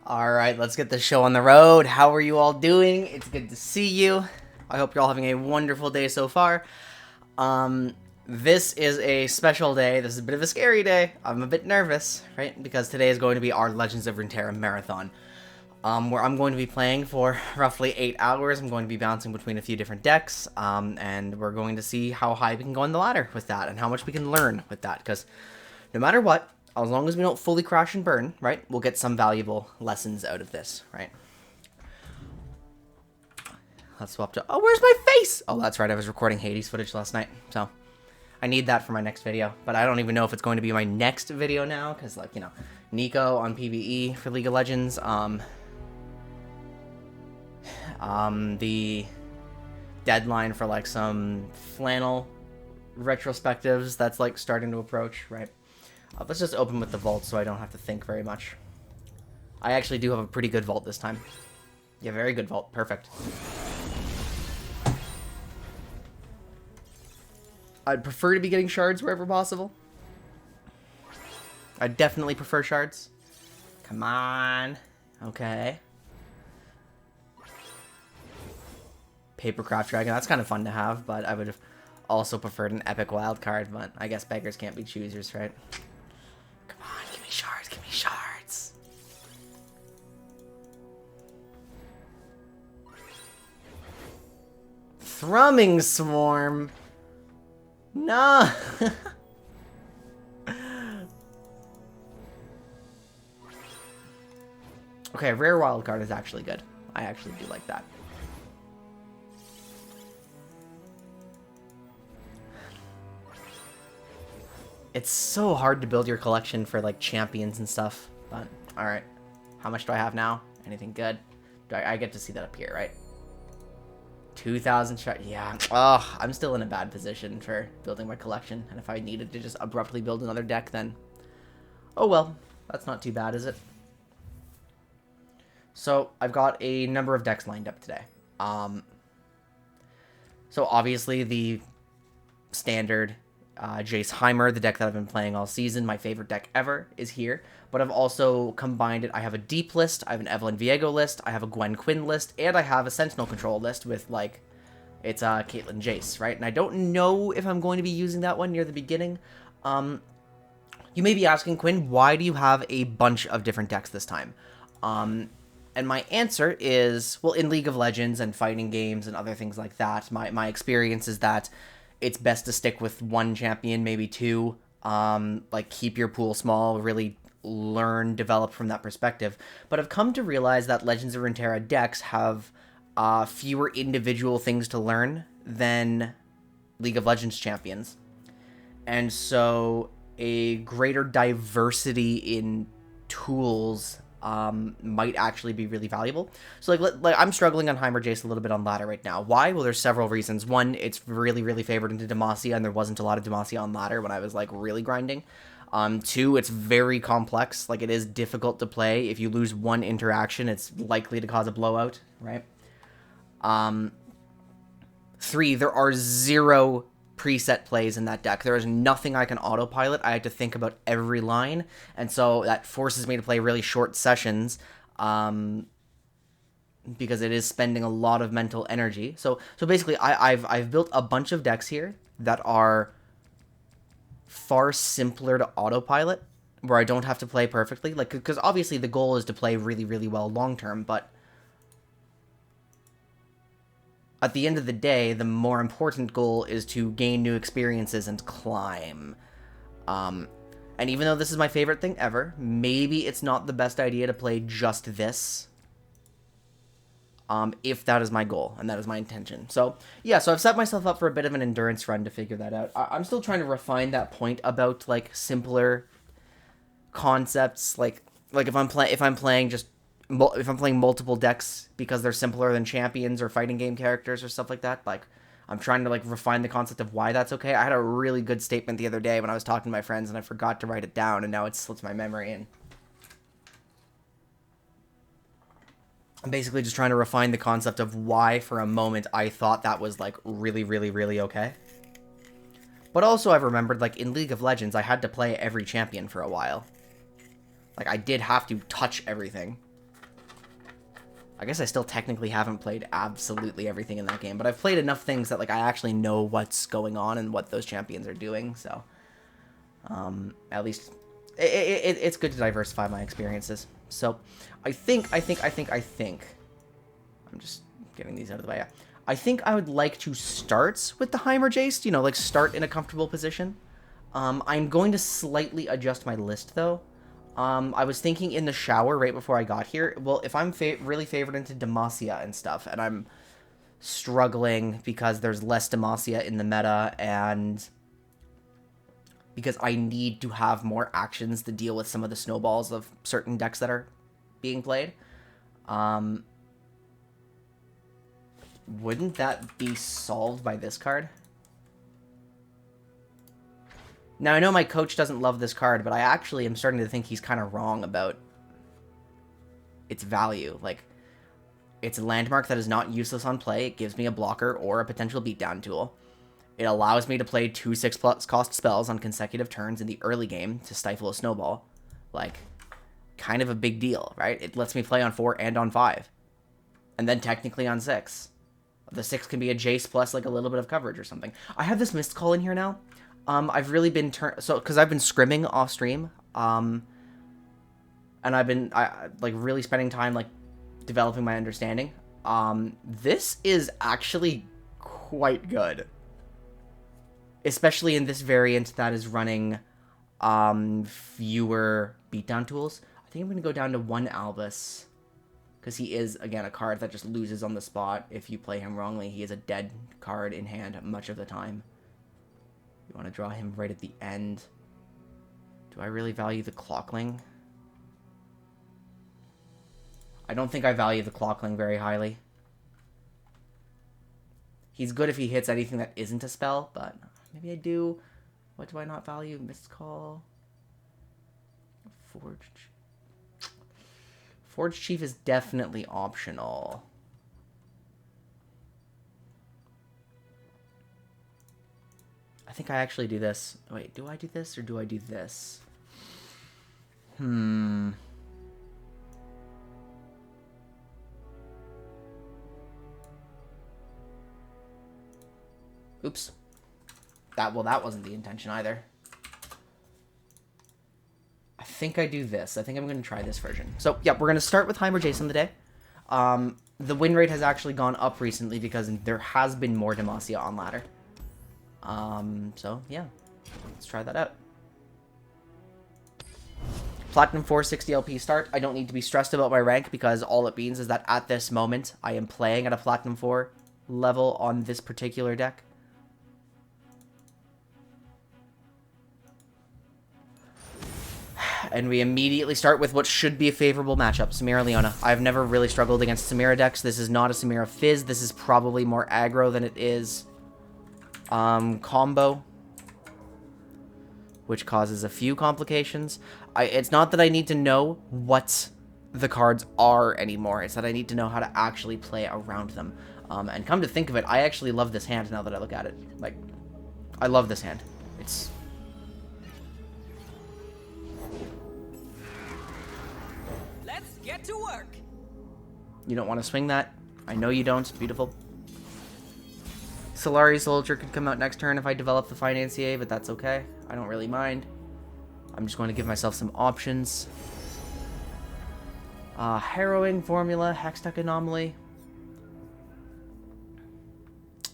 Alright, let's get the show on the road. How are you all doing? It's good to see you. I hope you're all having a wonderful day so far. This is a special day. This is a bit of a scary day. I'm a bit nervous, right? Because today is going to be our Legends of Runeterra marathon. Where I'm going to be playing for roughly 8 hours. I'm going to be bouncing between a few different decks. And we're going to see how high we can go on the ladder with that and how much we can learn with that. Because no matter what, as long as we don't fully crash and burn, right, we'll get some valuable lessons out of this, right? Let's swap to... Oh, where's my face? Oh, that's right. I was recording Hades footage last night, so I need that for my next video. But I don't even know if it's going to be my next video now, because, like, you know, Nico on PvE for League of Legends. The deadline for, like, some flannel retrospectives that's, like, starting to approach, right? Let's just open with the vault so I don't have to think very much. I actually do have a pretty good vault this time. Yeah, very good vault. Perfect. I'd prefer to be getting shards wherever possible. I definitely prefer shards. Come on. Okay. Papercraft Dragon. That's kind of fun to have, but I would have also preferred an epic wild card, but I guess beggars can't be choosers, right? Come on, give me shards, give me shards. Thrumming Swarm. No. Okay, rare wild card is actually good. I actually do like that. It's so hard to build your collection for, like, champions and stuff. But, alright. How much do I have now? Anything good? I get to see that up here, right? 2,000 shards. Yeah. Oh, I'm still in a bad position for building my collection. And if I needed to just abruptly build another deck, then... Oh, well. That's not too bad, is it? So, I've got a number of decks lined up today. So, obviously, the standard... Jace Heimer, the deck that I've been playing all season, my favorite deck ever, is here. But I've also combined it. I have a Deep list, I have an Evelyn Viego list, I have a Quinn list, and I have a Sentinel Control list with, like, it's Caitlyn Jace, right? And I don't know if I'm going to be using that one near the beginning. You may be asking, Quinn, why do you have a bunch of different decks this time? And my answer is, well, in League of Legends and fighting games and other things like that, my experience is that it's best to stick with one champion, maybe two. Like, keep your pool small, really learn, develop from that perspective. But I've come to realize that Legends of Runeterra decks have fewer individual things to learn than League of Legends champions. And so a greater diversity in tools might actually be really valuable. So, like I'm struggling on Heimer Jace a little bit on ladder right now. Why? Well, there's several reasons. One, it's really, really favored into Demacia, and there wasn't a lot of Demacia on ladder when I was, like, really grinding. Two, it's very complex. Like, it is difficult to play. If you lose one interaction, it's likely to cause a blowout, right? Three, there are zero preset plays in that deck. There is nothing I can autopilot. I had to think about every line, and so that forces me to play really short sessions, because it is spending a lot of mental energy. So basically, I've built a bunch of decks here that are far simpler to autopilot, where I don't have to play perfectly. Like, because obviously the goal is to play really, really well long term, but at the end of the day, the more important goal is to gain new experiences and climb. And even though this is my favorite thing ever, maybe it's not the best idea to play just this. If that is my goal, and that is my intention. So, yeah, so I've set myself up for a bit of an endurance run to figure that out. I'm still trying to refine that point about, like, simpler concepts. Like if I'm playing multiple decks because they're simpler than champions or fighting game characters or stuff like that, like, I'm trying to, like, refine the concept of why that's okay. I had a really good statement the other day when I was talking to my friends, and I forgot to write it down, and now it slips my memory, and I'm basically just trying to refine the concept of why, for a moment, I thought that was, like, really, really, really okay. But also I've remembered, like, in League of Legends, I had to play every champion for a while. Like, I did have to touch everything. I guess I still technically haven't played absolutely everything in that game, but I've played enough things that, like, I actually know what's going on and what those champions are doing, so... at least... It's good to diversify my experiences. So, I think... I'm just getting these out of the way. I think I would like to start with the Heimer Jace, you know, like, start in a comfortable position. I'm going to slightly adjust my list, though. I was thinking in the shower right before I got here, well, if I'm really favored into Demacia and stuff, and I'm struggling because there's less Demacia in the meta, and because I need to have more actions to deal with some of the snowballs of certain decks that are being played, wouldn't that be solved by this card? Now, I know my coach doesn't love this card, but I actually am starting to think he's kind of wrong about its value. Like, it's a landmark that is not useless on play. It gives me a blocker or a potential beatdown tool. It allows me to play 2 6+ cost spells on consecutive turns in the early game to stifle a snowball. Like, kind of a big deal, right? It lets me play on 4 and on 5. And then technically on 6. The 6 can be a Jace plus, like, a little bit of coverage or something. I have this Mist Call in here now. I've really been because I've been scrimming off stream, and I've been like really spending time like developing my understanding. This is actually quite good, especially in this variant that is running fewer beatdown tools. I think I'm gonna go down to 1 Albus because he is again a card that just loses on the spot if you play him wrongly. He is a dead card in hand much of the time. You want to draw him right at the end. Do I really value the Clockling? I don't think I value the Clockling very highly. He's good if he hits anything that isn't a spell, but maybe I do. What do I not value? Mist Call. Forge Chief is definitely optional. I think I actually do this. Wait, do I do this or do I do this? Oops. That wasn't the intention either. I think I do this. I think I'm going to try this version. So, yeah, we're going to start with Heimer Jace on the day. The win rate has actually gone up recently because there has been more Demacia on ladder. So, yeah. Let's try that out. Platinum 460 LP start. I don't need to be stressed about my rank because all it means is that at this moment, I am playing at a Platinum 4 level on this particular deck. And we immediately start with what should be a favorable matchup, Samira Leona. I've never really struggled against Samira decks. This is not a Samira Fizz. This is probably more aggro than it is combo, which causes a few complications. It's not that I need to know what the cards are anymore. It's that I need to know how to actually play around them. And come to think of it, I actually love this hand now that I look at it. Like, I love this hand. It's... Let's get to work. You don't want to swing that. I know you don't. Beautiful. Solari Soldier could come out next turn if I develop the Financier, but that's okay. I don't really mind. I'm just going to give myself some options. Harrowing Formula, Hextech Anomaly.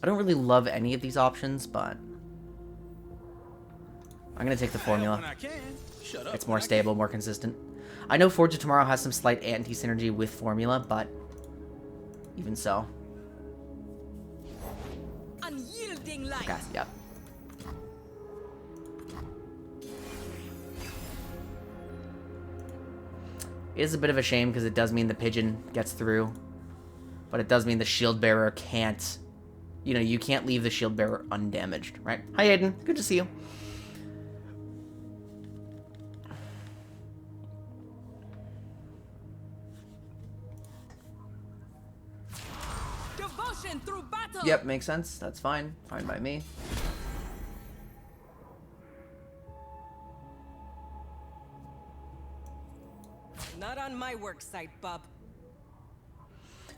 I don't really love any of these options, but I'm going to take the Formula. It's more stable, more consistent. I know Forge of Tomorrow has some slight anti-synergy with Formula, but even so. Unyielding light. Okay, yep. It is a bit of a shame because it does mean the Pigeon gets through. But it does mean the Shield Bearer can't... You know, you can't leave the Shield Bearer undamaged, right? Hi, Aiden. Good to see you. Devotion through battle. Yep, makes sense. That's fine. Fine by me. Not on my work site, bub.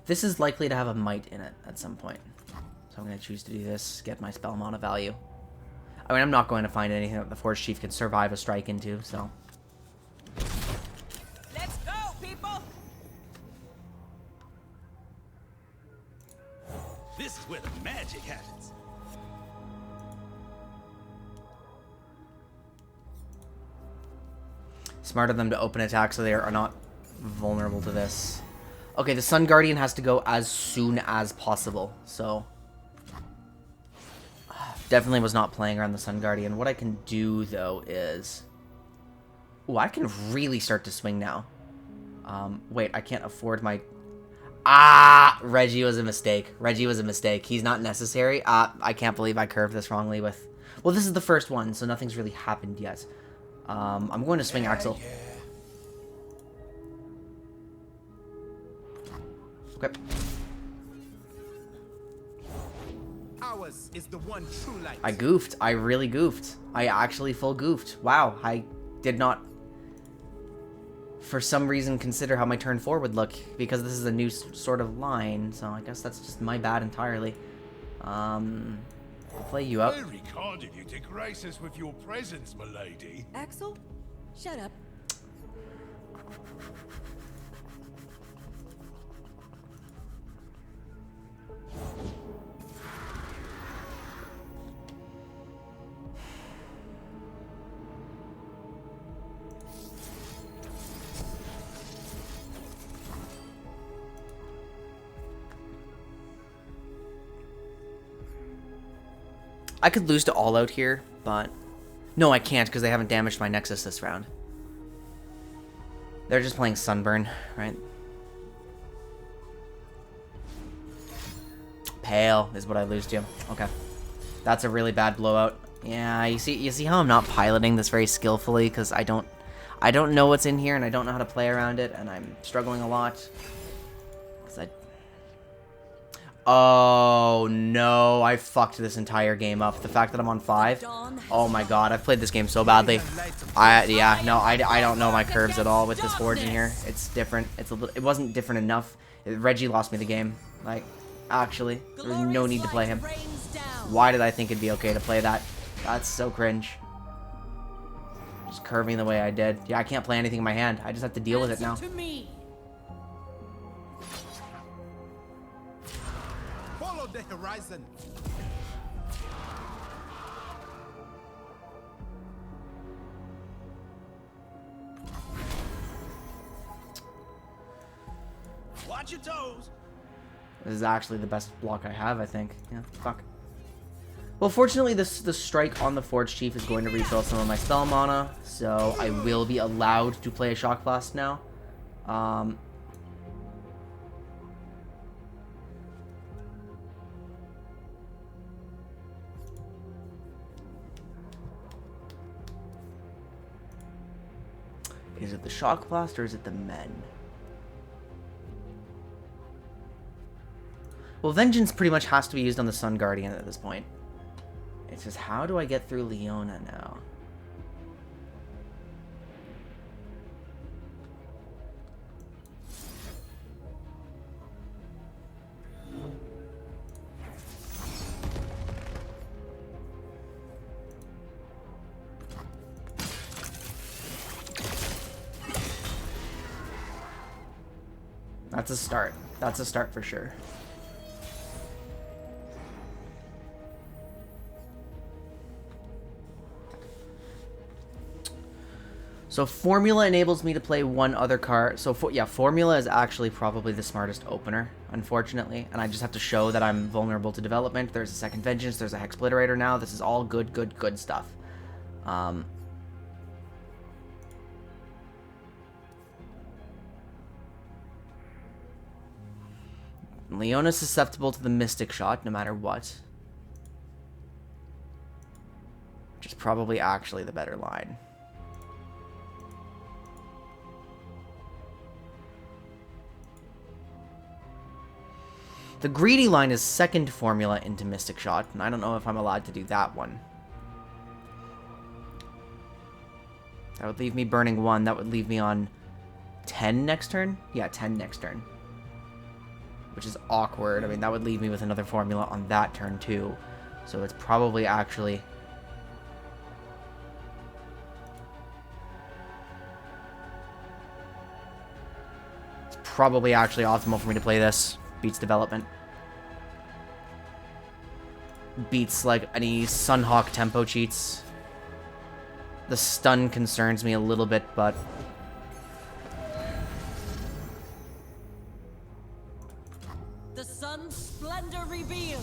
This is likely to have a might in it at some point. So I'm going to choose to do this, get my spell mana value. I mean, I'm not going to find anything that the Forge Chief can survive a strike into, so... Let's go, people! This is where the magic happens. Smart of them to open attack so they are not vulnerable to this. Okay, the Sun Guardian has to go as soon as possible, so... Definitely was not playing around the Sun Guardian. What I can do, though, is... Ooh, I can really start to swing now. Wait, I can't afford my... Ah! Reggie was a mistake. Reggie was a mistake. He's not necessary. I can't believe I curved this wrongly with... Well, this is the first one, so nothing's really happened yet. I'm going to swing Axel. Okay. Ours is the one true light. I goofed. I really goofed. I actually full goofed. Wow, I did not, for some reason, consider how my turn 4 would look, because this is a new sort of line, so I guess that's just my bad entirely. I'll play you up. Very kind of you to grace us with your presence, milady. Axel, shut up. I could lose to All Out here, but... No, I can't, because they haven't damaged my Nexus this round. They're just playing Sunburn, right? Pale is what I lose to. Okay. That's a really bad blowout. Yeah, you see how I'm not piloting this very skillfully, because I don't know what's in here, and I don't know how to play around it, and I'm struggling a lot. Oh no, I fucked this entire game up. The fact that I'm on 5. Oh my god, I've played this game so badly. I don't know my curves at all with this Forge in here. It's different. It wasn't different enough. Reggie lost me the game. Like, actually, there was no need to play him. Why did I think it'd be okay to play that? That's so cringe. Just curving the way I did. Yeah, I can't play anything in my hand. I just have to deal with it now. Follow the horizon. Watch your toes. This is actually the best block I have, I think. Yeah, fuck. Well, fortunately, the strike on the Forge Chief is going to refill some of my spell mana, so I will be allowed to play a Shock Blast now. Is it the Shock Blast or is it the Men? Well, Vengeance pretty much has to be used on the Sun Guardian at this point. It's just, how do I get through Leona now? That's a start. That's a start for sure. So Formula enables me to play one other card. So yeah, Formula is actually probably the smartest opener, unfortunately. And I just have to show that I'm vulnerable to development. There's a second Vengeance. There's a Hexpliterator now. This is all good, good, good stuff. Leona's susceptible to the Mystic Shot no matter what. Which is probably actually the better line. The greedy line is second Formula into Mystic Shot, and I don't know if I'm allowed to do that one. That would leave me burning 1. That would leave me on 10 next turn? Yeah, 10 next turn. which is awkward. I mean, that would leave me with another formula on that turn too. So it's probably actually... probably actually optimal for me to play this. Beats development. Beats like any Sunhawk tempo cheats. The stun concerns me a little bit, but... The sun's splendor revealed.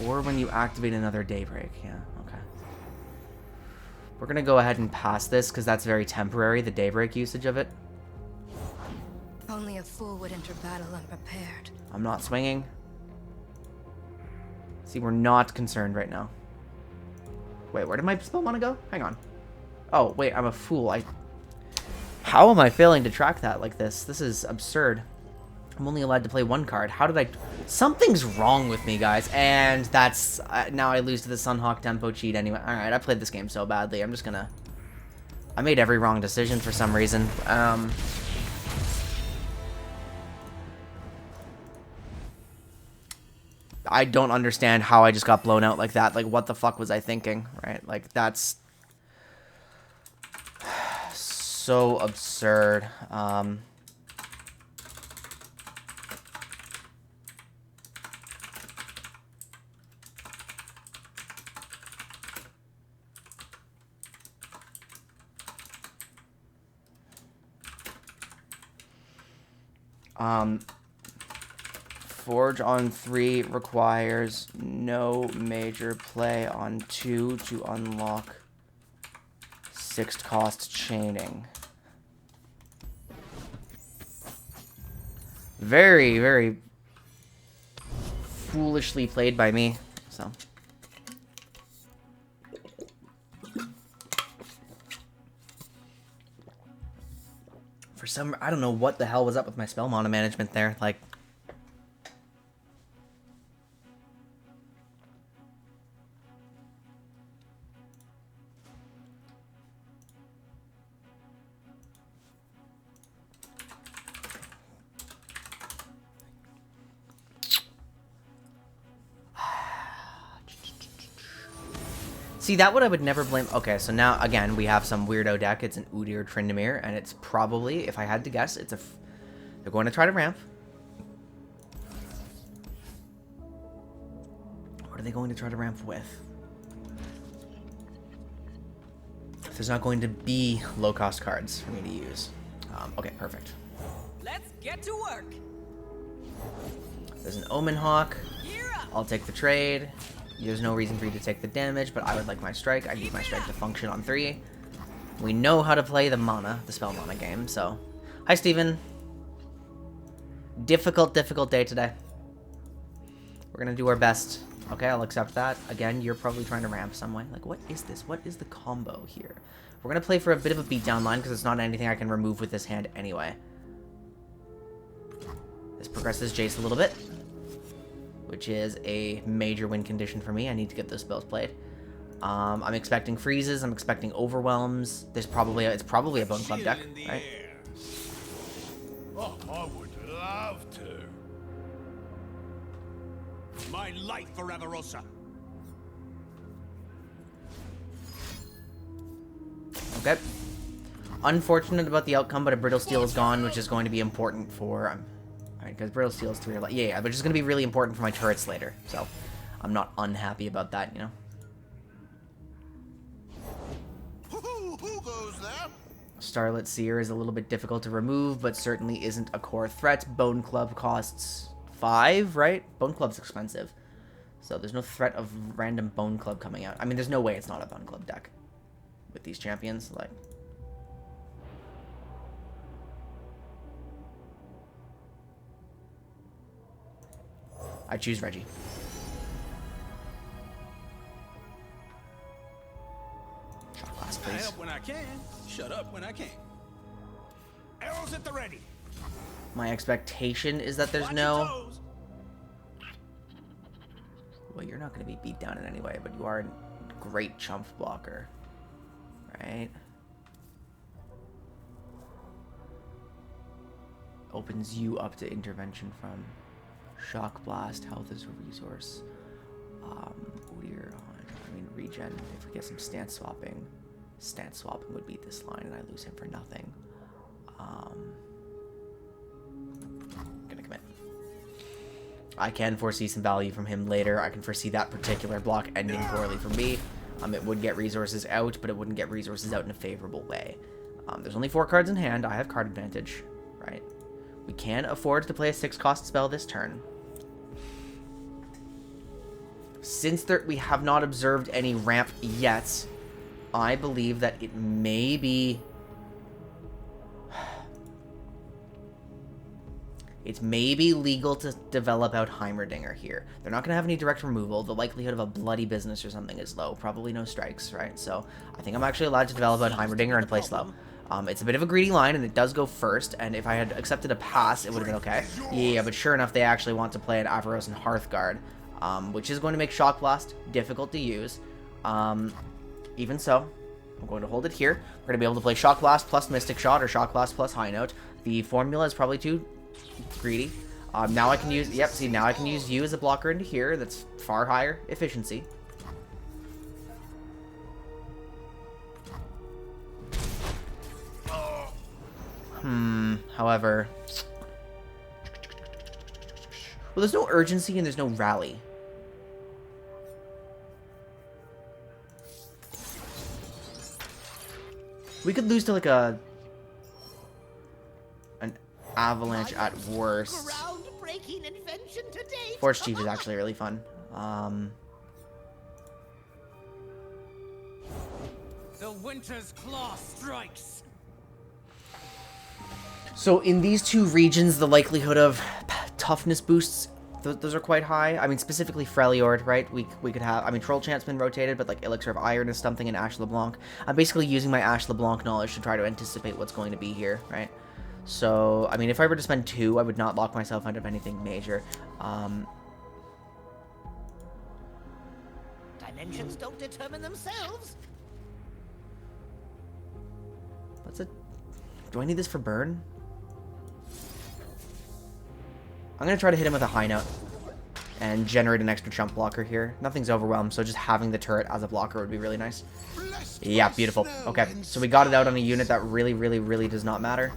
Or when you activate another Daybreak. Yeah, okay. We're gonna go ahead and pass this, because that's very temporary, the Daybreak usage of it. Only a fool would enter battle unprepared. I'm not swinging. See, we're not concerned right now. Wait, where did my spell mana go? Hang on. Oh, wait, I'm a fool. How am I failing to track that like this? This is absurd. I'm only allowed to play one card. How did I... Something's wrong with me, guys. And that's... now I lose to the Sunhawk tempo cheat anyway. Alright, I played this game so badly. I'm just gonna... I made every wrong decision for some reason. I don't understand how I just got blown out like that. Like, what the fuck was I thinking, right? Like, that's so absurd. Forge on 3 requires no major play on 2 to unlock 6th cost chaining. Very, very foolishly played by me, so. For some, I don't know what the hell was up with my spell mana management there, like. See, that what I would never blame... Okay, so now, again, we have some weirdo deck. It's an Udyr Tryndamere, and it's probably, if I had to guess, it's a... They're going to try to ramp. What are they going to try to ramp with? There's not going to be low-cost cards for me to use. Okay, perfect. Let's get to work. There's an Omen Hawk. Gear up. I'll take the trade. There's no reason for you to take the damage, but I would like my strike. I need my strike to function on 3. We know how to play the mana, the spell mana game, so... Hi, Steven. Difficult day today. We're gonna do our best. Okay, I'll accept that. Again, you're probably trying to ramp some way. Like, what is this? What is the combo here? We're gonna play for a bit of a beatdown line, because it's not anything I can remove with this hand anyway. This progresses Jace a little bit, which is a major win condition for me. I need to get those spells played. I'm expecting freezes. I'm expecting overwhelms. It's probably a Bone Club deck, right? Oh, I would love to. My life forever, Rosa. Okay. Unfortunate about the outcome, but a Brittle Steel is gone, which is going to be important for... Alright, because Brittle Steel is 3 or less. Yeah, which is going to be really important for my turrets later. So, I'm not unhappy about that, you know? Who goes there? Starlit Seer is a little bit difficult to remove, but certainly isn't a core threat. Bone Club costs 5, right? Bone Club's expensive. So there's no threat of random Bone Club coming out. I mean, there's no way it's not a Bone Club deck with these champions. Like, I choose Reggie. Shot class, I please. help when I can. Shut up when I can't. Arrows at the ready. My expectation is that there's Watch no... your toes. Well, you're not going to be beat down in any way, but you are a great chump blocker. Right? opens you up to intervention from Shock Blast. Health is a resource. Udyr on, I mean, regen. If we get some stance swapping would beat this line, and I lose him for nothing. Gonna commit. I can foresee some value from him later. I can foresee that particular block ending poorly for me. It would get resources out, but it wouldn't get resources out in a favorable way. There's only 4 cards in hand. I have card advantage, right? We can afford to play a 6-cost spell this turn. Since we have not observed any ramp yet, I believe that it may be... It may be legal to develop out Heimerdinger here. They're not going to have any direct removal. The likelihood of a bloody business or something is low. Probably no strikes, right? So I think I'm actually allowed to develop out Heimerdinger and play slow. It's a bit of a greedy line, and it does go first. And if I had accepted a pass, it would have been okay. Yeah, but sure enough, they actually want to play an Avaros and Hearthguard, which is going to make Shock Blast difficult to use. Even so, I'm going to hold it here. We're going to be able to play Shock Blast plus Mystic Shot or Shock Blast plus High Note. The formula is probably too greedy. Now I can use, yep, see, now I can use you as a blocker into here. That's far higher efficiency. However, well, there's no urgency and there's no rally. We could lose to like an avalanche at worst. Forge Chief is actually really fun. The Winter's Claw strikes. So in these two regions, the likelihood of toughness boosts, those are quite high. I mean, specifically Freljord, right? We could have, I mean, Troll Champ's been rotated, but like Elixir of Iron is something in Ash LeBlanc. I'm basically using my Ash LeBlanc knowledge to try to anticipate what's going to be here, right? So, I mean, if I were to spend 2, I would not lock myself out of anything major. Dimensions don't determine themselves. What's it? Do I need this for burn? I'm going to try to hit him with a High Note and generate an extra chump blocker here. Nothing's overwhelmed, so just having the turret as a blocker would be really nice. Yeah, beautiful. Okay, so we got it out on a unit that really does not matter,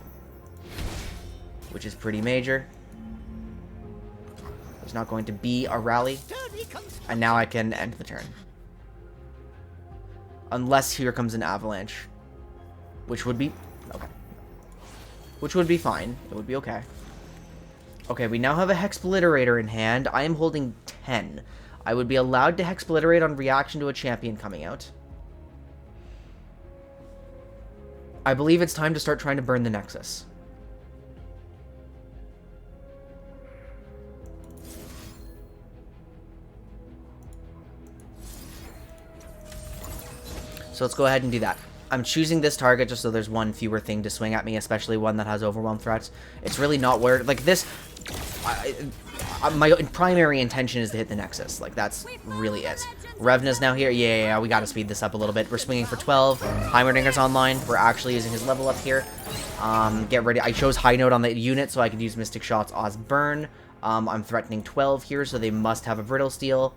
which is pretty major. There's not going to be a rally, and now I can end the turn. Unless here comes an avalanche, which would be... okay. Which would be fine. It would be okay. Okay, we now have a Hexbliterator in hand. I am holding 10. I would be allowed to Hexbliterate on reaction to a champion coming out. I believe it's time to start trying to burn the Nexus. So let's go ahead and do that. I'm choosing this target just so there's one fewer thing to swing at me, especially one that has overwhelm threats. It's really not where, like this, my primary intention is to hit the Nexus. Like that's really it. Revna's now here. Yeah, we gotta speed this up a little bit. We're swinging for 12. Heimerdinger's online. We're actually using his level up here. Get ready. I chose High Note on the unit so I could use Mystic Shots, Oz Burn. I'm threatening 12 here, so they must have a Brittle Steel.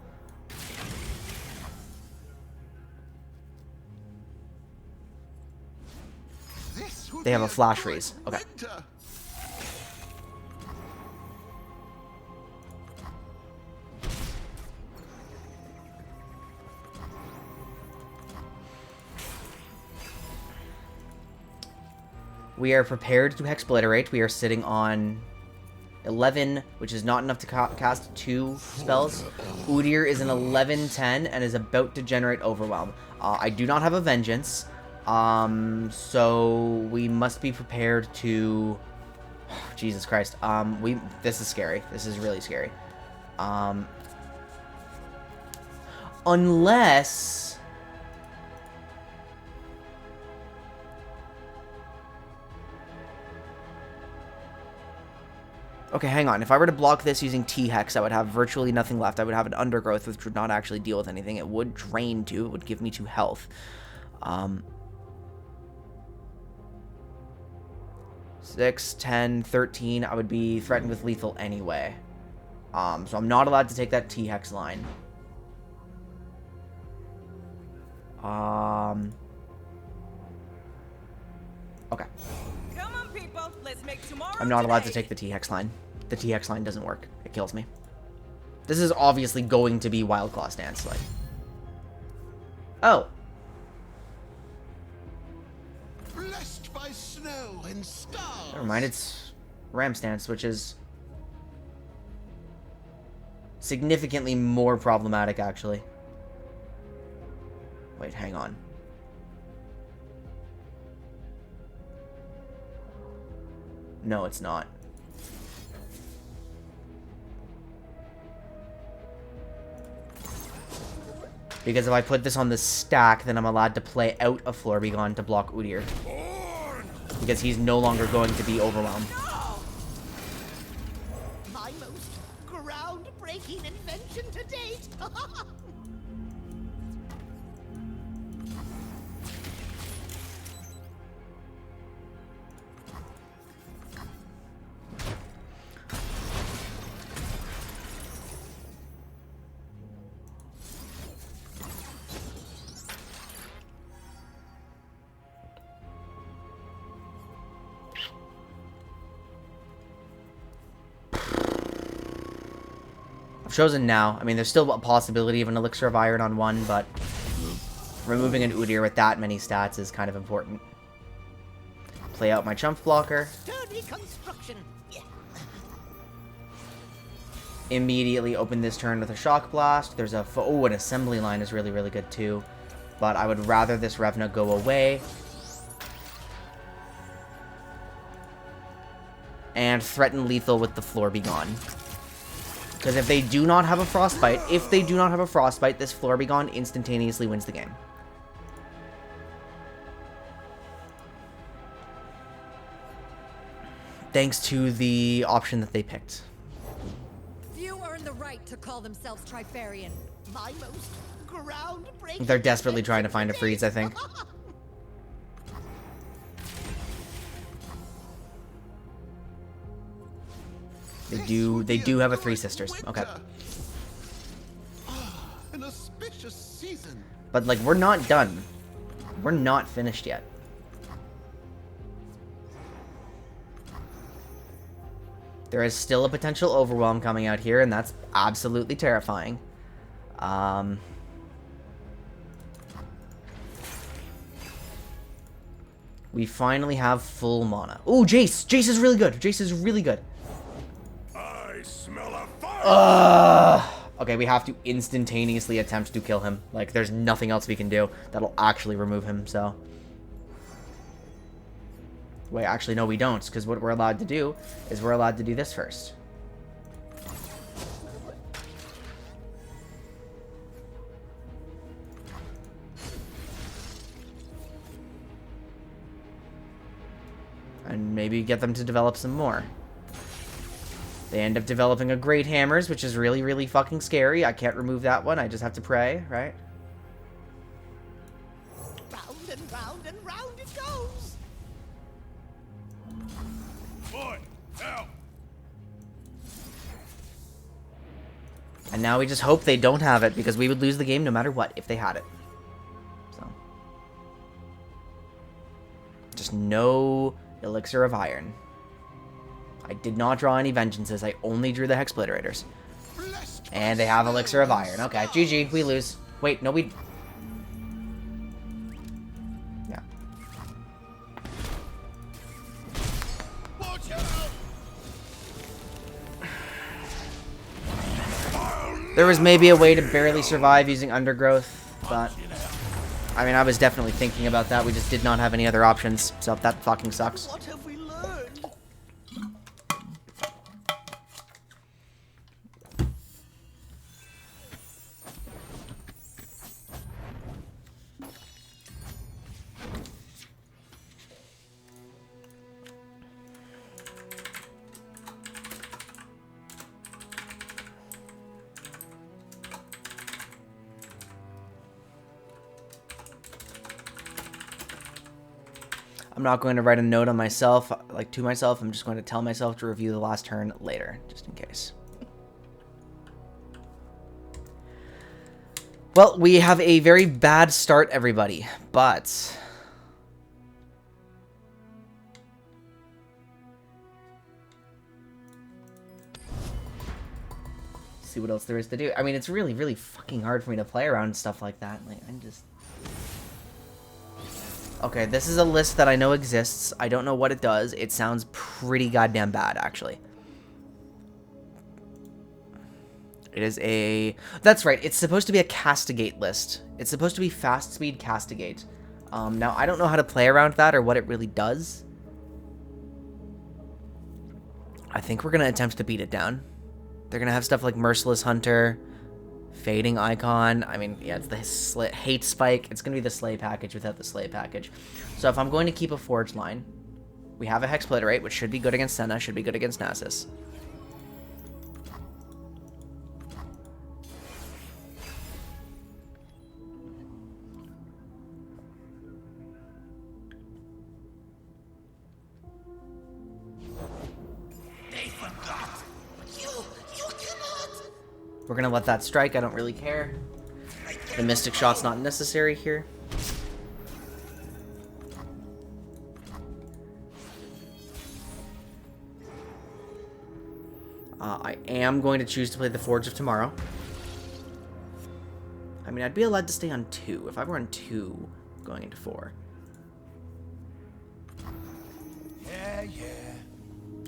They have a Flash Freeze. Okay. We are prepared to Hexbliterate. We are sitting on 11, which is not enough to cast 2 spells. Udyr is an 11-10 and is about to generate Overwhelm. I do not have a Vengeance. So we must be prepared to... Jesus Christ. This is scary. This is really scary. Unless... Okay, hang on. If I were to block this using T-Hex, I would have virtually nothing left. I would have an Undergrowth, which would not actually deal with anything. It would drain 2. It would give me 2 health. 6, 10, 13. I would be threatened with lethal anyway. So I'm not allowed to take that T-Hex line. Okay. Come on, people. Let's make tomorrow I'm not allowed to today. take the T-Hex line. The T-Hex line doesn't work. It kills me. This is obviously going to be Wild Claw stance, like. Oh. Blessed by snow and stars. Never mind, it's Ram stance, which is significantly more problematic, actually. Wait, hang on. No, it's not. Because if I put this on the stack, then I'm allowed to play out a Florbegon to block Udyr. Because he's no longer going to be overwhelmed. My most groundbreaking invention to date. I've chosen now. I mean, there's still a possibility of an Elixir of Iron on one, but removing an Udyr with that many stats is kind of important. Play out my chump blocker. Sturdy construction. Yeah. Immediately open this turn with a Shock Blast. There's a... Oh, an Assembly Line is really, really good too. But I would rather this Revna go away. And threaten lethal with the Florbegon. Because if they do not have a Frostbite, this Florbegon instantaneously wins the game. Thanks to the option that they picked. Few earn the right to call themselves Trifarian. My most groundbreaking. They're desperately trying to find a freeze, I think. They do have a Three Sisters. Okay. An auspicious season. But, like, we're not done. We're not finished yet. There is still a potential overwhelm coming out here, and that's absolutely terrifying. We finally have full mana. Ooh, Jace! Jace is really good. Jace is really good. I smell a fire. Okay, we have to instantaneously attempt to kill him. Like, there's nothing else we can do that'll actually remove him, so... Wait, actually, no, we don't, because what we're allowed to do is we're allowed to do this first. And maybe get them to develop some more. They end up developing a Great Hammers, which is really, really fucking scary. I can't remove that one. I just have to pray, right? Round and round it goes. Boy, help. And now we just hope they don't have it, because we would lose the game no matter what if they had it. So. Just no Elixir of Iron. I did not draw any Vengeances. I only drew the Hexpliterators. And they have Elixir of Iron. Okay, GG. We lose. Wait, no, we... Yeah. Watch out. There was maybe a way to barely survive using Undergrowth, but... I mean, I was definitely thinking about that. We just did not have any other options, so that fucking sucks. What have we learned? I'm not going to write a note on myself, like to myself. I'm just going to tell myself to review the last turn later, just in case. Well, we have a very bad start, everybody, but... see what else there is to do. I mean, it's really, really fucking hard for me to play around stuff like that. Like, I'm just... Okay, this is a list that I know exists. I don't know what it does. It sounds pretty goddamn bad, actually. It is a... That's right. It's supposed to be a castigate list. It's supposed to be fast speed castigate. Now, I don't know how to play around that or what it really does. I think we're going to attempt to beat it down. They're going to have stuff like Merciless Hunter, Fading Icon. I mean, yeah, it's the Hate Spike. It's going to be the Slay package without the Slay package. So if I'm going to keep a Forge line, we have a Hexbliterate, which should be good against Senna, should be good against Nasus. We're going to let that strike. I don't really care. The Mystic Shot's not necessary here. I am going to choose to play the Forge of Tomorrow. I mean, I'd be allowed to stay on 2. If I were on 2, going into 4. Yeah.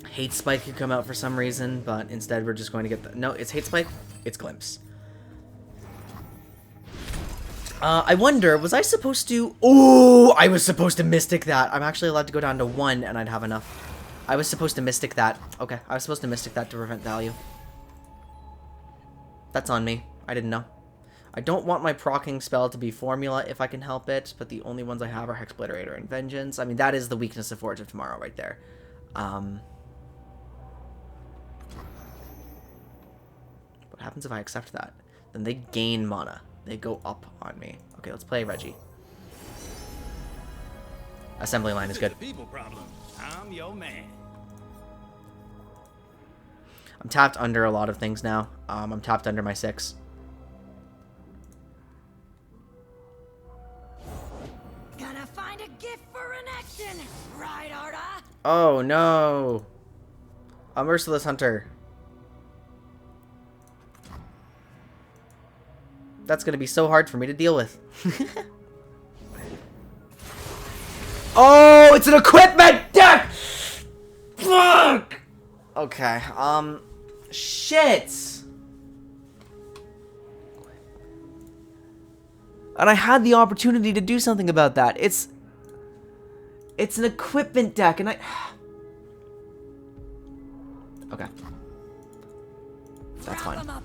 Hate Spike could come out for some reason, but instead we're just going to get the... No, it's Hate Spike. It's Glimpse. I wonder, was I supposed to... Oh, I was supposed to Mystic that. I'm actually allowed to go down to 1 and I'd have enough. I was supposed to Mystic that. Okay, I was supposed to Mystic that to prevent value. That's on me. I didn't know. I don't want my proccing spell to be Formula if I can help it, but the only ones I have are Hexbliterator and Vengeance. I mean, that is the weakness of Forge of Tomorrow right there. What happens if I accept that? Then they gain mana. They go up on me. Okay, let's play Reggie. Assembly line is good. People problem. I'm your man. I'm tapped under a lot of things now. I'm tapped under my 6. Gonna find a gift for an action, right, Arda? Oh no! A Merciless Hunter. That's gonna be so hard for me to deal with. Oh, it's an equipment deck! Fuck! Okay, shit! And I had the opportunity to do something about that. It's an equipment deck, and I... Okay. That's fine.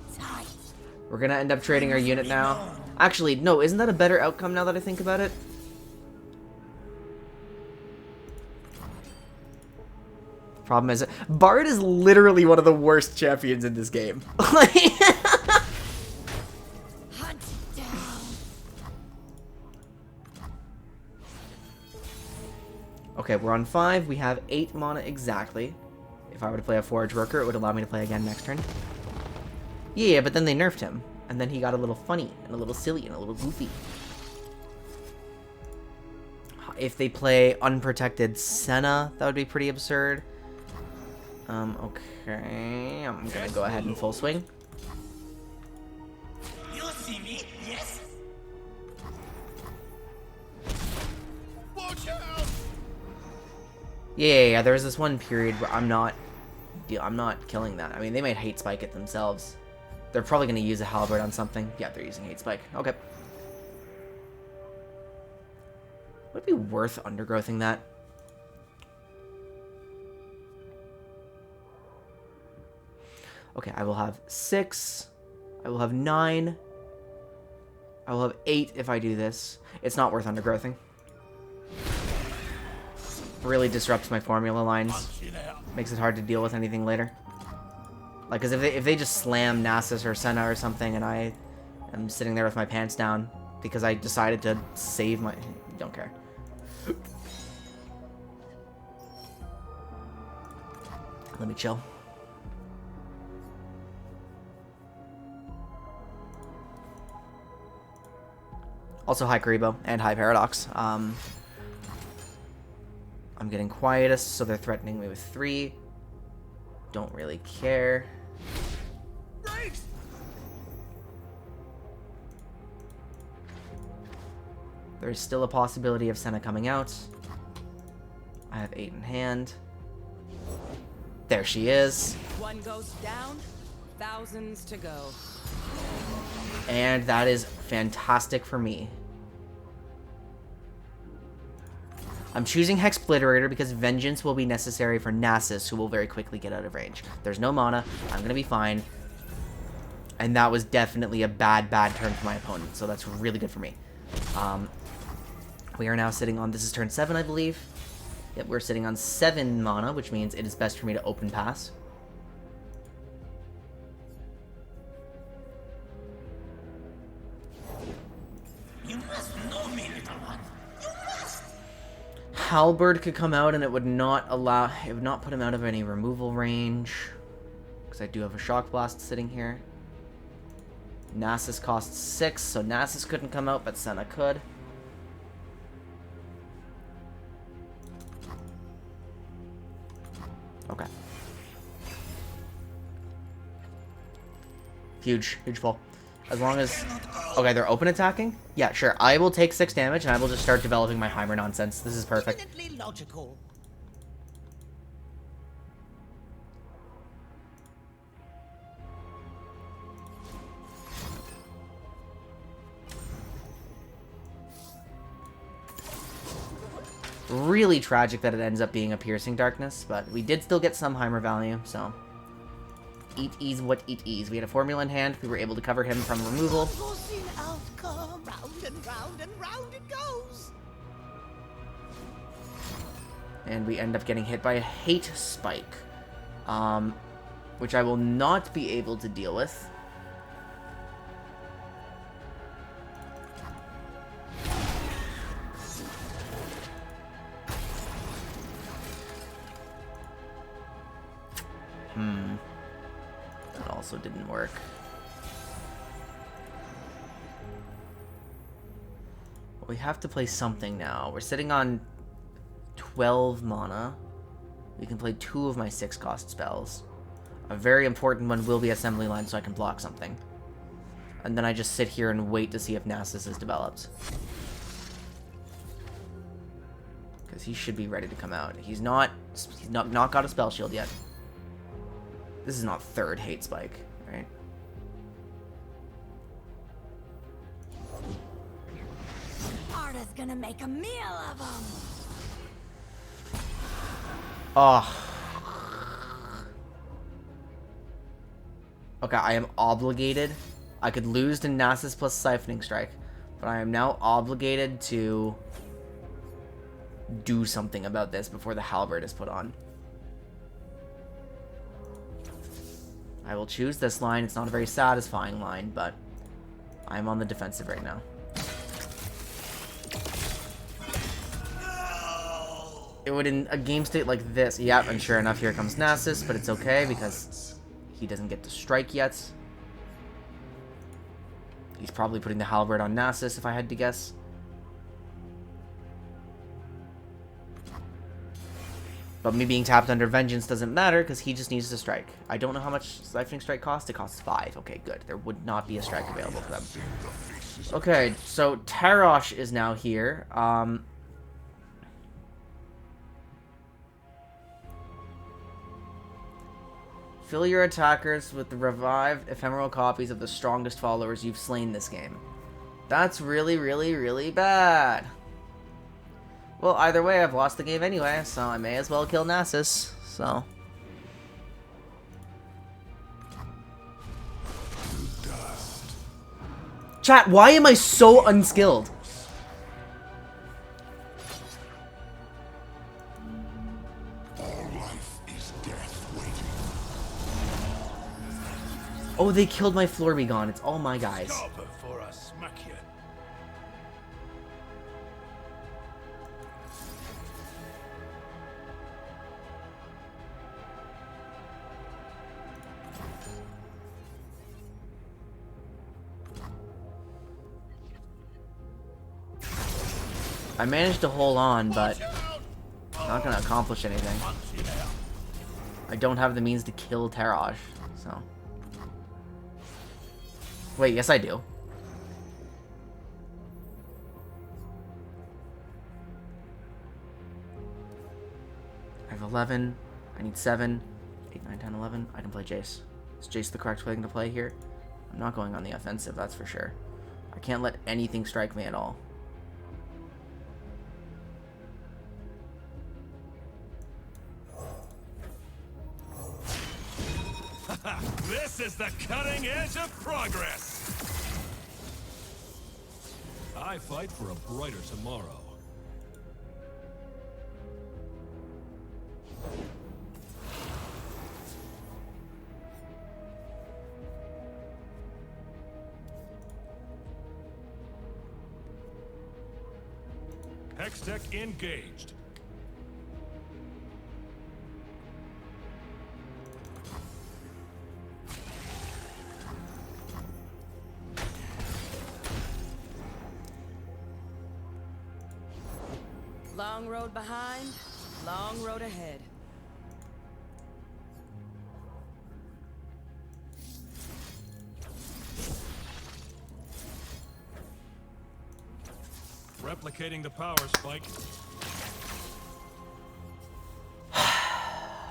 We're gonna end up trading our unit now. Actually, no, isn't that a better outcome now that I think about it? Problem is, Bard is literally one of the worst champions in this game. Hunt down. Okay, we're on 5. We have 8 mana exactly. If I were to play a Forge Worker, it would allow me to play again next turn. Yeah, but then they nerfed him. And then he got a little funny, and a little silly, and a little goofy. If they play Unprotected Senna, that would be pretty absurd. Okay, I'm gonna go ahead and full swing. You see me? Yes. Watch out! Yeah, there was this one period where I'm not killing that. I mean, they might Hate Spike it themselves. They're probably going to use a Halberd on something. Yeah, they're using Hate Spike. Okay. Would it be worth undergrowthing that? Okay, I will have 6. I will have 9. I will have 8 if I do this. It's not worth undergrowthing. Really disrupts my formula lines. Makes it hard to deal with anything later. Like, cause if they just slam Nasus or Senna or something, and I am sitting there with my pants down because I decided to save my... Don't care. Let me chill. Also, hi Karibo and hi Paradox. I'm getting quietest, so they're threatening me with 3. Don't really care. There's still a possibility of Senna coming out. I have 8 in hand. There she is. One goes down, thousands to go. And that is fantastic for me. I'm choosing Hexpliterator because Vengeance will be necessary for Nasus, who will very quickly get out of range. There's no mana. I'm going to be fine. And that was definitely a bad turn for my opponent, so that's really good for me. We are now sitting on, this is turn 7, I believe. Yep, we're sitting on 7 mana, which means it is best for me to open pass. You must know me, little one. You must. Halberd could come out and it would not put him out of any removal range. Because I do have a Shock Blast sitting here. Nasus costs 6, so Nasus couldn't come out, but Senna could. Okay. Huge fall. As long as... Okay, they're open attacking? Yeah, sure. I will take 6 damage, and I will just start developing my Heimer nonsense. This is perfect. Infinitely logical. Really tragic that it ends up being a Piercing Darkness, but we did still get some Heimer value, so... Eat ease what eat ease. We had a formula in hand. We were able to cover him from removal. Unforeseen outcome. Round and round and round it goes. And we end up getting hit by a Hate Spike. Which I will not be able to deal with. That also didn't work. We have to play something now. We're sitting on 12 mana. We can play 2 of my 6-cost spells. A very important one will be Assembly Line so I can block something. And then I just sit here and wait to see if Nasus is developed. Because he should be ready to come out. He's not got a spell shield yet. This is not 3rd Hate Spike, right? Arda's gonna make a meal of them. Oh. Okay, I am obligated. I could lose to Nasus plus Siphoning Strike, but I am now obligated to do something about this before the Halberd is put on. I will choose this line. It's not a very satisfying line, but I'm on the defensive right now. It would, in a game state like this, yep, and sure enough, here comes Nasus, but it's okay because he doesn't get to strike yet. He's probably putting the Halberd on Nasus, if I had to guess. But me being tapped under Vengeance doesn't matter, because he just needs to strike. I don't know how much Siphoning Strike costs. It costs 5. Okay, good. There would not be a strike available for them. Okay, so Tarosh is now here. Fill your attackers with the revived ephemeral copies of the strongest followers you've slain this game. That's really, really, really bad. Well, either way, I've lost the game anyway, so I may as well kill Nasus, so... Chat, why am I so unskilled? Oh, they killed my Florbegon. It's all my guys. Stop before I smack you. I managed to hold on, but not gonna accomplish anything. I don't have the means to kill Tarash, so. Wait, yes I do. I have 11. I need 7. 8, 9, 10, 11. I can play Jace. Is Jace the correct thing to play here? I'm not going on the offensive, that's for sure. I can't let anything strike me at all. This is the cutting edge of progress. I fight for a brighter tomorrow. Hextech engaged. Long road behind, long road ahead. Replicating the power spike.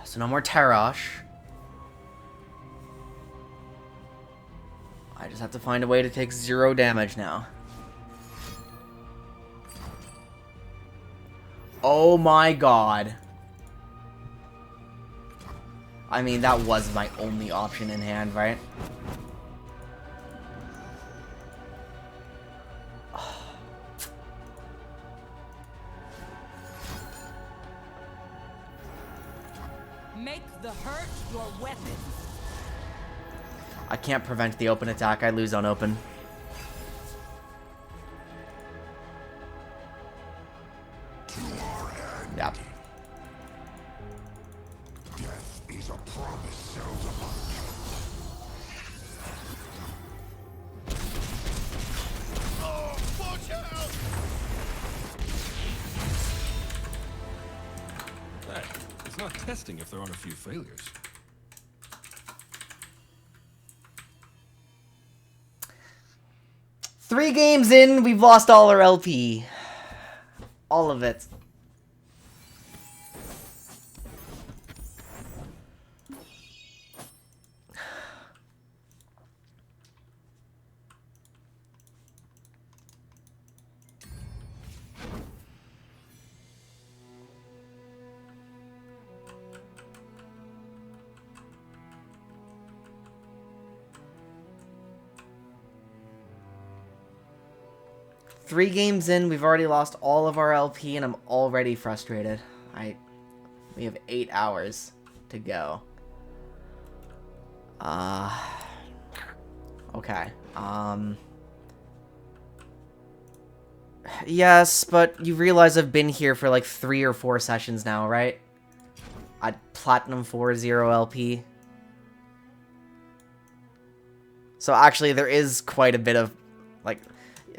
So no more Tarash. I just have to find a way to take 0 damage now. Oh my god. I mean, that was my only option in hand, right? Make the hurt your weapon. I can't prevent the open attack. I lose on open. Yep. Death is a promise seldom oh, watch out! Hey, it's not testing if there aren't a few failures. Three games in, we've lost all our LP. All of it. Three games in, we've already lost all of our LP, and I'm already frustrated. We have 8 hours to go. Okay. Yes, but you realize I've been here for like 3 or 4 sessions now, right? At Platinum 4-0 LP. So actually, there is quite a bit of, like,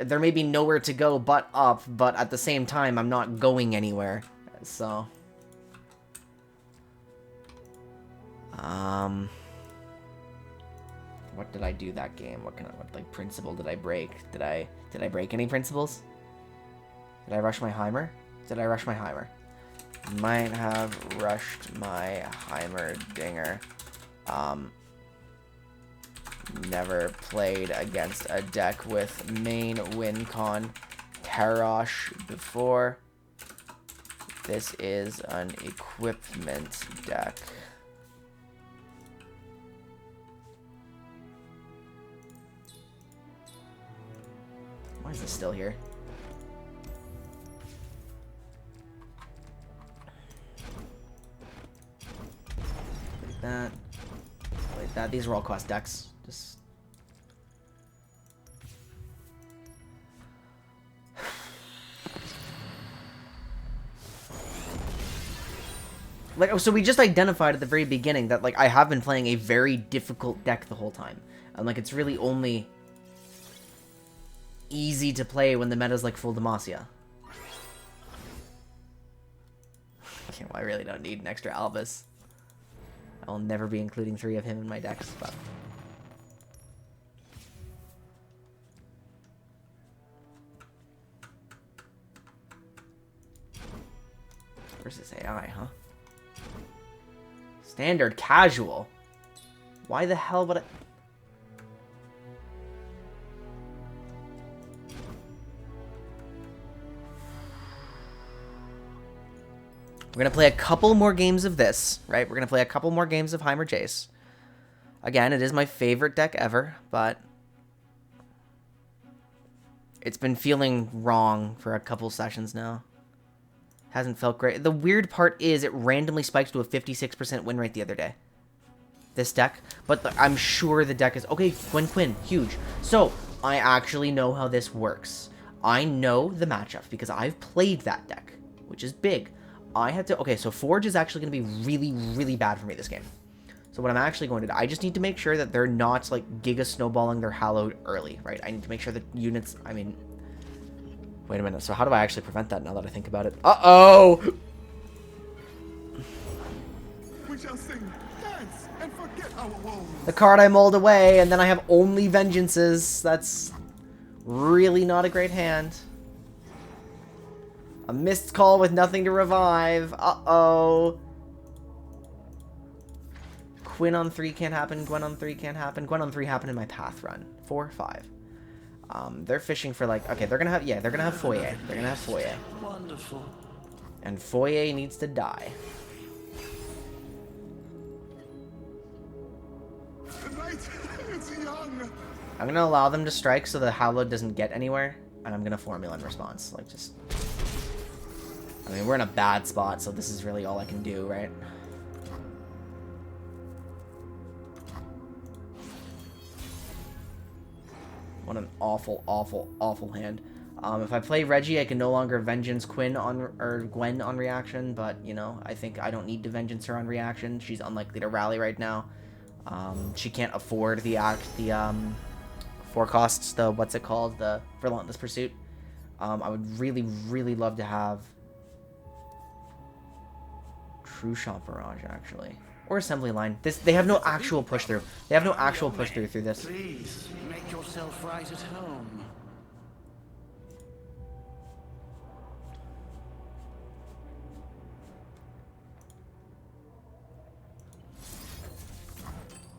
there may be nowhere to go but up, but at the same time, I'm not going anywhere. So, what did I do that game? What like principle did I break? Did I break any principles? Did I rush my Heimer? Did I rush my Heimer? Might have rushed my Heimerdinger. Never played against a deck with main win con Tarash before. This is an equipment deck. Why is this still here? Like that. Like that. These are all quest decks. Just like, so we just identified at the very beginning that, like, I have been playing a very difficult deck the whole time. And, like, it's really only easy to play when the meta's, like, full Demacia. Well, I really don't need an extra Albus. I will never be including 3 of him in my decks, but... Versus AI, huh? Standard casual. Why the hell would I... We're going to play a couple more games of this, right? We're going to play a couple more games of Heimer Jace. Again, it is my favorite deck ever, but it's been feeling wrong for a couple sessions now. Hasn't felt great. The weird part is it randomly spikes to a 56% win rate the other day. This deck. But I'm sure the deck is... Okay, Quinn, huge. So, I actually know how this works. I know the matchup because I've played that deck, which is big. I had to... Okay, so Forge is actually going to be really, really bad for me this game. So what I'm actually going to do... I just need to make sure that they're not, like, Giga Snowballing their Hallowed early, right? I need to make sure that units... I mean... Wait a minute. So how do I actually prevent that now that I think about it? Uh-oh! We shall sing, dance, and forget our woes. The card I mulled away, and then I have only Vengeances. That's really not a great hand. A missed call with nothing to revive. Uh-oh. Quinn on 3 can't happen. Gwen on 3 can't happen. Gwen on 3 happened in my path run. 4, 5. They're fishing for like... Okay, they're gonna have... Yeah, they're gonna have Foyer. They're gonna have Foyer. Wonderful. And Foyer needs to die. Tonight, it's young. I'm gonna allow them to strike so the Hallowed doesn't get anywhere. And I'm gonna Formula in response. Like, just... I mean, we're in a bad spot, so this is really all I can do, right? What an awful, awful, awful hand. If I play Reggie, I can no longer Vengeance Quinn on... Or Gwen on reaction, but, you know, I think I don't need to Vengeance her on reaction. She's unlikely to rally right now. She can't afford the 4 costs, the... What's it called? The Relentless Pursuit. I would really, really love to have... True Shot Barrage, actually. Or Assembly Line. They have no actual push through. They have no actual push through this. Please, make yourself right at home.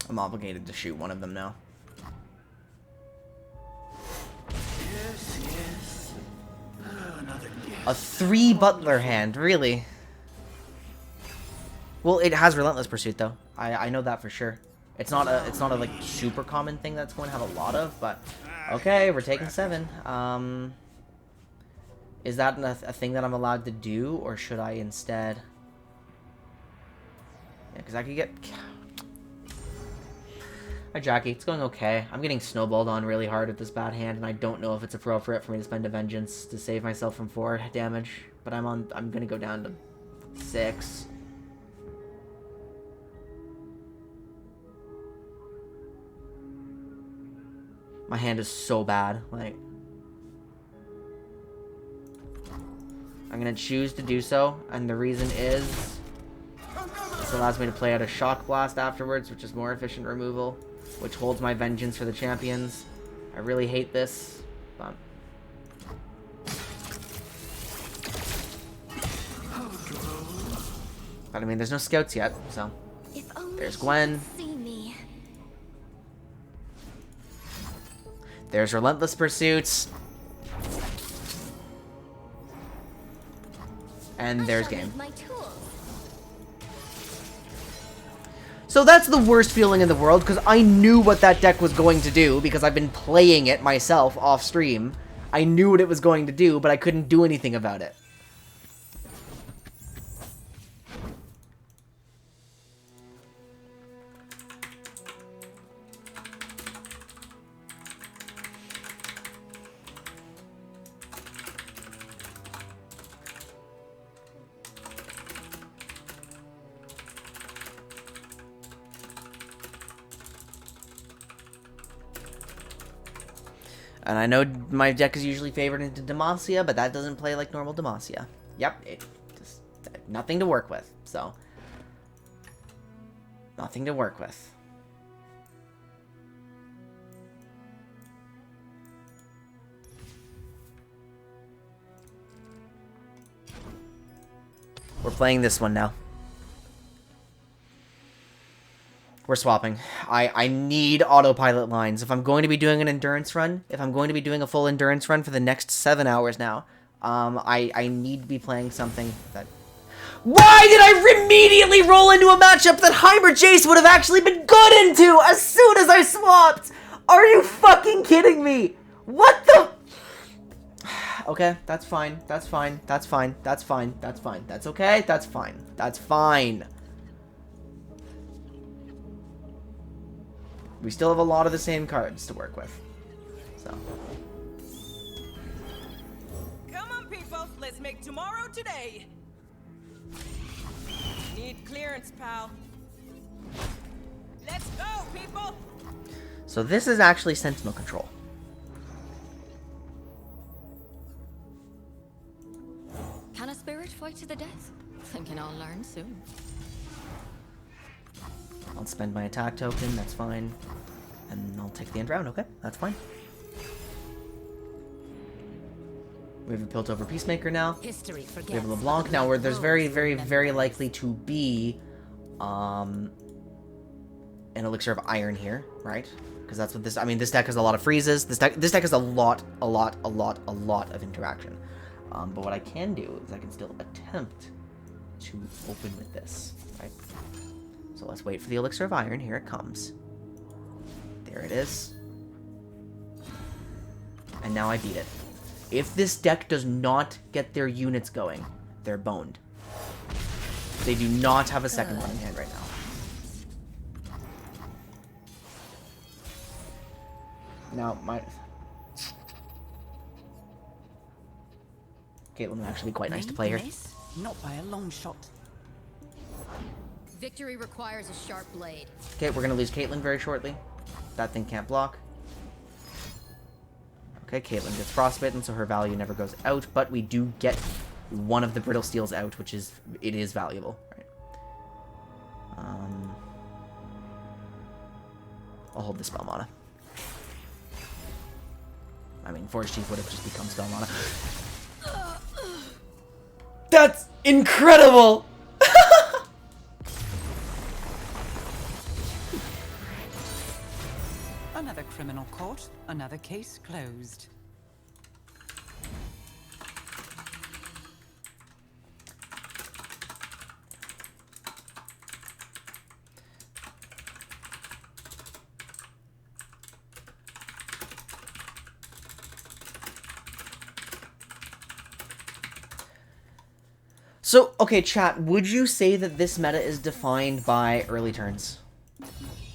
I'm obligated to shoot one of them now. Yes, yes. Oh, another gift. A 3 Butler hand, really? Well, it has Relentless Pursuit though. I know that for sure. It's not a like super common thing that's going to have a lot of, but okay, we're taking 7. Is that a thing that I'm allowed to do, or should I instead? Yeah, because I could get. Hi Jackie, it's going okay. I'm getting snowballed on really hard with this bad hand, and I don't know if it's appropriate for me to spend a Vengeance to save myself from 4 damage. But I'm gonna go down to 6. My hand is so bad, like... I'm gonna choose to do so, and the reason is... This allows me to play out a Shock Blast afterwards, which is more efficient removal, which holds my Vengeance for the champions. I really hate this, but... But I mean, there's no scouts yet, so... There's Gwen. There's Relentless Pursuits. And there's game. So that's the worst feeling in the world, because I knew what that deck was going to do, because I've been playing it myself off stream. I knew what it was going to do, but I couldn't do anything about it. And I know my deck is usually favored into Demacia, but that doesn't play like normal Demacia. Yep, Nothing to work with, so. Nothing to work with. We're playing this one now. We're swapping. I need autopilot lines. If I'm going to be doing an endurance run, if I'm going to be doing a full endurance run for the next 7 hours now, I need to be playing something that... Why did I immediately roll into a matchup that Heimer Jace would have actually been good into as soon as I swapped? Are you fucking kidding me? What the... Okay, that's fine. That's fine. That's fine. That's fine. That's fine. That's okay. That's fine. That's fine. We still have a lot of the same cards to work with. So. Come on, people. Let's make tomorrow today. Need clearance, pal. Let's go, people. So this is actually Sentinel control. Can a spirit fight to the death? Thinking I'll learn soon. I'll spend my attack token, that's fine. And I'll take the end round, okay? That's fine. We have a Piltover Peacemaker now. History We have forgets. a LeBlanc now, where there's very likely to be an Elixir of Iron here, right? Because that's what this... I mean, this deck has a lot of freezes. This deck has a lot of interaction. But what I can do is I can still attempt to open with this, right? So let's wait for the Elixir of Iron. Here it comes. There it is. And now I beat it. If this deck does not get their units going, they're boned. They do not have a second one in hand right now. Now, my... Caitlyn would actually be quite nice to play here. Not by a long shot. Victory requires a sharp blade. Okay, we're gonna lose Caitlyn very shortly. That thing can't block. Okay, Caitlyn gets frostbitten, so her value never goes out, but we do get one of the brittle steels out, which is... it is valuable, right? I'll hold the spell mana. I mean, Forge Chief would have just become spell mana. That's incredible! Another criminal caught, another case closed. So, okay, chat, would you say that this meta is defined by early turns?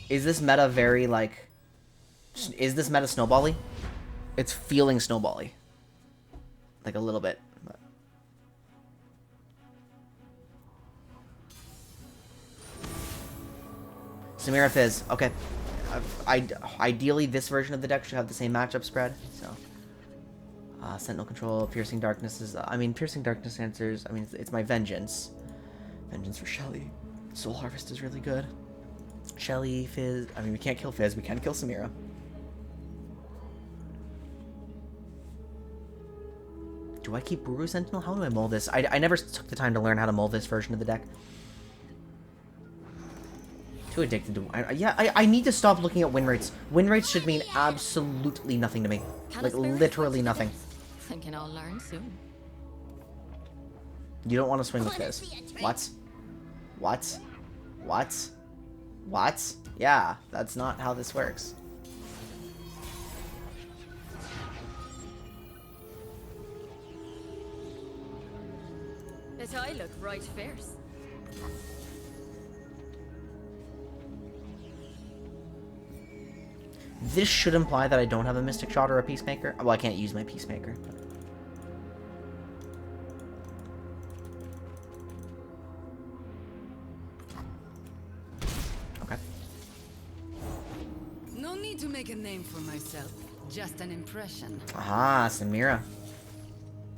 Is this meta very, like... is this meta snowbally? It's feeling snowbally. Like, a little bit. But... Samira Fizz. Okay. Ideally, this version of the deck should have the same matchup spread, so... Sentinel Control, Piercing Darkness is... I mean, Piercing Darkness answers... I mean, it's my Vengeance. Vengeance for Shelly. Soul Harvest is really good. Shelly, Fizz... I mean, we can't kill Fizz. We can kill Samira. Do I keep Buru Sentinel? How do I mull this? I never took the time to learn how to mull this version of the deck. Too addicted to... I need to stop looking at win rates. Win rates should mean absolutely nothing to me. Like, literally nothing. Thinking I'll learn soon. You don't want to swing with Fizz. What? What? What? What? Yeah, that's not how this works. But I look right fierce. This should imply that I don't have a Mystic Shot or a Peacemaker. Well, I can't use my Peacemaker. Okay. No need to make a name for myself. Just an impression. Ah, Samira.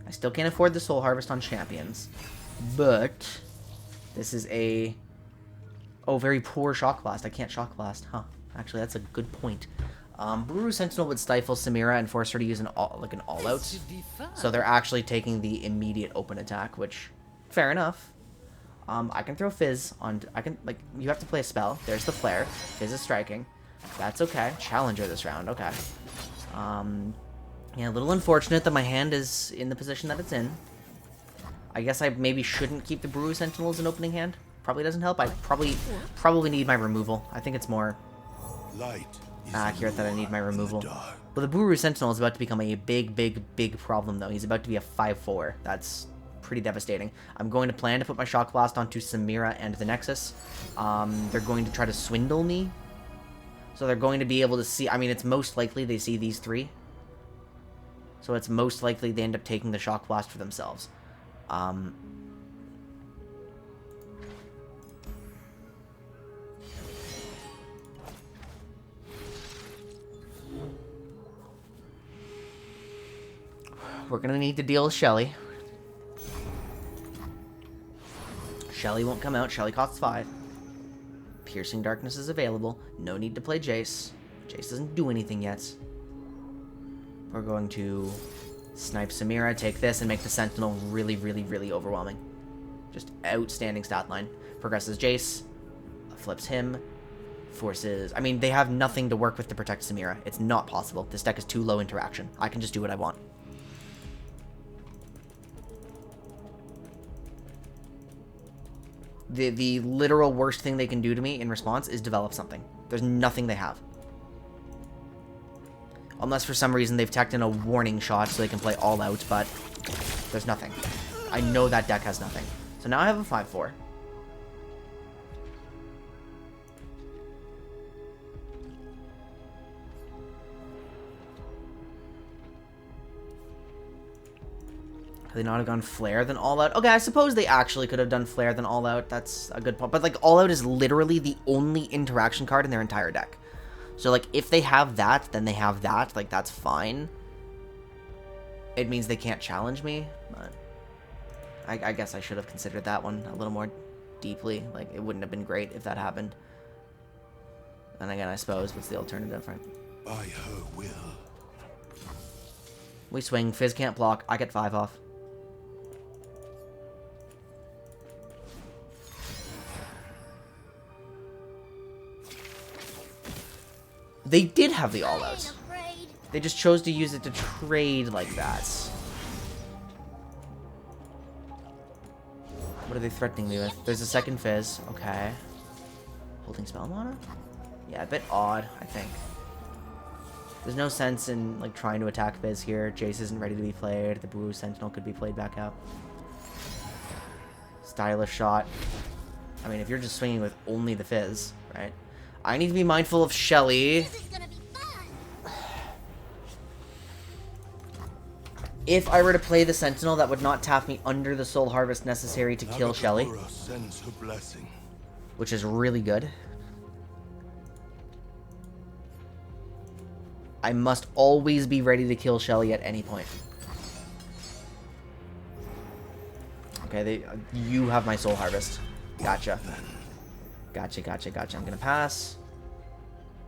I still can't afford the Soul Harvest on Champions. But this is a very poor Shock Blast. I can't Shock Blast. Huh. Actually, that's a good point. Buru Sentinel would stifle Samira and force her to use an all-out. So they're actually taking the immediate open attack, which, fair enough. I can throw Fizz on... you have to play a spell. There's the Flare. Fizz is striking. That's okay. Challenger this round. Okay. Yeah, a little unfortunate that my hand is in the position that it's in. I guess I maybe shouldn't keep the Buru Sentinel as an opening hand. Probably doesn't help. I probably need my removal. I think it's more accurate that I need my removal. But the Buru Sentinel is about to become a big problem, though. He's about to be a 5/4. That's pretty devastating. I'm going to plan to put my Shock Blast onto Samira and the Nexus. They're going to try to swindle me. So they're going to be able to see... I mean, it's most likely they see these three. So it's most likely they end up taking the Shock Blast for themselves. We're going to need to deal with Shelly. Shelly won't come out. Shelly costs 5. Piercing Darkness is available. No need to play Jace. Jace doesn't do anything yet. We're going to snipe Samira, take this, and make the Sentinel really overwhelming. Just outstanding stat line. Progresses Jace. Flips him. Forces... I mean, they have nothing to work with to protect Samira. It's not possible. This deck is too low interaction. I can just do what I want. The literal worst thing they can do to me in response is develop something. There's nothing they have. Unless for some reason they've tacked in a warning shot so they can play all out, but there's nothing. I know that deck has nothing. So now I have a 5/4. Could they not have gone Flare then All Out? Okay, I suppose they actually could have done Flare then All Out. That's a good point. But, like, All Out is literally the only interaction card in their entire deck. So, like, if they have that, then they have that. Like, that's fine. It means they can't challenge me. But I guess I should have considered that one a little more deeply. Like, it wouldn't have been great if that happened. And again, I suppose, what's the alternative, right? By her will. We swing. Fizz can't block. I get 5 off. They did have the all-out. They just chose to use it to trade like that. What are they threatening me with? There's a second Fizz. Okay. Holding spell mana? Yeah, a bit odd, I think. There's no sense in, like, trying to attack Fizz here. Jace isn't ready to be played. The Buru Sentinel could be played back out. Stylish shot. I mean, if you're just swinging with only the Fizz, right? I need to be mindful of Shelly. This is gonna be fun. If I were to play the Sentinel, that would not tap me under the Soul Harvest necessary to kill Shelly. Sends her blessing. Which is really good. I must always be ready to kill Shelly at any point. Okay, you have my Soul Harvest. Gotcha. Gotcha. I'm gonna pass.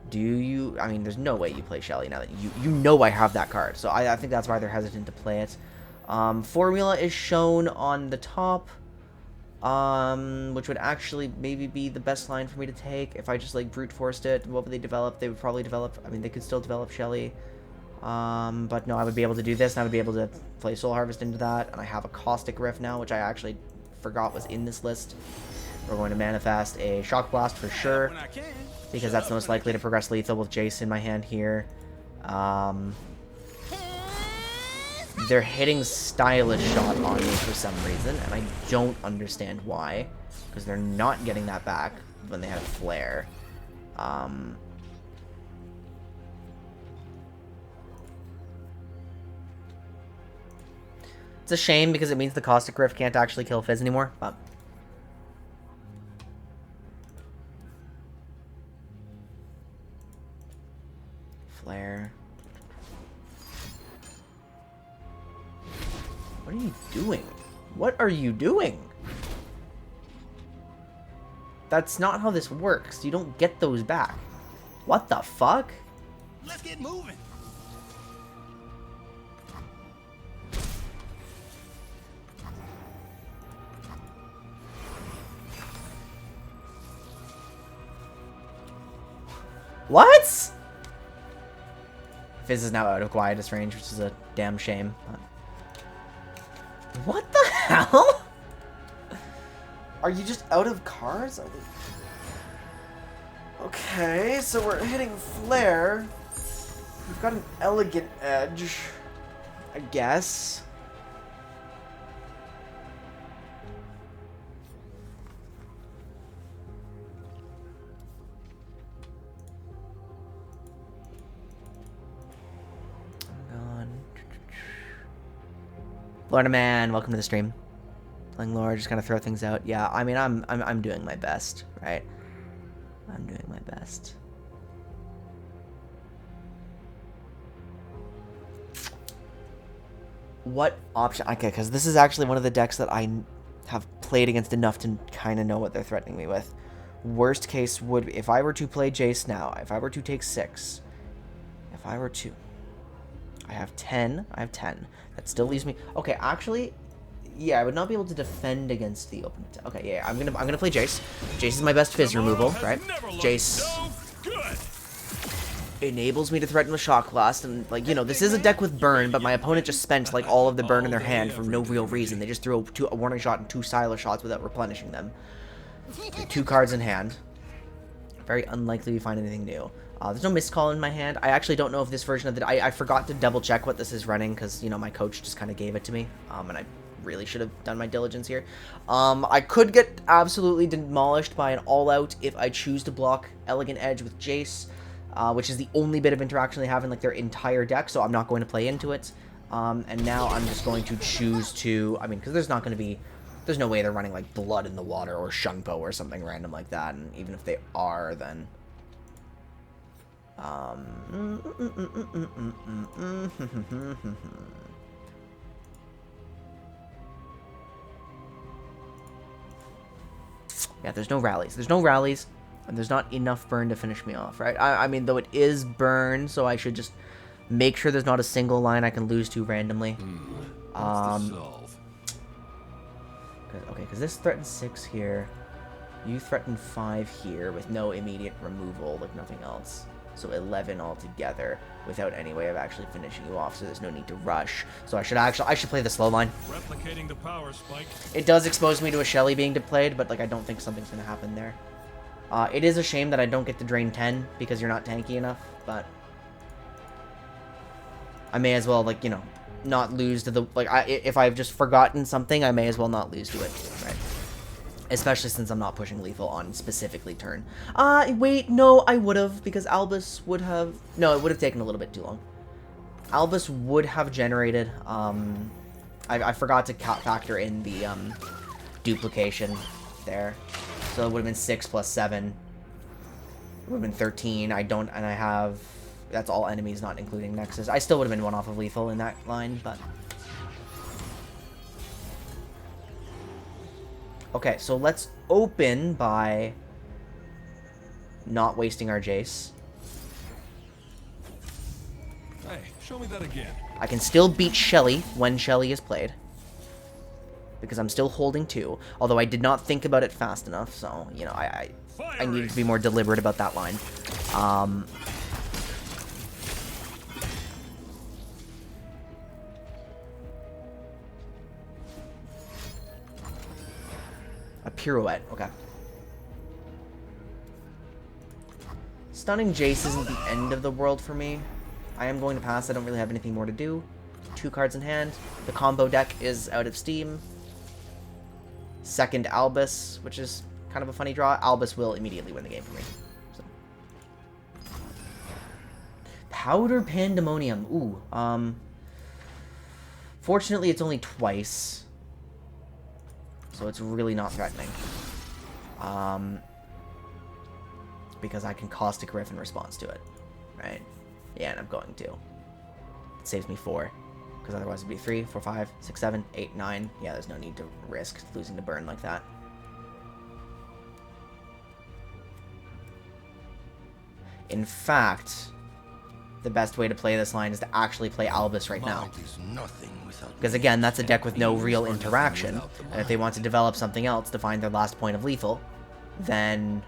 Do you... I mean, there's no way you play Shelly now that you know I have that card. So I think that's why they're hesitant to play it. Formula is shown on the top. Which would actually maybe be the best line for me to take. If I just, like, brute forced it, what would they develop? They would probably develop... I mean, they could still develop Shelly. But no, I would be able to do this, and I would be able to play Soul Harvest into that. And I have a Caustic Rift now, which I actually forgot was in this list. We're going to manifest a Shock Blast for sure, because that's most likely to progress lethal with Jace in my hand here. They're hitting Stylish Shot on me for some reason, and I don't understand why, because they're not getting that back when they have Flare. It's a shame, because it means the Caustic Rift can't actually kill Fizz anymore, but... Flare. What are you doing? What are you doing? That's not how this works. You don't get those back. What the fuck? Let's get moving. What? Fizz is now out of Quietus range, which is a damn shame. What the hell? Are you just out of cards? Okay, so we're hitting Flare. We've got an Elegant Edge, I guess. Lorna Man, welcome to the stream. Playing Laura, just kind of throw things out. Yeah, I mean, I'm doing my best, right? I'm doing my best. What option? Okay, because this is actually one of the decks that I have played against enough to kind of know what they're threatening me with. Worst case would, if I were to play Jace now, if I were to take 6, if I were to, I have 10. I have 10. That still leaves me. Okay, actually, yeah, I would not be able to defend against the open. Okay, yeah, I'm gonna play Jace. Jace is my best Fizz removal, right? Jace enables me to threaten with Shock Blast, and like, you know, this is a deck with burn, but my opponent just spent like all of the burn in their hand for no real reason. They just threw a warning shot and 2 Siler shots without replenishing them. 2 cards in hand. Very unlikely we find anything new. There's no missed call in my hand. I actually don't know if this version of the... I forgot to double check what this is running because, you know, my coach just kind of gave it to me. And I really should have done my diligence here. I could get absolutely demolished by an all-out if I choose to block Elegant Edge with Jace, which is the only bit of interaction they have in, like, their entire deck, so I'm not going to play into it. And now I'm just going to choose to... I mean, because there's not going to be... There's no way they're running, like, Blood in the Water or Shungpo or something random like that, and even if they are, then... Yeah, there's no rallies. There's no rallies, and there's not enough burn to finish me off, right? I mean, though it is burn, so I should just make sure there's not a single line I can lose to randomly. Okay, because this threatens 6 here. You threaten 5 here with no immediate removal, like nothing else. So 11 altogether without any way of actually finishing you off, so there's no need to rush. So I should play the slow line. Replicating the power spike. It does expose me to a Shelly being deployed, but like I don't think something's gonna happen there. It is a shame that I don't get to drain 10 because you're not tanky enough, but I may as well, like, you know, not lose to the, like, if I've just forgotten something, I may as well not lose to it, right? Especially since I'm not pushing lethal on specifically turn. Wait, no, I would have, because Albus would have... No, it would have taken a little bit too long. Albus would have generated... I forgot to factor in the duplication there. So it would have been 6 plus 7. It would have been 13. I have... That's all enemies, not including Nexus. I still would have been 1 off of lethal in that line, but... Okay, so let's open by not wasting our Jace. Hey, show me that again. I can still beat Shelly when Shelly is played, because I'm still holding 2, although I did not think about it fast enough, so, you know, I needed to be more deliberate about that line. A pirouette, okay. Stunning Jace isn't the end of the world for me. I am going to pass. I don't really have anything more to do. 2 cards in hand. The combo deck is out of steam. Second Albus, which is kind of a funny draw. Albus will immediately win the game for me. So. Powder Pandemonium. Ooh. Fortunately, it's only twice. So it's really not threatening. Because I can Caustic Riff in response to it. Right? Yeah, and I'm going to. It saves me 4. Because otherwise it'd be 3, 4, 5, 6, 7, 8, 9. Yeah, there's no need to risk losing the burn like that. In fact, the best way to play this line is to actually play Albus right now. Because again, that's a deck with no real interaction, and if they want to develop something else to find their last point of lethal, then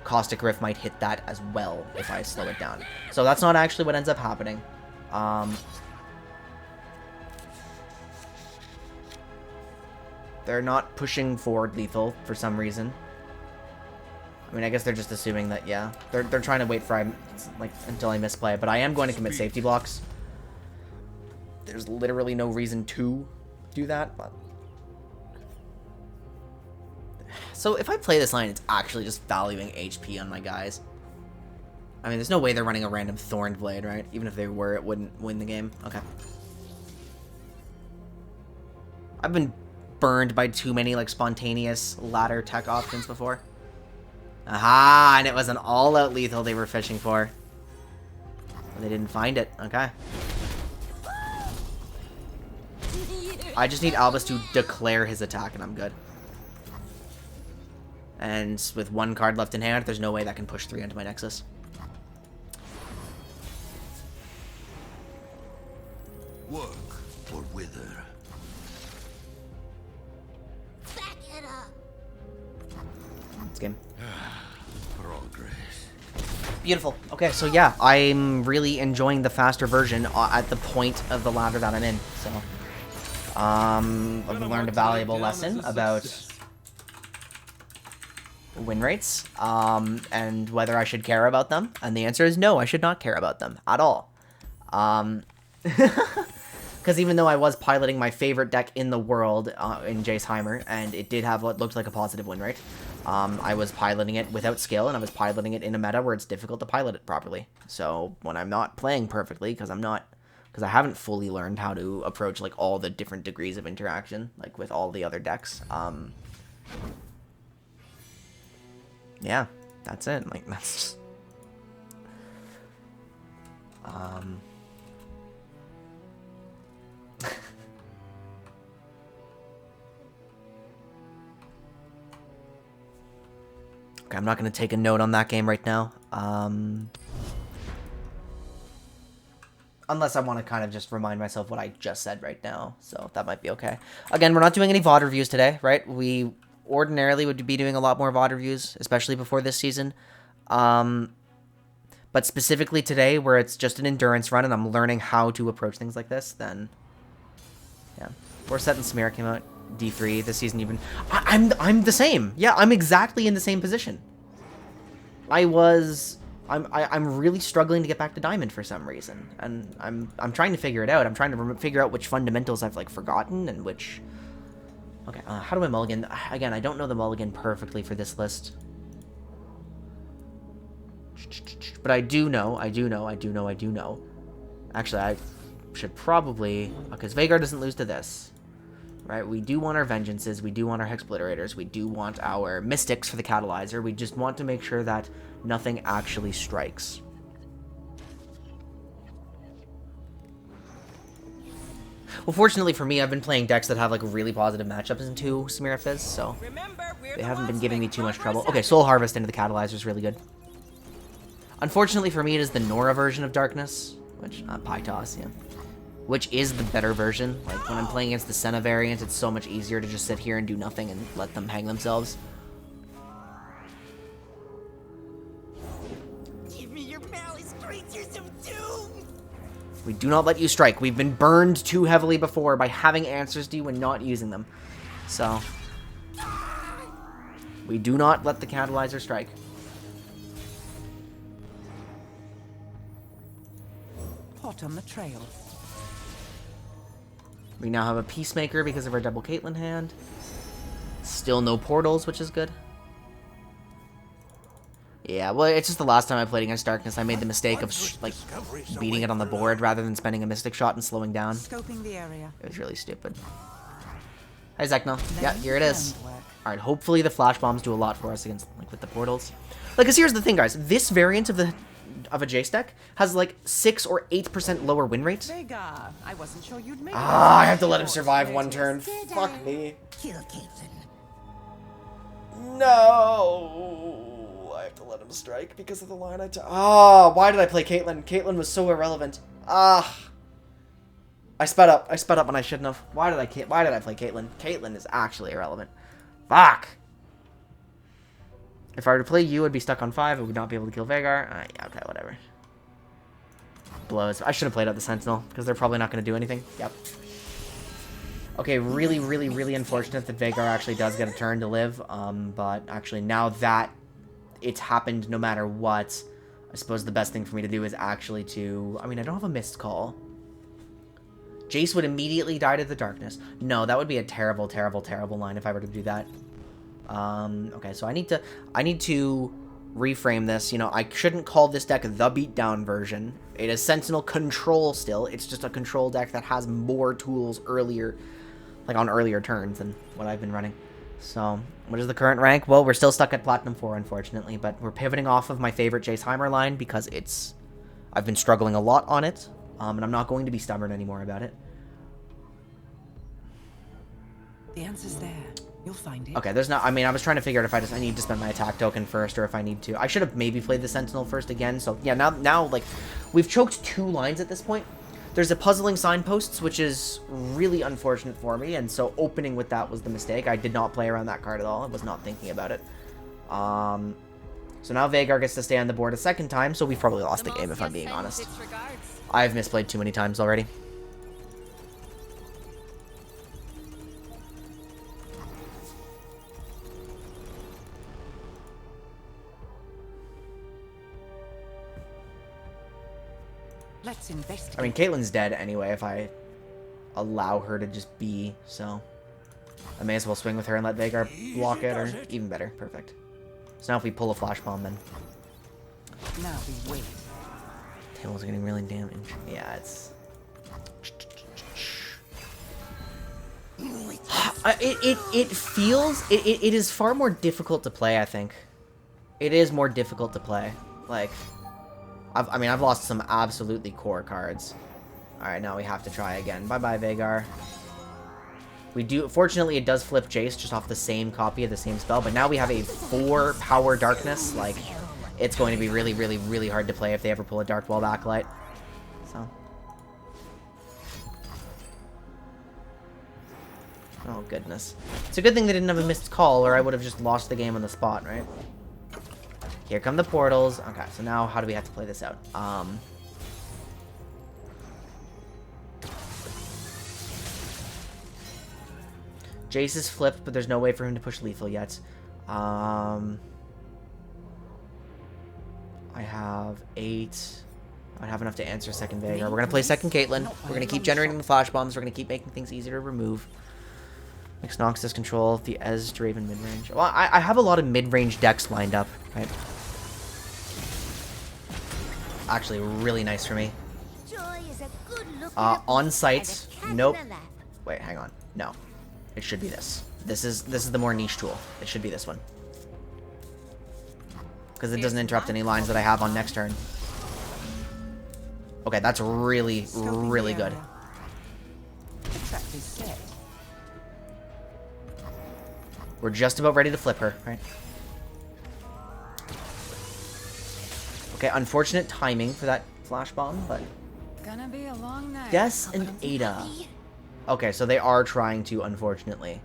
Caustic Rift might hit that as well if I slow it down. So that's not actually what ends up happening. They're not pushing forward lethal for some reason. I mean, I guess they're just assuming that, yeah. They're trying to wait for until I misplay, but I am going to commit safety blocks. There's literally no reason to do that, but... So if I play this line, it's actually just valuing HP on my guys. I mean, there's no way they're running a random Thorned Blade, right? Even if they were, it wouldn't win the game. Okay. I've been burned by too many, like, spontaneous ladder tech options before. Aha! And it was an all-out lethal they were fishing for. And they didn't find it. Okay. I just need Albus to declare his attack, and I'm good. And with one card left in hand, there's no way that can push 3 into my Nexus. Work or wither. Back it up. This game. Progress. Beautiful. Okay, so yeah, I'm really enjoying the faster version at the point of the ladder that I'm in. So, I've learned a valuable lesson about win rates, and whether I should care about them. And the answer is no, I should not care about them at all. Because even though I was piloting my favorite deck in the world in Jace Heimer, and it did have what looked like a positive win rate, I was piloting it without skill, and I was piloting it in a meta where it's difficult to pilot it properly. So when I'm not playing perfectly, because I haven't fully learned how to approach like all the different degrees of interaction, like with all the other decks, yeah, that's it. Like, that's just... Okay, I'm not going to take a note on that game right now. Unless I want to kind of just remind myself what I just said right now. So that might be okay. Again, we're not doing any VOD reviews today, right? We ordinarily would be doing a lot more VOD reviews, especially before this season. But specifically today, where it's just an endurance run and I'm learning how to approach things like this, then yeah. Forset and Smear came out D3 this season. Even I'm the same. Yeah, I'm exactly in the same position. I'm really struggling to get back to Diamond for some reason, and I'm trying to figure it out. I'm trying to figure out which fundamentals I've like forgotten and which. Okay, how do I mulligan? Again, I don't know the mulligan perfectly for this list. But I do know. Actually, I should probably... Because Vhagar doesn't lose to this. Right? We do want our Vengeances. We do want our Hexobliterators. We do want our Mystics for the Catalyzer. We just want to make sure that nothing actually strikes. Well, fortunately for me, I've been playing decks that have like really positive matchups into Samira Fizz, so they haven't been giving me too much trouble. Okay, Soul Harvest into the Catalyzer is really good. Unfortunately for me, it is the Nora version of Darkness, which, Pytos, yeah. Which is the better version. Like, when I'm playing against the Senna variant, it's so much easier to just sit here and do nothing and let them hang themselves. Give me your malice, creatures of doom! We do not let you strike. We've been burned too heavily before by having answers to you and not using them. So, we do not let the Catalyzer strike. Hot on the trail. We now have a Peacemaker because of our double Caitlyn hand. Still no portals, which is good. Yeah, well, it's just the last time I played against Darkness, I made the mistake of, like, beating it on the board rather than spending a Mystic Shot and slowing down. Scoping the area. It was really stupid. Hi, Zekno. Yeah, here it is. Alright, hopefully the Flash Bombs do a lot for us against, like, with the portals. Like, because here's the thing, guys. This variant of a Jace deck has, like, 6 or 8% lower win rate. Vhagar, I wasn't sure you'd make I have to let him survive one turn. Fuck me. Kill Caitlyn. No. I have to let him strike because of the line I took. Oh, why did I play Caitlyn? Caitlyn was so irrelevant. Ah. I sped up. I sped up when I shouldn't have. Why did I play Caitlyn? Caitlyn is actually irrelevant. Fuck. If I were to play you, I'd be stuck on 5. I would not be able to kill Veigar. Yeah, okay, whatever. Blows. I should have played out the Sentinel, because they're probably not going to do anything. Yep. Okay, really, really, really unfortunate that Veigar actually does get a turn to live. But actually, now that it's happened no matter what, I suppose the best thing for me to do is actually to... I mean, I don't have a missed call. Jace would immediately die to the darkness. No, that would be a terrible, terrible, terrible line if I were to do that. Okay, so I need to reframe this. You know, I shouldn't call this deck the beatdown version. It is Sentinel Control still. It's just a control deck that has more tools earlier, like on earlier turns than what I've been running. So, what is the current rank? Well, we're still stuck at Platinum 4, unfortunately, but we're pivoting off of my favorite Jace Heimer line because I've been struggling a lot on it, and I'm not going to be stubborn anymore about it. The answer's there. You'll find it. Okay, there's not... I mean, I was trying to figure out if I need to spend my attack token first or if I need to... I should have maybe played the Sentinel first again. So, yeah, now like, we've choked 2 lines at this point. There's a Puzzling Signposts, which is really unfortunate for me, and so opening with that was the mistake. I did not play around that card at all. I was not thinking about it. So now Veigar gets to stay on the board a second time, so we've probably lost the game, if I'm being honest. I've misplayed too many times already. Let's investigate. I mean, Caitlyn's dead anyway if I allow her to just be, so I may as well swing with her and let Veigar block it, or even better. Perfect. So now if we pull a Flash Bomb, then... Now we wait. Tables are getting really damaged. Yeah, it's... It feels... It is far more difficult to play, I think. It is more difficult to play. Like... I've lost some absolutely core cards. Alright, now we have to try again. Bye-bye, Veigar. We do... Fortunately, it does flip Jace just off the same copy of the same spell, but now we have a 4 power darkness. Like, it's going to be really, really, really hard to play if they ever pull a Dark Wall Backlight. So... Oh, goodness. It's a good thing they didn't have a missed call, or I would have just lost the game on the spot, right? Here come the portals. Okay, so now how do we have to play this out? Jace is flipped, but there's no way for him to push lethal yet. I have 8. I have enough to answer second Veigar. We're going to play second Caitlyn. We're going to keep generating the flash bombs. We're going to keep making things easier to remove. Mix Noxus control, the Ez Draven mid-range. Well, I have a lot of mid-range decks lined up, right? Actually, really nice for me. On site, nope. Wait, hang on. No, it should be this. This is the more niche tool. It should be this one because it doesn't interrupt any lines that I have on next turn. Okay, that's really, really good. We're just about ready to flip her, right? Okay, unfortunate timing for that flash bomb, but... Gonna be a long night. Des and Ada. Okay, so they are trying to, unfortunately,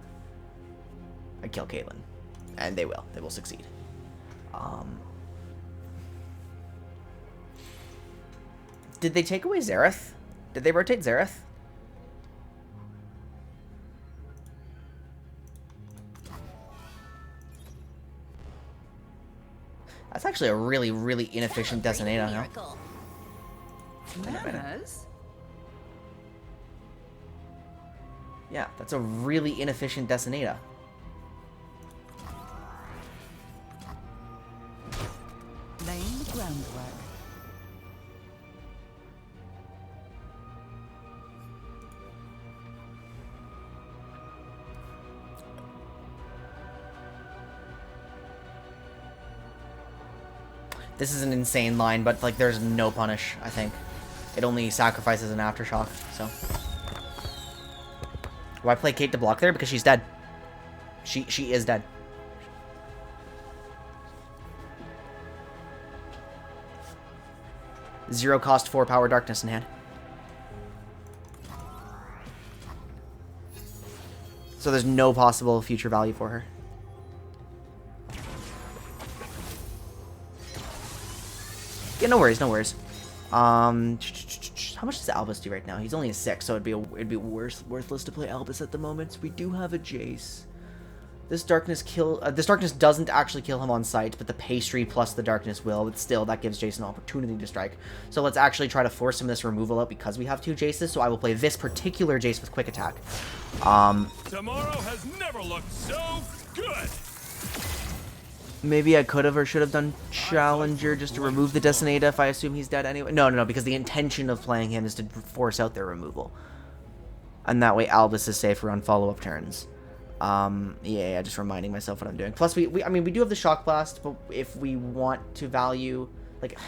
kill Caitlyn. And they will. They will succeed. Did they take away Xerath? Did they rotate Xerath? That's actually a really, really inefficient Detonata, no? Yeah, that's a really inefficient Detonata. Laying the groundwork. This is an insane line, but, like, there's no punish, I think. It only sacrifices an Aftershock, so... Why play Kate to block there? Because she's dead. She is dead. 0 cost 4 power darkness in hand. So there's no possible future value for her. Yeah, no worries, no worries. How much does Albus do right now? He's only a 6, so it'd be worthless to play Albus at the moment. We do have a Jace. This darkness doesn't actually kill him on sight, but the pastry plus the darkness will. But still, that gives Jace an opportunity to strike. So let's actually try to force some of this removal out because we have 2 Jaces. So I will play this particular Jace with quick attack. Tomorrow has never looked so good. Maybe I could have or should have done Challenger just to remove the Detonata if I assume he's dead anyway. No, because the intention of playing him is to force out their removal. And that way Albus is safer on follow-up turns. Yeah, just reminding myself what I'm doing. Plus, I mean, we do have the Shock Blast, but if we want to value, like,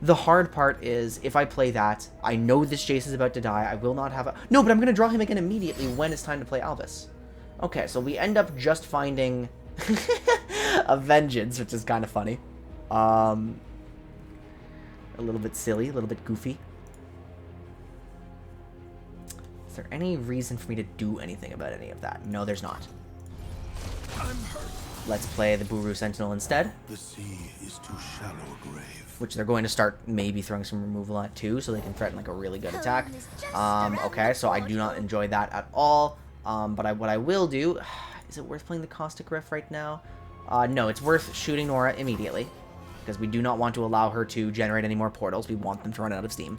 the hard part is, if I play that, I know this Jace is about to die, I will not have a... No, but I'm going to draw him again immediately when it's time to play Albus. Okay, so we end up just finding a Vengeance, which is kind of funny. A little bit silly, a little bit goofy. Is there any reason for me to do anything about any of that? No, there's not. I'm hurt. Let's play the Buru Sentinel instead. The sea is too shallow a grave. Which they're going to start maybe throwing some removal at too, so they can threaten like a really good attack. Okay, so I do not enjoy that at all. But what I will do... Is it worth playing the Caustic Rift right now? No, it's worth shooting Nora immediately. Because we do not want to allow her to generate any more portals. We want them to run out of steam.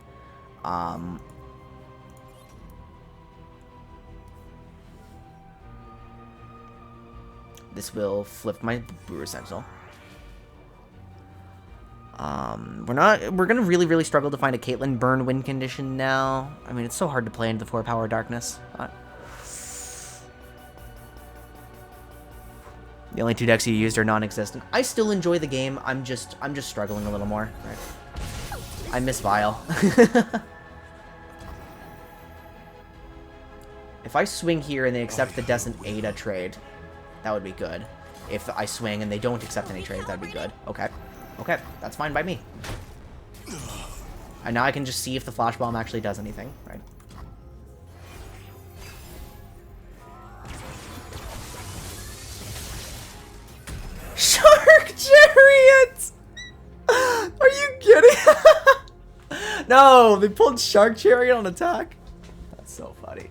This will flip my Brewer Sentinel. We're gonna really struggle to find a Caitlyn burn win condition now. I mean, it's so hard to play into the 4 power darkness. The only 2 decks you used are non-existent. I still enjoy the game. I'm just struggling a little more. Right. I miss Vile. If I swing here and they accept the Descent Ada trade, that would be good. If I swing and they don't accept any trades, that'd be good. Okay. Okay, that's fine by me. And now I can just see if the Flash Bomb actually does anything, right? Shark Chariot! Are you kidding? No, they pulled Shark Chariot on attack. That's so funny.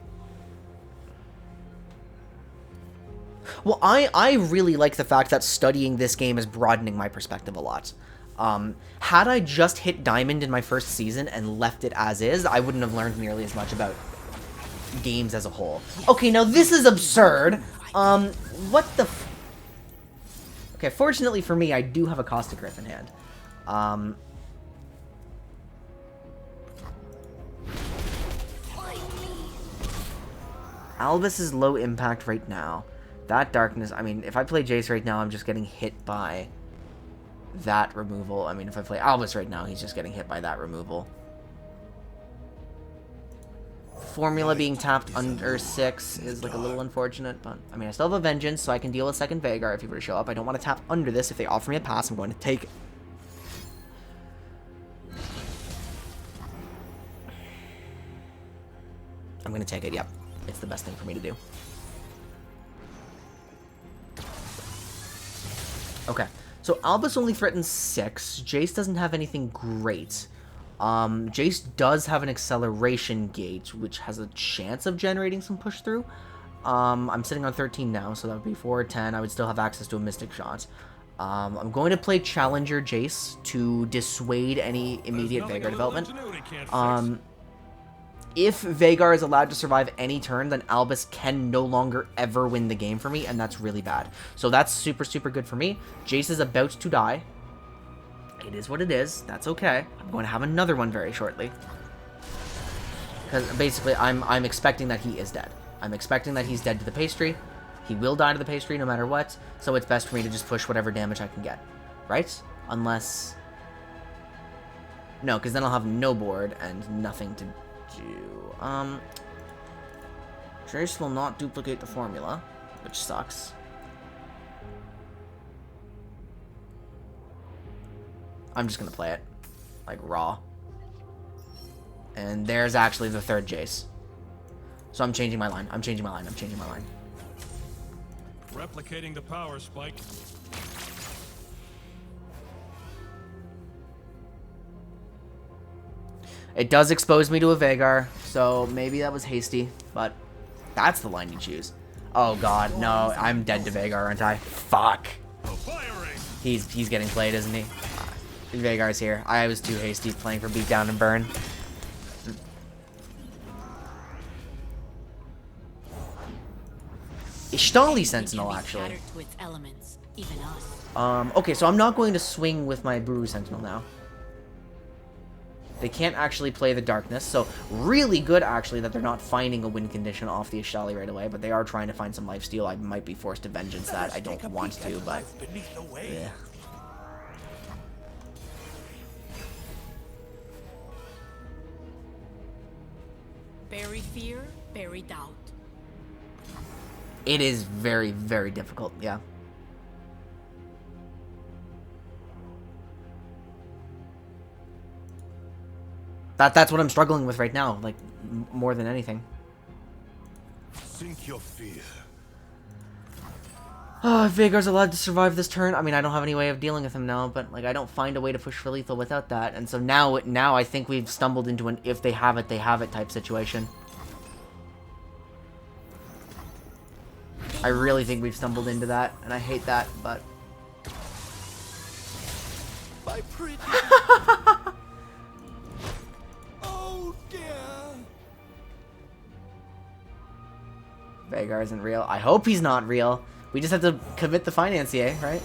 Well, I really like the fact that studying this game is broadening my perspective a lot. Had I just hit Diamond in my first season and left it as is, I wouldn't have learned nearly as much about games as a whole. Okay, now this is absurd. What the... Okay, fortunately for me, I do have a Caustic Rift in hand. Albus is low impact right now. That darkness, I mean, if I play Jace right now, I'm just getting hit by that removal. I mean, if I play Albus right now, he's just getting hit by that removal. Formula being tapped under 6 is like a little unfortunate, but I mean, I still have a Vengeance, so I can deal a second Vhagar if he were to show up. I don't want to tap under this. If they offer me a pass, I'm going to take it. I'm going to take it, yep. It's the best thing for me to do. Okay, so Albus only threatens 6. Jace doesn't have anything great. Jace does have an acceleration gate, which has a chance of generating some push through. I'm sitting on 13 now, so that would be 4 or 10. I would still have access to a Mystic Shot. I'm going to play Challenger Jace to dissuade any immediate Vhagar development. If Vhagar is allowed to survive any turn, then Albus can no longer ever win the game for me, and that's really bad. So that's super good for me. Jace is about to die. It is what it is. That's okay. I'm going to have another one very shortly. Because basically, I'm expecting that he is dead. I'm expecting that he's dead to the pastry. He will die to the pastry no matter what, so it's best for me to just push whatever damage I can get. Right? Unless... No, because then I'll have no board and nothing to do. Jace will not duplicate the formula, which sucks. I'm just gonna play it. like raw. And there's actually the third Jace. So I'm changing my line. I'm changing my line. I'm changing my line. Replicating the power spike. It does expose me to a Vhagar, so maybe that was hasty, but that's the line you choose. Oh god, no, I'm dead to Vhagar, aren't I? Fuck. Firing. He's getting played, isn't he? Vhagar's here. I was too hasty playing for beatdown and burn. Ishtali Sentinel, actually. To its elements, even us. Okay, so I'm not going to swing with my Buru Sentinel now. They can't actually play the Darkness, so really good, actually, that they're not finding a win condition off the Ishtali right away, but they are trying to find some lifesteal. I might be forced to Vengeance that. I don't want to, but... yeah. Bury fear, bury doubt. It is very, very difficult, yeah. That's what I'm struggling with right now, like, more than anything. Sink your fear. Oh, Vhagar's allowed to survive this turn. I mean, I don't have any way of dealing with him now, but, like, I don't find a way to push for lethal without that. And so now I think we've stumbled into an if they have it, they have it type situation. I really think we've stumbled into that, and I hate that, but... My pretty. Oh dear. Vhagar isn't real. I hope he's not real. We just have to commit the financier, right?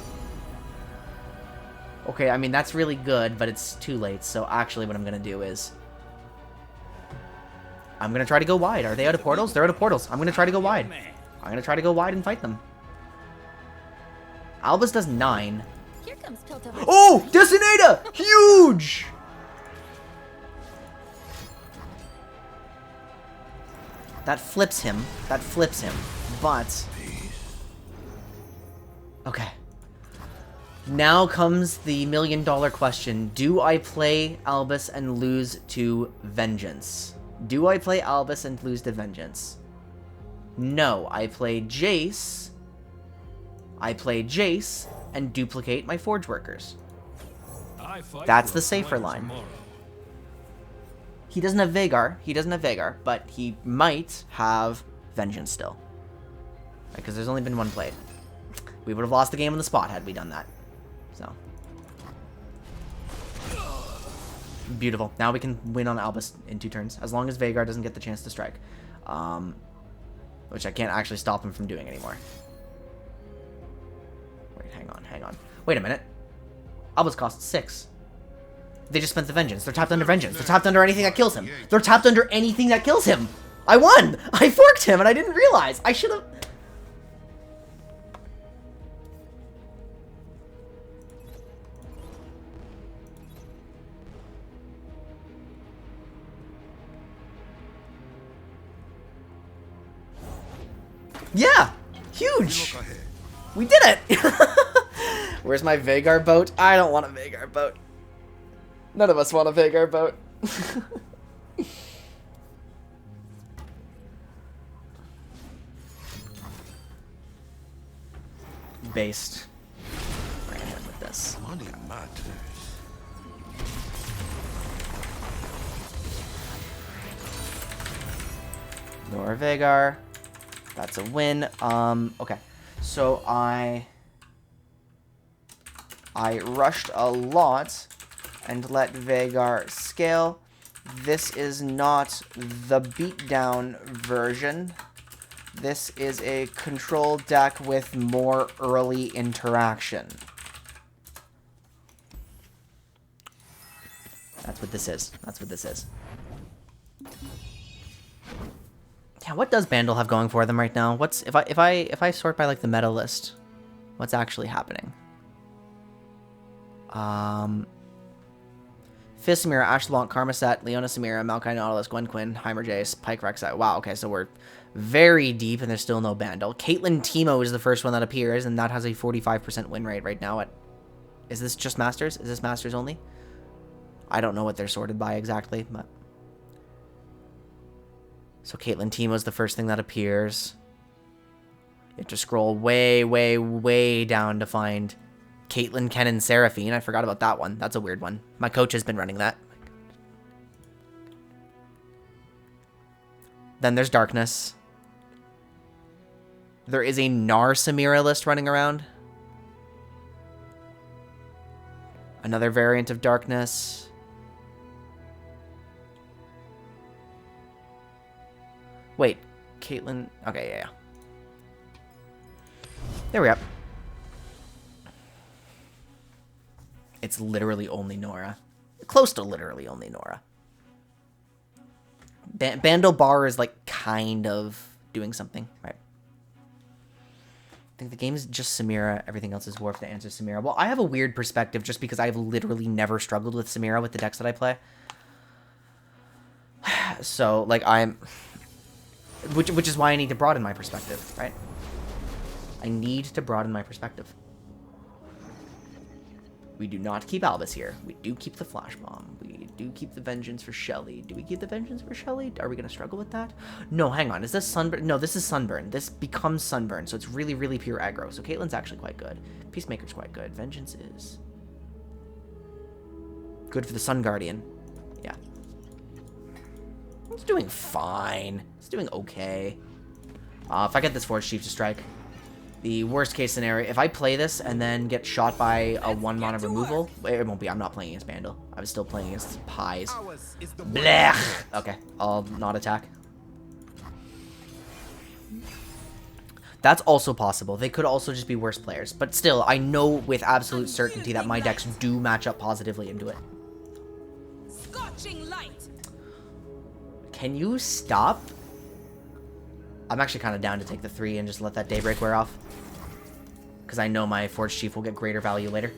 Okay, I mean, that's really good, but it's too late. So actually what I'm going to do is... I'm going to try to go wide. Are they out of portals? They're out of portals. I'm going to try to go wide. I'm going to try to go wide and fight them. Albus does 9. Here comes Piltover. Oh! Desinata! Huge! That flips him. That flips him. But... okay. Now comes the million-dollar question. Do I play Albus and lose to Vengeance? Do I play Albus and lose to Vengeance? No. I play Jace. I play Jace and duplicate my Forge Workers. That's the safer line. He doesn't have Vhagar. He doesn't have Vhagar, but he might have Vengeance still. Because there's only been one played. We would have lost the game on the spot had we done that. So. Beautiful. Now we can win on Albus in 2 turns, as long as Vhagar doesn't get the chance to strike. Which I can't actually stop him from doing anymore. Wait, hang on. Wait a minute. Albus costs 6. They just spent the Vengeance. They're tapped under Vengeance. They're tapped under anything that kills him. They're tapped under anything that kills him. I won! I forked him and I didn't realize. I should have... yeah! Huge! We did it! Where's my Vhagar boat? I don't want a Vhagar boat. None of us want a Vhagar boat. Based. Right ahead with this. Money matters. Nor Vhagar. That's a win. Okay. So I rushed a lot and let Vhagar scale. This is not the beatdown version. This is a control deck with more early interaction. That's what this is. That's what this is. Yeah, what does Bandle have going for them right now? What's if I sort by like the meta list, what's actually happening? Fist Samira, Ashlelonk, Karmaset, Leona Samira, Maokai Nautilus, Gwen Quinn, Heimer Jace, Pike Rek'Sai. Wow, okay, so we're very deep and there's still no Bandle. Caitlyn Teemo is the first one that appears, and that has a 45% win rate right now. Is this just Masters? Is this Masters only? I don't know what they're sorted by exactly, but... So Caitlyn Teemo's the first thing that appears. You have to scroll way, way, way down to find Caitlyn, Ken, and Seraphine. I forgot about that one. That's a weird one. My coach has been running that. Then there's Darkness. There is a Nar Samira list running around. Another variant of Darkness. Wait, Caitlyn... Okay, yeah. There we are. It's literally only Nora. Close to literally only Nora. Bandle Bar is, like, kind of doing something, right? I think the game is just Samira. Everything else is Worf to answer Samira. Well, I have a weird perspective just because I've literally never struggled with Samira with the decks that I play. So, like, which is why I need to broaden my perspective, right? I need to broaden my perspective. We do not keep Albus here. We do keep the Flash Bomb. We do keep the Vengeance for Shelly. Do we keep the Vengeance for Shelly? Are we going to struggle with that? No, hang on. Is this Sunburn? No, this is Sunburn. This becomes Sunburn, so it's really, really pure aggro. So Caitlyn's actually quite good. Peacemaker's quite good. Vengeance is good for the Sun Guardian. Yeah. It's doing fine. It's doing okay. If I get this Force Chief to strike, the worst case scenario, if I play this and then get shot by a 1-mana removal, it won't be. I'm not playing against Bandle. I was still playing against Pies. Blech! Okay, I'll not attack. That's also possible. They could also just be worse players. But still, I know with absolute certainty that my decks do match up positively into it. Scorching light. Can you stop? I'm actually kind of down to take the 3 and just let that Daybreak wear off. Because I know my Forge Chief will get greater value later.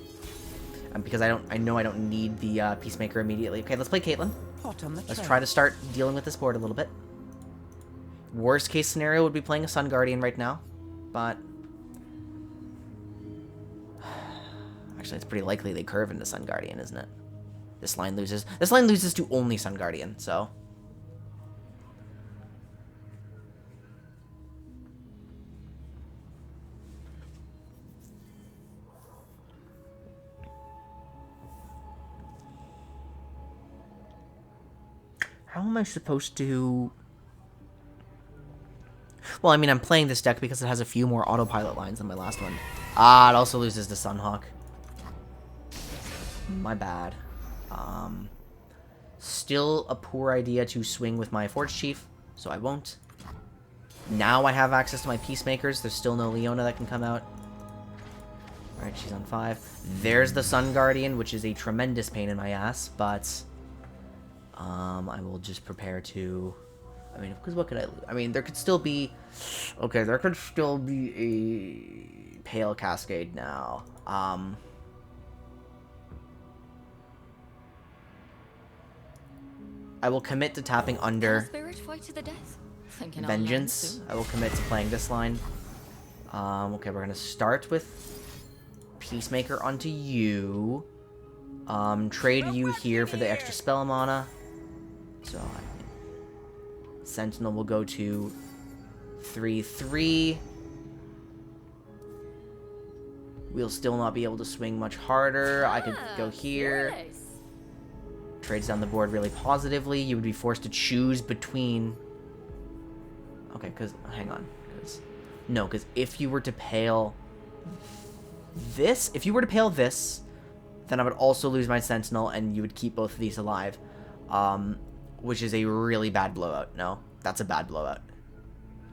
And because I know I don't need the Peacemaker immediately. Okay, let's play Caitlyn. Let's try to start dealing with this board a little bit. Worst case scenario would be playing a Sun Guardian right now. But... actually, it's pretty likely they curve into Sun Guardian, isn't it? This line loses. This line loses to only Sun Guardian, so... how am I supposed to... well, I mean, I'm playing this deck because it has a few more autopilot lines than my last one. Ah, it also loses to Sunhawk. My bad. Still a poor idea to swing with my Forge Chief, so I won't. Now I have access to my Peacemakers. There's still no Leona that can come out. Alright, she's on 5. There's the Sun Guardian, which is a tremendous pain in my ass, but... I will just prepare to... I mean, because what could I lose? I mean, there could still be... okay, there could still be a Pale Cascade now. I will commit to tapping under Vengeance. I will commit to playing this line. Okay, we're going to start with Peacemaker onto you. Trade you here for the extra spell mana. So, Sentinel will go to 3/3. We'll still not be able to swing much harder. I could go here. Trades down the board really positively. You would be forced to choose between... okay, because... hang on. No, because if you were to pale... this... if you were to pale this... then I would also lose my Sentinel, and you would keep both of these alive. Which is a really bad blowout. No, that's a bad blowout.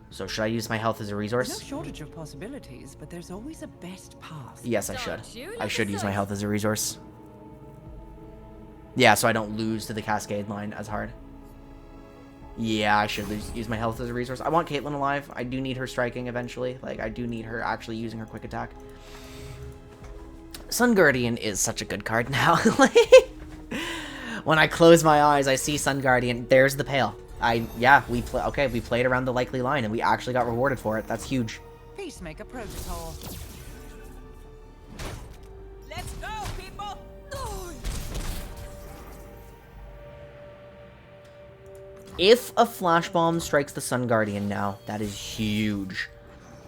So should I use my health as a resource? No shortage of possibilities, but there's always a best path. Yes, I should. I should use my health as a resource. Yeah, so I don't lose to the Cascade line as hard. Yeah, I should use my health as a resource. I want Caitlyn alive. I do need her striking eventually. Like, I do need her actually using her quick attack. Sun Guardian is such a good card now. When I close my eyes, I see Sun Guardian. There's the Pale. We played around the likely line, and we actually got rewarded for it. That's huge. Peacemaker protocol. Let's go, people. If a Flash Bomb strikes the Sun Guardian now, that is huge.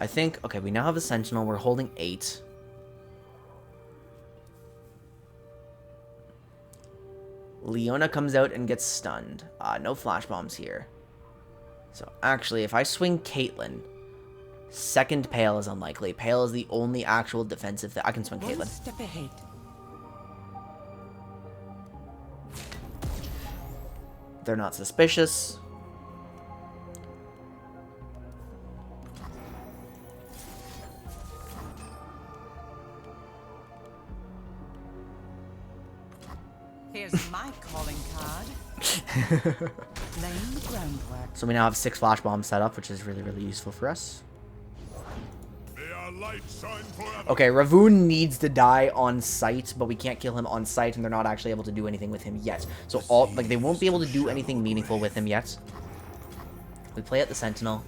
I think... Okay, we now have a Sentinel. We're holding 8. Leona comes out and gets stunned. No Flash Bombs here. So, actually, if I swing Caitlyn, second Pale is unlikely. Pale is the only actual defensive thing. I can swing Caitlyn. One step ahead. They're not suspicious. Here's my calling card. Laying the groundwork. So we now have 6 Flash Bombs set up, which is really, really useful for us. May our light shine forever. Okay, Ravoon needs to die on sight, but we can't kill him on sight, and they're not actually able to do anything with him yet. So all, like, they won't be able to do anything meaningful with him yet. We play at the Sentinel.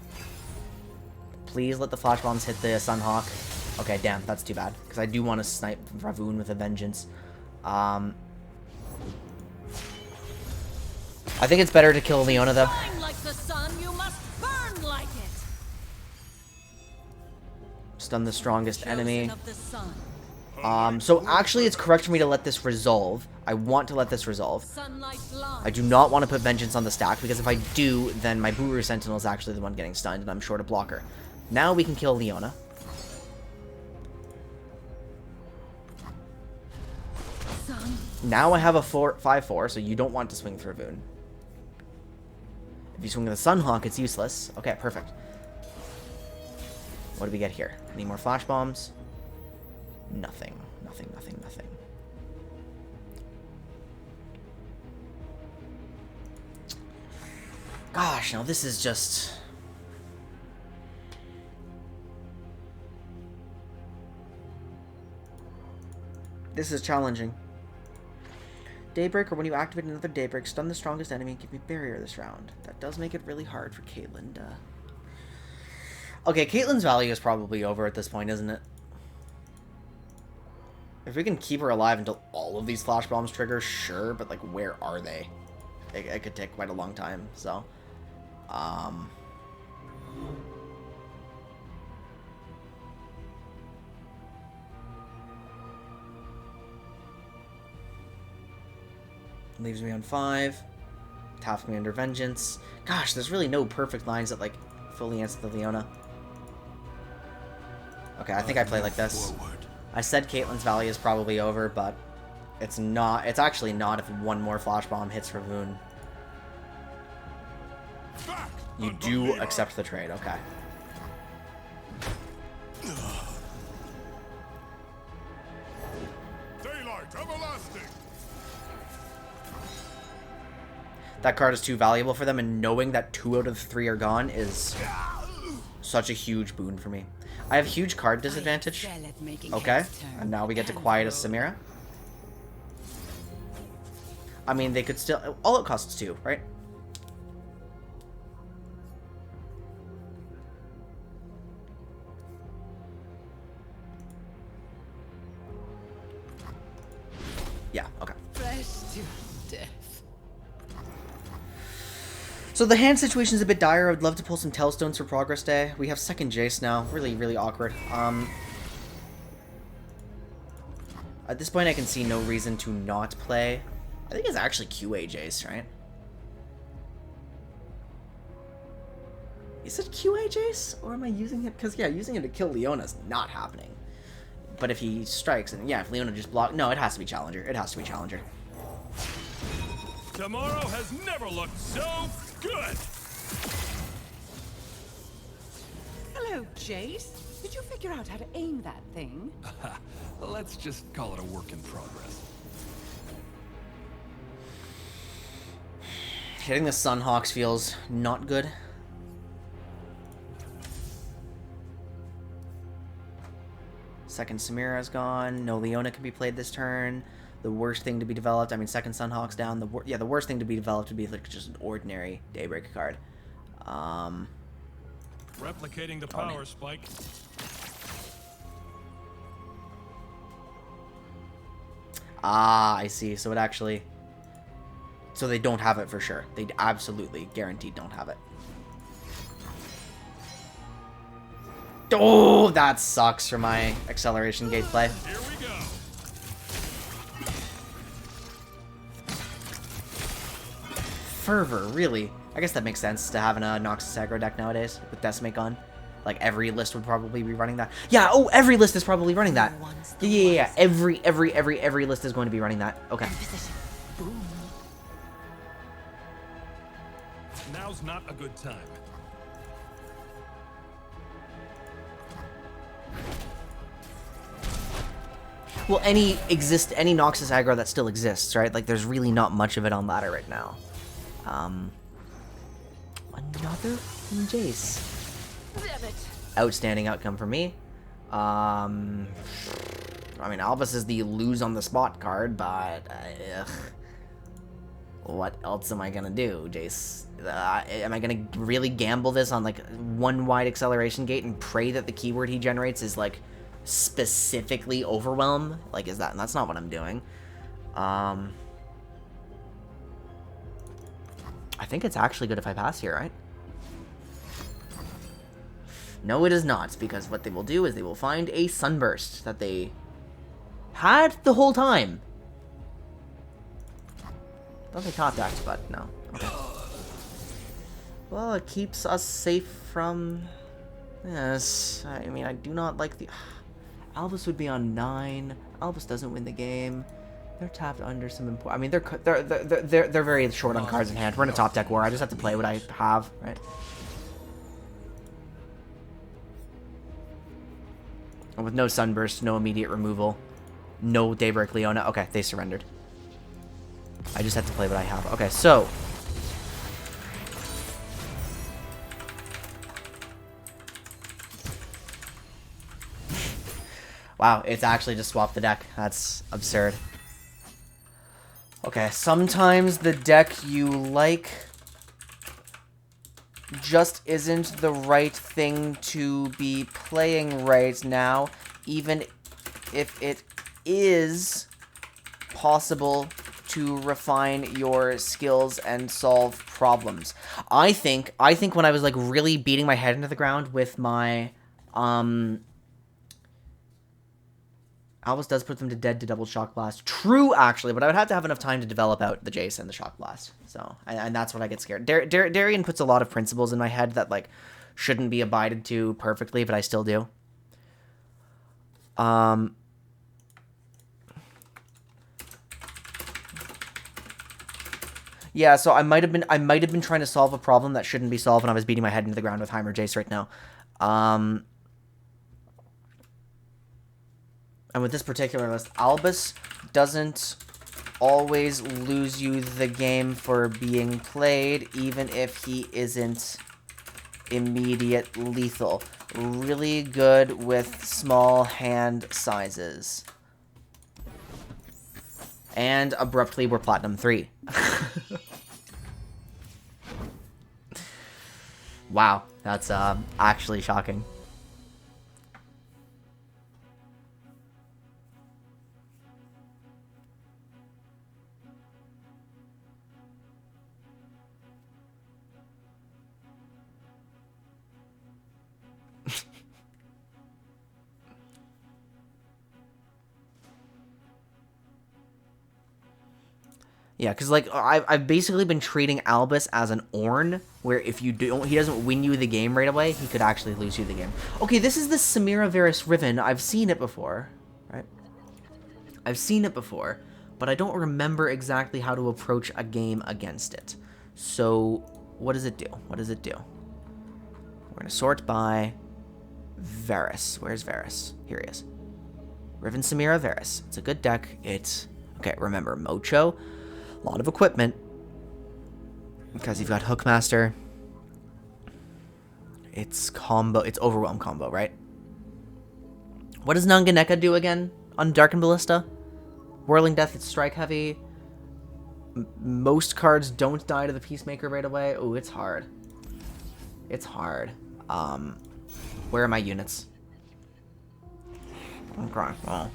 Please let the Flash Bombs hit the Sunhawk. Okay, damn, that's too bad, because I do want to snipe Ravoon with a vengeance. I think it's better to kill Leona, though. Shine like the sun, you must burn like it. Stun the strongest enemy. Chosen of the sun. So actually it's correct for me to let this resolve. I want to let this resolve. Sunlight blind. I do not want to put Vengeance on the stack, because if I do, then my Buru Sentinel is actually the one getting stunned, and I'm short a blocker. Now we can kill Leona. Sun. Now I have a 5-4, so you don't want to swing through Ravoon. If you swing with the Sunhawk, it's useless. Okay, perfect. What do we get here? Any more Flash Bombs? Nothing. Nothing, nothing, nothing. Gosh, now this is just... This is challenging. Daybreak, or when you activate another Daybreak, stun the strongest enemy and give me barrier this round. That does make it really hard for Caitlyn to... Okay, Caitlyn's value is probably over at this point, isn't it? If we can keep her alive until all of these Flash Bombs trigger, sure, but, like, where are they? It could take quite a long time, so... Leaves me on 5. Taps me under Vengeance. Gosh, there's really no perfect lines that, like, fully answer the Leona. Okay, I think I play like this. I said Caitlyn's value is probably over, but it's not. It's actually not if one more Flash Bomb hits Ravoon. You do accept the trade, okay. Daylight everlasting. That card is too valuable for them, and knowing that 2 out of 3 are gone is such a huge boon for me. I have huge card disadvantage. Okay, and now we get to quiet a Samira. I mean, they could still... All it costs 2, right? Yeah, okay. Fresh to death. So the hand situation is a bit dire. I would love to pull some Tellstones for Progress Day. We have second Jace now. Really, really awkward. At this point, I can see no reason to not play. I think it's actually QA Jace, right? Is it QA Jace? Or am I using it? Because, yeah, using it to kill Leona is not happening. But if he strikes, and yeah, if Leona just blocks... No, it has to be Challenger. It has to be Challenger. Tomorrow has never looked so good. Hello, Jace. Did you figure out how to aim that thing? Let's just call it a work in progress. Hitting the Sunhawks feels not good. Second Samira's gone. No Leona can be played this turn. The worst thing to be developed, I mean, second Sunhawk's down. The worst thing to be developed would be like just an ordinary Daybreak card. Replicating the power spike. Ah, I see. So it actually So they don't have it for sure. They absolutely guaranteed don't have it. Oh, that sucks for my acceleration gate play. Here we go. Fervor, really? I guess that makes sense to have in a Noxus aggro deck nowadays with Decimate on. Like every list would probably be running that. Yeah, oh, every list is probably running that. Yeah. Every list is going to be running that. Okay. Now's not a good time. Well, any Noxus aggro that still exists, right? Like, there's really not much of it on ladder right now. Another Jace. Outstanding outcome for me. I mean, Albus is the lose on the spot card, but what else am I gonna do, Jace? Am I gonna really gamble this on like one wide acceleration gate and pray that the keyword he generates is like specifically overwhelm? Like, is that? That's not what I'm doing. I think it's actually good if I pass here, right? No, it is not, because what they will do is they will find a Sunburst that they had the whole time. Don't they contact, but no. Okay. Well, it keeps us safe from this. I mean, I do not like the... Albus would be on 9. Albus doesn't win the game. They're tapped under some important... I mean, they're very short on cards in hand. We're in a top deck war. I just have to play what I have, right? And with no Sunburst, no immediate removal, no Daybreak Leona. Okay, they surrendered. I just have to play what I have. Okay, so... Wow, it's actually just swapped the deck. That's absurd. Okay, sometimes the deck you like just isn't the right thing to be playing right now, even if it is possible to refine your skills and solve problems. I think when I was like really beating my head into the ground with my Albus does put them to dead to double Shock Blast. True, actually, but I would have to have enough time to develop out the Jace and the Shock Blast. So, and that's what I get scared. Darian puts a lot of principles in my head that, like, shouldn't be abided to perfectly, but I still do. Yeah, so I might have been trying to solve a problem that shouldn't be solved when I was beating my head into the ground with Heimer Jace right now. And with this particular list, Albus doesn't always lose you the game for being played, even if he isn't immediate lethal. Really good with small hand sizes. And abruptly, we're Platinum 3. Wow, that's actually shocking. Yeah, because, like, I've basically been treating Albus as an Ornn, where if you don't, he doesn't win you the game right away, he could actually lose you the game. Okay, this is the Samira Varus Riven. I've seen it before, right? I've seen it before, but I don't remember exactly how to approach a game against it. So, what does it do? What does it do? We're going to sort by Varus. Where's Varus? Here he is. Riven Samira Varus. It's a good deck. It's... Okay, remember, Mocho... A lot of equipment, because you've got Hookmaster. It's combo. It's Overwhelm combo, right? What does Nanganeka do again on Dark and Ballista? Whirling Death. It's strike heavy. Most cards don't die to the Peacemaker right away. Oh, it's hard. It's hard. Where are my units? Okay. Well.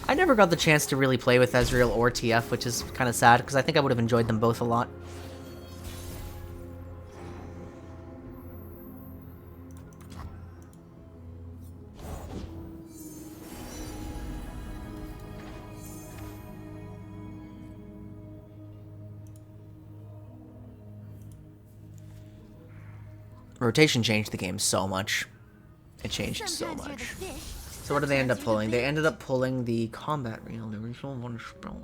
I never got the chance to really play with Ezreal or TF, which is kind of sad, because I think I would have enjoyed them both a lot. Rotation changed the game so much. It changed so much. So what did they end up pulling? They ended up pulling the combat reel. The original one spell.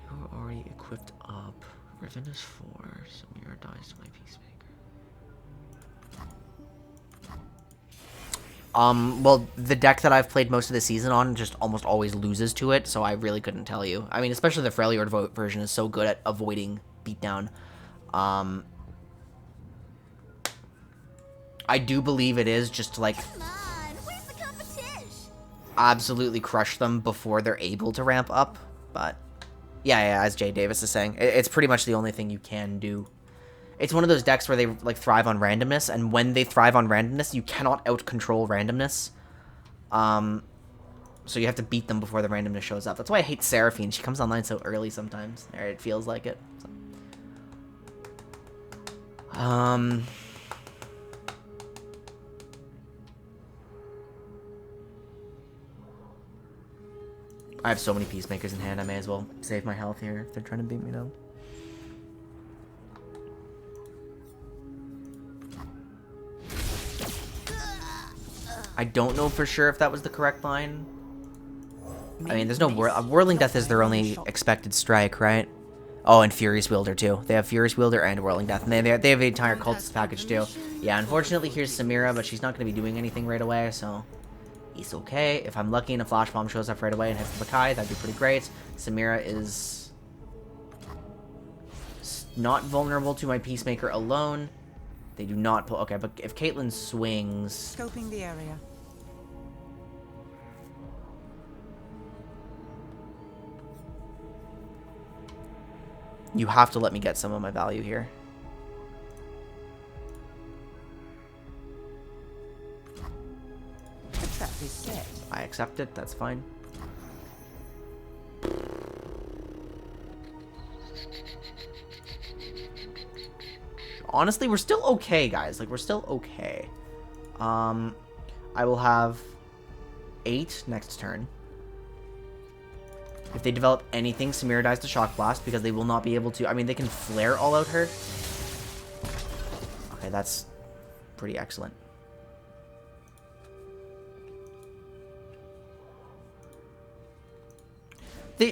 You are already equipped up. Riven is 4. Samira dies to my Peacemaker. Well, the deck that I've played most of the season on just almost always loses to it, so I really couldn't tell you. I mean, especially the Freljord version is so good at avoiding beatdown. I do believe it is just to, like, absolutely crush them before they're able to ramp up. But, yeah, as Jay Davis is saying, it's pretty much the only thing you can do. It's one of those decks where they, like, thrive on randomness, and when they thrive on randomness, you cannot out-control randomness. So you have to beat them before the randomness shows up. That's why I hate Seraphine. She comes online so early sometimes, or it feels like it. So. I have so many Peacemakers in hand, I may as well save my health here if they're trying to beat me down. I don't know for sure if that was the correct line. I mean, there's no Whirling Death is their only expected strike, right? Oh, and Furious Wielder too. They have Furious Wielder and Whirling Death, and they have the entire Cultist package too. Yeah, unfortunately, here's Samira, but she's not going to be doing anything right away, so it's okay. If I'm lucky and a Flash Bomb shows up right away and hits the Kai, that'd be pretty great. Samira is not vulnerable to my Peacemaker alone. They do not pull. Okay, but if Caitlyn swings, Scoping the area. you have to let me get some of my value here. The trap is set. I accept it. That's fine. Honestly, we're still okay, guys. Like, we're still okay. I will have 8 next turn. If they develop anything, Samira dies to Shock Blast because they will not be able to... I mean, they can Flare all out her. Okay, that's pretty excellent.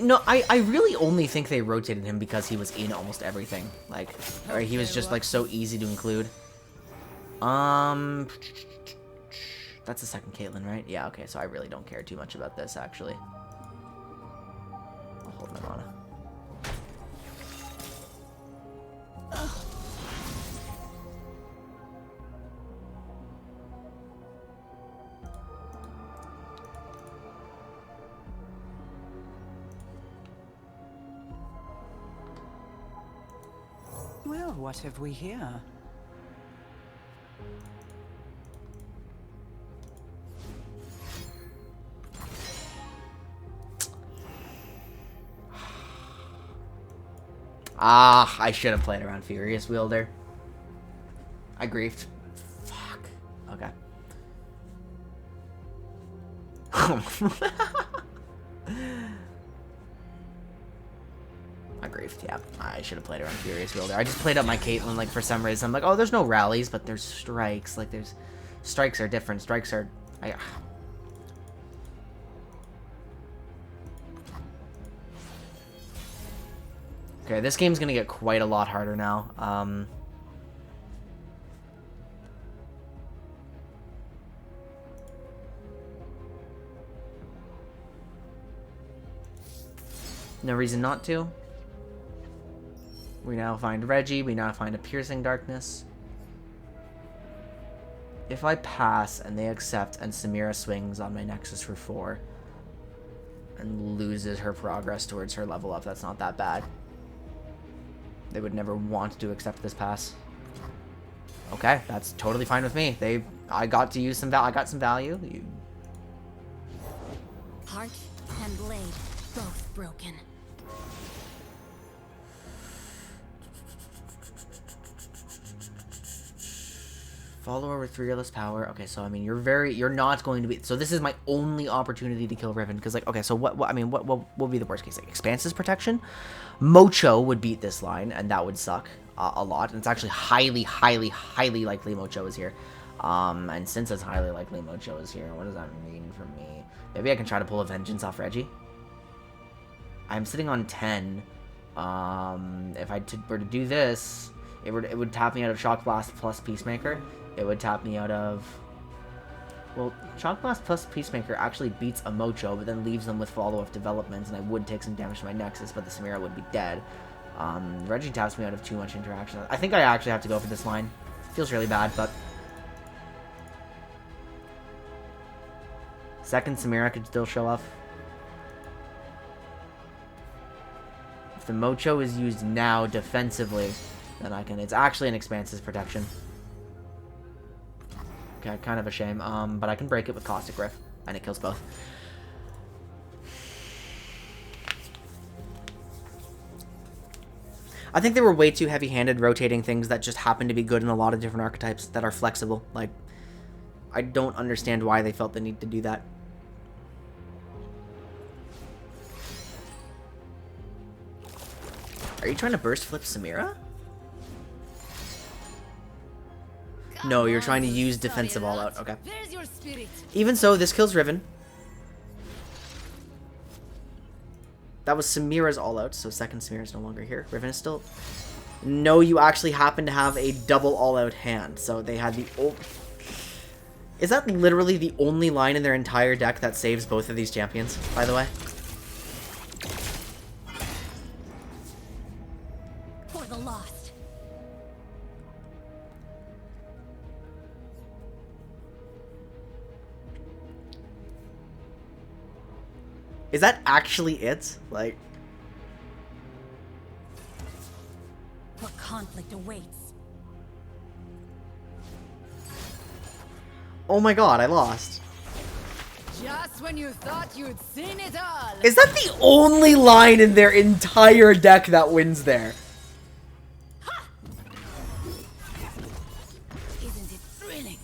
No, I really only think they rotated him because he was in almost everything. Like, or he was just, like, so easy to include. That's the second Caitlyn, right? Yeah, okay, so I really don't care too much about this, actually. I'll hold my mana. Well, what have we here? Ah, I should have played around Furious Wielder. I griefed. Fuck. Okay. I griefed, yeah. I should have played around Furious Wielder. I just played up my Caitlyn, like, for some reason. I'm like, oh, there's no rallies, but there's strikes. Like, there's... Strikes are different. Strikes are... Okay, this game's gonna get quite a lot harder now. No reason not to. We now find Reggie. We now find a Piercing Darkness. If I pass and they accept and Samira swings on my Nexus for 4 and loses her progress towards her level up, that's not that bad. They would never want to accept this pass. Okay, that's totally fine with me. I got to use some I got some value. Heart and blade, both broken. Follower with fearless power. Okay, so I mean, you're not going to be. So this is my only opportunity to kill Riven because, like, okay, so what would be the worst case? Like, Expanse's protection. Mocho would beat this line, and that would suck a lot. And it's actually highly likely Mocho is here. And since it's highly likely Mocho is here, what does that mean for me? Maybe I can try to pull a Vengeance off Reggie. I'm sitting on 10. If I were to do this, it would tap me out of Shock Blast plus Peacemaker. It would tap me out of... Well, Shock Blast plus Peacemaker actually beats a Mocho, but then leaves them with follow-up developments, and I would take some damage to my Nexus, but the Samira would be dead. Reggie taps me out of too much interaction. I think I actually have to go for this line. Feels really bad, but... Second Samira could still show up. If the Mocho is used now defensively, then I can... It's actually an Expanse's protection. Okay, kind of a shame. But I can break it with Caustic Rift, and it kills both. I think they were way too heavy-handed rotating things that just happen to be good in a lot of different archetypes that are flexible. Like, I don't understand why they felt the need to do that. Are you trying to burst flip Samira? No, you're trying to use defensive all out. Okay. Even so, this kills Riven. That was Samira's all out, so second Samira is no longer here. Riven is still... No, you actually happen to have a double all out hand. So they had the... Is that literally the only line in their entire deck that saves both of these champions, by the way? For the lost. Is that actually it? Like... What conflict awaits? Oh my god, I lost. Just when you thought you'd seen it all. Is that the only line in their entire deck that wins there? Isn't it thrilling?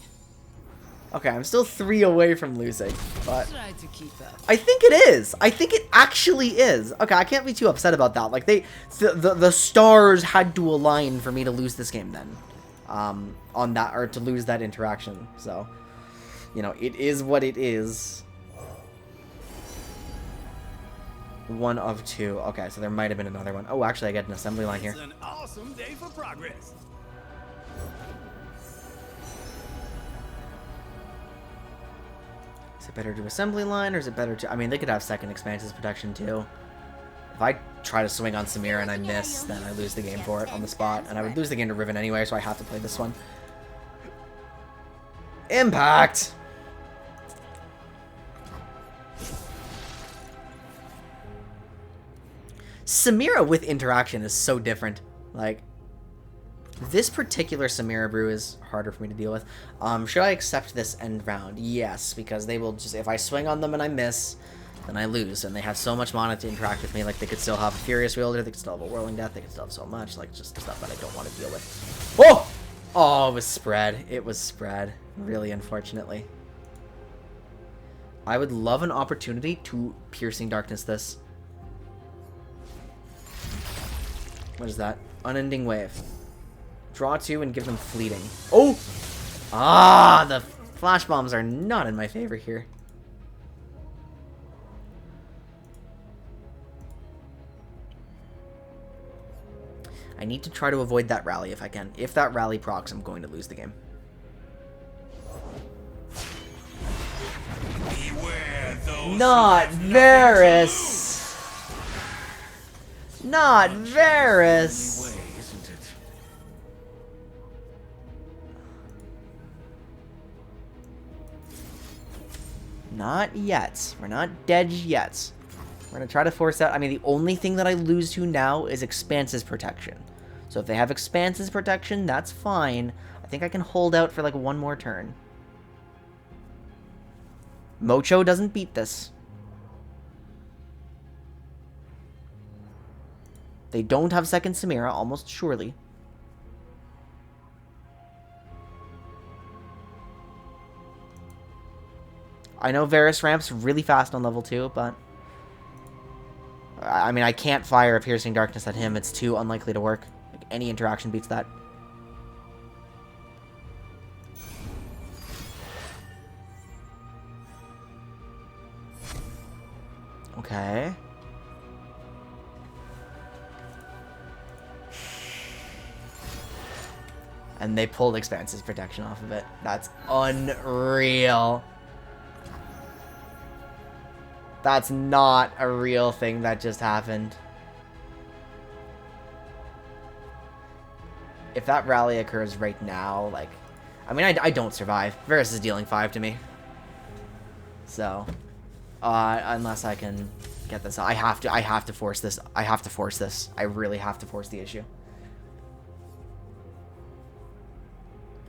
Okay, I'm still 3 away from losing, but... Try to keep up. I think it is. I think it actually is. Okay, I can't be too upset about that. Like, the stars had to align for me to lose this game then. On that, or to lose that interaction. So, you know, it is what it is. 1 of 2. Okay, so there might have been another one. Oh, actually, I get an assembly line here. It's an awesome day for progress. Is it better to assembly line, or is it better to... I mean, they could have second Expanse's protection, too. If I try to swing on Samira and I miss, then I lose the game for it on the spot. And I would lose the game to Riven anyway, so I have to play this one. Impact! Samira with interaction is so different. Like, this particular Samira brew is harder for me to deal with. Should I accept this end round? Yes, because they will just... If I swing on them and I miss, then I lose. And they have so much mana to interact with me. Like, they could still have a Furious Wielder, they could still have a Whirling Death, they could still have so much. Like, just stuff that I don't want to deal with. Whoa! Oh, it was spread. It was spread. Really, unfortunately. I would love an opportunity to Piercing Darkness this. What is that? Unending Wave. Draw 2 and give them fleeting. Oh! Ah, the flash bombs are not in my favor here. I need to try to avoid that rally if I can. If that rally procs, I'm going to lose the game. Beware those Not Varus! Not Varus! way, isn't it? Not yet. We're not dead yet. We're going to try to force out... I mean, the only thing that I lose to now is Expanse's protection. So if they have Expanse's protection, that's fine. I think I can hold out for like 1 more turn. Mocho doesn't beat this. They don't have second Samira, almost surely. I know Varus ramps really fast on level 2, but... I mean, I can't fire a Piercing Darkness at him. It's too unlikely to work. Like, any interaction beats that. Okay. And they pulled Expanse's protection off of it. That's unreal. That's not a real thing that just happened. If that rally occurs right now, like... I mean, I don't survive. Varus is dealing 5 to me. So... unless I can get this... I have to force this. I have to force this. I really have to force the issue.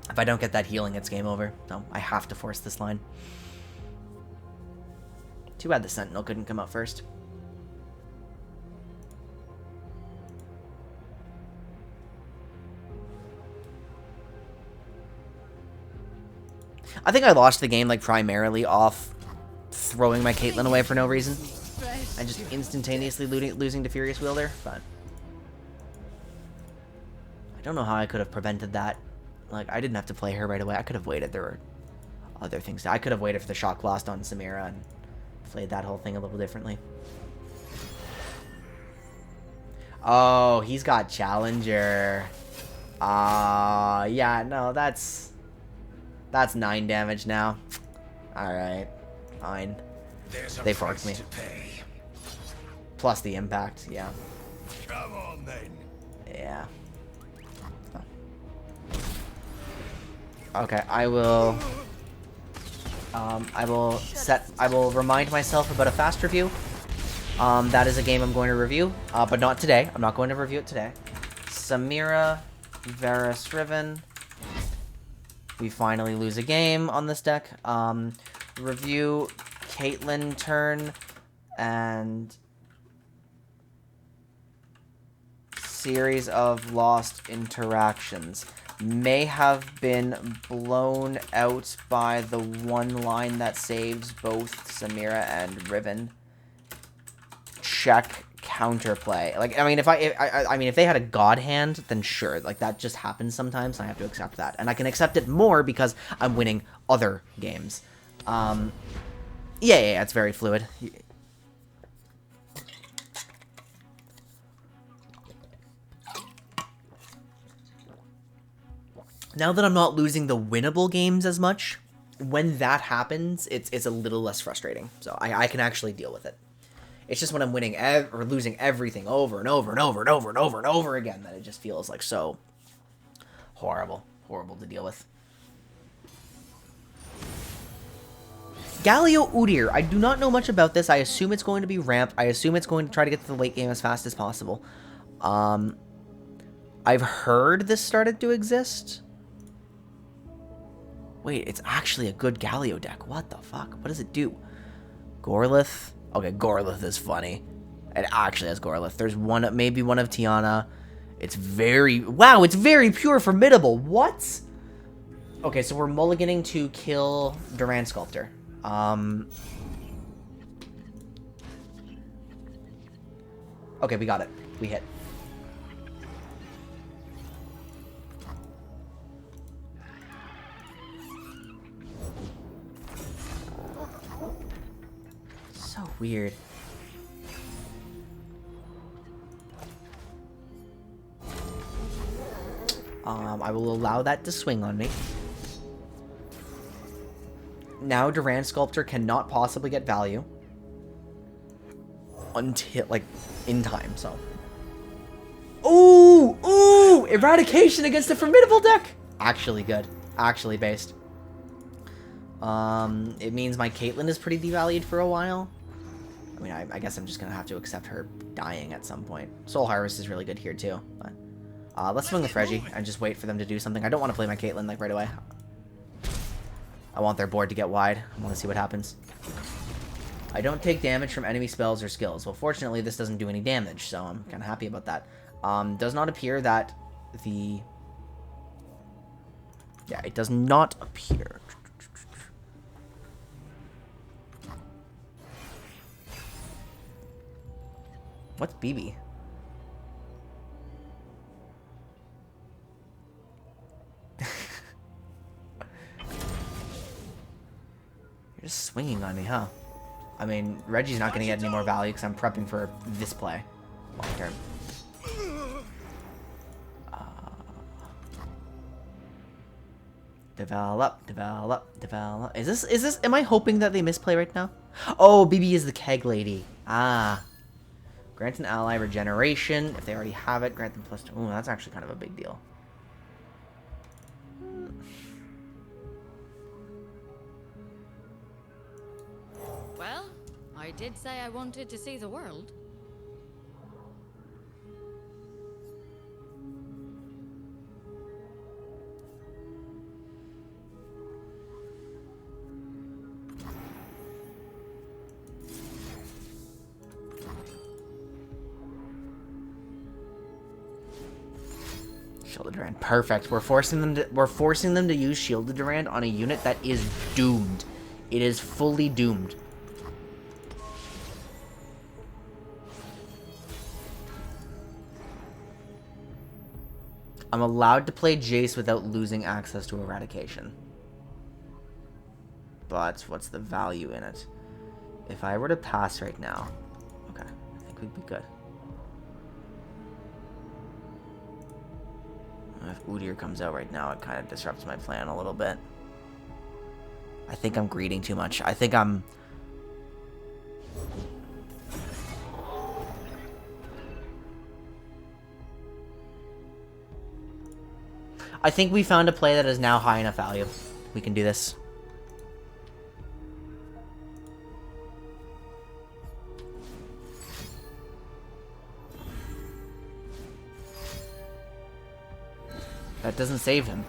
If I don't get that healing, it's game over. So, I have to force this line. Too bad the Sentinel couldn't come out first. I think I lost the game, like, primarily off throwing my Caitlyn away for no reason. And just instantaneously losing to Furious Wielder, but... I don't know how I could have prevented that. Like, I didn't have to play her right away. I could have waited. There were other things. I could have waited for the Shock Blast on Samira and played that whole thing a little differently. Oh, he's got Challenger. Yeah, no, that's 9 damage now. Alright, fine. They forked me. Plus the impact, yeah. Come on, then. Yeah. Okay, I will remind myself about a fast review. That is a game I'm going to review, but not today. I'm not going to review it today. Samira, Varus, Riven. We finally lose a game on this deck. Review Caitlyn turn and series of lost interactions. May have been blown out by the one line that saves both Samira and Riven. Check counterplay. Like, I mean, if they had a god hand, then sure. Like, that just happens sometimes, and I have to accept that. And I can accept it more because I'm winning other games. Yeah, it's very fluid. Now that I'm not losing the winnable games as much, when that happens, it's a little less frustrating. So I can actually deal with it. It's just when I'm winning or losing everything over and over and over and over and over and over again that it just feels like so horrible to deal with. Galio Udyr. I do not know much about this. I assume it's going to be ramp. I assume it's going to try to get to the late game as fast as possible. I've heard this started to exist. Wait, it's actually a good Galio deck. What the fuck? What does it do? Gorlith? Okay, Gorlith is funny. It actually has Gorlith. There's maybe one of Tiana. It's very... Wow, it's very pure formidable. What? Okay, so we're mulliganing to kill Durand Sculptor. Okay, we got it. We hit. So weird. I will allow that to swing on me. Now Durand Sculptor cannot possibly get value until, like, in time, so. Ooh! Ooh! Eradication against a formidable deck! Actually good. Actually based. It means my Caitlyn is pretty devalued for a while. I mean, I guess I'm just gonna have to accept her dying at some point. Soul Harvest is really good here, too. But, let's swing with Reggie and just wait for them to do something. I don't want to play my Caitlyn, like, right away. I want their board to get wide. I want to see what happens. I don't take damage from enemy spells or skills. Well, fortunately, this doesn't do any damage, so I'm kind of happy about that. Does not appear that the... Yeah, it does not appear. What's BB? You're just swinging on me, huh? I mean, Reggie's not going to get any more value because I'm prepping for this play. Long term. Develop, develop, develop. Is this, am I hoping that they misplay right now? Oh, BB is the keg lady. Ah. Grant an ally regeneration. If they already have it, grant them +2. Ooh, that's actually kind of a big deal. Well, I did say I wanted to see the world. Shielded Durand. Perfect. We're forcing them to use Shielded Durand on a unit that is doomed. It is fully doomed. I'm allowed to play Jace without losing access to Eradication. But what's the value in it? If I were to pass right now, okay, I think we'd be good. If Udyr comes out right now, it kind of disrupts my plan a little bit. I think I'm greeding too much. I think we found a play that is now high enough value. We can do this. That doesn't save him.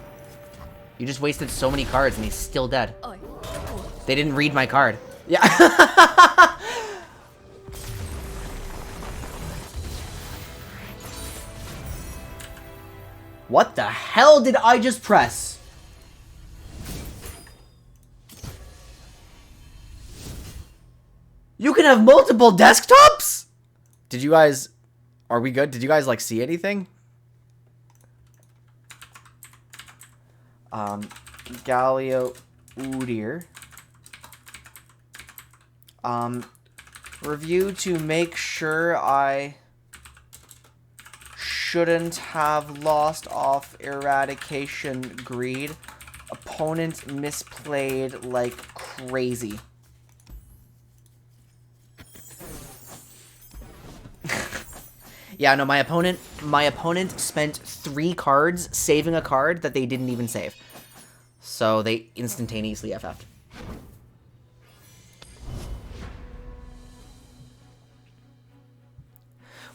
You just wasted so many cards and he's still dead. They didn't read my card. Yeah. What the hell did I just press? You can have multiple desktops? Did you guys... Are we good? Did you guys, like, see anything? Galio Udyr. Review to make sure I shouldn't have lost off Eradication Greed. Opponent misplayed like crazy. Yeah, no, my opponent spent 3 cards saving a card that they didn't even save. So they instantaneously FF'd.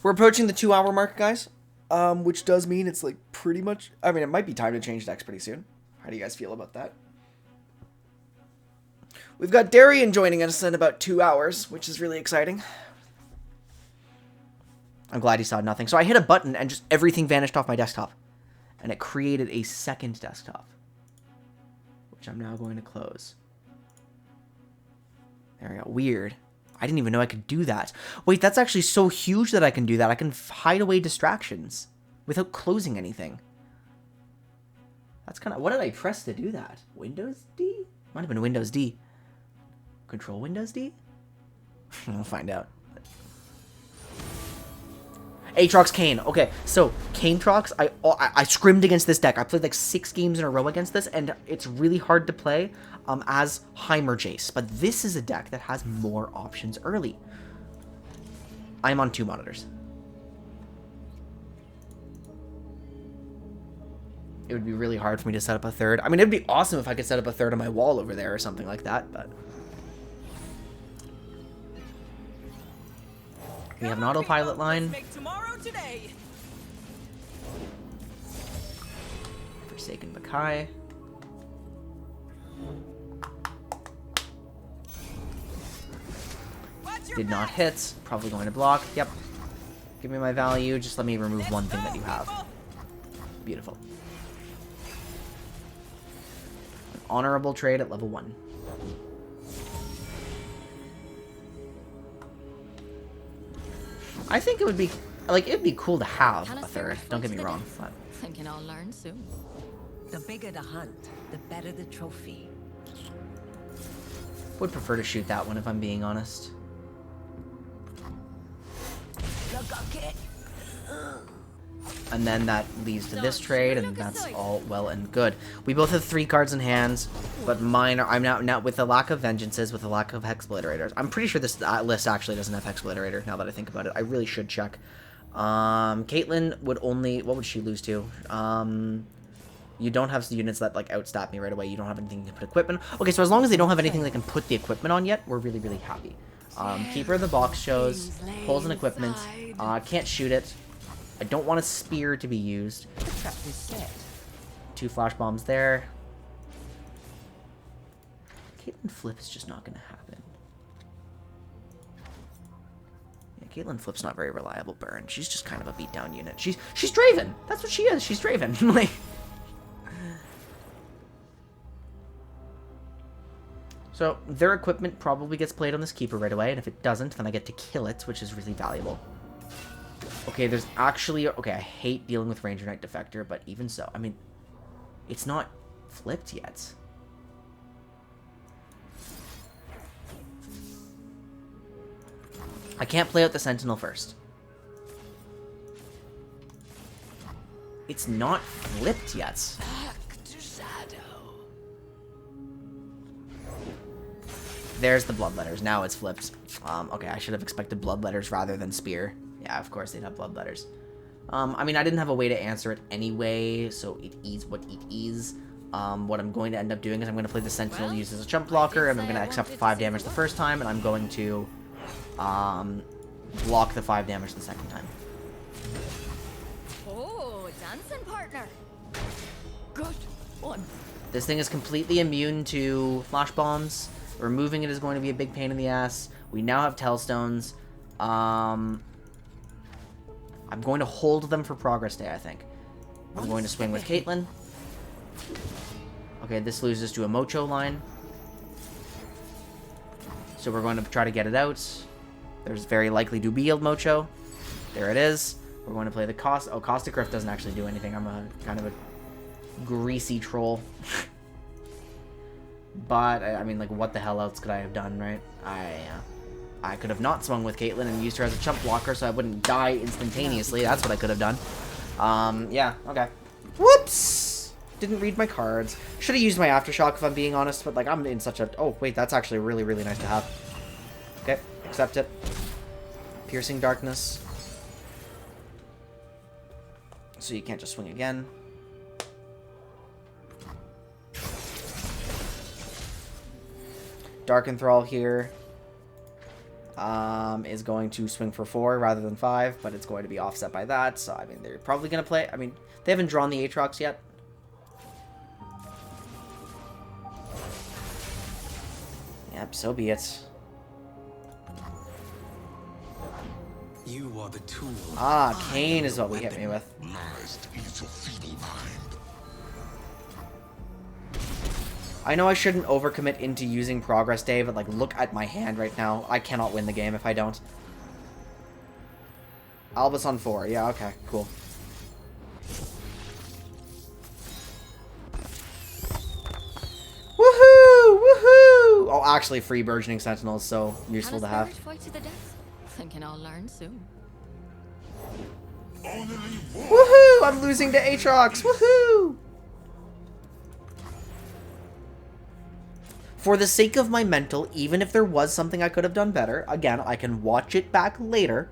We're approaching the 2-hour mark, guys. Which does mean it's like pretty much... I mean, it might be time to change decks pretty soon. How do you guys feel about that? We've got Darian joining us in about 2 hours, which is really exciting. I'm glad he saw nothing. So I hit a button and just everything vanished off my desktop. And it created a second desktop. Which I'm now going to close. There we go. Weird. I didn't even know I could do that. Wait, that's actually so huge that I can do that. I can hide away distractions without closing anything. That's kind of... What did I press to do that? Windows D? Might have been Windows D. Control Windows D? We'll find out. Aatrox Kane. Okay, so Kanetrox, I scrimmed against this deck. I played like 6 games in a row against this, and it's really hard to play as Heimer Jace. But this is a deck that has more options early. I'm on 2 monitors. It would be really hard for me to set up a third. I mean, it'd be awesome if I could set up a third on my wall over there or something like that, but... We have an autopilot line. Forsaken Makai. Did not hit. Probably going to block. Yep. Give me my value. Just let me remove one thing that you have. Beautiful. An honorable trade at level 1. I think it would be, like, it'd be cool to have a third. Don't get me wrong. But Thinking I'll learn soon. The bigger the hunt, the better the trophy. would prefer to shoot that one if I'm being honest. And then that leads to this trade, and that's all well and good. We both have 3 cards in hands, but mine are... I'm now with the lack of vengeances, with the lack of Hexbliterators. I'm pretty sure this list actually doesn't have Hexbliterator, now that I think about it. I really should check. Caitlyn would only... What would she lose to? You don't have units that, like, outstat me right away. You don't have anything to put equipment... Okay, so as long as they don't have anything they can put the equipment on yet, we're really, really happy. Keeper of the Box shows, pulls an equipment, can't shoot it. I don't want a spear to be used. 2 flash bombs there. Caitlyn Flip is just not going to happen. Yeah, Caitlyn Flip's not very reliable burn. She's just kind of a beatdown unit. She's Draven. That's what she is. She's Draven. Like... So, their equipment probably gets played on this Keeper right away, and if it doesn't, then I get to kill it, which is really valuable. Okay, there's actually... Okay, I hate dealing with Ranger Knight Defector, but even so, I mean, it's not flipped yet. I can't play out the Sentinel first. It's not flipped yet. There's the Bloodletters. Now it's flipped. Okay, I should have expected Bloodletters rather than Spear. Yeah, of course they'd have Bloodletters. I mean, I didn't have a way to answer it anyway, so it is what it is. What I'm going to end up doing is I'm going to play the Sentinel used as a jump blocker, and I'm going to accept 5 damage the first time, and I'm going to block the 5 damage the second time. Oh, dancing partner. Good one. This thing is completely immune to flash bombs. Removing it is going to be a big pain in the ass. We now have Tellstones. I'm going to hold them for Progress Day, I think. I'm going to swing with Caitlyn. Okay, this loses to a Mocho line. So we're going to try to get it out. There's very likely to be a Mocho. There it is. We're going to play the Cost... Oh, Caustic Rift doesn't actually do anything. I'm a kind of a greasy troll. But, I mean, like, what the hell else could I have done, right? I could have not swung with Caitlyn and used her as a chump blocker so I wouldn't die instantaneously. That's what I could have done. Yeah, okay. Whoops! Didn't read my cards. Should have used my Aftershock if I'm being honest, but, like, I'm in such a... Oh, wait, that's actually really, really nice to have. Okay, accept it. Piercing Darkness. So you can't just swing again. Dark Enthrall here is going to swing for 4 rather than 5, but it's going to be offset by that. So, I mean, they're probably going to play... I mean, they haven't drawn the Aatrox yet. Yep, so be it. You are the tool. Ah, Kane is what we hit me with. I know I shouldn't overcommit into using Progress Day, but, like, look at my hand right now. I cannot win the game if I don't. Albus on 4. Yeah, okay, cool. Woohoo! Woohoo! Oh, actually, free Burgeoning Sentinel is so useful to have. Thinking I'll learn soon. Woohoo! I'm losing to Aatrox! Woohoo! For the sake of my mental, even if there was something I could have done better, again, I can watch it back later.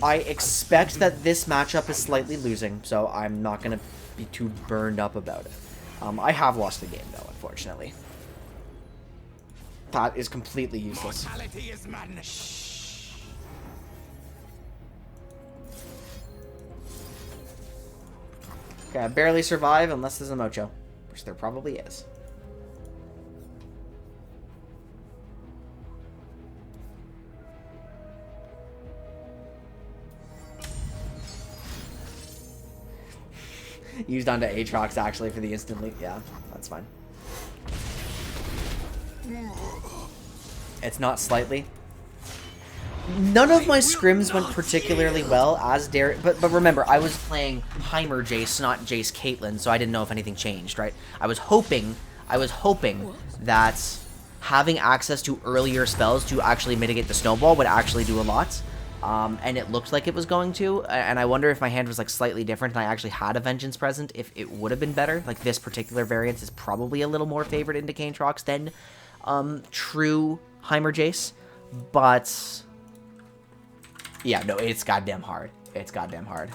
I expect that this matchup is slightly losing, so I'm not going to be too burned up about it. I have lost the game, though, unfortunately. That is completely useless. Mortality is madness. Okay, I barely survive unless there's a Mocho. Which there probably is. Used onto Aatrox actually for the instantly. Yeah, that's fine. It's not slightly. None of my scrims went particularly well as Darius, but remember, I was playing Heimer Jace, not Jace Caitlyn, so I didn't know if anything changed, right? I was hoping that having access to earlier spells to actually mitigate the snowball would actually do a lot. And it looked like it was going to, and I wonder if my hand was like slightly different and I actually had a Vengeance present, if it would have been better. Like this particular variant is probably a little more favored into Canetrox than true Heimer Jace, but yeah, no, it's goddamn hard. It's goddamn hard.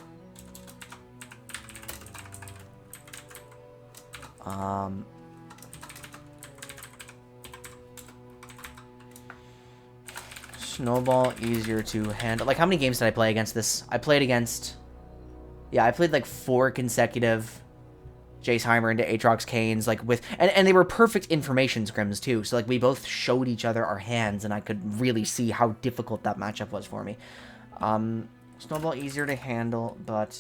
Snowball easier to handle. Like, how many games did I play against this? I played against... Yeah, I played like 4 consecutive Jace Heimer into Aatrox Canes, like with... And they were perfect information scrims too, so like we both showed each other our hands and I could really see how difficult that matchup was for me. Snowball easier to handle, but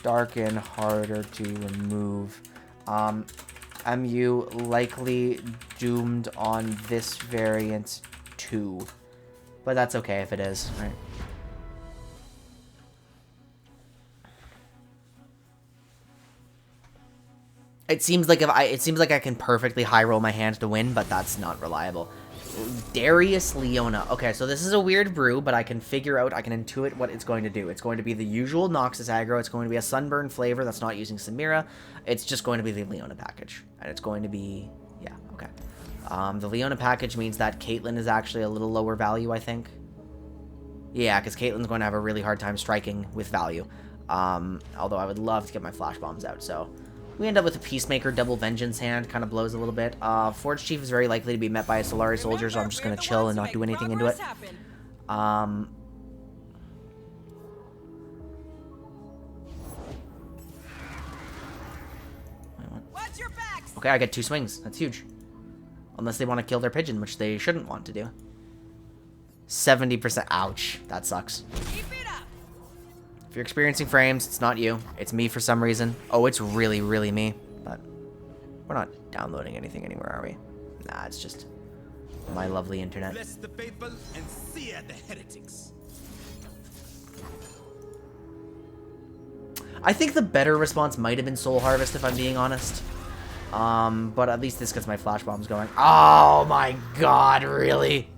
Darken harder to remove. MU likely doomed on this variant too. But that's okay if it is, right? It seems like I can perfectly high roll my hand to win, but that's not reliable. Darius Leona. Okay, so this is a weird brew, but I can figure out, I can intuit what it's going to do. It's going to be the usual Noxus aggro. It's going to be a Sunburn flavor that's not using Samira. It's just going to be the Leona package. And it's going to be, yeah, okay. The Leona package means that Caitlyn is actually a little lower value, I think. Yeah, because Caitlyn's going to have a really hard time striking with value. Although I would love to get my flash bombs out, so... We end up with a Peacemaker double Vengeance hand, kind of blows a little bit. Forge Chief is very likely to be met by a Solari Soldier, so I'm just going to chill and not do anything into it. Okay, I get 2 swings. That's huge. Unless they want to kill their pigeon, which they shouldn't want to do. 70%. Ouch. That sucks. If you're experiencing frames, it's not you. It's me for some reason. Oh, it's really, really me. But we're not downloading anything anywhere, are we? Nah, it's just my lovely internet. Bless the faithful and sear the heretics. I think the better response might have been Soul Harvest, if I'm being honest. But at least this gets my flash bombs going. Oh my god, really?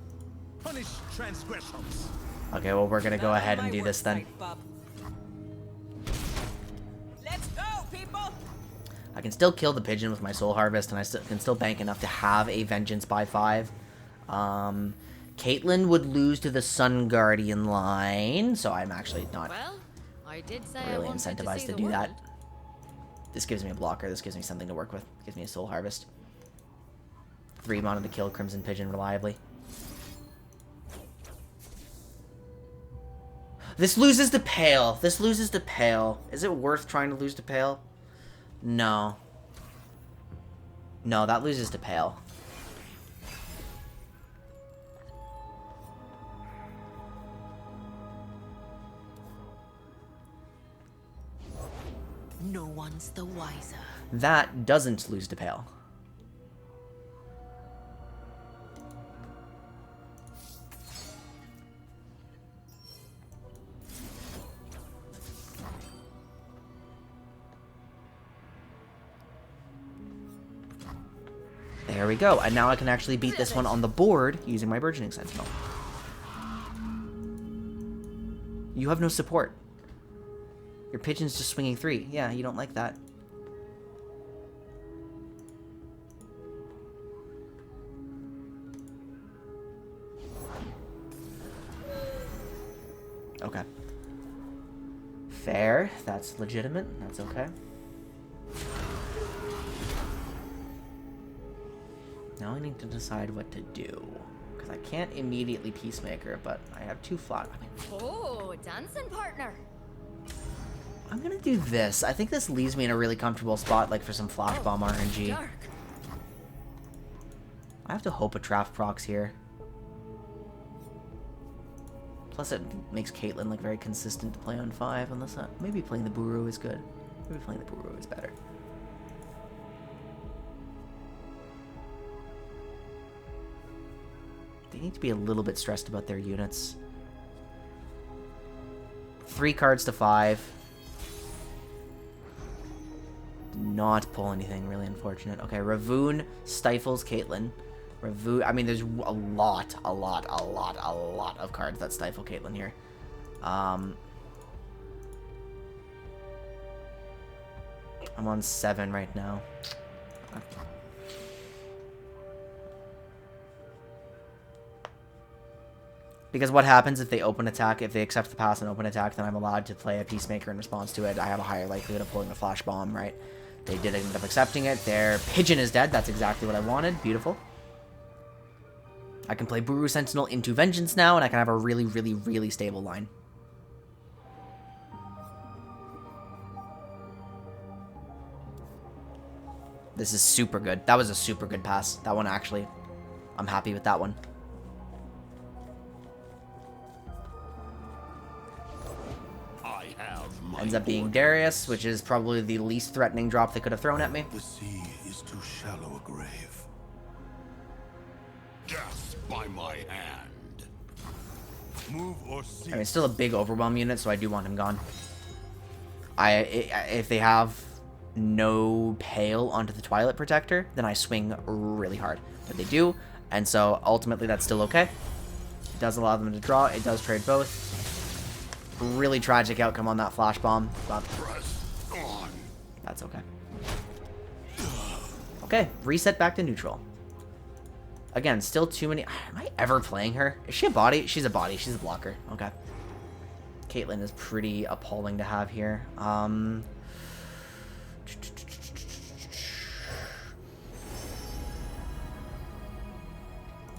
Punish transgressions. Okay, well, we're gonna go ahead and do this then. I can still kill the pigeon with my Soul Harvest, and I can still bank enough to have a Vengeance by 5. Caitlyn would lose to the Sun Guardian line, so I'm actually not really incentivized to do that. This gives me a blocker. This gives me something to work with. It gives me a Soul Harvest. 3 mana to kill Crimson Pigeon reliably. This loses to Pale. This loses to Pale. Is it worth trying to lose to Pale? No. No, that loses to Pale. No one's the wiser. That doesn't lose to Pale. There we go, and now I can actually beat this one on the board using my Burgeoning Sentinel. You have no support. Your pigeon's just swinging 3. Yeah, you don't like that. Okay. Fair. That's legitimate. That's okay. Now I need to decide what to do. Because I can't immediately Peacemaker, but I have 2 flat. Oh, dancing partner. I'm going to do this. I think this leaves me in a really comfortable spot, like for some Flash Bomb RNG. Dark. I have to hope a Trap procs here. Plus it makes Caitlyn like very consistent to play on 5, unless maybe playing the Buru is good. Maybe playing the Buru is better. They need to be a little bit stressed about their units. 3 cards to 5. Did not pull anything, really unfortunate. Okay, Ravoon stifles Caitlyn. Ravoon, I mean, there's a lot of cards that stifle Caitlyn here. I'm on 7 right now. Because what happens if they open attack, if they accept the pass and open attack, then I'm allowed to play a Peacemaker in response to it. I have a higher likelihood of pulling a Flash Bomb, right? They did end up accepting it. Their Pigeon is dead. That's exactly what I wanted. Beautiful. I can play Buru Sentinel into Vengeance now, and I can have a really stable line. This is super good. That was a super good pass. That one, actually. I'm happy with that one. Ends up being Darius, which is probably the least threatening drop they could have thrown at me. The sea is too shallow a grave. Death by my hand. Move or cease. I mean, it's still a big overwhelm unit, so I do want him gone. If they have no Pale onto the Twilight Protector, then I swing really hard. But they do, and so ultimately that's still okay. It does allow them to draw. It does trade both. Really tragic outcome on that Flash Bomb, but that's okay. Okay, reset back to neutral. Again, still too many. Am I ever playing her? Is she a body? She's a body. She's a blocker. Okay. Caitlyn is pretty appalling to have here.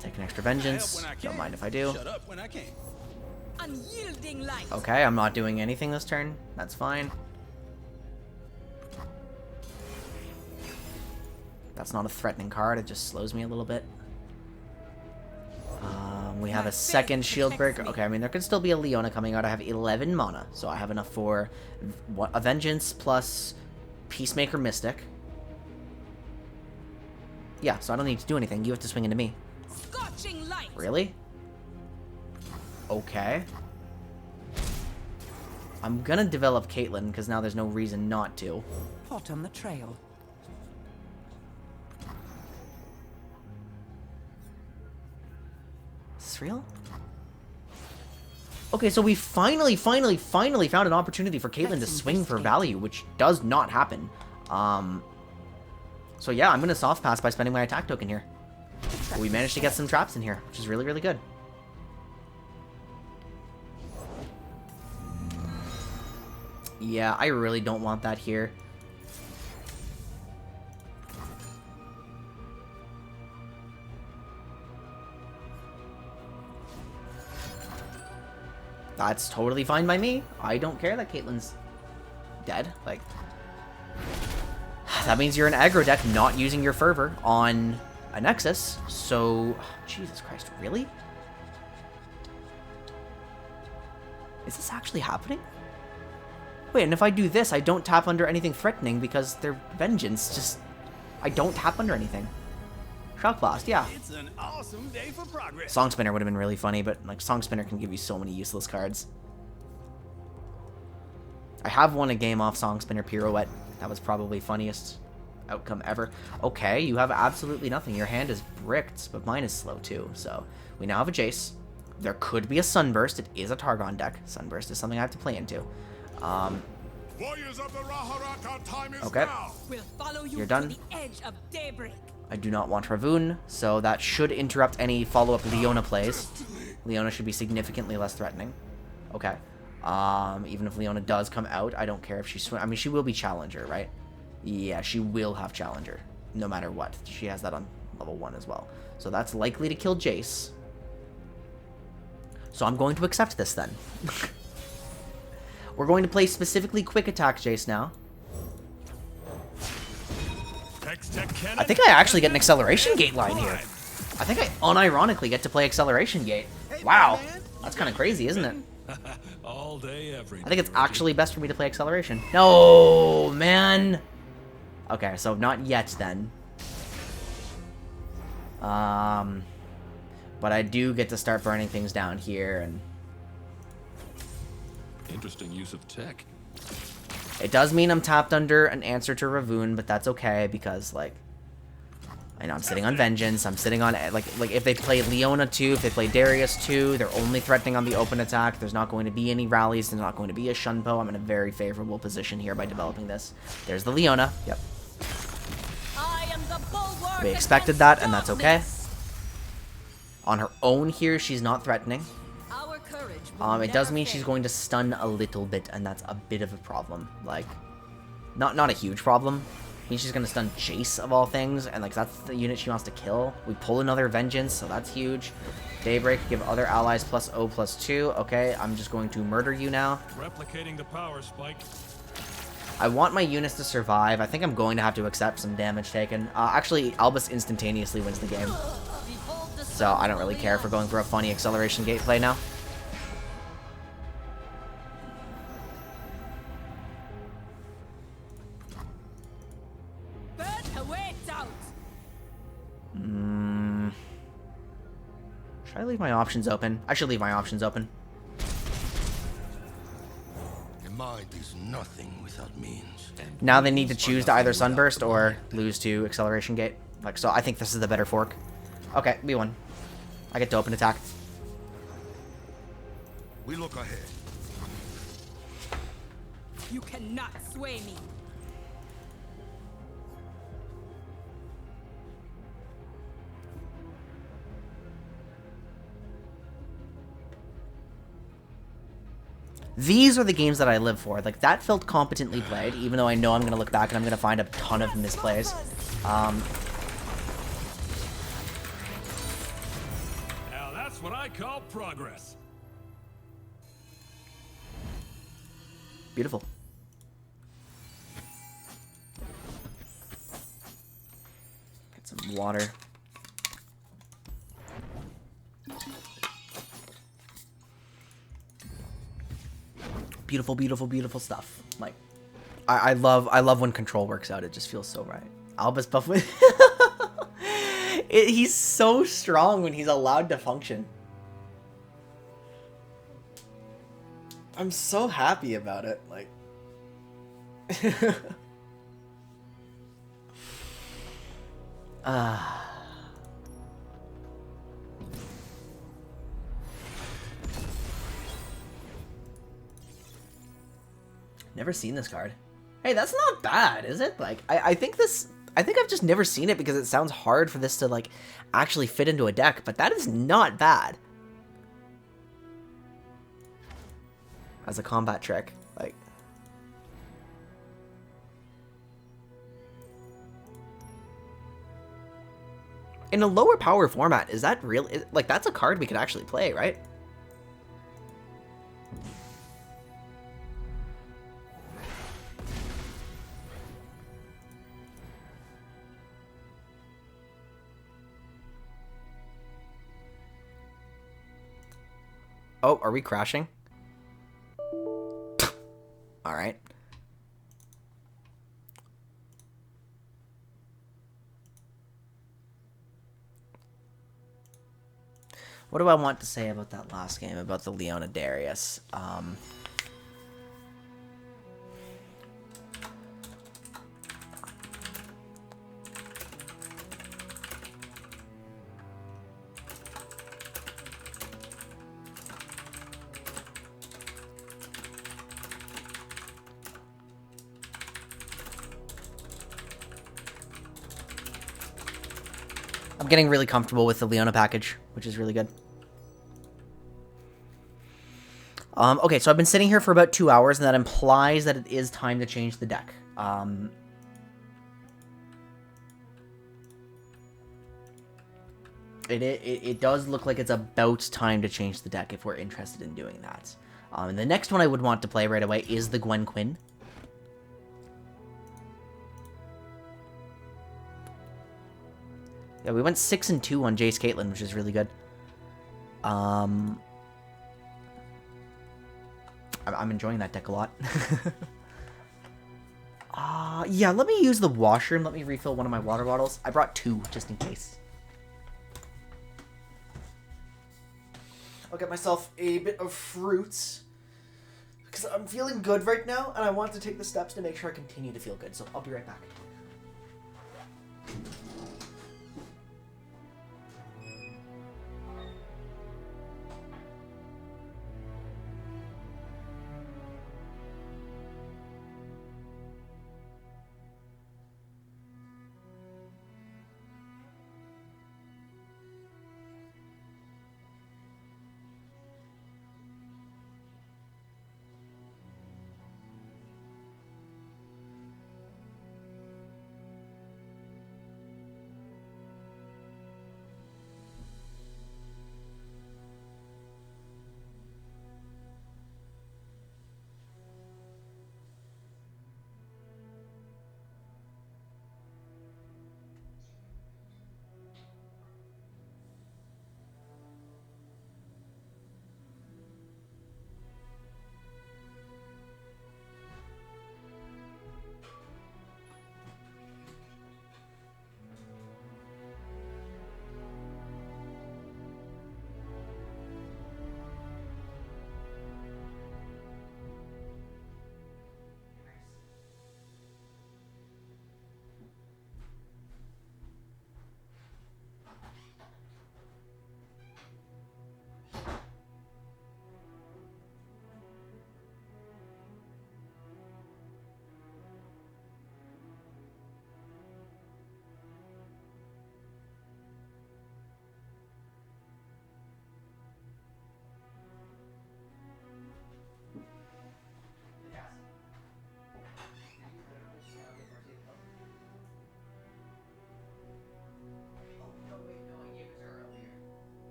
Take an extra vengeance. Don't mind if I do. Shut up when I can. Unyielding light. Okay, I'm not doing anything this turn. That's fine. That's not a threatening card. It just slows me a little bit. We have a second shield breaker. Okay, I mean, there could still be a Leona coming out. I have 11 mana, so I have enough for a Vengeance plus Peacemaker Mystic. Yeah, so I don't need to do anything. You have to swing into me. Scorching light. Really? Okay. I'm gonna develop Caitlyn, because now there's no reason not to. Hot on the trail. Is this real? Okay, so we finally found an opportunity for Caitlyn to swing for value, which does not happen. So yeah, I'm gonna soft pass by spending my attack token here. But we managed to get some traps in here, which is really good. Yeah, I really don't want that here. That's totally fine by me. I don't care that Caitlyn's dead. Like, that means you're an aggro deck not using your Fervor on a Nexus. So, Jesus Christ, really? Is this actually happening? Wait, and if I do this, I don't tap under anything threatening because their Vengeance just... I don't tap under anything. Shock Blast, yeah. It's an awesome day for progress. Song Spinner would have been really funny, but like Song Spinner can give you so many useless cards. I have won a game off Song Spinner Pirouette. That was probably funniest outcome ever. Okay, you have absolutely nothing. Your hand is bricked, but mine is slow too. So we now have a Jace. There could be a Sunburst. It is a Targon deck. Sunburst is something I have to play into. Warriors of the Raharat, time is Okay. now. We'll follow you You're done. to the edge of daybreak. I do not want Ravoon, so that should interrupt any follow-up Leona plays. Leona should be significantly less threatening. Okay. Even if Leona does come out, I don't care if she I mean, she will be Challenger, right? Yeah, she will have Challenger, no matter what. She has that on level 1 as well. So that's likely to kill Jace. So I'm going to accept this then. We're going to play specifically Quick Attack Jace now. I think I actually get an Acceleration Gate line here. I think I unironically get to play Acceleration Gate. Wow. That's kind of crazy, isn't it? All day, every day. I think it's actually best for me to play acceleration. No, man. Okay, so not yet then. But I do get to start burning things down here, and Interesting use of tech. it does mean I'm tapped under an answer to Ravoon, but that's okay because, like, I know I'm sitting on Vengeance. I'm sitting on, like if they play Leona 2, if they play Darius 2, they're only threatening on the open attack. There's not going to be any rallies. There's not going to be a Shunpo. I'm in a very favorable position here by developing this. There's the Leona. Yep. I am the bulwark We expected that, and that's okay. On her own here, she's not threatening. Our courage It does mean she's going to stun a little bit, and that's a bit of a problem. Like, not a huge problem. I mean, she's going to stun Jace, of all things, and, like, that's the unit she wants to kill. We pull another Vengeance, so that's huge. Daybreak, give other allies +0/+2. Okay, I'm just going to murder you now. Replicating the power spike. I want my units to survive. I think I'm going to have to accept some damage taken. Actually, Albus instantaneously wins the game. So I don't really care if we're going for a funny acceleration gate play now. Should I leave my options open? I should leave my options open. The mind is nothing without means. Now they need to choose to either Sunburst or lose to Acceleration Gate. Like, so I think this is the better fork. Okay, we won. I get to open attack. We look ahead. You cannot sway me. These are the games that I live for. Like, that felt competently played, even though I know I'm going to look back and I'm going to find a ton of misplays. Now that's what I call progress. Beautiful. Get some water. Beautiful, beautiful, beautiful stuff. Like, I love when control works out. It just feels so right. Albus buff. He's so strong when he's allowed to function. I'm so happy about it. Like, never seen this card. Hey, that's not bad, is it? Like, I think I've just never seen it because it sounds hard for this to, like, actually fit into a deck, but that is not bad. As a combat trick, like. In a lower power format, is that real? Like, that's a card we could actually play, right? Oh, are we crashing? All right. What do I want to say about that last game, about the Leona Darius? I'm getting really comfortable with the Leona package, which is really good. Okay, so I've been sitting here for about 2 hours, and that implies that it is time to change the deck. It does look like it's about time to change the deck if we're interested in doing that. And the next one I would want to play right away is the Quinn. Yeah, we went 6-2 on Jace Caitlyn, which is really good. I'm enjoying that deck a lot. Yeah, let me use the washroom. Let me refill one of my water bottles. I brought 2 just in case. I'll get myself a bit of fruits because I'm feeling good right now, and I want to take the steps to make sure I continue to feel good. So I'll be right back.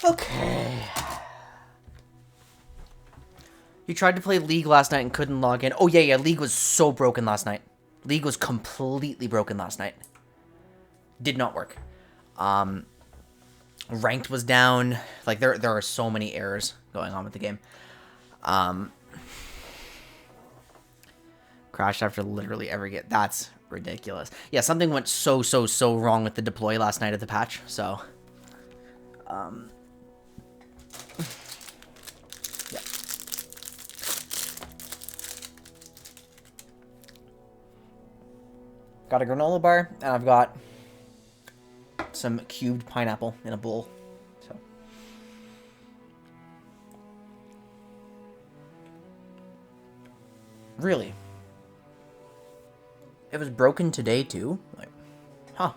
Okay. You tried to play League last night and couldn't log in. Oh, yeah, League was so broken last night. League was completely broken last night. Did not work. Ranked was down. Like, there are so many errors going on with the game. Crashed after literally every get. That's ridiculous. Yeah, something went so wrong with the deploy last night of the patch, so... yeah. Got a granola bar, and I've got some cubed pineapple in a bowl. So really, it was broken today too. Like, huh?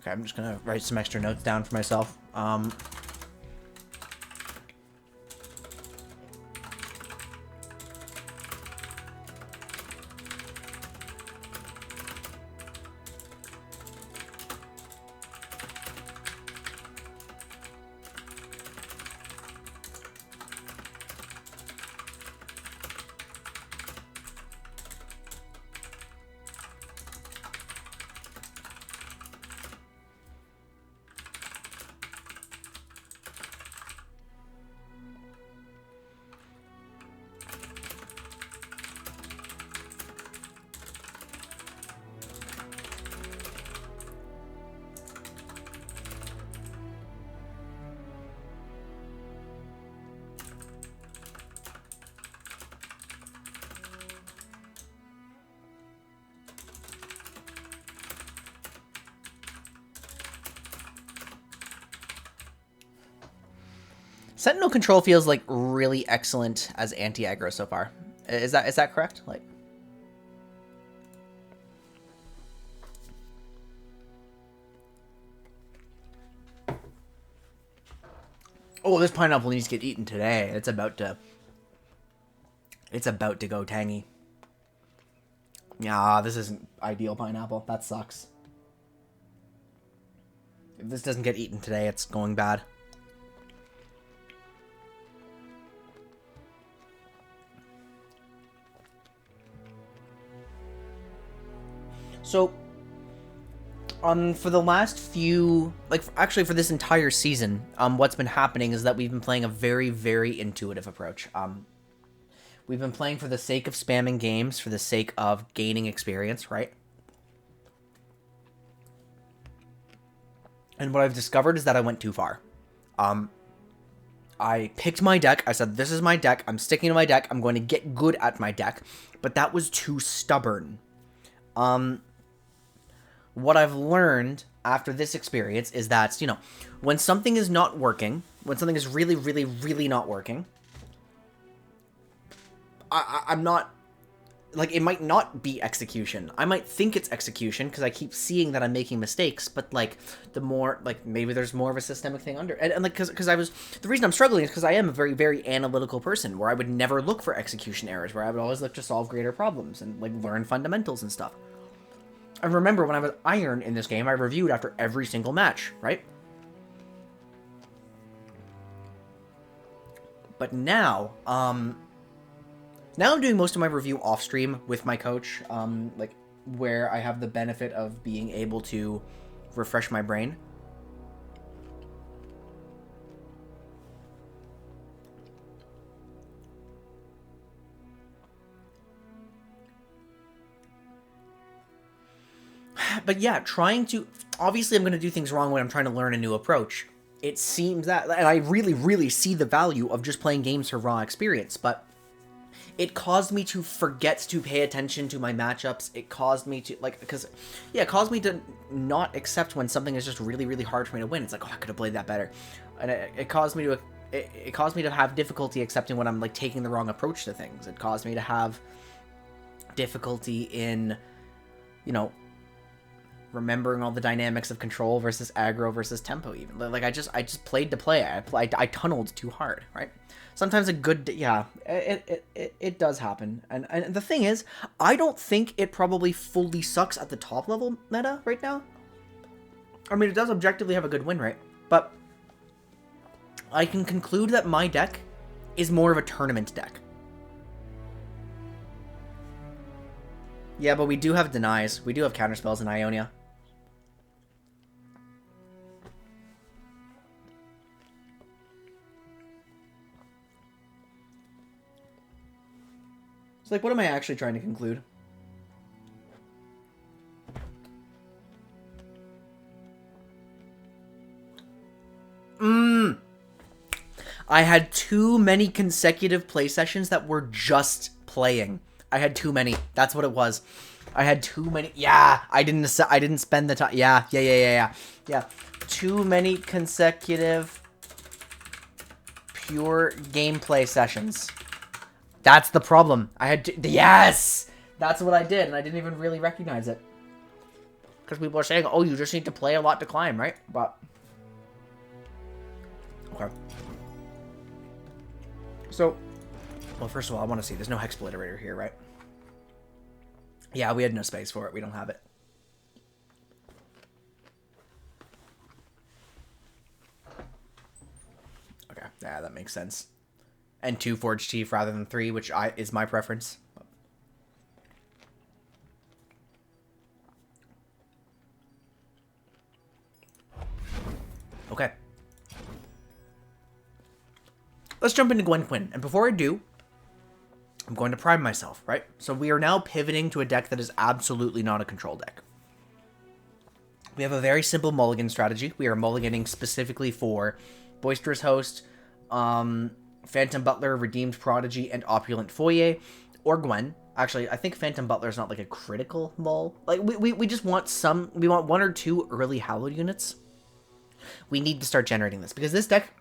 Okay, I'm just gonna write some extra notes down for myself. Sentinel control feels like really excellent as anti-aggro so far. Is that correct? Like, oh, this pineapple needs to get eaten today. It's about to go tangy. Yeah, this isn't ideal pineapple. That sucks. If this doesn't get eaten today, it's going bad. So, for the last few, like, actually for this entire season, what's been happening is that we've been playing a very, very intuitive approach. We've been playing for the sake of spamming games, for the sake of gaining experience, right? And what I've discovered is that I went too far. I picked my deck, I said, this is my deck, I'm sticking to my deck, I'm going to get good at my deck, but that was too stubborn. What I've learned after this experience is that, you know, when something is not working, when something is really, really, really not working, I'm not, like, it might not be execution. I might think it's execution because I keep seeing that I'm making mistakes, but, like, the more, like, maybe there's more of a systemic thing under. And like, because the reason I'm struggling is because I am a very, very analytical person where I would never look for execution errors, where I would always look to solve greater problems and, like, learn fundamentals and stuff. I remember when I was Iron in this game, I reviewed after every single match, right? But now, now I'm doing most of my review off stream with my coach, like, where I have the benefit of being able to refresh my brain. But yeah, trying to... Obviously, I'm going to do things wrong when I'm trying to learn a new approach. It seems that... And I really, really see the value of just playing games for raw experience, but it caused me to forget to pay attention to my matchups. It caused me to, like... Because, yeah, it caused me to not accept when something is just really, really hard for me to win. It's like, oh, I could have played that better. And it caused me to it caused me to have difficulty accepting when I'm like taking the wrong approach to things. It caused me to have difficulty in, you know, remembering all the dynamics of control versus aggro versus tempo. Even like I just played to play. I tunneled too hard, right? Sometimes a good, yeah, it does happen. And the thing is, I don't think it probably fully sucks at the top level meta right now. I mean, it does objectively have a good win rate, but I can conclude that my deck is more of a tournament deck. Yeah, but we do have denies. We do have counterspells in Ionia. So, like, what am I actually trying to conclude? I had too many consecutive play sessions that were just playing. I had too many. That's what it was. I had too many. Yeah, I didn't spend the time. Yeah. Too many consecutive pure gameplay sessions. That's the problem. I had to, yes! That's what I did, and I didn't even really recognize it. Because people are saying, oh, you just need to play a lot to climb, right? But okay. So, well, first of all, I want to see. There's no Hexpliterator here, right? Yeah, we had no space for it. We don't have it. Okay, yeah, that makes sense. And 2 Forged Teeth rather than 3, which is my preference. Okay. Let's jump into Quinn. And before I do, I'm going to prime myself, right? So we are now pivoting to a deck that is absolutely not a control deck. We have a very simple mulligan strategy. We are mulliganing specifically for Boisterous Host, Phantom Butler, Redeemed Prodigy, and Opulent Foyer, or Gwen. Actually, I think Phantom Butler is not like a critical mull. Like, we just want we want 1 or 2 early Hallowed units. We need to start generating this, because this deck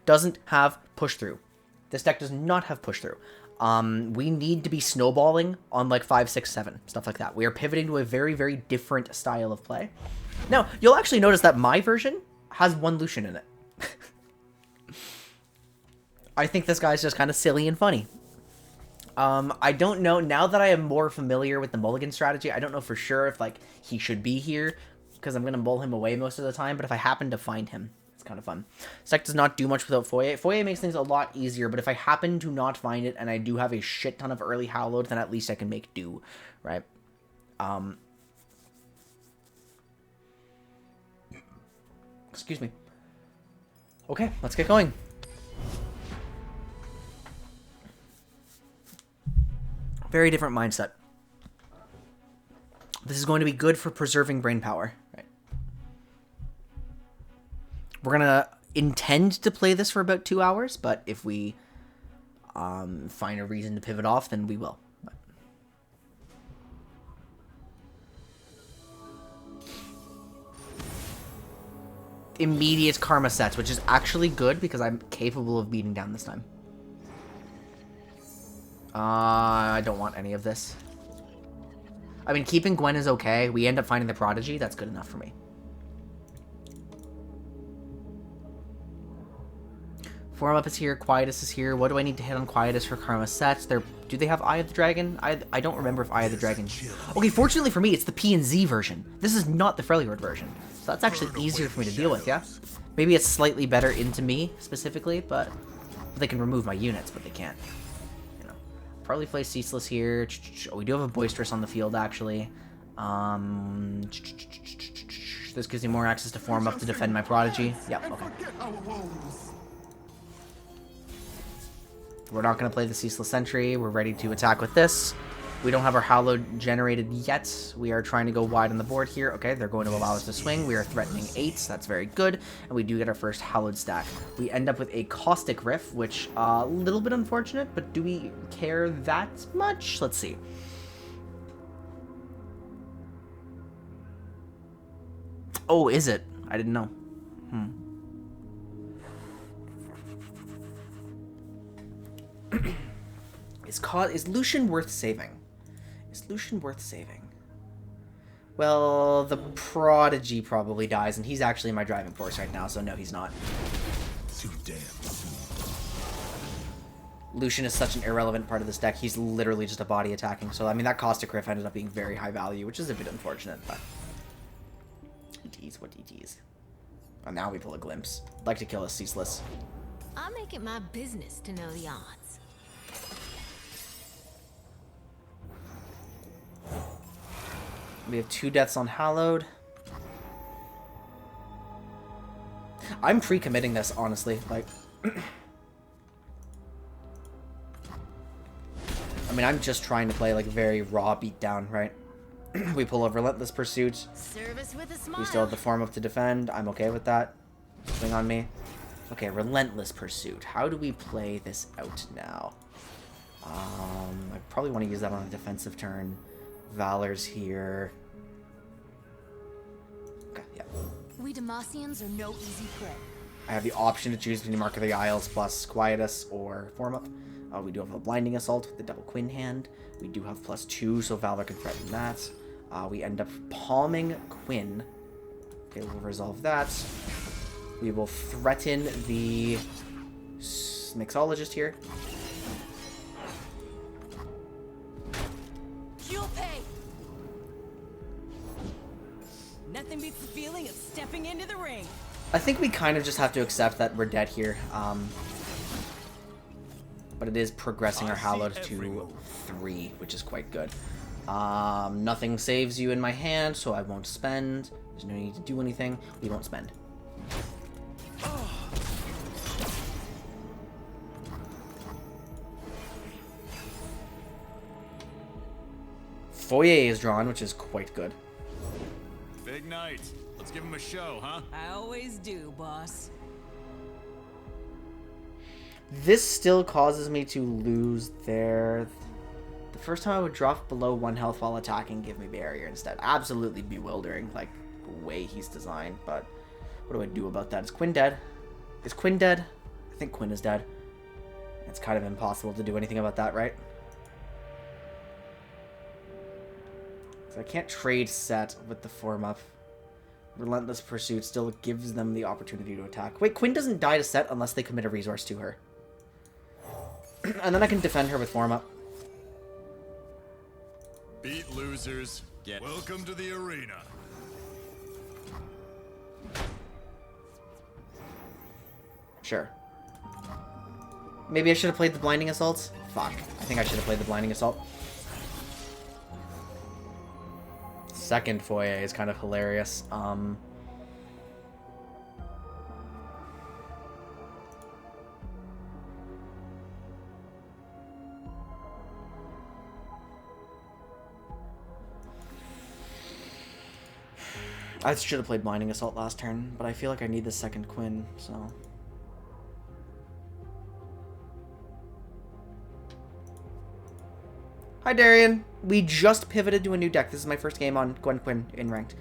doesn't have push-through. This deck does not have push-through. We need to be snowballing on, like, 5, 6, 7, stuff like that. We are pivoting to a very, very different style of play. Now, you'll actually notice that my version has 1 Lucian in it. I think this guy's just kind of silly and funny. I don't know, now that I am more familiar with the mulligan strategy, I don't know for sure if, like, he should be here, because I'm going to mull him away most of the time, but if I happen to find him, it's kind of fun. Sec does not do much without Foyer. Foyer makes things a lot easier, but if I happen to not find it, and I do have a shit ton of early Hallowed, then at least I can make do, right? Excuse me. Okay, let's get going. Very different mindset. This is going to be good for preserving brain power. Right. We're going to intend to play this for about 2 hours, but if we find a reason to pivot off, then we will. But immediate karma sets, which is actually good because I'm capable of beating down this time. I don't want any of this. I mean, keeping Gwen is okay. We end up finding the Prodigy. That's good enough for me. Form Up is here. Quietus is here. What do I need to hit on Quietus for karma sets? Do they have Eye of the Dragon? I don't remember if Eye of the Dragon... Okay, fortunately for me, it's the P and Z version. This is not the Freljord version. So that's actually easier for me to deal with, yeah? Maybe it's slightly better into me, specifically, but... They can remove my units, but they can't. Partly play Ceaseless here. Oh, we do have a Boisterous on the field, actually. This gives me more access to Form Up to defend my Prodigy. Yep, okay. We're not going to play the Ceaseless Sentry. We're ready to attack with this. We don't have our Hallowed generated yet. We are trying to go wide on the board here. Okay, they're going to allow us to swing. We are threatening 8s. That's very good. And we do get our first Hallowed stack. We end up with a Caustic Riff, which a little bit unfortunate, but do we care that much? Let's see. Oh, is it? I didn't know. Is Lucian worth saving? Is Lucian worth saving? Well, the Prodigy probably dies, and he's actually my driving force right now, so no, he's not. Too damn soon. Lucian is such an irrelevant part of this deck. He's literally just a body attacking. So, I mean, that Caustic Rift ended up being very high value, which is a bit unfortunate, but... ETs, what ETs? Oh, now we pull a Glimpse. I'd like to kill a Ceaseless. I make it my business to know the odds. We have 2 deaths on Hallowed. I'm pre-committing this, honestly. Like... I mean, I'm just trying to play, like, very raw beatdown, right? We pull a Relentless Pursuit. Service with a smile. We still have the form up to defend. I'm okay with that. Swing on me. Okay, Relentless Pursuit. How do we play this out now? I probably want to use that on a defensive turn. Valor's here. Okay, yeah. We Demacians are no easy prey. I have the option to choose between Mark of the Isles plus Quietus or form up. We do have a Blinding Assault with the double Quinn hand. We do have +2, so Valor can threaten that. We end up palming Quinn. Okay, we'll resolve that. We will threaten the Mixologist here. You'll pay. Nothing beats the feeling of stepping into the ring. I think we kind of just have to accept that we're dead here. But it is progressing our Hallowed to 3, which is quite good. Nothing saves you in my hand, so I won't spend. There's no need to do anything. We won't spend. Foyer is drawn, which is quite good. Big night. Let's give him a show, huh? I always do, boss. This still causes me to lose there. The first time I would drop below 1 health while attacking, give me barrier instead. Absolutely bewildering, like, the way he's designed, but what do I do about that? Is Quinn dead? Is Quinn dead? I think Quinn is dead. It's kind of impossible to do anything about that, right? So I can't trade set with the form up. Relentless Pursuit still gives them the opportunity to attack. Wait, Quinn doesn't die to set unless they commit a resource to her. And then I can defend her with form up. Beat losers. Welcome to the arena. Sure. Maybe I should have played the Blinding Assaults? Fuck. I think I should have played the Blinding Assault. Second Foyer is kind of hilarious. I should have played Blinding Assault last turn, but I feel like I need the second Quinn, so... Hi, Darian. We just pivoted to a new deck. This is my first game on Gwen Quinn in Ranked.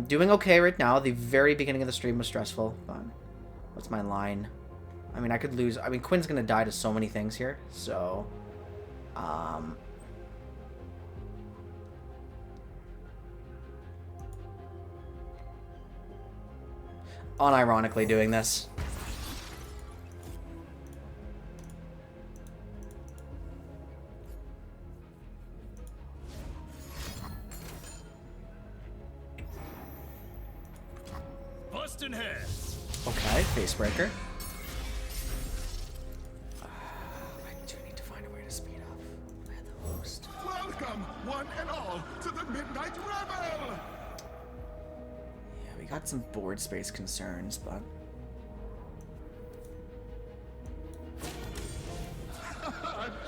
Doing okay right now. The very beginning of the stream was stressful, but... What's my line? I mean, I could lose... I mean, Quinn's gonna die to so many things here, so... unironically doing this. Bustin' head. Okay, Facebreaker. I do need to find a way to speed up. I had the host. Welcome, one and all, to the Midnight Rebel! Yeah, we got some board space concerns, but...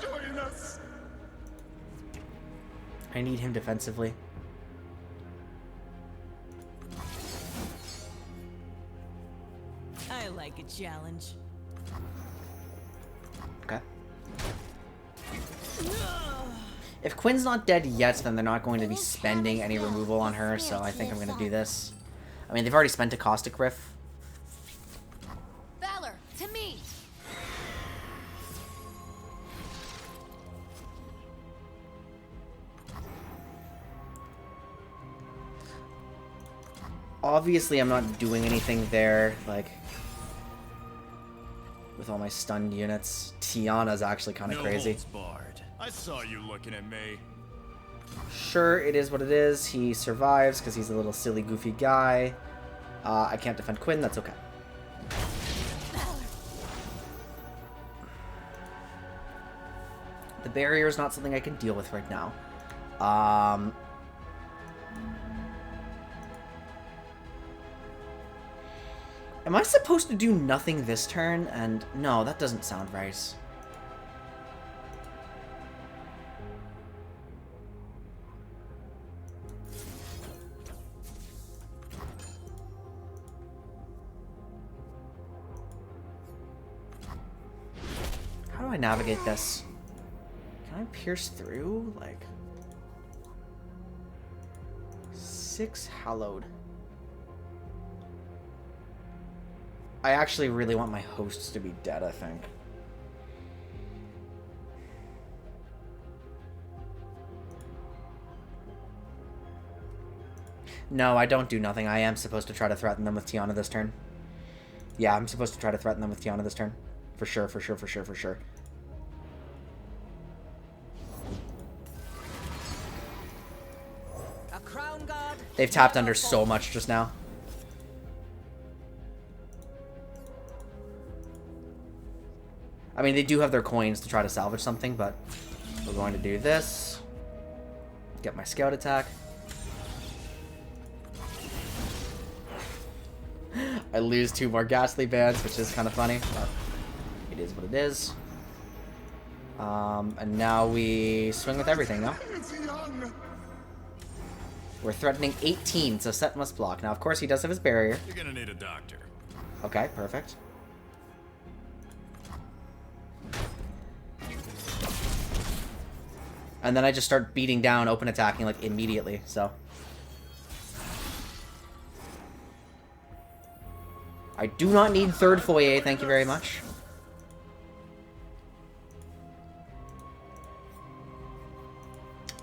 Join us! I need him defensively. I like a challenge. Okay. If Quinn's not dead yet, then they're not going to be spending any removal on her, so I think I'm going to do this. I mean, they've already spent a Caustic Rift. Valor, to me! Obviously, I'm not doing anything there, like, with all my stunned units. Tiana's actually kind of crazy. holds barred. I saw you looking at me. Sure, it is what it is. He survives because he's a little silly, goofy guy. I can't defend Quinn, that's okay. The barrier is not something I can deal with right now. Am I supposed to do nothing this turn? And no, that doesn't sound right. How do I navigate this? Can I pierce through? Like... 6 hallowed. I actually really want my hosts to be dead, I think. No, I don't do nothing. I am supposed to try to threaten them with Tiana this turn. Yeah, I'm supposed to try to threaten them with Tiana this turn. For sure, for sure, for sure, for sure. A crown guard. They've tapped under so much just now. I mean, they do have their coins to try to salvage something, but we're going to do this. Get my scout attack. I lose 2 more ghastly bands, which is kind of funny, but it is what it is. And now we swing with everything, no? We're threatening 18, so Set must block. Now, of course, he does have his barrier. You're gonna need a doctor. Okay, perfect. And then I just start beating down, open attacking, like, immediately, so. I do not need third foyer, thank you very much.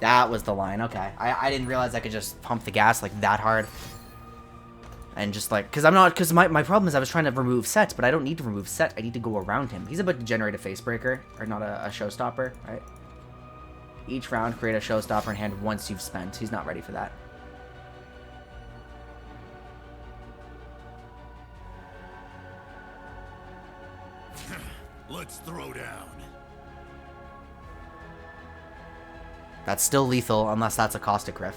That was the line, okay. I didn't realize I could just pump the gas, like, that hard. And just, like, because my problem is I was trying to remove Set, but I don't need to remove Set, I need to go around him. He's about to generate a face breaker, or not a showstopper, right? Each round, create a showstopper in hand once you've spent. He's not ready for that. Let's throw down. That's still lethal, unless that's a Caustic Riff.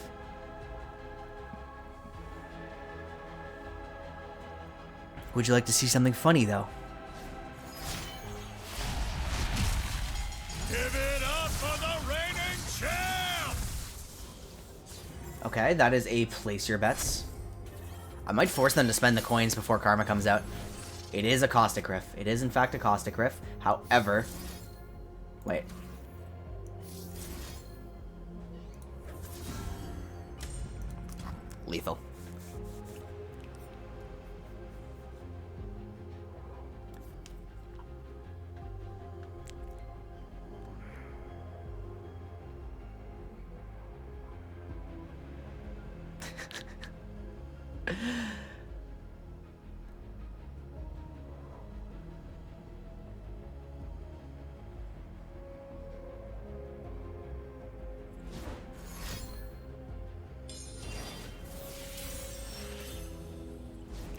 Would you like to see something funny, though? Give it up for the reigning champ! Okay, that is a place your bets. I might force them to spend the coins before Karma comes out. It is a Caustic Riff. It is, in fact, a Caustic Riff. However... Wait. Lethal.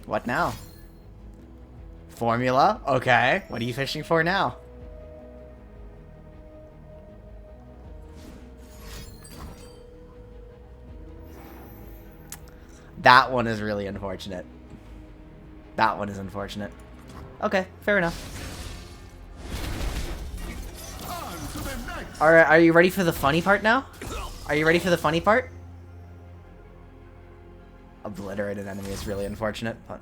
What now? Formula? Okay. What are you fishing for now? That one is really unfortunate. That one is unfortunate. Okay, fair enough. Alright, are you ready for the funny part now? Are you ready for the funny part? Obliterate an enemy is really unfortunate, but...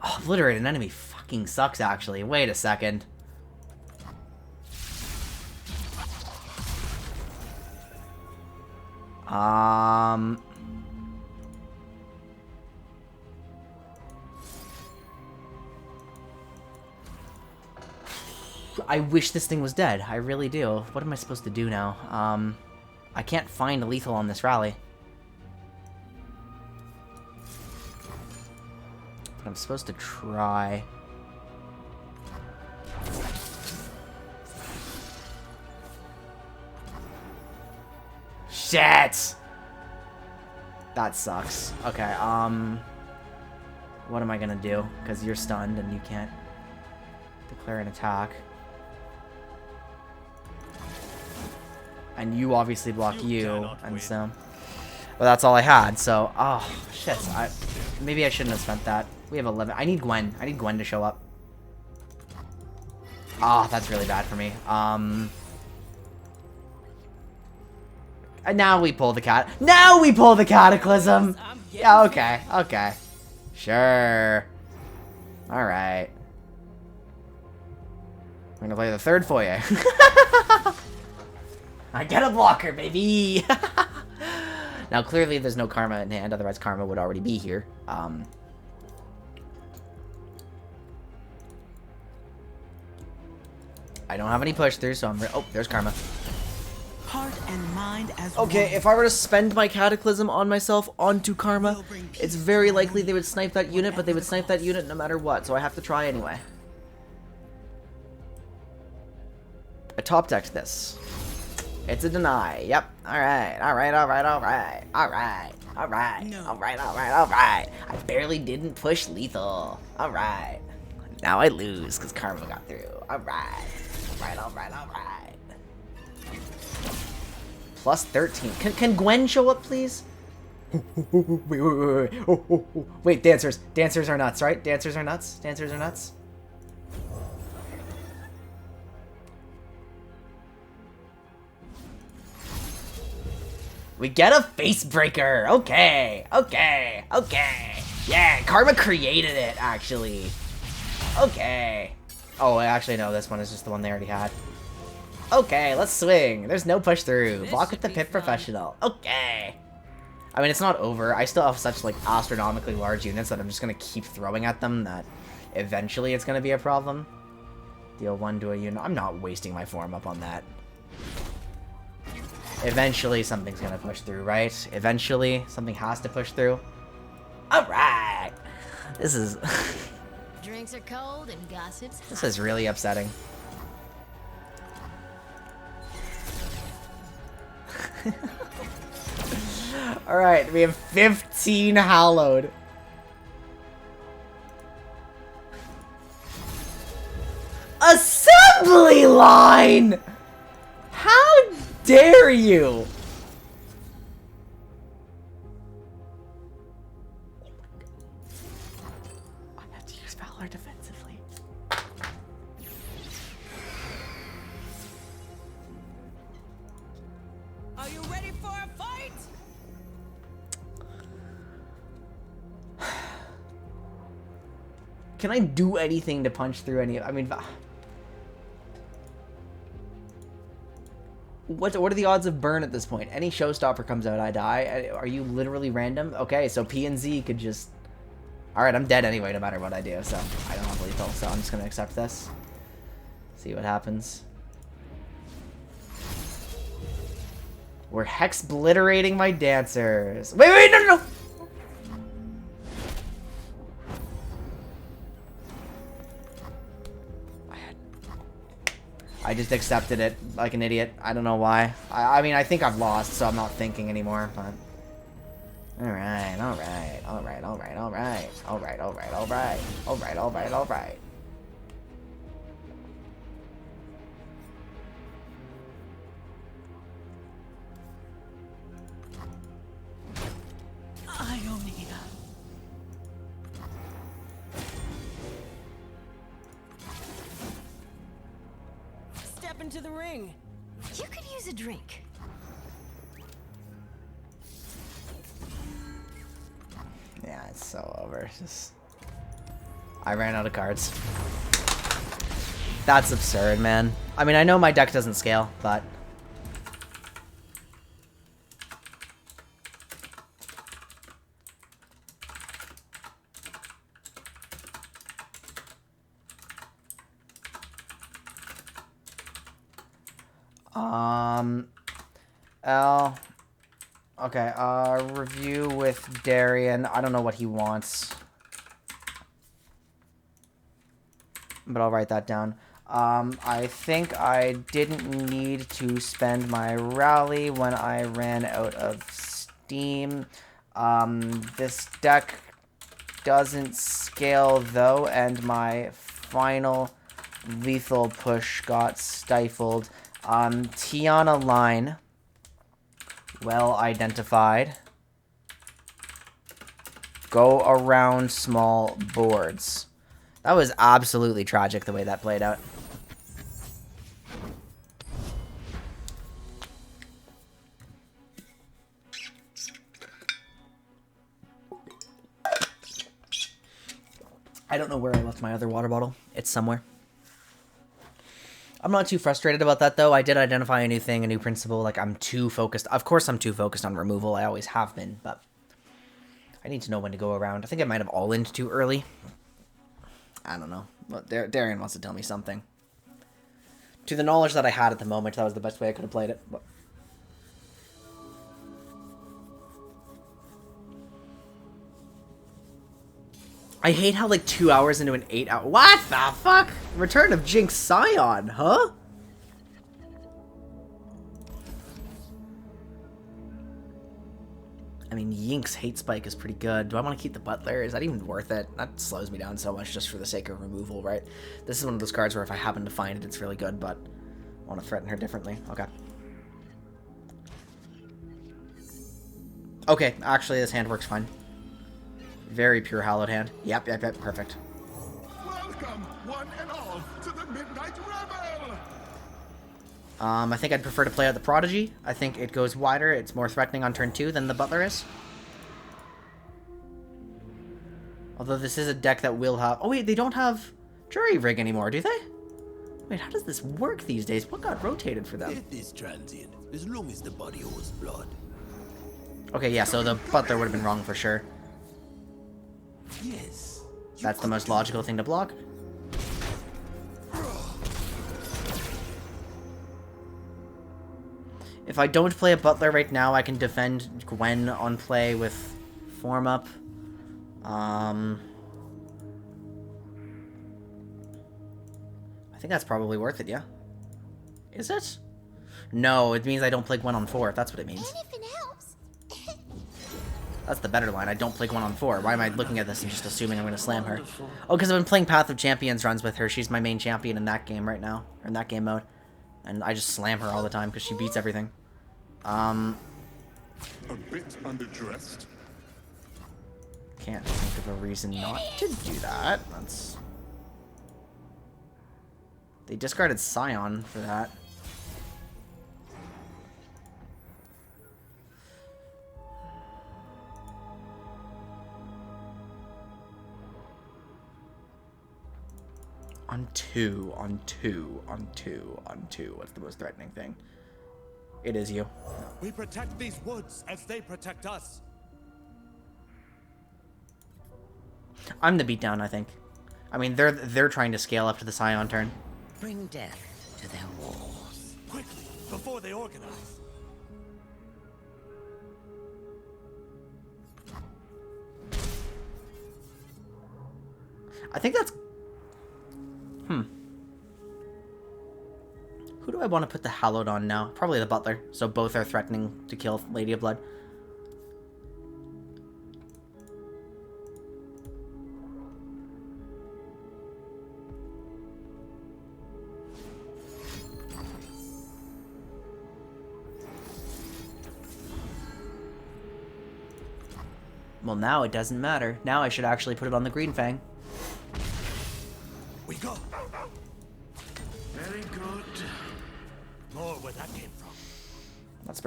Oh, obliterate an enemy fucking sucks, actually. Wait a second. I wish this thing was dead. I really do. What am I supposed to do now? I can't find a lethal on this rally. supposed to try. Shit! That sucks. Okay, what am I gonna do? Because you're stunned and you can't declare an attack. And you obviously block you, and so... Well, that's all I had, so... Oh, shit. Maybe I shouldn't have spent that. We have 11. I need Gwen. I need Gwen to show up. Ah, that's really bad for me. And now we pull the cat. Now we pull the Cataclysm! Yeah, okay, okay. Sure. Alright. I'm gonna play the third foyer. I get a blocker, baby! Now, clearly there's no Karma in hand, otherwise Karma would already be here. I don't have any push through, so I'm... Oh, there's Karma. Heart and mind as Okay, one. if I were to spend my Cataclysm on myself onto Karma, it's very likely they would snipe that unit, but they would snipe that unit no matter what, so I have to try anyway. I top decked this. It's a deny. Yep. Alright, alright, alright, alright. Alright, alright, No. alright, alright, alright. I barely didn't push lethal. Alright. Now I lose because Karma got through. Alright. Alright, alright, alright. Plus 13. Can Gwen show up, please? Wait. Wait, dancers. Dancers are nuts, right? Dancers are nuts? Dancers are nuts? We get a face breaker. Okay. Okay. Okay. Yeah, Karma created it, actually. Okay. Oh, actually, no. This one is just the one they already had. Okay, let's swing. There's no push through. Block with the Pit Professional. Okay. I mean, it's not over. I still have such, like, astronomically large units that I'm just going to keep throwing at them that eventually it's going to be a problem. Deal 1 to a unit. I'm not wasting my form up on that. Eventually, something's going to push through, right? Eventually, something has to push through. Alright! This is... Drinks are cold and gossip's hot. This is really upsetting. Alright, we have 15 Hallowed. Assembly line! How dare you? I have to use Valor defensively. Are you ready for a fight? Can I do anything to punch through any? I mean, what are the odds of burn at this point? Any showstopper comes out, I die. Are you literally random? Okay, so P and Z could just... Alright, I'm dead anyway, no matter what I do, so I don't have lethal, so I'm just gonna accept this. See what happens. We're hex obliterating my dancers. Wait, no! I just accepted it like an idiot. I don't know why. I mean, I think I've lost, so I'm not thinking anymore, but... Alright. Ionia. Step into the ring. You could use a drink. Yeah, it's so over. It's just... I ran out of cards. That's absurd, man. I mean, I know my deck doesn't scale, but... L... Okay, review with Darian. I don't know what he wants. but I'll write that down. I think I didn't need to spend my rally when I ran out of steam. This deck doesn't scale, though, and my final lethal push got stifled. Tiana line. Well identified. Go around small boards. That was absolutely tragic the way that played out. I don't know where I left my other water bottle. It's somewhere. I'm not too frustrated about that, though. I did identify a new thing, a new principle. Like, I'm too focused. Of course, I'm too focused on removal. I always have been, but I need to know when to go around. I think I might have all-ined too early. I don't know. But Darian wants to tell me something. To the knowledge that I had at the moment, that was the best way I could have played it. But I hate how, like, 2 hours into an 8-hour... What the fuck? Return of Jinx Scion, huh? I mean, Yink's Hate Spike is pretty good. Do I want to keep the Butler? Is that even worth it? That slows me down so much just for the sake of removal, right? This is one of those cards where if I happen to find it, it's really good, but I want to threaten her differently. Okay. Okay, actually, this hand works fine. Very pure hallowed hand. Yep, perfect. Welcome, one and all, to the Midnight Rebel! I think I'd prefer to play out the Prodigy. I think it goes wider. It's more threatening on turn 2 than the Butler is. Although this is a deck that will have... Oh, wait, they don't have Jury Rig anymore, do they? Wait, how does this work these days? What got rotated for them? Death is transient, as long as the body owes blood. Okay, yeah, so the Butler would have been wrong for sure. Yes. That's the most logical thing to block. If I don't play a Butler right now, I can defend Gwen on play with form up. I think that's probably worth it, yeah? Is it? No, it means I don't play Gwen on 4. That's what it means. Anything helps. That's the better line. I don't play Gwen on 4. Why am I looking at this and just assuming I'm going to slam her? Oh, because I've been playing Path of Champions runs with her. She's my main champion in that game right now. Or in that game mode. And I just slam her all the time because she beats everything. A bit underdressed. Can't think of a reason not to do that. That's... They discarded Scion for that. On two. What's the most threatening thing? It is you. We protect these woods as they protect us. I'm the beatdown, I think. I mean, they're trying to scale up to the Scion turn. Bring death to their walls. Quickly, before they organize. I think that's... Who do I want to put the Hallowed on now? Probably the Butler. So both are threatening to kill Lady of Blood. Well, now it doesn't matter. Now I should actually put it on the Green Fang. We go. Very good. More where that came from. That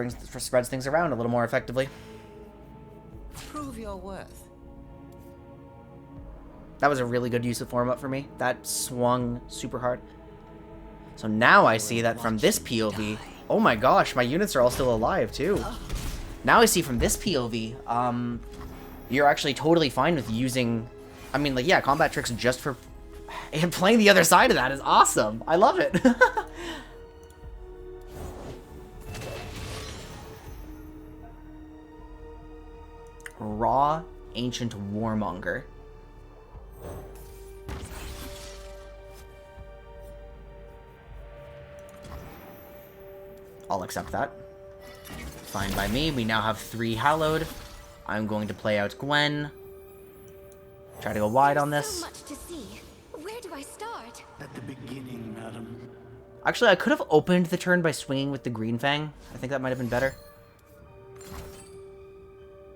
spreads things around a little more effectively. Prove your worth. That was a really good use of form up for me. That swung super hard. So now I see that from this POV... Oh my gosh, my units are all still alive too. Now I see from this POV, you're actually totally fine with using... I mean, like, yeah, combat tricks just for... And playing the other side of that is awesome. I love it. Raw Ancient Warmonger. I'll accept that. Fine by me. We now have 3 Hallowed. I'm going to play out Gwen. Try to go wide on this. So much to see. Where do I start? At the beginning, madam. Actually, I could have opened the turn by swinging with the Green Fang. I think that might have been better.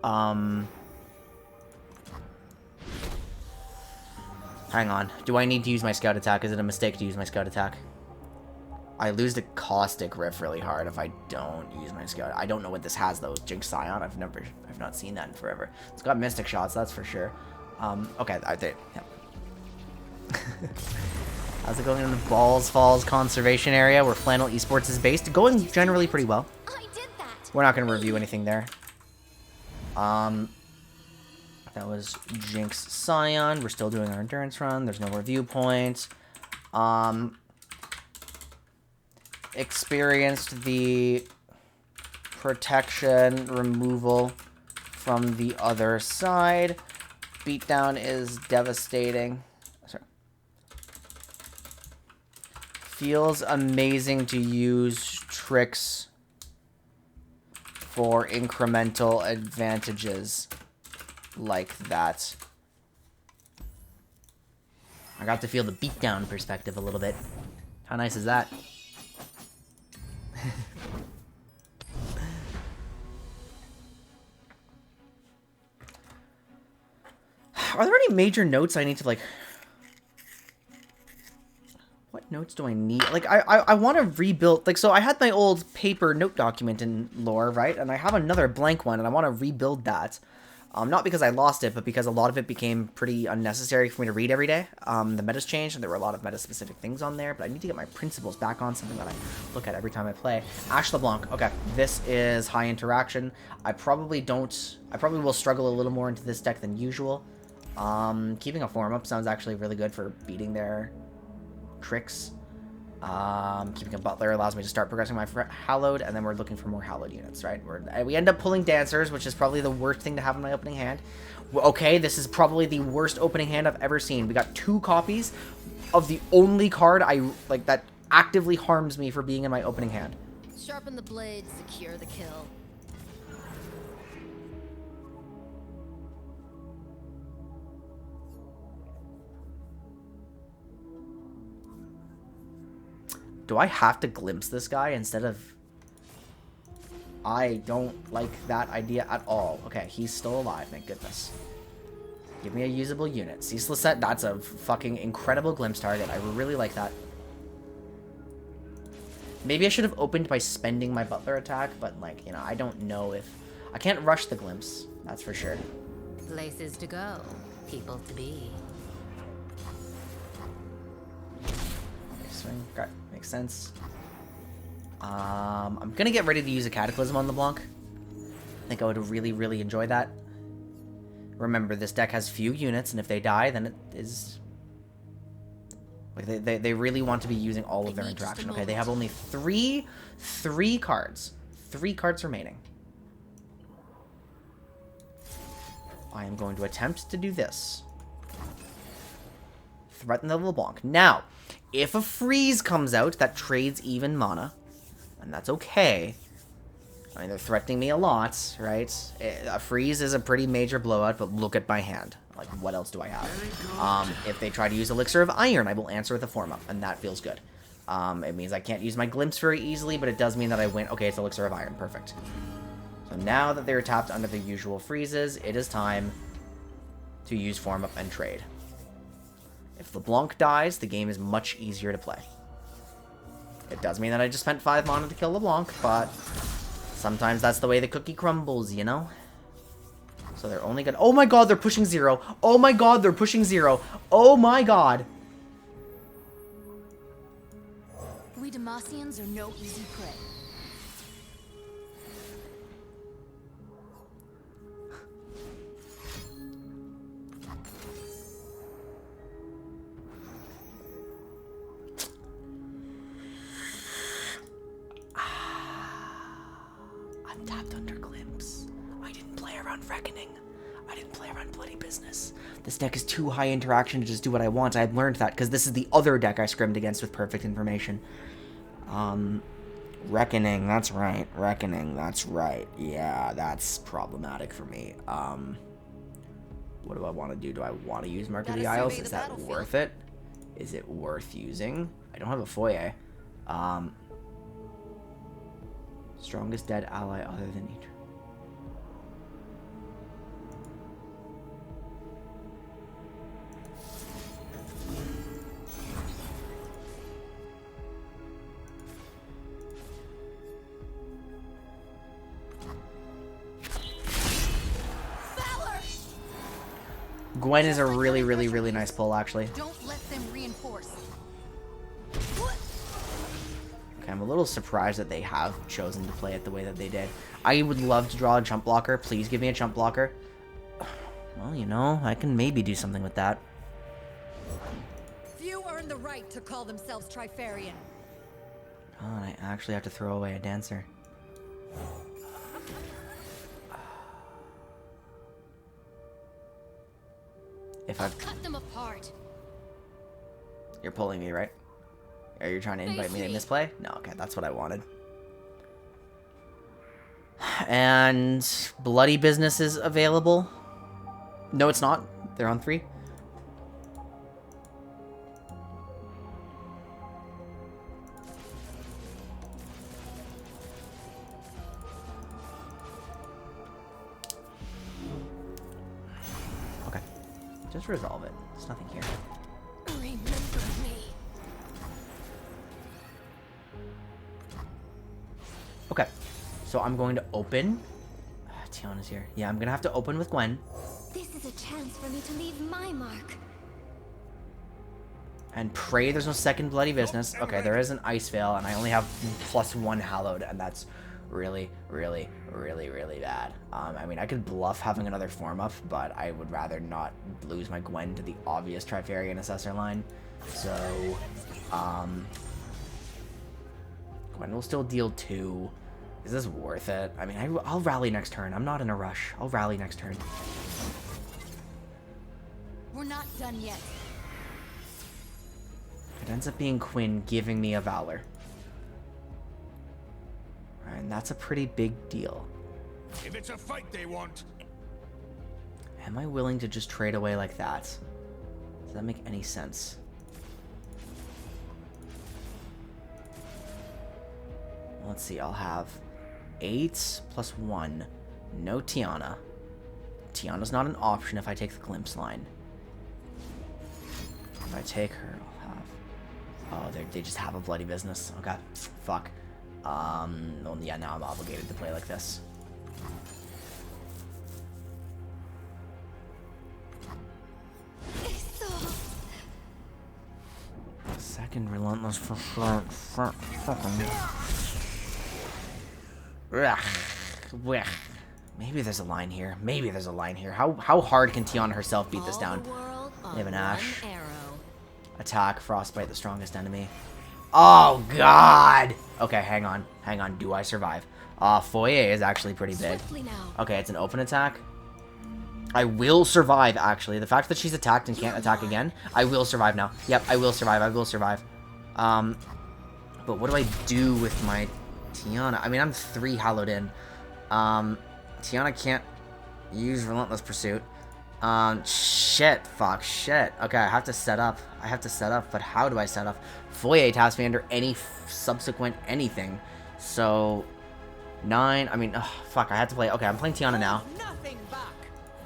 Hang on. Do I need to use my Scout Attack? Is it a mistake to use my Scout Attack? I lose the Caustic Rift really hard if I don't use my Scout. I don't know what this has, though. Jinx Scion. I've not seen that in forever. It's got Mystic Shots, that's for sure. Okay, I did. Yeah. How's it going in the Balls Falls Conservation Area where Flannel Esports is based? Going generally pretty well. I did that. We're not going to review anything there. That was Jinx Scion. We're still doing our endurance run. There's no review point. Experienced the protection removal from the other side. Beatdown is devastating. Sorry. Feels amazing to use tricks for incremental advantages like that. I got to feel the beatdown perspective a little bit. How nice is that? Are there any major notes I need to, like... What notes do I need? Like, I want to rebuild... Like, so I had my old paper note document in lore, right? And I have another blank one, and I want to rebuild that. Not because I lost it, but because a lot of it became pretty unnecessary for me to read every day. The meta's changed, and there were a lot of meta-specific things on there, but I need to get my principles back on, something that I look at every time I play. Ashe LeBlanc. Okay, this is high interaction. I probably will struggle a little more into this deck than usual. Keeping a form up sounds actually really good for beating their tricks. Keeping a Butler allows me to start progressing my Hallowed, and then we're looking for more Hallowed units, right? We end up pulling Dancers, which is probably the worst thing to have in my opening hand. Okay, this is probably the worst opening hand I've ever seen. We got 2 copies of the only card that actively harms me for being in my opening hand. Sharpen the blade, secure the kill. Do I have to glimpse this guy instead of... I don't like that idea at all. Okay, he's still alive, thank goodness. Give me a usable unit. Ceaseless Set, that's a fucking incredible glimpse target. I really like that. Maybe I should have opened by spending my Butler attack, but, like, you know, I don't know if... I can't rush the glimpse, that's for sure. Places to go, people to be. Swing. Okay, makes sense. I'm gonna get ready to use a Cataclysm on LeBlanc. I think I would really, really enjoy that. Remember, this deck has few units, and if they die, then it is... Like, they really want to be using all of their interaction. Okay, they have only three cards. 3 cards remaining. I am going to attempt to do this. Threaten the LeBlanc. Now... If a freeze comes out that trades even mana, and that's okay. I mean, they're threatening me a lot, right? A freeze is a pretty major blowout, but look at my hand. Like, what else do I have? If they try to use Elixir of Iron, I will answer with a form up, and that feels good. It means I can't use my Glimpse very easily, but it does mean that I win. Okay, it's Elixir of Iron. Perfect. So now that they're tapped under the usual freezes, it is time to use form up and trade. If LeBlanc dies, the game is much easier to play. It does mean that I just spent 5 mana to kill LeBlanc, but sometimes that's the way the cookie crumbles, you know? So they're only gonna... Oh my god, they're pushing 0! Oh my god, they're pushing 0! Oh my god! We Demacians are no easy prey. Tapped under Glimpse. I didn't play around Reckoning. I didn't play around Bloody Business. This deck is too high interaction to just do what I want. I've learned that because this is the other deck I scrimmed against with Perfect Information. Reckoning, that's right. Reckoning, that's right. Yeah, that's problematic for me. What do I want to do? Do I want to use Mark of the Isles? Is that worth it? Is it worth using? I don't have a foyer. Strongest dead ally other than each. Gwen is a really, really, really nice pull, actually. Don't let them reinforce. Okay, I'm a little surprised that they have chosen to play it the way that they did. I would love to draw a jump blocker. Please give me a jump blocker. Well, you know, I can maybe do something with that. Few earn the right to call themselves Trifarian. Oh, and I actually have to throw away a dancer. If I cut them apart. You're pulling me, right? Are you trying to invite me to misplay? No, okay, that's what I wanted. And Bloody Business is available. No, it's not. They're on 3. Okay. Just resolve it. There's nothing here. Remember me. Okay. So I'm going to open. Tiana's here. Yeah, I'm going to have to open with Gwen. This is a chance for me to leave my mark. And pray there's no second Bloody Business. Okay, there is an Ice Veil, and I only have +1 Hallowed, and that's really, really, really, really bad. I mean, I could bluff having another form up, but I would rather not lose my Gwen to the obvious Trifarian Assessor line. So, Gwen will still deal 2. Is this worth it? I mean, I'll rally next turn. I'm not in a rush. I'll rally next turn. We're not done yet. It ends up being Quinn giving me a Valor. And that's a pretty big deal. If it's a fight they want. Am I willing to just trade away like that? Does that make any sense? Let's see, I'll have 8 + 1. No Tiana. Tiana's not an option if I take the Glimpse line. If I take her, I'll have... Oh, they just have a Bloody Business. Okay, fuck. Well, yeah, now I'm obligated to play like this. Second Relentless for fucking... Maybe there's a line here. Maybe there's a line here. How hard can Tiana herself beat this down? They have an Ash. Attack, Frostbite, the strongest enemy. Oh, God! Okay, hang on. Hang on. Do I survive? Foyer is actually pretty big. Okay, it's an open attack. I will survive, actually. The fact that she's attacked and can't attack again, I will survive now. Yep, I will survive. I will survive. But what do I do with my Tiana? I mean, I'm 3 hallowed in. Tiana can't use Relentless Pursuit. Shit. Fuck. Shit. Okay, I have to set up. But how do I set up? Foyer taps me under any subsequent anything. So, 9. I mean, fuck, I have to play. Okay, I'm playing Tiana now.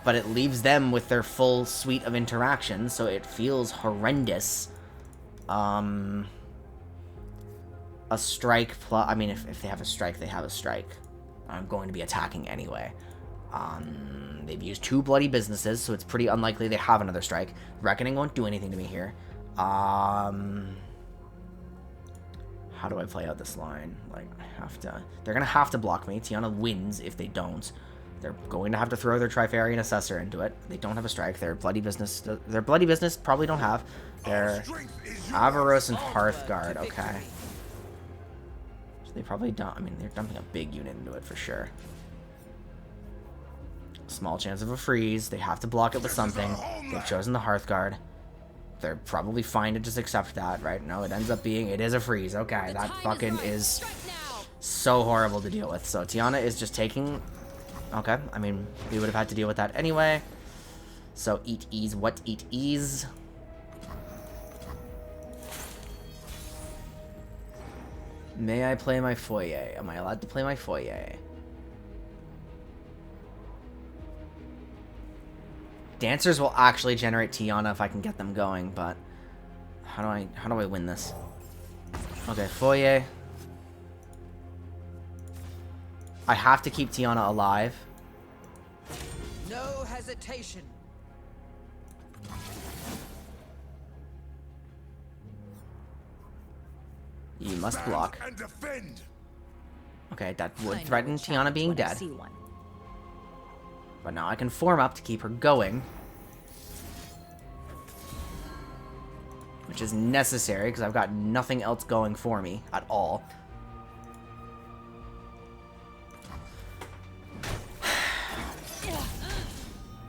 But it leaves them with their full suite of interactions, so it feels horrendous. A strike plus... I mean, if they have a strike, they have a strike. I'm going to be attacking anyway. They've used 2 Bloody Businesses, so it's pretty unlikely they have another strike. Reckoning won't do anything to me here. How do I play out this line? Like, I have to... They're going to have to block me. Tiana wins if they don't. They're going to have to throw their Trifarian Assessor into it. They don't have a strike. Their Bloody Business probably don't have. Their Avarose and Hearthguard. Okay. So they probably don't. I mean, they're dumping a big unit into it for sure. Small chance of a freeze. They have to block it with something. They've chosen the Hearthguard. They're probably fine to just accept that, right? No, it ends up being... It is a freeze. Okay, that fucking is... so horrible to deal with. So Tiana is just taking... Okay, I mean, we would have had to deal with that anyway. So eat ease, what eat ease? May I play my foyer? Am I allowed to play my foyer? Dancers will actually generate Tiana if I can get them going, but how do I win this? Okay, foyer. I have to keep Tiana alive. No hesitation. You must block. And defend. Okay, that would threaten Tiana being dead. But now I can form up to keep her going. Which is necessary, because I've got nothing else going for me at all.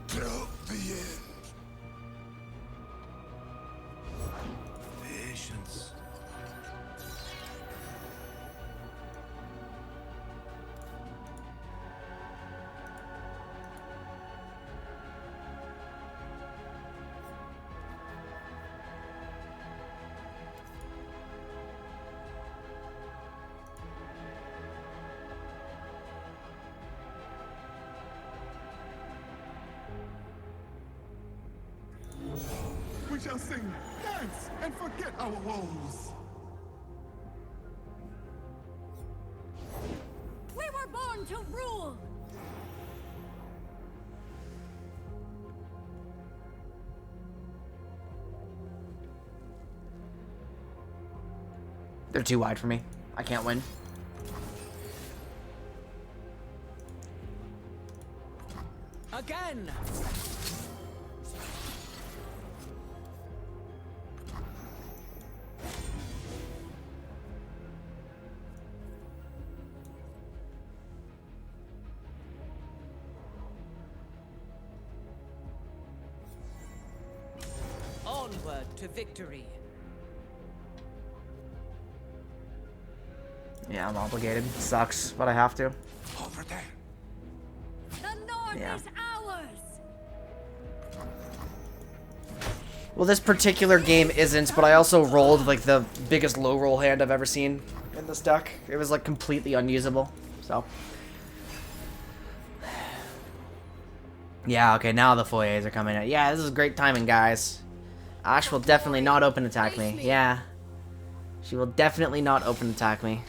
Till the end. Patience. We shall sing, dance, and forget our woes. We were born to rule! They're too wide for me. I can't win. Again. Onward to victory. Yeah, I'm obligated. Sucks, but I have to. Over there. The North Yeah. is ours! Well, this particular game isn't, but I also rolled, like, the biggest low roll hand I've ever seen in this deck. It was, like, completely unusable, so. Yeah, okay, now the foyers are coming out. Yeah, this is great timing, guys. Ash will definitely not open attack me. Yeah. She will definitely not open attack me.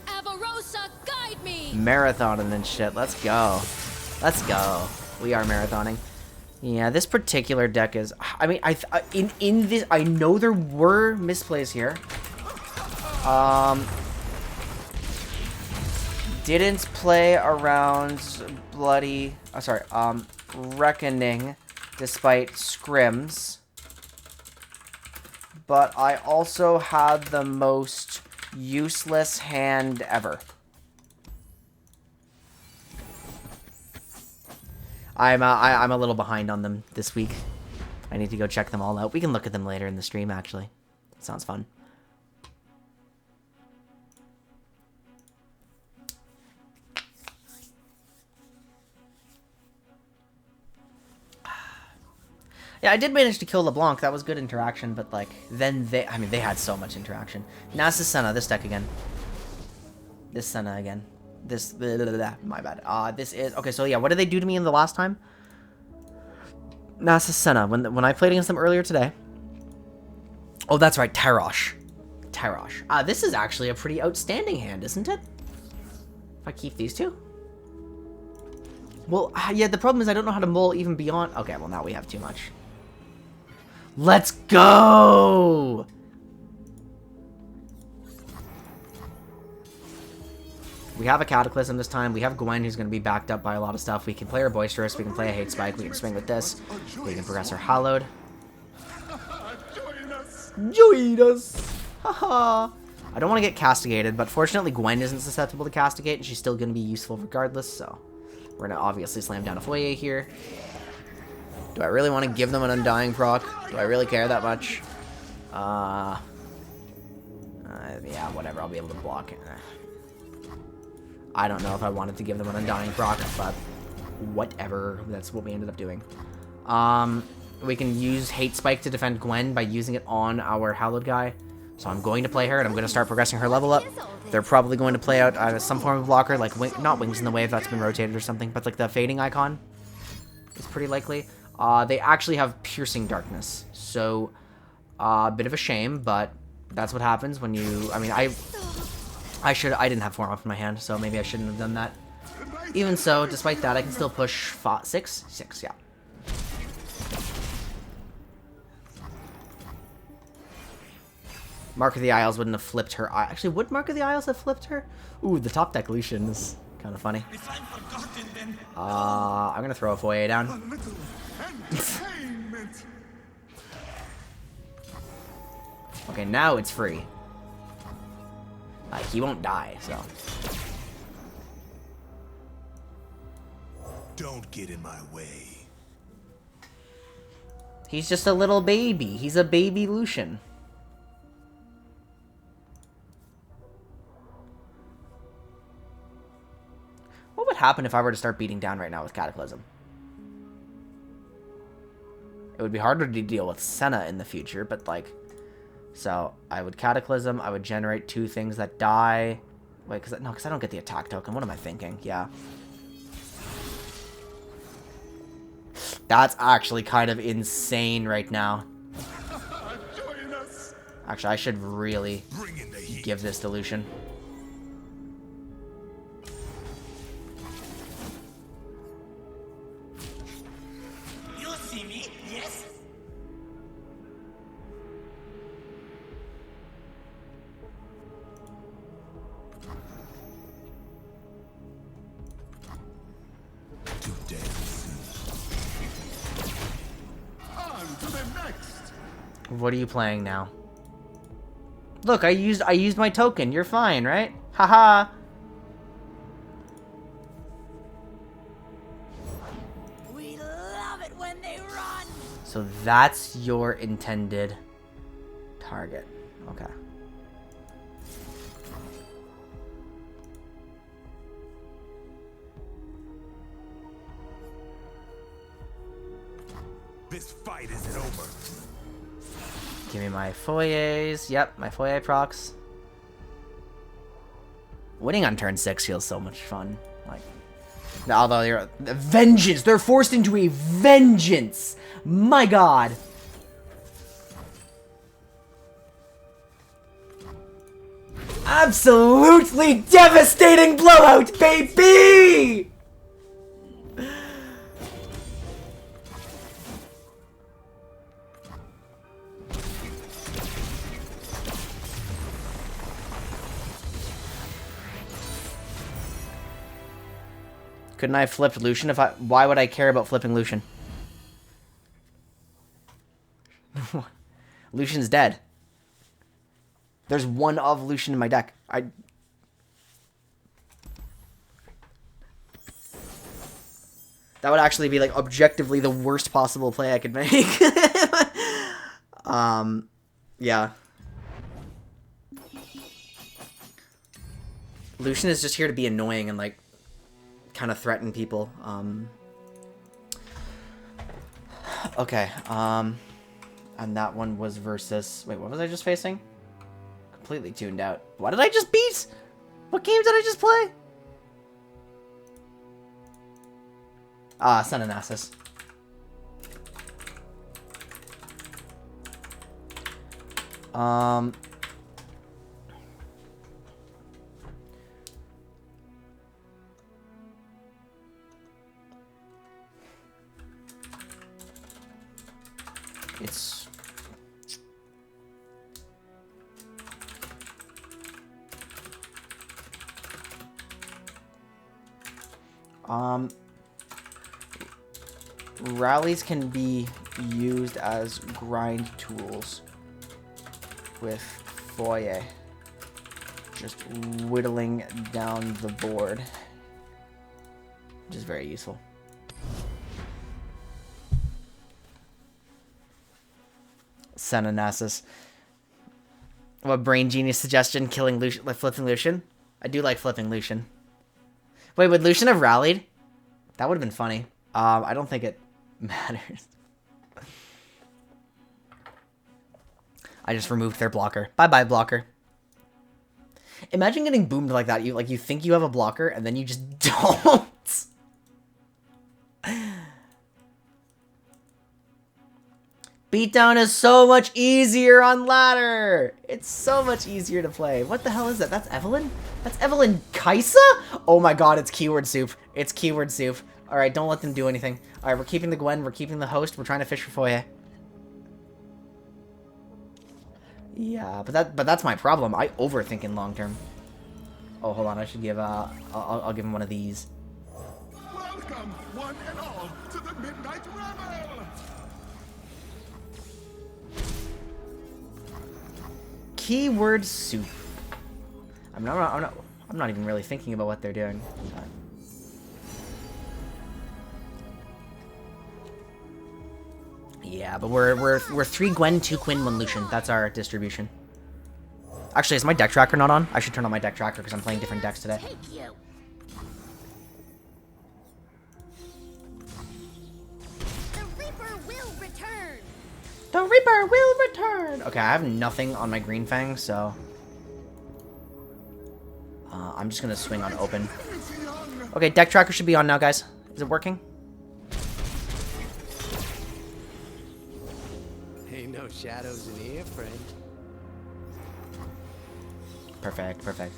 Avarosa, guide me! Marathoning and shit. Let's go. Let's go. We are marathoning. Yeah, this particular deck is... I mean, in this... I know there were misplays here. Didn't play around bloody... Oh, sorry. Reckoning, despite scrims. But I also had the most useless hand ever. I'm a little behind on them this week. I need to go check them all out. We can look at them later in the stream, actually. Sounds fun. Yeah, I did manage to kill LeBlanc. That was good interaction, but, like, then they... I mean, they had so much interaction. Now this is Senna, this deck again. This Senna again. This... Blah, blah, blah, blah. My bad. This is... Okay, so yeah, what did they do to me in the last time? Nasa Senna. When I played against them earlier today... Oh, that's right, Tarosh. Tarosh. This is actually a pretty outstanding hand, isn't it? If I keep these two? Well, yeah, the problem is I don't know how to mull even beyond... Okay, well, now we have too much. Let's go! We have a Cataclysm this time. We have Gwen, who's going to be backed up by a lot of stuff. We can play her Boisterous. We can play a Hate Spike. We can swing with this. We can progress her Hallowed. Join us! Haha! I don't want to get Castigated, but fortunately Gwen isn't susceptible to Castigate, and she's still going to be useful regardless, so... We're going to obviously slam down a Foyer here. Do I really want to give them an Undying proc? Do I really care that much? Yeah, whatever. I'll be able to block it. I don't know if I wanted to give them an Undying proc, but whatever. That's what we ended up doing. We can use Hate Spike to defend Gwen by using it on our Hallowed guy. So I'm going to play her, and I'm going to start progressing her level up. They're probably going to play out some form of blocker, like not Wings in the Wave, that's been rotated or something, but like the Fading icon is pretty likely. They actually have Piercing Darkness, so a bit of a shame, but that's what happens when you. I mean, I didn't have Form Up in my hand, so maybe I shouldn't have done that. Even so, despite that, I can still push 6, yeah. Mark of the Isles wouldn't have flipped her. Actually, would Mark of the Isles have flipped her? Ooh, the top deck Lucian is kind of funny. I'm gonna throw a Foyer down. Okay, now it's free. Like, he won't die, so. Don't get in my way. He's just a little baby. He's a baby Lucian. What would happen if I were to start beating down right now with Cataclysm? It would be harder to deal with Senna in the future, but like... So, I would Cataclysm, I would generate 2 things that die... Wait, because I don't get the attack token. What am I thinking? Yeah. That's actually kind of insane right now. Actually, I should really give this to Lucian. You see me? Yes? Too damn soon. On to the next. What are you playing now? Look, I used my token. You're fine, right? Haha. We love it when they run. So that's your intended target. Okay. This fight isn't over. Give me my Foyers. Yep, my Foyer procs. Winning on turn 6 feels so much fun. Like, although you're vengeance, they're forced into a vengeance. My God. Absolutely devastating blowout, baby! Couldn't I have flipped Lucian if I... Why would I care about flipping Lucian? Lucian's dead. There's one of Lucian in my deck. That would actually be, like, objectively the worst possible play I could make. Yeah. Lucian is just here to be annoying and, like, kind of threaten people. Okay, and that one was versus... Wait, what was I just facing? Completely tuned out. What did I just beat? What game did I just play? Sun and Nasus. It's... Rallies can be used as grind tools with Foyer. Just whittling down the board. Which is very useful. Senna Nasus. What brain genius suggestion? Killing Lucian, like flipping Lucian. I do like flipping Lucian. Wait, would Lucian have rallied? That would have been funny. I don't think it matters. I just removed their blocker. Bye-bye, blocker. Imagine getting boomed like that. You think you have a blocker, and then you just don't. Beatdown is so much easier on ladder. It's so much easier to play. What the hell is that? That's Evelyn? That's Evelyn Kaisa? Oh my god, it's keyword soup. It's keyword soup. Alright, don't let them do anything. Alright, we're keeping the Gwen. We're keeping the host. We're trying to fish for Foye. Yeah, but that's my problem. I overthink in long term. Oh, hold on. I should give I'll give him one of these. Welcome, one and all, to the Midnight Revel! Keyword soup. I'm not even really thinking about what they're doing. Yeah, but we're 3 Gwen, 2 Quinn, 1 Lucian. That's our distribution. Actually, is my deck tracker not on? I should turn on my deck tracker because I'm playing different decks today. Take you. The Reaper will return. The Reaper will return! Okay, I have nothing on my Green Fang, so... I'm just gonna swing on open. Okay, deck tracker should be on now, guys. Is it working? Ain't no shadows in here, friend. Perfect, perfect.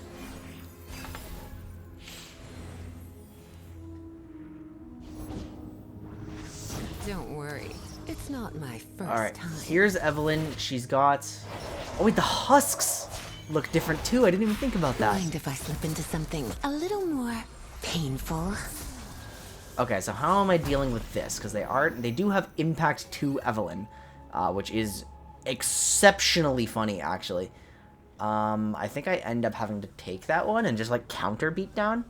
Don't worry. It's not my first Alright, time. here's Evelyn. She's got... Oh wait, the husks look different too. I didn't even think about that. Mind if I slip into something a little more painful? Okay, so how am I dealing with this? Because they do have impact to Evelyn, which is exceptionally funny, actually. I think I end up having to take that one and just, like, counter beatdown.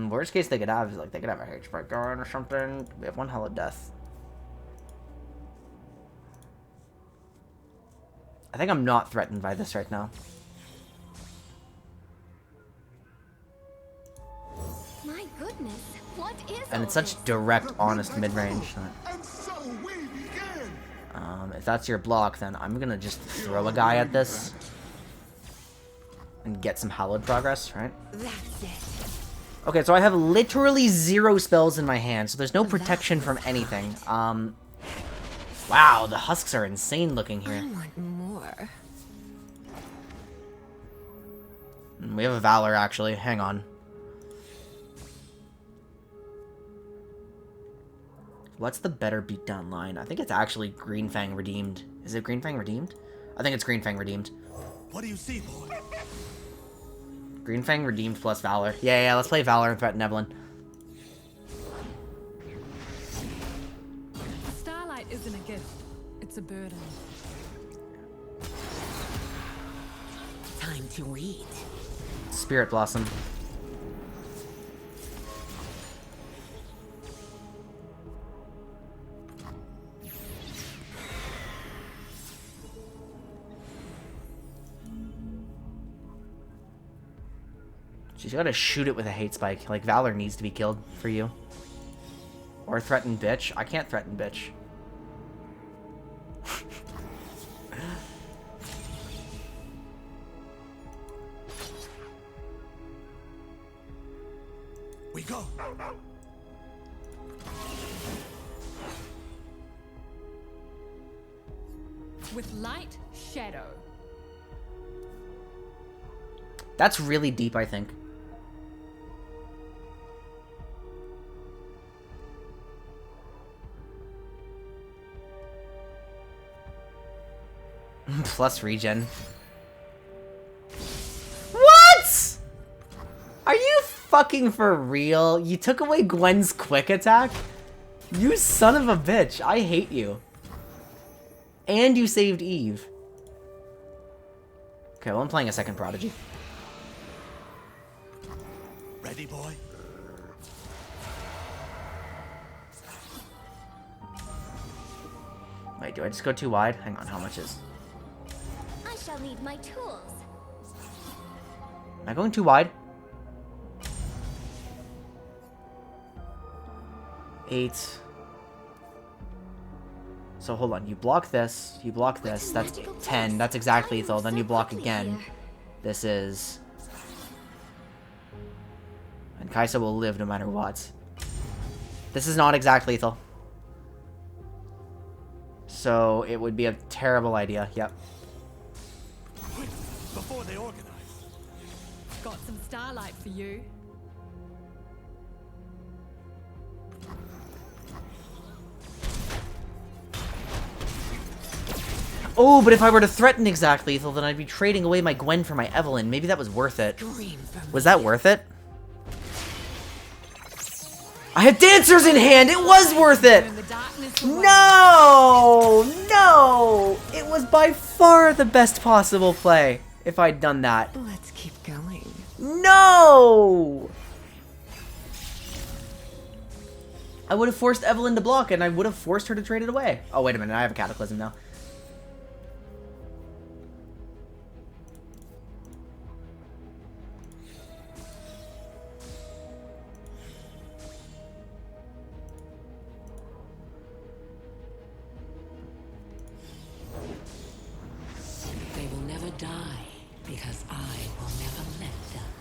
Worst case they could have is, like, they could have a H-Break going or something. We have 1 Hell of Death. I think I'm not threatened by this right now. My goodness, what is And all it's such this? direct, honest mid-range. And so we begin! If that's your block, then I'm gonna just throw a guy at this. And get some hallowed progress, right? That's it. Okay, so I have literally 0 spells in my hand, so there's no protection from anything. Wow, the husks are insane looking here. I want more. We have a Valor, actually. Hang on. What's the better beatdown line? I think it's actually Green Fang Redeemed. Is it Green Fang Redeemed? I think it's Green Fang Redeemed. What do you see, boy? Green Fang Redeemed plus Valor. Yeah, let's play Valor and threaten Evelyn. Starlight isn't a gift. It's a burden. Time to eat. Spirit Blossom. She's gotta shoot it with a hate spike. Like, Valor needs to be killed for you. Or threaten bitch. I can't threaten bitch. We go! With light, shadow. That's really deep, I think. Plus regen. What? Are you fucking for real? You took away Gwen's quick attack? You son of a bitch. I hate you. And you saved Eve. Okay, well, I'm playing a second Prodigy. Ready, boy? Wait, do I just go too wide? Hang on, how much is... I shall need my tools. Am I going too wide? 8. So hold on, you block this, you block this, that's 10, that's exact lethal, then you block again. This is... And Kaisa will live no matter what. This is not exact lethal. So it would be a terrible idea, yep. Quick, before they organize. Got some starlight for you. Oh, but if I were to threaten exact lethal, then I'd be trading away my Gwen for my Evelyn. Maybe that was worth it. Was that worth it? I had dancers in hand! It was worth it! No! No! It was by far the best possible play if I'd done that. Let's keep going. No! I would have forced Evelyn to block and I would have forced her to trade it away. Oh, wait a minute. I have a Cataclysm now. They will never die because I will never let them.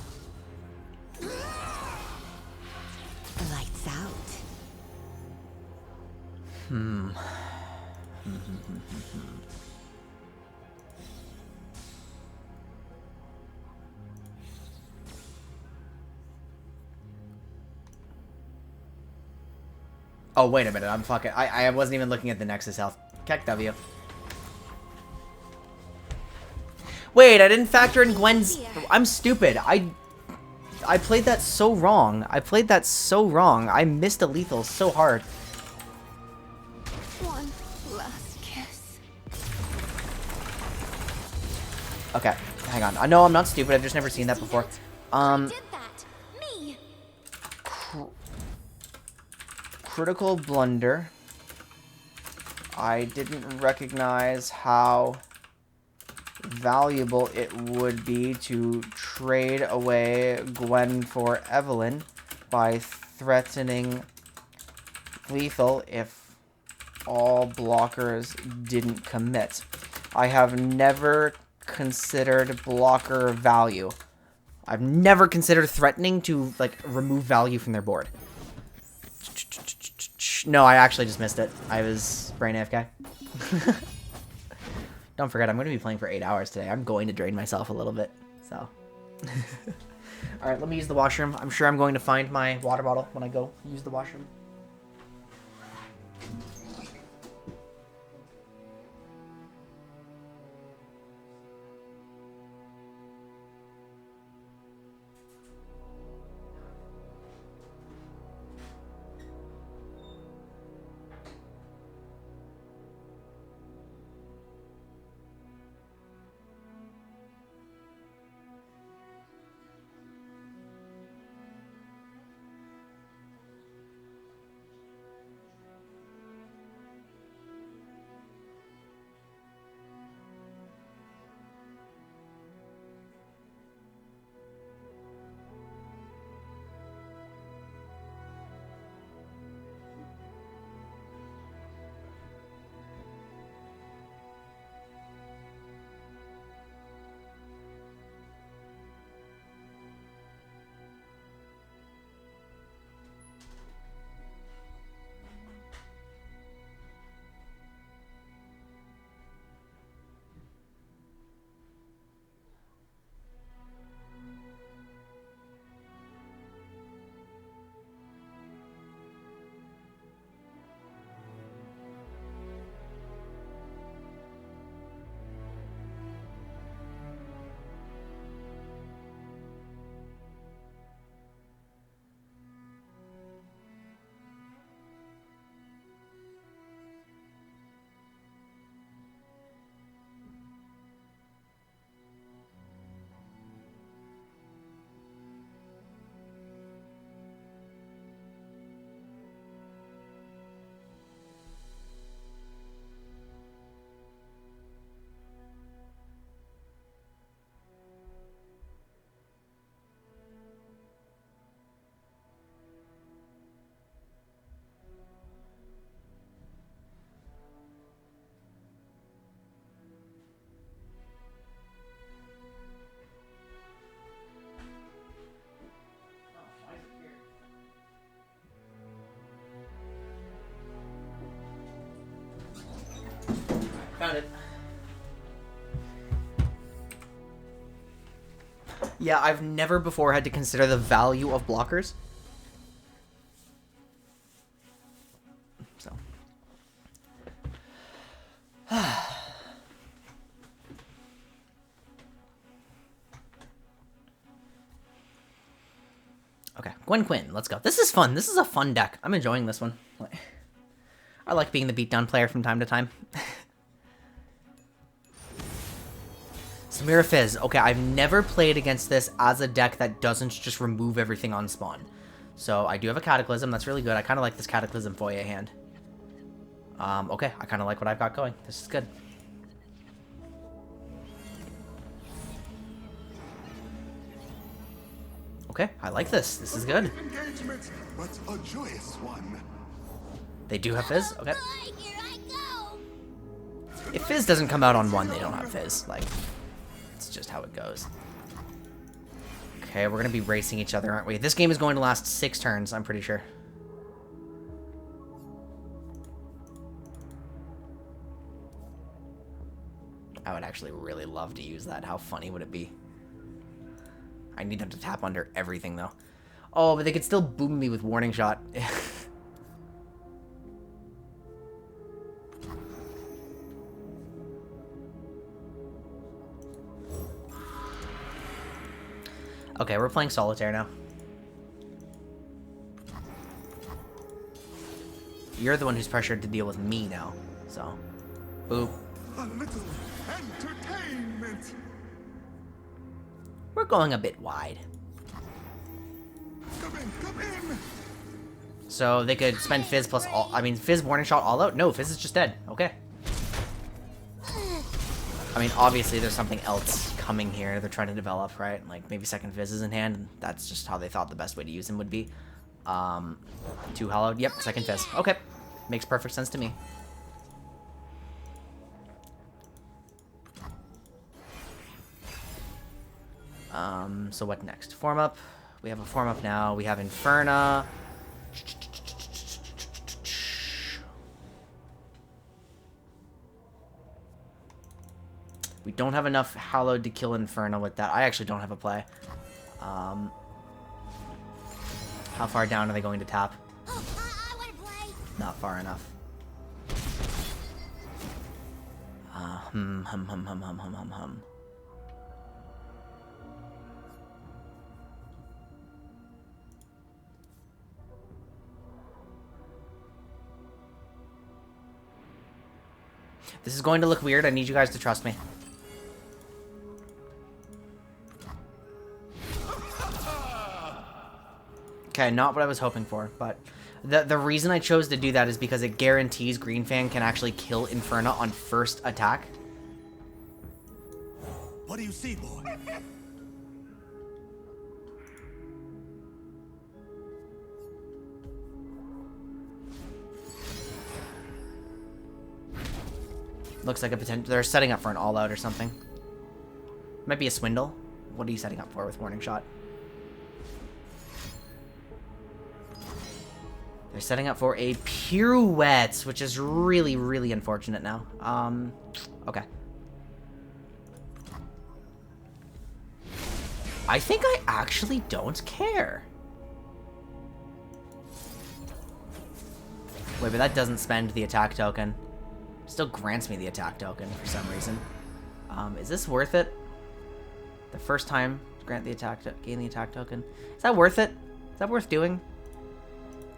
Lights out. Oh, wait a minute. I'm fucking... I wasn't even looking at the Nexus health. Keck W. Wait, I didn't factor in Gwen's... I'm stupid. I played that so wrong. I played that so wrong. I missed a lethal so hard. One last kiss. Okay, hang on. I know I'm not stupid. I've just never seen that before. Did that? Me. Critical blunder. I didn't recognize how valuable it would be to trade away Gwen for Evelyn by threatening lethal if all blockers didn't commit. I have never considered blocker value. I've never considered threatening to, like, remove value from their board. No, I actually just missed it. I was brain AFK. Don't forget, I'm going to be playing for 8 hours today. I'm going to drain myself a little bit, so. Alright, let me use the washroom. I'm sure I'm going to find my water bottle when I go use the washroom. Found it. Yeah, I've never before had to consider the value of blockers. So. Okay, Quinn, let's go. This is fun. This is a fun deck. I'm enjoying this one. I like being the beatdown player from time to time. Samira Fizz. Okay, I've never played against this as a deck that doesn't just remove everything on spawn. So I do have a Cataclysm. That's really good. I kind of like this Cataclysm Foyer hand. Okay, I kind of like what I've got going. This is good. Okay, I like this. This is good. Engagement, but a joyous one. They do have Fizz? Okay. If Fizz doesn't come out on 1, they don't have Fizz. Like, it's just how it goes. Okay, we're going to be racing each other, aren't we? This game is going to last 6 turns, I'm pretty sure. I would actually really love to use that. How funny would it be? I need them to tap under everything, though. Oh, but they could still boom me with Warning Shot. Okay, we're playing Solitaire now. You're the one who's pressured to deal with me now, so... Boop. A little entertainment. We're going a bit wide. Come in. So they could spend Fizz plus all... I mean, Fizz Warning Shot all out? No, Fizz is just dead. Okay. I mean, obviously there's something else coming here they're trying to develop, right? Like, maybe second Fizz is in hand, and that's just how they thought the best way to use him would be. 2 Hallowed. Yep, second Fizz. Okay. Makes perfect sense to me. So what next? Form up. We have a form up now. We have Inferna. We don't have enough Hallowed to kill Inferno with that. I actually don't have a play. How far down are they going to tap? Oh, I want to play. Not far enough. Hum. This is going to look weird. I need you guys to trust me. Okay, not what I was hoping for, but the reason I chose to do that is because it guarantees Green Fan can actually kill Inferno on first attack. What do you see, boy? Looks like a potential. They're setting up for an all-out or something. Might be a swindle. What are you setting up for with Warning Shot? They're setting up for a pirouette, which is really, really unfortunate now. Okay. I think I actually don't care. Wait, but that doesn't spend the attack token. Still grants me the attack token for some reason. Is this worth it? The first time to grant the attack gain the attack token. Is that worth it? Is that worth doing?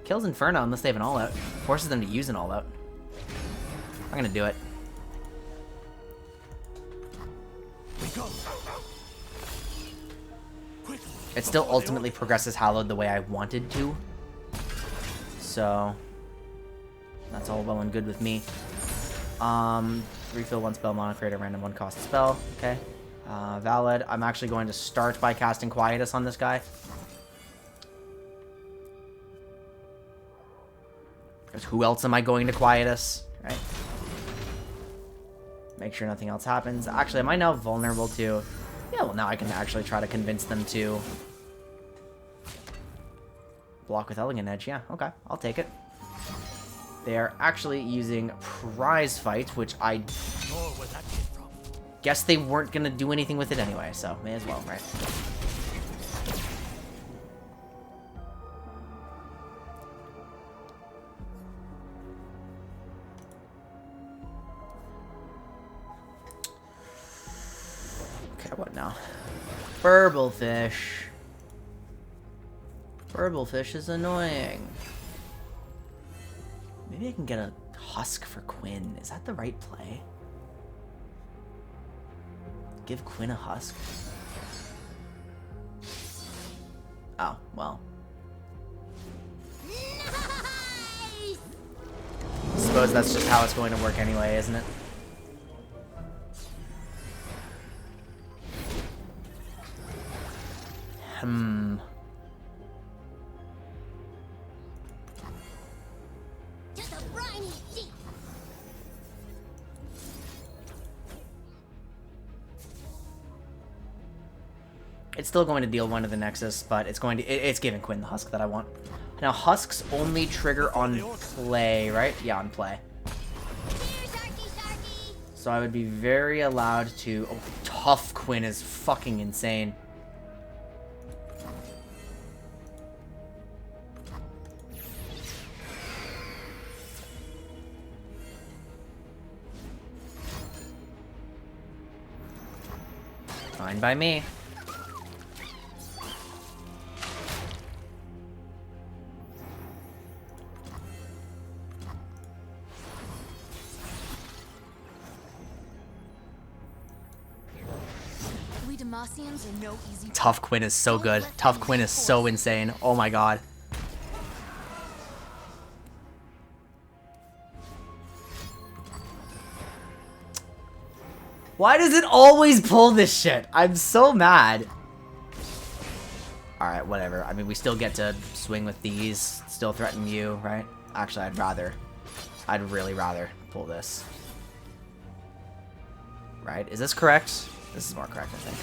Kills Inferno unless they have an all-out. Forces them to use an all-out. I'm gonna do it. It still ultimately progresses Hallowed the way I wanted to. So that's all well and good with me. Refill 1 spell, mana, create a random 1 cost spell. Okay. Valid. I'm actually going to start by casting Quietus on this guy. Because who else am I going to Quietus? Right? Make sure nothing else happens. Actually, am I now vulnerable to... Yeah, well, now I can actually try to convince them to... block with Elegant Edge. Yeah, okay. I'll take it. They are actually using Prize Fight, which I guess they weren't gonna do anything with it anyway, so may as well, right? Okay, what now? Burblefish. Burblefish is annoying. Maybe I can get a husk for Quinn. Is that the right play? Give Quinn a husk? Oh, well. Nice! I suppose that's just how it's going to work anyway, isn't it? Just a briny sheep. It's still going to deal 1 to the Nexus, but it's going to it's giving Quinn the husk that I want. Now husks only trigger on play, right? Yeah, on play. So I would be very allowed to. Oh, tough Quinn is fucking insane. Fine by me. We Demacians are no easy. Tough Quinn is so good. Tough Quinn is so insane. Oh my god. Why does it always pull this shit? I'm so mad. Alright, whatever. I mean, we still get to swing with these. Still threaten you, right? Actually, I'd really rather pull this. Right? Is this correct? This is more correct, I think.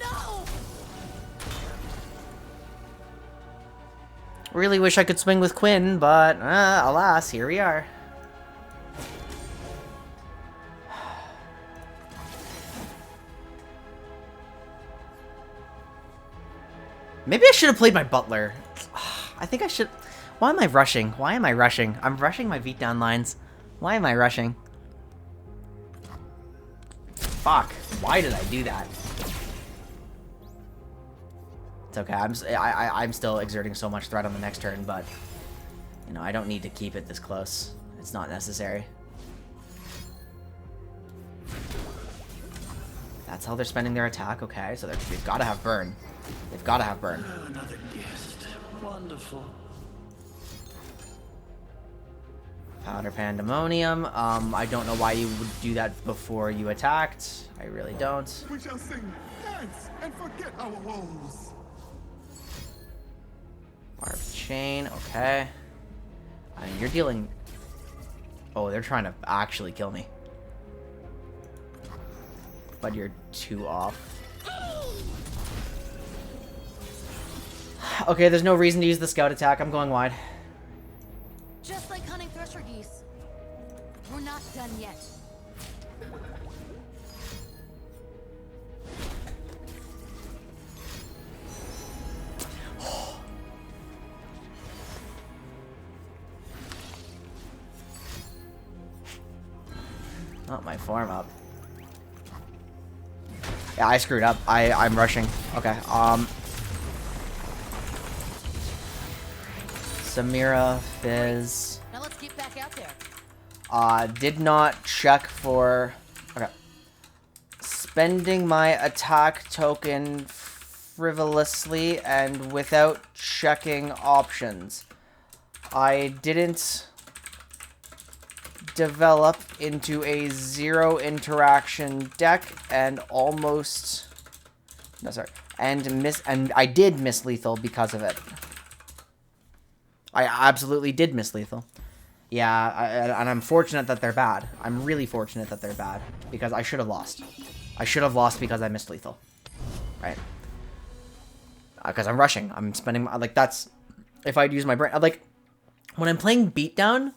No! Really wish I could swing with Quinn, but alas, here we are. Maybe I should have played my butler. I think I should. Why am I rushing? Why am I rushing? I'm rushing my beat down lines. Why am I rushing? Fuck. Why did I do that? It's okay. I'm still exerting so much threat on the next turn, but you know, I don't need to keep it this close. It's not necessary. That's how they're spending their attack. Okay, so they've got to have burn. They've got to have burn. Another guest. Wonderful. Powder Pandemonium. I don't know why you would do that before you attacked. I really don't. We shall sing, dance, and forget our woes. Barb Chain, okay. I mean, you're dealing... Oh, they're trying to actually kill me. But you're 2 off. Okay, there's no reason to use the scout attack. I'm going wide. Just like hunting thresher geese. We're not done yet. Not my form up. Yeah, I screwed up. I'm rushing. Okay. Samira, Fizz. Now let's get back out there. Did not check for... Okay. Spending my attack token frivolously and without checking options. I didn't develop into a 0 interaction deck and almost... No, sorry. And I did miss lethal because of it. I absolutely did miss lethal. Yeah, and I'm fortunate that they're bad. I'm really fortunate that they're bad. Because I should have lost. I should have lost because I missed lethal. Right? Because I'm rushing. I'm spending... Like, that's... If I'd use my brain... Like, when I'm playing beatdown...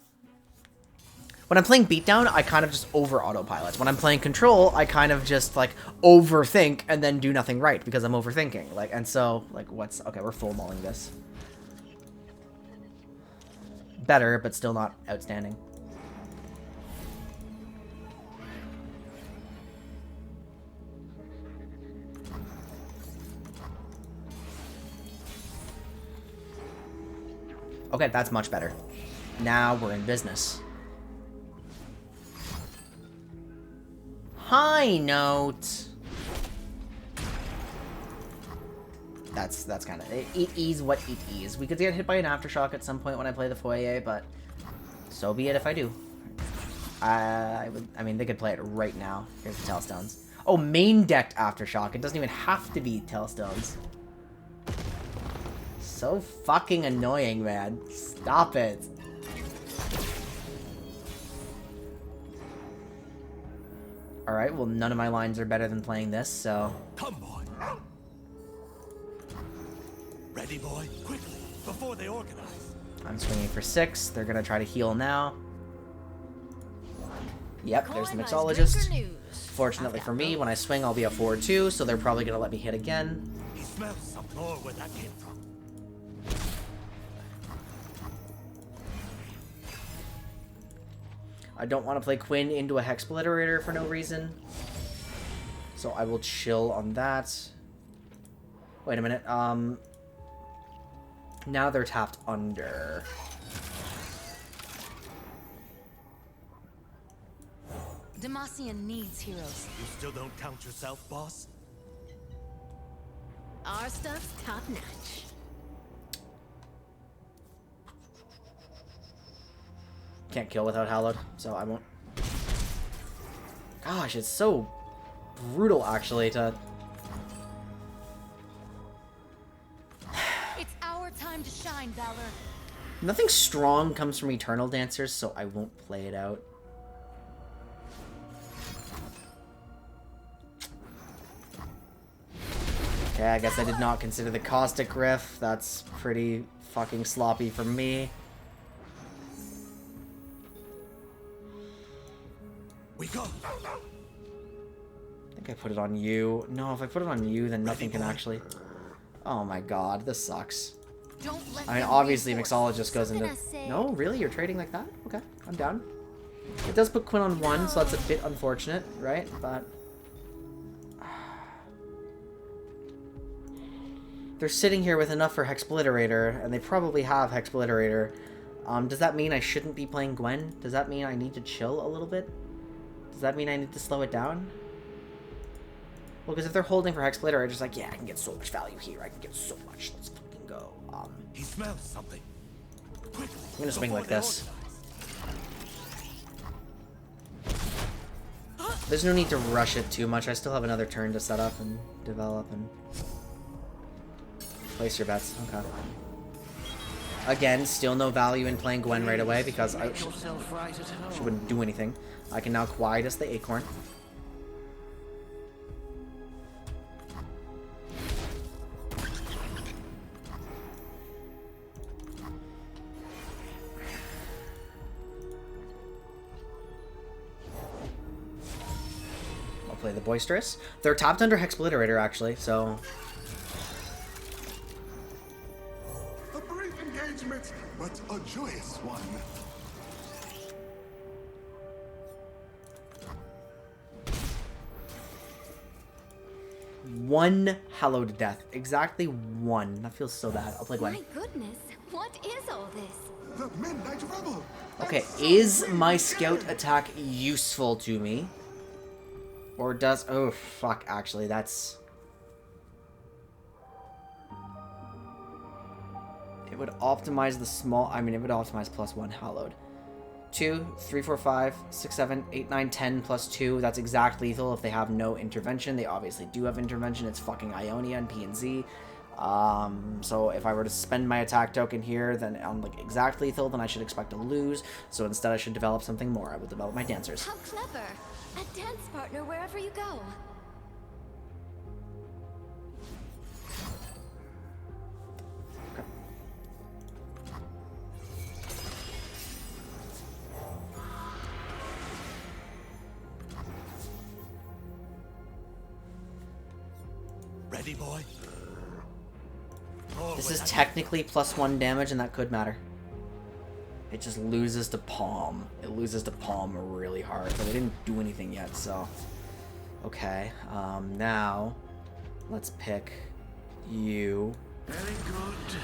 When I'm playing Beatdown, I kind of just over autopilot. When I'm playing Control, I kind of just, like, overthink and then do nothing right because I'm overthinking. Like, and so, like, what's... Okay, we're full mauling this. Better, but still not outstanding. Okay, that's much better. Now we're in business. High note. That's kind of it is what it is. We could get hit by an aftershock at some point when I play the foyer, but so be it if I do. I mean, they could play it right now. Here's the Tailstones. Oh, main decked aftershock. It doesn't even have to be Tailstones. So fucking annoying, man. Stop it. Alright, well, none of my lines are better than playing this, so... Come, boy. Ready, boy? Quickly, before they organize. I'm swinging for 6. They're gonna try to heal now. Yep, there's the Mixologist. Fortunately for me, when I swing, I'll be a 4-2, so they're probably gonna let me hit again. He smells something more where that came from. I don't want to play Quinn into a Hex Obliterator for no reason. So I will chill on that. Wait a minute. Now they're tapped under. Demacian needs heroes. You still don't count yourself, boss? Our stuff's top-notch. Can't kill without Hallowed, so I won't. Gosh, it's so brutal, actually, to... It's our time to shine, Valor. Nothing strong comes from Eternal Dancers, so I won't play it out. Okay, I guess I did not consider the Caustic Riff. That's pretty fucking sloppy for me. We go. I think I put it on you. No, if I put it on you, then nothing can actually... Oh my god, this sucks. I mean, obviously Mixologist goes into... No, really? You're trading like that? Okay, I'm down. It does put Quinn on 1, so that's a bit unfortunate, right? But... They're sitting here with enough for Hexobliterator, and they probably have Hexobliterator. Does that mean I shouldn't be playing Gwen? Does that mean I need to chill a little bit? Does that mean I need to slow it down? Well, because if they're holding for Hexobliterator, I'm just like, yeah, I can get so much value here. I can get so much. Let's fucking go. He smells something. Quickly, I'm gonna swing like this. There's no need to rush it too much. I still have another turn to set up and develop and... Place your bets. Okay. Again, still no value in playing Gwen right away because she wouldn't do anything. I can now Quietus the Acorn. I'll play the Boisterous. They're tapped under Hexobliterator actually, so... But a joyous one. One Hallowed Death. Exactly one. That feels so bad. I'll play Gwen. My goodness, what is all this? The Midnight Rebel. Okay, is my scout attack useful to me? Or does... Oh, fuck, actually, that's... It would optimize the small... I mean, it would optimize +1 Hallowed. 2, 3, 4, 5, 6, 7, 8, 9, 10 +2. That's exact lethal if they have no intervention. They obviously do have intervention. It's fucking Ionia and P and Z. So if I were to spend my attack token here, then on like exact lethal, then I should expect to lose. So instead I should develop something more. I will develop my dancers. How clever. A dance partner wherever you go. Ready, boy? This is technically +1 damage, and that could matter. It just loses to palm. It loses to palm really hard, but they didn't do anything yet, so... Okay, now... Let's pick you. Very good.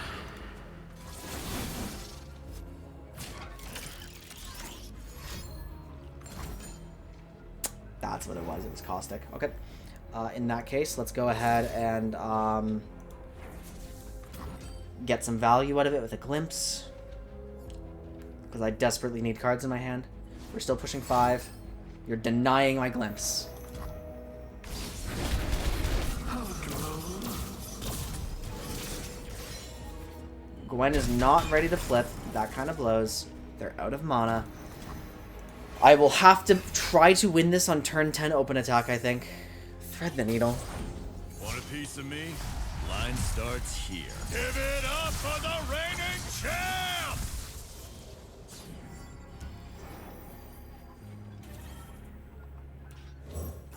That's what it was. It was caustic. Okay. In that case, let's go ahead and get some value out of it with a glimpse. Because I desperately need cards in my hand. We're still pushing 5. You're denying my glimpse. Gwen is not ready to flip. That kind of blows. They're out of mana. I will have to try to win this on turn 10 open attack, I think. Thread the needle. Want a piece of me? Line starts here. Give it up for the reigning champ!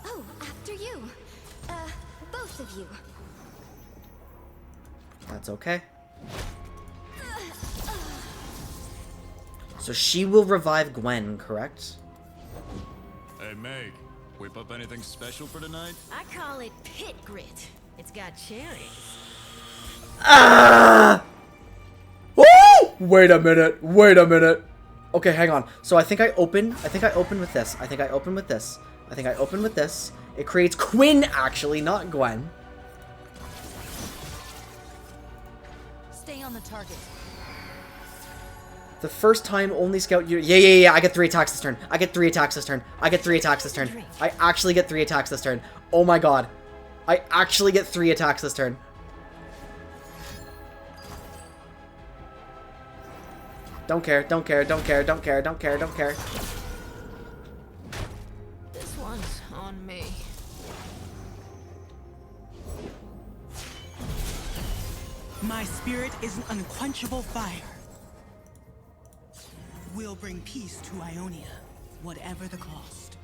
Oh, after you. Both of you. That's okay. So she will revive Gwen, correct? Hey, Meg. Whip up anything special for tonight? I call it pit grit. It's got cherries. Ah! Woo! Wait a minute. Wait a minute. Okay, hang on. So I think I open with this. I think I open with this. It creates Quinn, actually, not Gwen. Stay on the target. The first time only scout you. Yeah. I get 3 attacks this turn. I actually get 3 attacks this turn. Oh my god. I actually get 3 attacks this turn. Don't care. This one's on me. My spirit is an unquenchable fire. We'll bring peace to Ionia, whatever the cost.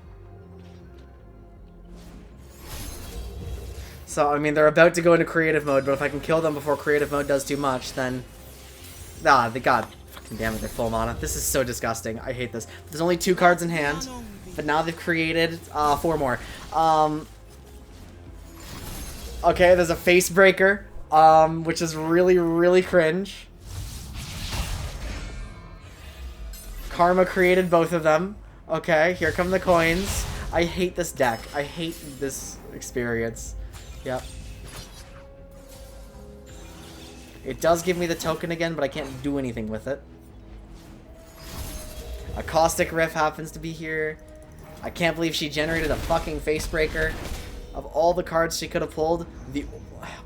So, I mean, they're about to go into creative mode, but if I can kill them before creative mode does too much, then... Ah, god. Fucking damn it, they're full mana. This is so disgusting. I hate this. There's only 2 cards in hand, but now they've created 4 more. Okay, there's a face breaker, which is really, really cringe. Karma created both of them. Okay, here come the coins. I hate this deck. I hate this experience. Yep. It does give me the token again, but I can't do anything with it. A Caustic Riff happens to be here. I can't believe she generated a fucking face breaker. Of all the cards she could have pulled, the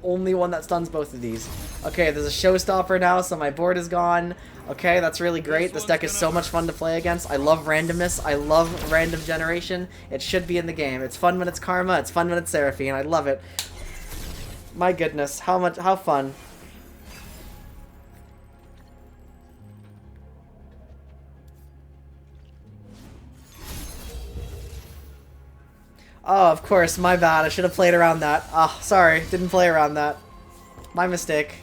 only one that stuns both of these. Okay, there's a showstopper now, so my board is gone. Okay, that's really great. This deck is so much fun to play against. I love randomness. I love random generation. It should be in the game. It's fun when it's Karma. It's fun when it's Seraphine. I love it. My goodness, how fun. Oh, of course, my bad. I should have played around that. Oh, sorry. Didn't play around that. My mistake.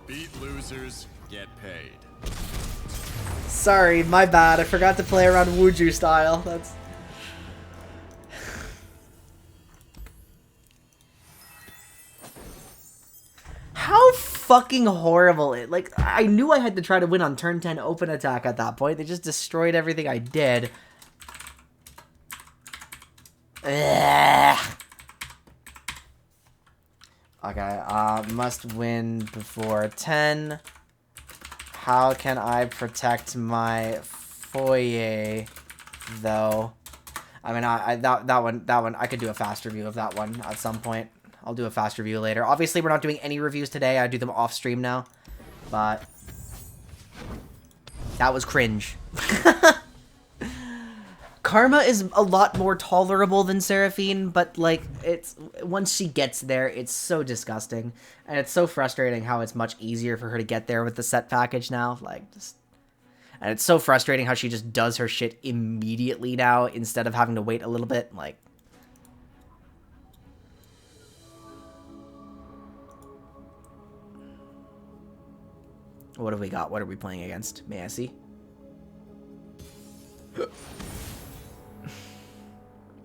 Beat losers, get paid. Sorry, my bad. I forgot to play around Wuju style. That's... How fucking horrible it. Like, I knew I had to try to win on turn 10 open attack at that point. They just destroyed everything I did. Ugh. Okay, must win before 10. How can I protect my foyer, though? I mean, that one, I could do a fast review of that one at some point. I'll do a fast review later. Obviously, we're not doing any reviews today. I do them off stream now. But that was cringe. Karma is a lot more tolerable than Seraphine, but, like, it's... Once she gets there, it's so disgusting. And it's so frustrating how it's much easier for her to get there with the set package now. Like, just... And it's so frustrating how she just does her shit immediately now, instead of having to wait a little bit. Like... What have we got? What are we playing against? May I see?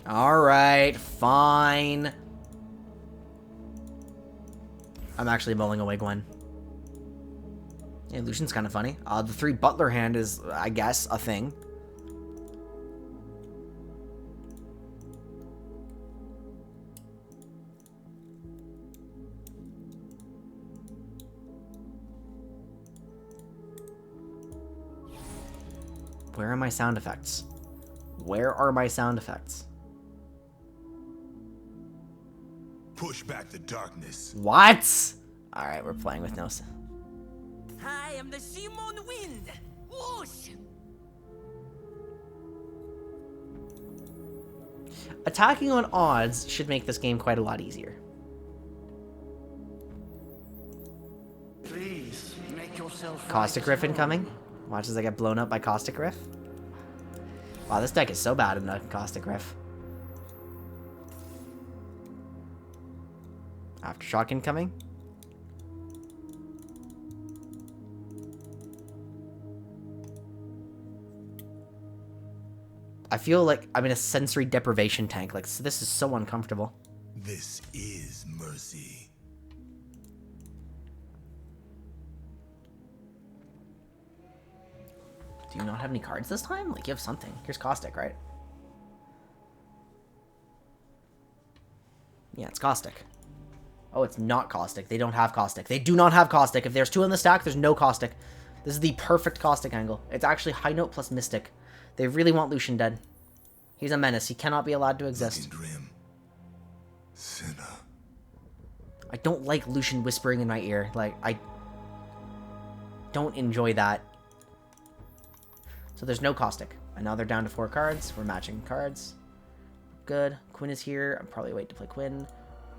Alright, fine. I'm actually mulling away Gwen. Yeah, Lucian's kind of funny. The 3 Butler hand is, I guess, a thing. Where are my sound effects? Where are my sound effects? Push back the darkness. What? Alright, we're playing with no sound. I am the Simon Wind. Whoosh! Attacking on odds should make this game quite a lot easier. Please, make yourself Caustic Riff incoming. Watch as I get blown up by Caustic Riff. Wow, this deck is so bad in the Caustic Riff. Aftershock incoming. I feel like I'm in a sensory deprivation tank. Like, so this is so uncomfortable. This is mercy. Do you not have any cards this time? Like, you have something. Here's Caustic, right? Yeah, it's Caustic. Oh, it's not Caustic. They don't have Caustic. They do not have Caustic. If there's 2 in the stack, there's no Caustic. This is the perfect Caustic angle. It's actually High Note plus Mystic. They really want Lucian dead. He's a menace. He cannot be allowed to exist. Grim. Sinner. I don't like Lucian whispering in my ear. Like, I don't enjoy that. So there's no Caustic. And now they're down to 4 cards. We're matching cards. Good. Quinn is here. I'm probably wait to play Quinn.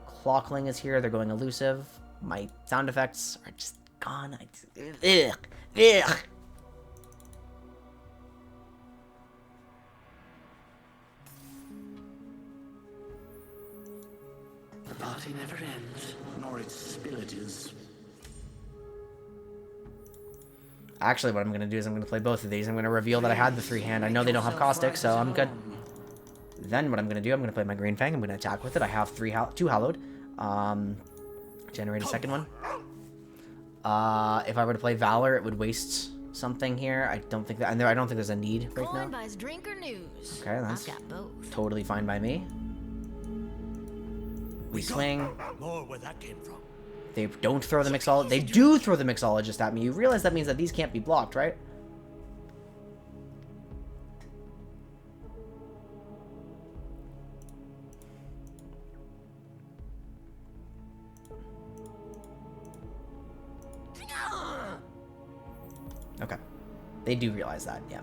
Clockling is here. They're going elusive. My sound effects are just gone. Ugh. Ugh. The party never ends, nor its spillages. Actually, what I'm going to do is I'm going to play both of these. I'm going to reveal that I had the 3 hand. I know they don't have Caustic, so I'm good. Then what I'm going to do, I'm going to play my Green Fang. I'm going to attack with it. I have 2 Hallowed. Generate a second one. If I were to play Valor, it would waste something here. I don't think that... I don't think there's a need right now. Buys drink or news. Okay, that's I've got both. totally fine by me. We swing. More where that came from. They don't throw the Mixologist. They do throw the Mixologist at me. You realize that means that these can't be blocked, right? Okay. They do realize that, yeah.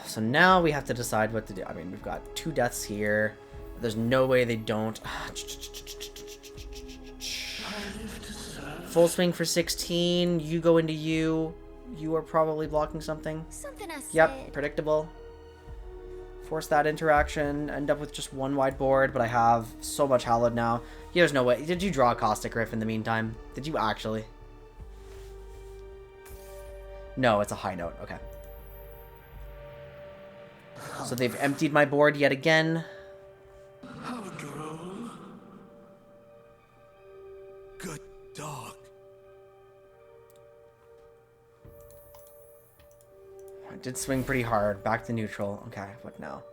So now we have to decide what to do. I mean, we've got 2 deaths here. There's no way they don't. Full swing for 16. You go into you. You are probably blocking something. Something I said. Yep, predictable. Force that interaction. End up with just 1 wide board, but I have so much hallowed now. There's no way. Did you draw a Caustic Riff in the meantime? Did you actually? No, it's a High Note. Okay. So they've emptied my board yet again. How droll. Good dog. I did swing pretty hard. Back to neutral. Okay, what now?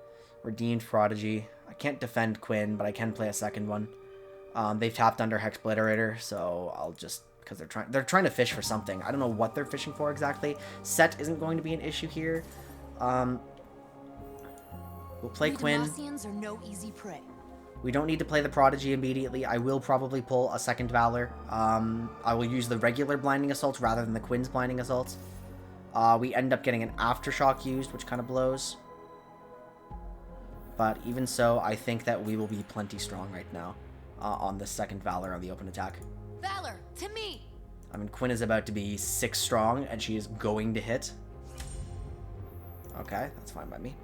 Redeemed Prodigy. I can't defend Quinn, but I can play a second one. They've tapped under Hex Obliterator, so I'll just... because they're trying to fish for something. I don't know what they're fishing for exactly. Set isn't going to be an issue here. We'll play Quinn. Are no easy prey. We don't need to play the Prodigy immediately. I will probably pull a second Valor. I will use the regular Blinding Assaults rather than the Quinn's Blinding Assaults. We end up getting an Aftershock used, which kind of blows. But even so, I think that we will be plenty strong right now on the second Valor on the open attack. Valor, to me! I mean, Quinn is about to be 6 strong, and she is going to hit. Okay, that's fine by me.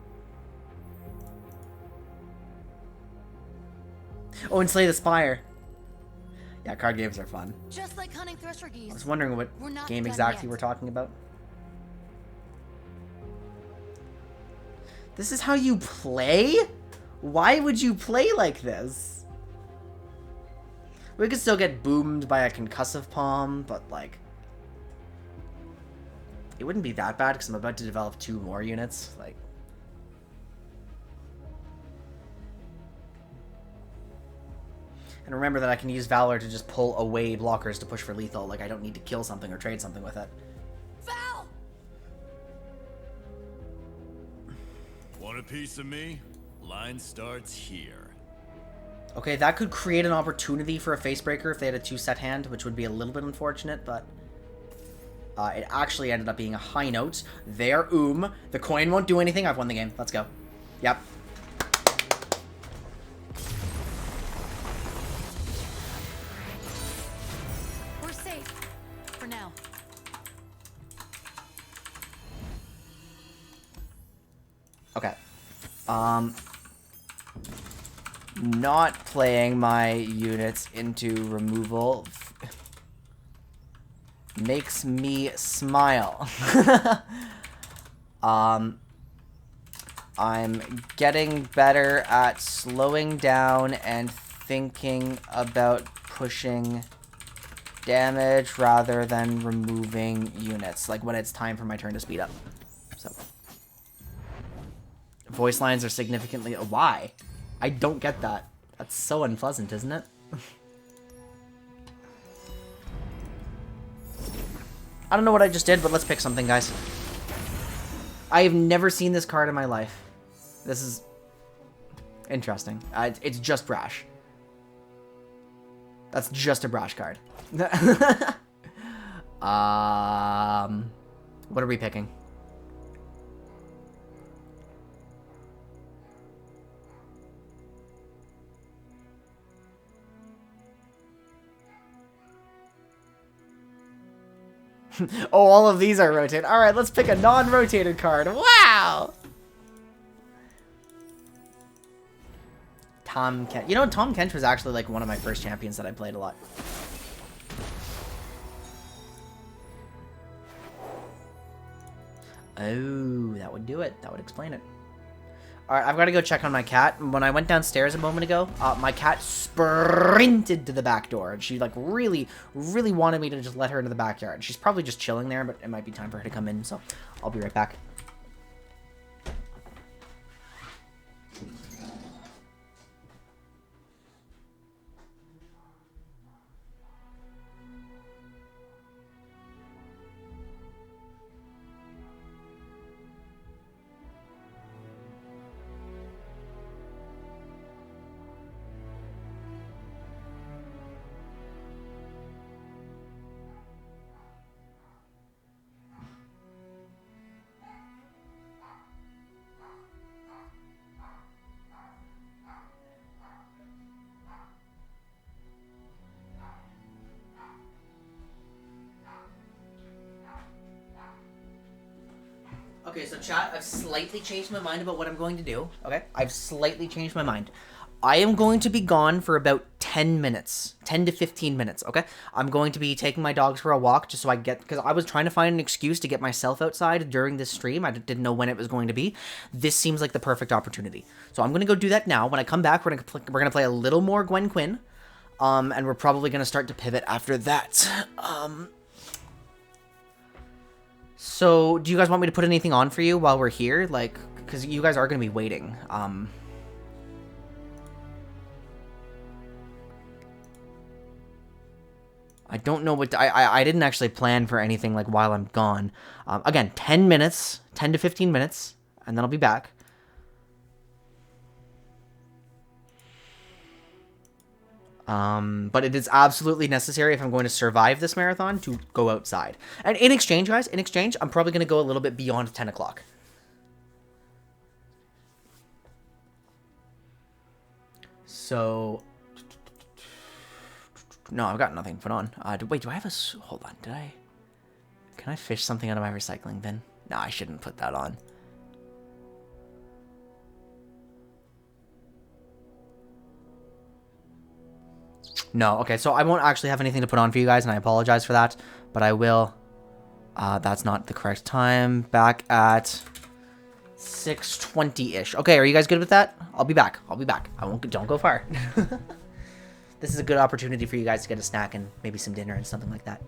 Oh, and Slay the Spire. Yeah, card games are fun. Just like hunting thresher geese. I was wondering what game exactly we're talking about. This is how you play? Why would you play like this? We could still get boomed by a concussive palm, but like... It wouldn't be that bad because I'm about to develop 2 more units. Like... And remember that I can use Valor to just pull away blockers to push for lethal. Like, I don't need to kill something or trade something with it. Val! Want a piece of me? Line starts here. Okay, that could create an opportunity for a Facebreaker if they had a 2-set hand, which would be a little bit unfortunate, but... it actually ended up being a high note. There, The coin won't do anything. I've won the game. Let's go. Yep. We're safe. For now. Okay. Not playing my units into removal makes me smile. I'm getting better at slowing down and thinking about pushing damage rather than removing units, like when it's time for my turn to speed up. So voice lines are significantly... Why? I don't get that. That's so unpleasant, isn't it? I don't know what I just did, but let's pick something, guys. I have never seen this card in my life. This is interesting. It's just Brash. That's just a Brash card. What are we picking? Oh, all of these are rotated. All right, let's pick a non-rotated card. Wow! Tom Kent. You know, Tom Kent was actually like one of my first champions that I played a lot. Oh, that would do it. That would explain it. All right, I've got to go check on my cat. When I went downstairs a moment ago, my cat sprinted to the back door. And she, like, really, really wanted me to just let her into the backyard. She's probably just chilling there, but it might be time for her to come in. So I'll be right back. Okay, so chat, I've slightly changed my mind about what I'm going to do. Okay, I've slightly changed my mind. I am going to be gone for about 10 minutes, 10 to 15 minutes, okay? I'm going to be taking my dogs for a walk just so I get, because I was trying to find an excuse to get myself outside during this stream. I didn't know when it was going to be. This seems like the perfect opportunity. So I'm going to go do that now. When I come back, we're going to play a little more Gwen Quinn, and we're probably going to start to pivot after that. So, do you guys want me to put anything on for you while we're here? Like, because you guys are going to be waiting. I don't know what... I didn't actually plan for anything, like, while I'm gone. Again, 10 minutes, 10 to 15 minutes, and then I'll be back. But it is absolutely necessary if I'm going to survive this marathon to go outside. And in exchange, guys, I'm probably going to go a little bit beyond 10 o'clock. So, no, I've got nothing put on. Wait, do I have a... Hold on, Can I fish something out of my recycling bin? No, I shouldn't put that on. No, okay, so I won't actually have anything to put on for you guys, and I apologize for that, but I will. That's not the correct time. Back at 6:20-ish. Okay, are you guys good with that? I'll be back. Don't go far. This is a good opportunity for you guys to get a snack and maybe some dinner and something like that.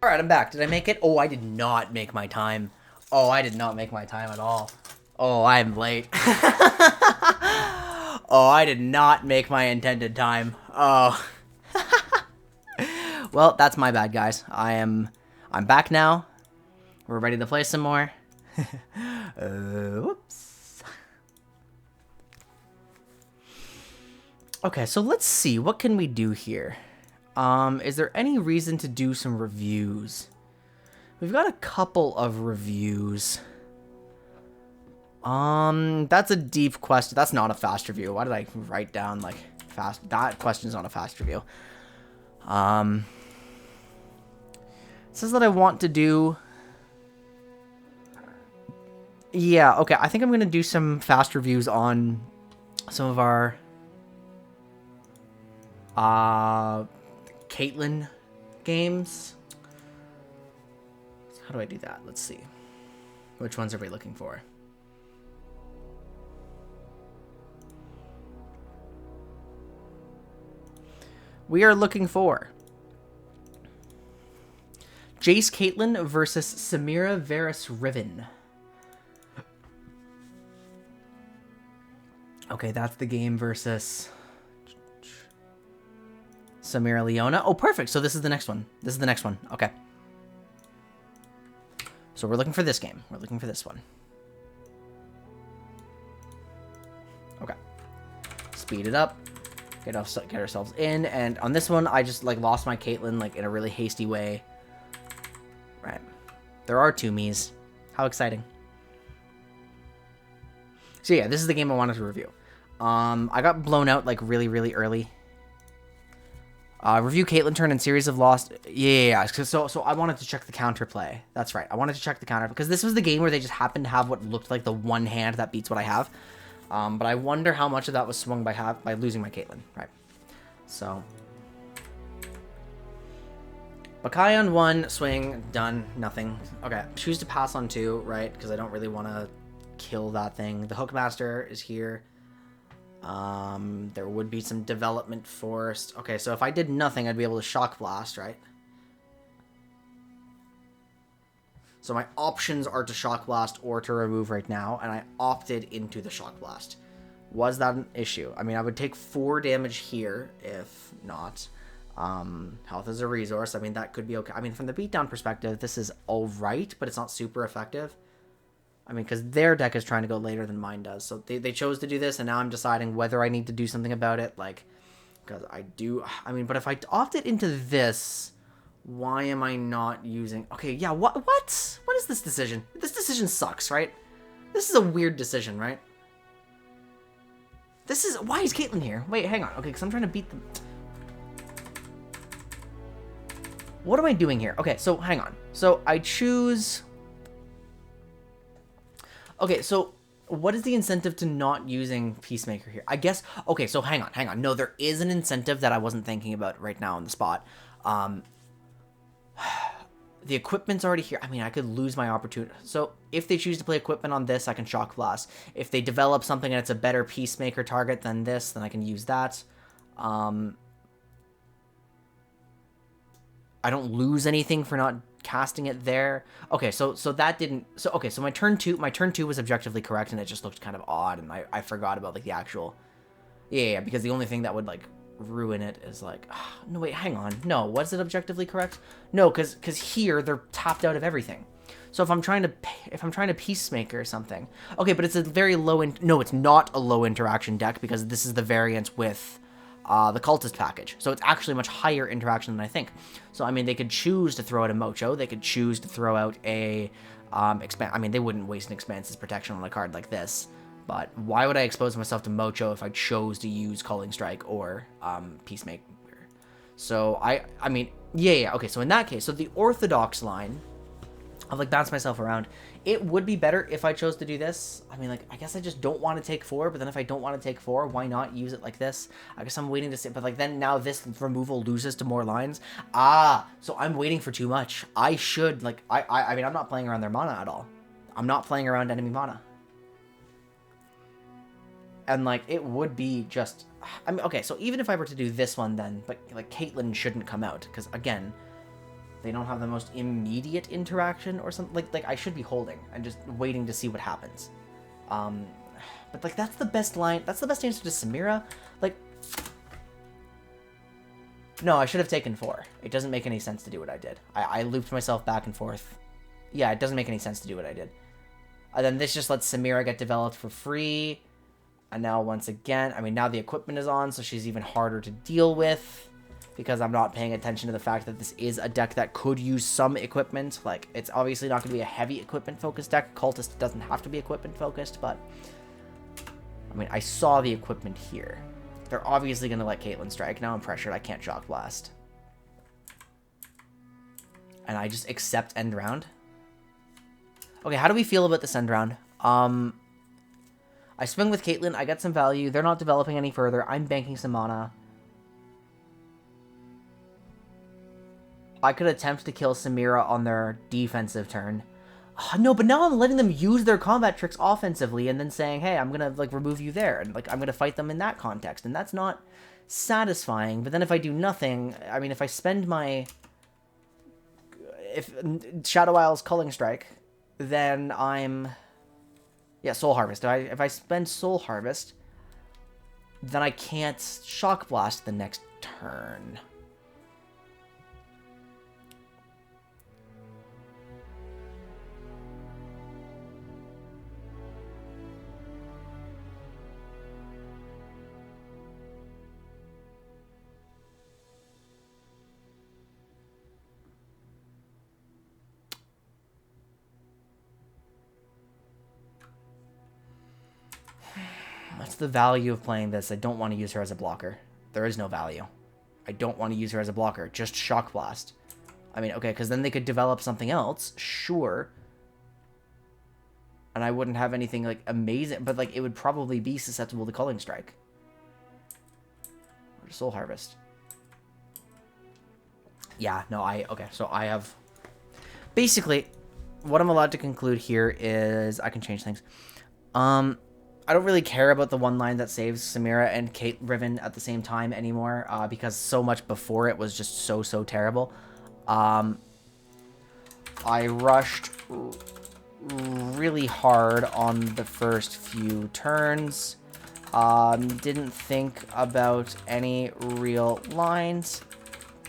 Alright, I'm back. Did I make it? Oh, I did not make my time. Oh, I did not make my time at all. Oh, I'm late. Oh, I did not make my intended time. Oh. Well, that's my bad, guys. I'm back now. We're ready to play some more. Whoops. Okay, so let's see. What can we do here? Is there any reason to do some reviews? We've got a couple of reviews. That's a deep question. That's not a fast review. Why did I write down, like, fast? That question's not a fast review. It says that I want to do... Yeah, okay. I think I'm going to do some fast reviews on some of our... Caitlyn games. How do I do that? Let's see. Which ones are we looking for? We are looking for Jace Caitlyn versus Samira Varus Riven. Okay, that's the game versus Samira Leona. Oh, perfect. So this is the next one. This is the next one. Okay. So we're looking for this game. We're looking for this one. Okay. Speed it up. Get ourselves in. And on this one, I just, like, lost my Caitlyn, like, in a really hasty way. Right. There are 2 Miis. How exciting. So yeah, this is the game I wanted to review. I got blown out, like, really, really early. Review Caitlyn turn and series of lost. Yeah. So I wanted to check the counterplay. That's right. I wanted to check the counter because this was the game where they just happened to have what looked like the one hand that beats what I have. But I wonder how much of that was swung by losing my Caitlyn. Right. So. Bakai on 1, swing, done, nothing. Okay. Choose to pass on 2, right? Because I don't really want to kill that thing. The Hookmaster is here. There would be some development forced. Okay, so if I did nothing, I'd be able to Shock Blast, right? So my options are to Shock Blast or to remove right now, and I opted into the Shock Blast. Was that an issue? I mean, I would take 4 damage here, if not. Health is a resource. I mean, that could be okay. I mean, from the beatdown perspective, this is alright, but it's not super effective. I mean, because their deck is trying to go later than mine does. So they chose to do this, and now I'm deciding whether I need to do something about it. Like, because I do... I mean, but if I opted into this, why am I not using... Okay, yeah, what? What is this decision? This decision sucks, right? This is a weird decision, right? This is... Why is Caitlyn here? Wait, hang on. Okay, because I'm trying to beat them. What am I doing here? Okay, so hang on. So I choose... Okay, so what is the incentive to not using Peacemaker here? I guess... Okay, so hang on. No, there is an incentive that I wasn't thinking about right now on the spot. The equipment's already here. I mean, I could lose my opportunity. So if they choose to play equipment on this, I can Shock Blast. If they develop something and it's a better Peacemaker target than this, then I can use that. I don't lose anything for not casting it there. Okay, so that didn't... So, okay, so my turn 2 was objectively correct, and it just looked kind of odd, and I forgot about, like, the actual... Yeah, because the only thing that would, like, ruin it is, like... No, wait, hang on. No, was it objectively correct? No, because here, they're tapped out of everything. So if I'm trying to Peacemaker or something... Okay, but it's a very low... No, it's not a low interaction deck, because this is the variant with... the Cultist package. So it's actually much higher interaction than I think. So, I mean, they could choose to throw out a Mocho. They could choose to throw out a... I mean, they wouldn't waste an Expanse's protection on a card like this. But why would I expose myself to Mocho if I chose to use Culling Strike or Peacemaker? So, I mean, yeah, okay. So in that case, so the Orthodox line... I've, like, bounced myself around. It would be better if I chose to do this. I mean, like, I guess I just don't want to take 4, but then if I don't want to take 4, why not use it like this? I guess I'm waiting to see, but, like, then now this removal loses to more lines. So I'm waiting for too much. I should, like, I mean, I'm not playing around their mana at all. I'm not playing around enemy mana. And, like, it would be just, I mean, okay, so even if I were to do this one then, but, like, Caitlyn shouldn't come out, because, again... They don't have the most immediate interaction or something. Like I should be holding and just waiting to see what happens. But like that's the best line. That's the best answer to Samira. Like, no, I should have taken 4. It doesn't make any sense to do what I did. I looped myself back and forth. Yeah, it doesn't make any sense to do what I did. And then this just lets Samira get developed for free. And now once again, I mean, now the equipment is on, so she's even harder to deal with. Because I'm not paying attention to the fact that this is a deck that could use some equipment. Like, it's obviously not going to be a heavy equipment-focused deck. Cultist doesn't have to be equipment-focused, but... I mean, I saw the equipment here. They're obviously going to let Caitlyn strike. Now I'm pressured. I can't Shock Blast. And I just accept end round. Okay, how do we feel about this end round? I swing with Caitlyn. I get some value. They're not developing any further. I'm banking some mana. I could attempt to kill Samira on their defensive turn. No, but now I'm letting them use their combat tricks offensively and then saying, hey, I'm going to like remove you there. And like I'm going to fight them in that context. And that's not satisfying. But then if I do nothing, I mean, if I spend my... If Shadow Isle's Culling Strike, then I'm... Yeah, Soul Harvest. If I spend Soul Harvest, then I can't Shock Blast the next turn. What's the value of playing this? I don't want to use her as a blocker. There is no value. I don't want to use her as a blocker. Just Shock Blast. I mean, okay, because then they could develop something else. Sure. And I wouldn't have anything, like, amazing. But, like, it would probably be susceptible to Culling Strike. Or Soul Harvest. Yeah, no, okay, so I have... Basically, what I'm allowed to conclude here is... I can change things. I don't really care about the one line that saves Samira and Kate Riven at the same time anymore, because so much before it was just so terrible. I rushed really hard on the first few turns. Didn't think about any real lines.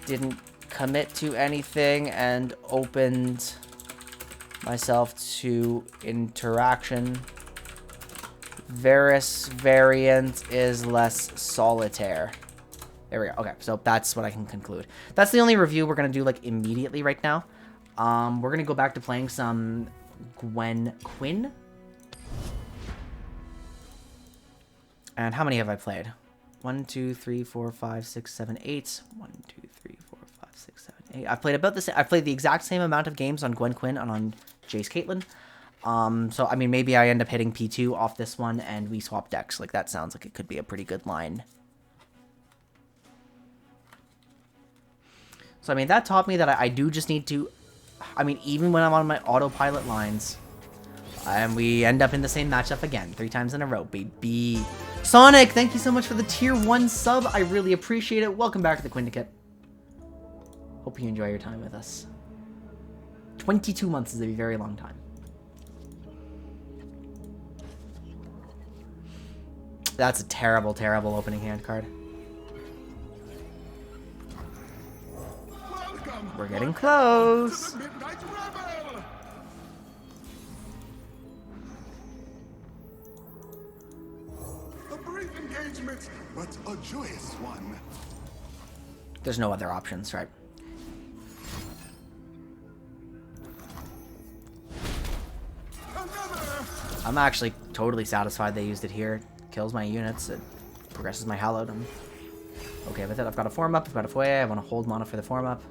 Didn't commit to anything and opened myself to interaction. Varus variant is less solitaire. There we go. Okay, so that's what I can conclude. That's the only review we're going to do, like, immediately right now. We're going to go back to playing some Quinn. And how many have I played? 1, 2, 3, 4, 5, 6, 7, 8. 1, 2, 3, 4, 5, 6, 7, 8. I've played about this. I've played the exact same amount of games on Quinn and on Jace Caitlyn. So, I mean, maybe I end up hitting P2 off this one and we swap decks. Like, that sounds like it could be a pretty good line. So, I mean, that taught me that I do just need to... I mean, even when I'm on my autopilot lines... And we end up in the same matchup again. 3 times in a row, baby. Sonic, thank you so much for the tier 1 sub. I really appreciate it. Welcome back to the Quindicate. Hope you enjoy your time with us. 22 months is a very long time. That's a terrible, terrible opening hand card. We're getting close. A brief engagement, but a joyous one. There's no other options, right? I'm actually totally satisfied they used it here. Kills my units, it progresses my hallowed. I'm okay with it. I've got a form up, I've got a foyer. I want to hold mana for the form up.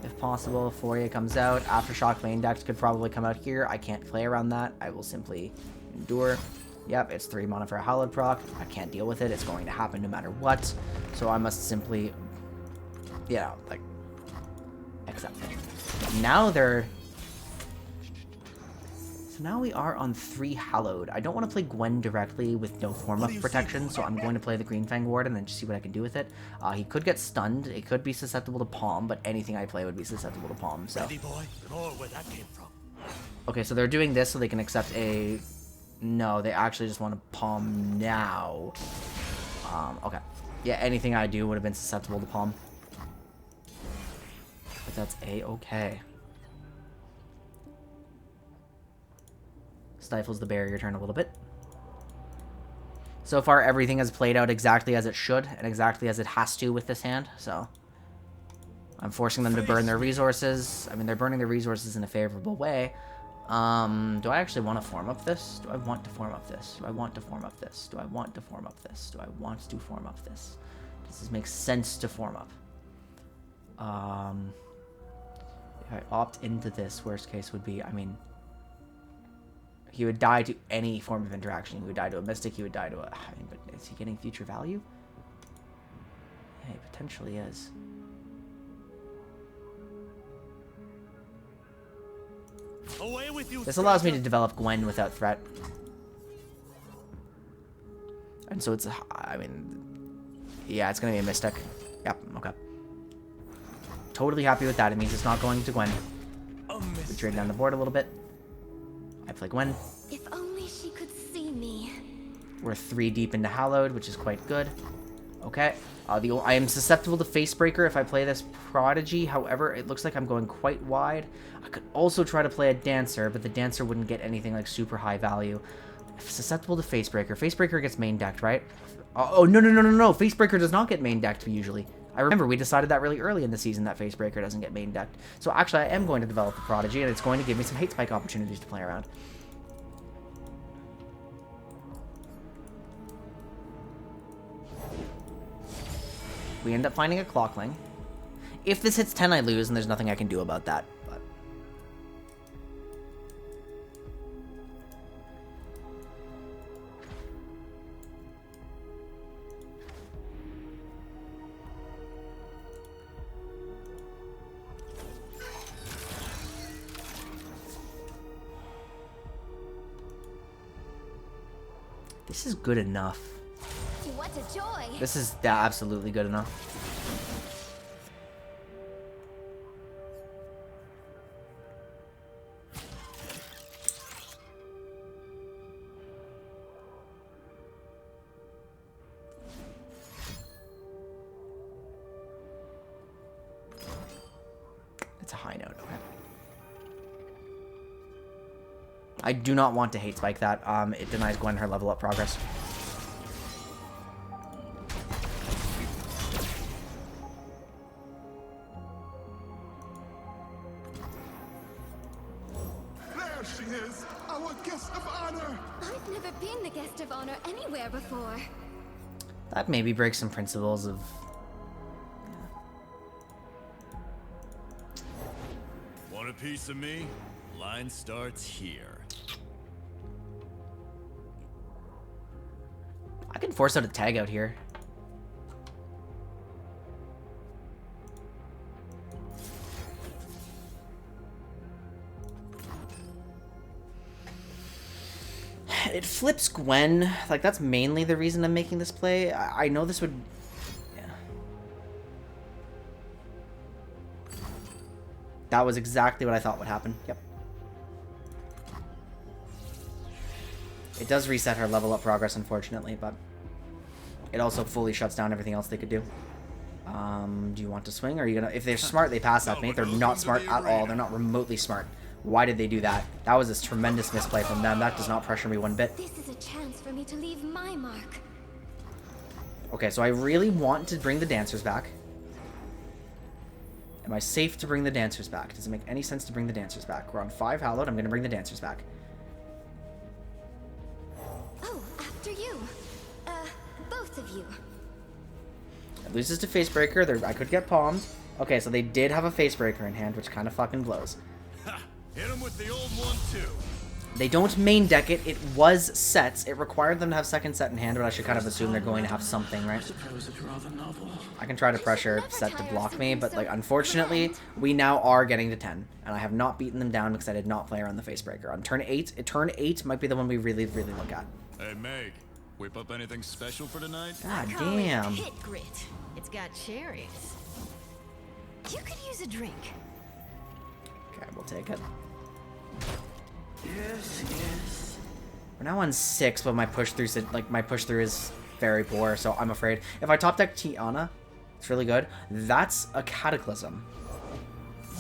If possible, foyer comes out. Aftershock main decks could probably come out here. I can't play around that. I will simply endure. Yep, it's 3 mana for a hallowed proc. I can't deal with it. It's going to happen no matter what. So I must simply, you know, like, accept it. Now they're So now we are on 3 Hallowed. I don't want to play Gwen directly with no form of protection, so I'm going to play the Green Fang Ward and then just see what I can do with it. He could get stunned, it could be susceptible to Palm, but anything I play would be susceptible to Palm, so... Ready, boy? More where that came from. Okay, so they're doing this so they can accept a... No, they actually just want to Palm now. Okay. Yeah, anything I do would have been susceptible to Palm. But that's A-okay. Stifles the barrier turn a little bit. So far, everything has played out exactly as it should and exactly as it has to with this hand, so... I'm forcing them to burn their resources. I mean, they're burning their resources in a favorable way. Do I actually want to form up this? Do I want to form up this? Do I want to form up this? Do I want to form up this? Do I want to form up this? Does this make sense to form up? If I opt into this, worst case would be, I mean... He would die to any form of interaction. He would die to a Mystic, he would die to a... I mean, but is he getting future value? Yeah, he potentially is. Away with you, This allows me to develop Gwen without threat. And so it's, I mean, yeah, it's going to be a Mystic. Yep, okay. Totally happy with that. It means it's not going to Gwen. We trade down the board a little bit. I play Gwen. If only she could see me. We're 3 deep into Hallowed, which is quite good. Okay. I am susceptible to Facebreaker if I play this Prodigy. However, it looks like I'm going quite wide. I could also try to play a Dancer, but the Dancer wouldn't get anything like super high value. Susceptible to Facebreaker. Facebreaker gets main decked, right? Oh, no. Facebreaker does not get main decked usually. I remember we decided that really early in the season that Facebreaker doesn't get main decked. So actually, I am going to develop the Prodigy, and it's going to give me some hate spike opportunities to play around. We end up finding a Clockling. If this hits 10, I lose, and there's nothing I can do about that. But this is good enough. What a joy! This is absolutely good enough. It's a high note, okay. I do not want to hate spike that. It denies Gwen her level up progress. There she is, our guest of honor. I've never been the guest of honor anywhere before. That maybe breaks some principles of... Want a piece of me? Line starts here. I can force out a tag out here. It flips Gwen. Like, that's mainly the reason I'm making this play. I know this would... Yeah. That was exactly what I thought would happen. Yep. It does reset her level up progress, unfortunately, but it also fully shuts down everything else they could do. Do you want to swing? Or are you gonna... If they're smart, they pass that, mate. They're not smart at all. They're not remotely smart. Why did they do that? That was a tremendous misplay from them. That does not pressure me one bit. This is a chance for me to leave my mark. Okay, so I really want to bring the dancers back. Am I safe to bring the dancers back? Does it make any sense to bring the dancers back? We're on 5 Hallowed. I'm going to bring the dancers back. Oh, after you. Both of you. It loses to Facebreaker. I could get palmed. Okay, so they did have a Facebreaker in hand, which kind of fucking blows. Ha! Hit him with the old one, too. They don't main deck it. It was sets. It required them to have second set in hand, but I should kind of assume they're going to have something, right? I can try to pressure set to block me, but like unfortunately, we now are getting to 10, and I have not beaten them down because I did not play around the Facebreaker. On turn 8 might be the one we really, really look at. Hey Meg, whip up anything special for tonight? God damn. Hit grit. It's got cherries. You could use a drink. Okay, we'll take it. Yes. We're now on 6, but my push through is very poor, so I'm afraid. If I top deck Tiana, it's really good. That's a Cataclysm.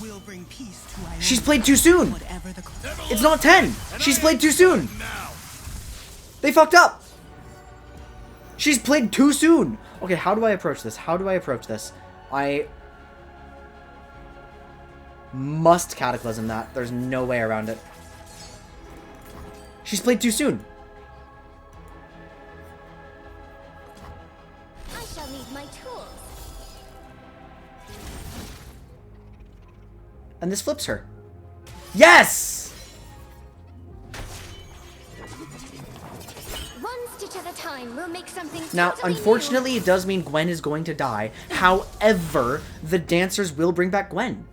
We'll bring peace to She's played too soon! It's not 10! She's played too soon! They fucked up! She's played too soon! Okay, how do I approach this? I must Cataclysm that. There's no way around it. She's played too soon. I shall need my tools. And this flips her. Yes! One stitch at a time, we'll make something Now, totally unfortunately, new. it does mean Gwen is going to die. However, the dancers will bring back Gwen.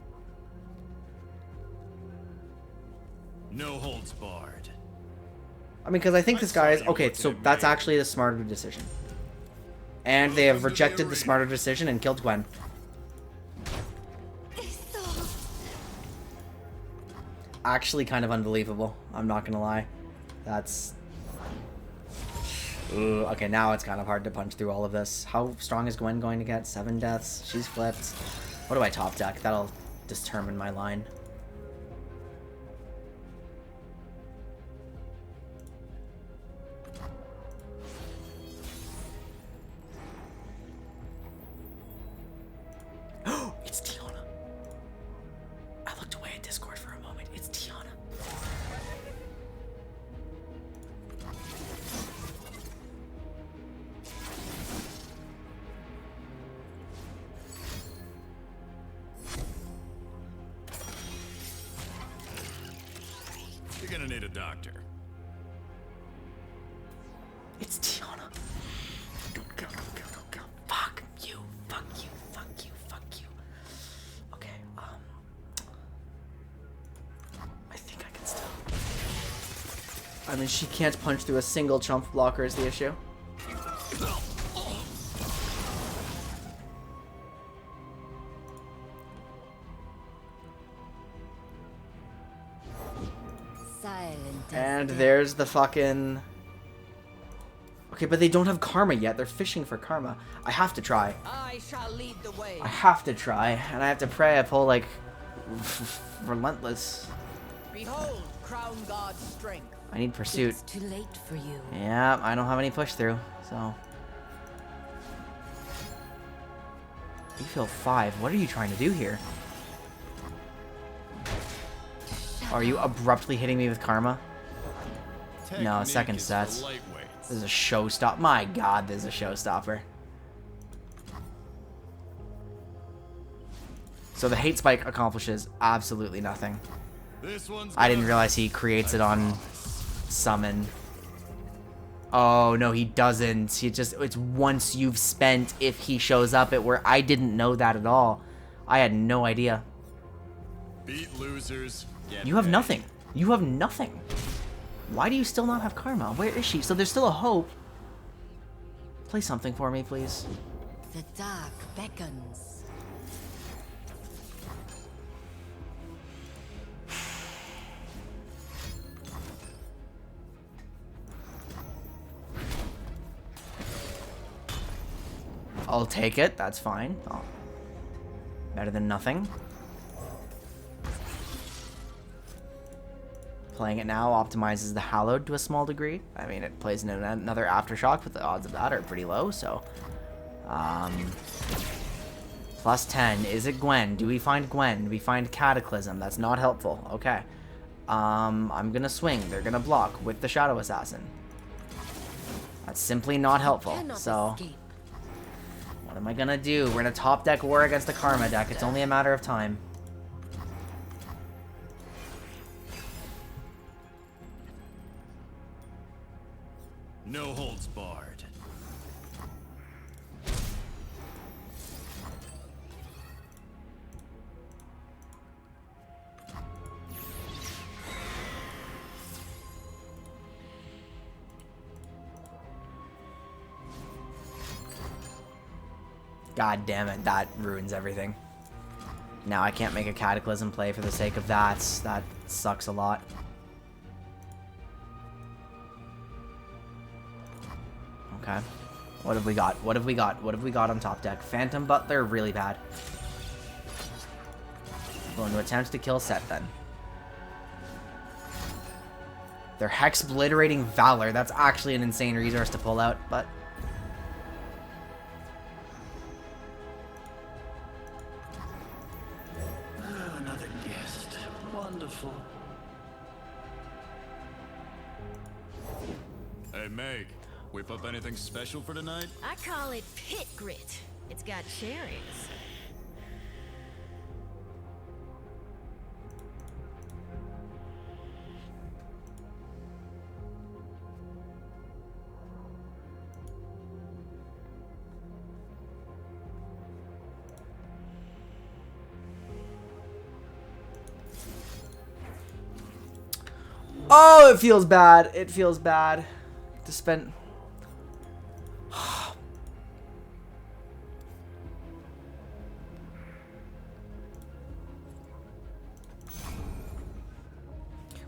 No holds barred. I mean, because I think this guy is... Okay, so that's actually the smarter decision. And they have rejected the smarter decision and killed Gwen. Actually kind of unbelievable. I'm not gonna lie. That's... Ooh, okay, now it's kind of hard to punch through all of this. How strong is Gwen going to get? 7 deaths. She's flipped. What do I top deck? That'll determine my line. It's Tiana. I looked away at Discord for a moment. It's Tiana. You're gonna need a doctor. It's Tiana. Go. Fuck you. Okay, I think I can still... I mean, she can't punch through a single chump blocker is the issue. And there's the fucking... Okay, but they don't have karma yet. They're fishing for karma. I have to try. I shall lead the way. I have to try. And I have to pray I pull, like, relentless. Behold, Crown God's strength. I need pursuit. It's too late for you. Yeah, I don't have any push through, so... You feel 5. What are you trying to do here? Are you abruptly hitting me with karma? No, second sets. This is a showstopper. My god, this is a showstopper. So the hate spike accomplishes absolutely nothing. I didn't realize he creates it on summon. Oh, no, he doesn't. It's once you've spent if he shows up at where I didn't know that at all. I had no idea. Beat losers. You have nothing. You have nothing. Why do you still not have karma? Where is she? So there's still a hope. Play something for me, please. The dark beckons. I'll take it. That's fine. Oh. Better than nothing. Playing it now optimizes the Hallowed to a small degree. I mean, it plays in another Aftershock, but the odds of that are pretty low, so... Plus 10. Is it Gwen? Do we find Gwen? Do we find Cataclysm? That's not helpful. Okay. I'm gonna swing. They're gonna block with the Shadow Assassin. That's simply not helpful, so... What am I gonna do? We're gonna top deck war against the Karma deck. It's only a matter of time. God damn it, that ruins everything. Now I can't make a Cataclysm play for the sake of that. That sucks a lot. Okay. What have we got? What have we got? What have we got on top deck? Phantom Butler, really bad. Going to attempt to kill Set then. They're Hex-Obliterating Valor. That's actually an insane resource to pull out, but... Another guest. Wonderful. Hey, Meg. Whip up anything special for tonight? I call it pit grit. It's got cherries. Oh, it feels bad. It feels bad to spend...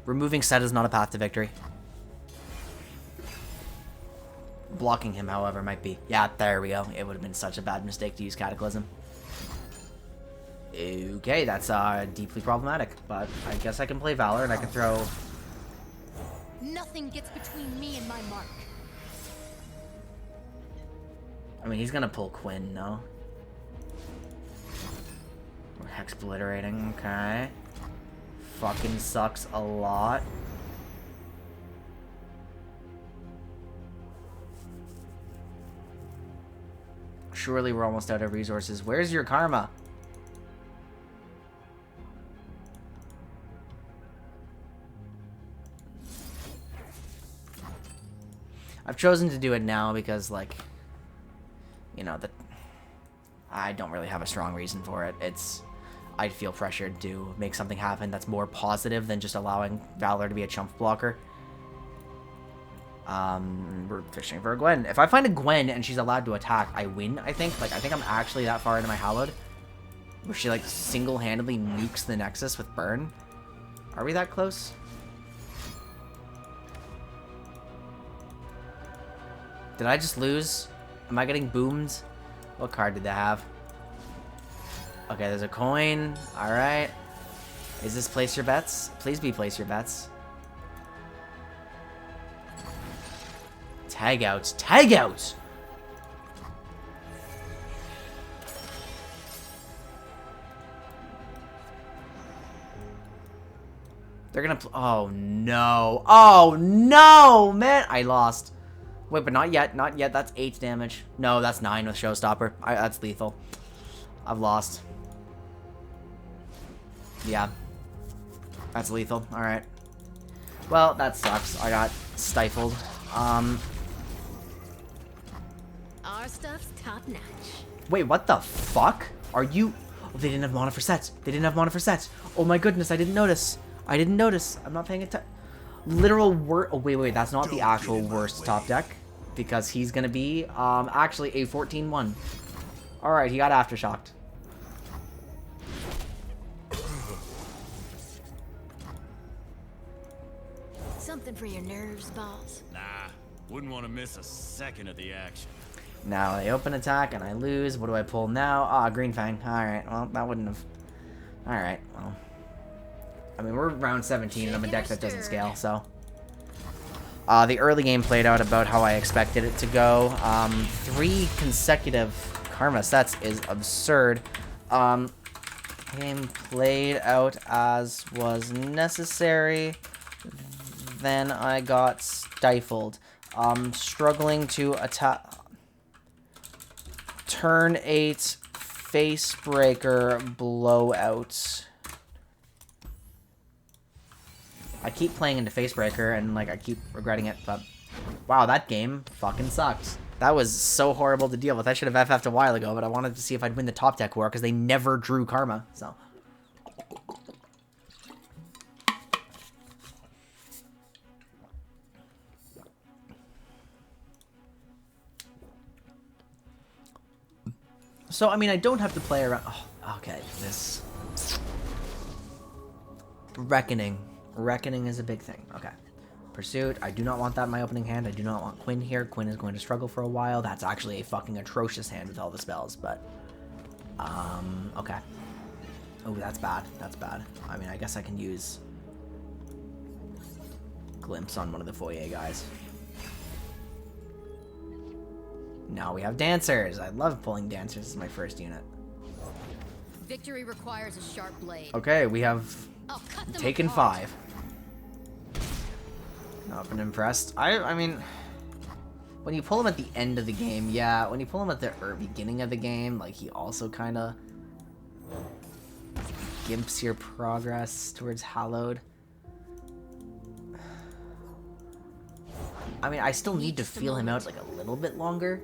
Removing Set is not a path to victory. Blocking him, however, might be. Yeah, there we go. It would have been such a bad mistake to use Cataclysm. Okay, that's deeply problematic. But I guess I can play Valor and I can throw... Nothing gets between me and my mark. I mean, he's gonna pull Quinn, no? Or Hex Obliterating, okay. Fucking sucks a lot. Surely we're almost out of resources. Where's your karma? I've chosen to do it now because, like, you know, I don't really have a strong reason for it. I'd feel pressured to make something happen that's more positive than just allowing Valor to be a chump blocker. We're fishing for a Gwen. If I find a Gwen and she's allowed to attack, I win, I think. Like, I think I'm actually that far into my Hallowed, where she, like, single-handedly nukes the Nexus with Burn. Are we that close? Did I just lose? Am I getting boomed? What card did they have? Okay, there's a coin. Alright. Is this place your bets? Please be place your bets. Tag out. Tag out! They're gonna... Oh, no. Oh, no! Man, I lost. Wait, but not yet. Not yet. That's 8 damage. No, that's 9 with Showstopper. That's lethal. I've lost. Yeah. That's lethal. Alright. Well, that sucks. I got stifled. Our stuff's top notch. Wait, what the fuck? Are you... Oh, they didn't have mana for sets. They didn't have mana for sets. Oh my goodness, I didn't notice. I didn't notice. I'm not paying attention. Literal worst... Oh, wait. That's not the actual worst top deck. Because he's gonna be, actually a 14-1. Alright, he got Aftershocked. Something for your nerves, boss. Nah, wouldn't want to miss a second of the action. Now they open attack and I lose. What do I pull now? Ah, Green Fang. Alright, well, that wouldn't have... Alright, well... I mean, we're round 17 and I'm a deck that doesn't scale, so... the early game played out about how I expected it to go. 3 consecutive Karma sets is absurd. Game played out as was necessary. Then I got stifled. Struggling to attack. Turn 8 Facebreaker Blowout. I keep playing into Facebreaker and, like, I keep regretting it, but wow, that game fucking sucked. That was so horrible to deal with. I should have FF'd a while ago, but I wanted to see if I'd win the top deck war because they never drew Karma, so. So, I mean, I don't have to play around... Oh, okay, this... Reckoning. Reckoning is a big thing. Okay. Pursuit. I do not want that in my opening hand. I do not want Quinn here. Quinn is going to struggle for a while. That's actually a fucking atrocious hand with all the spells, but... okay. Oh, that's bad. That's bad. I mean, I guess I can use... Glimpse on one of the foyer guys. Now we have dancers. I love pulling dancers as my first unit. Victory requires a sharp blade. Okay, we have taken apart. 5. Not been impressed. I mean, when you pull him at the end of the game, yeah. When you pull him at the beginning of the game, like, he also kind of gimps your progress towards Hallowed. I mean, I still need to feel him out like a little bit longer.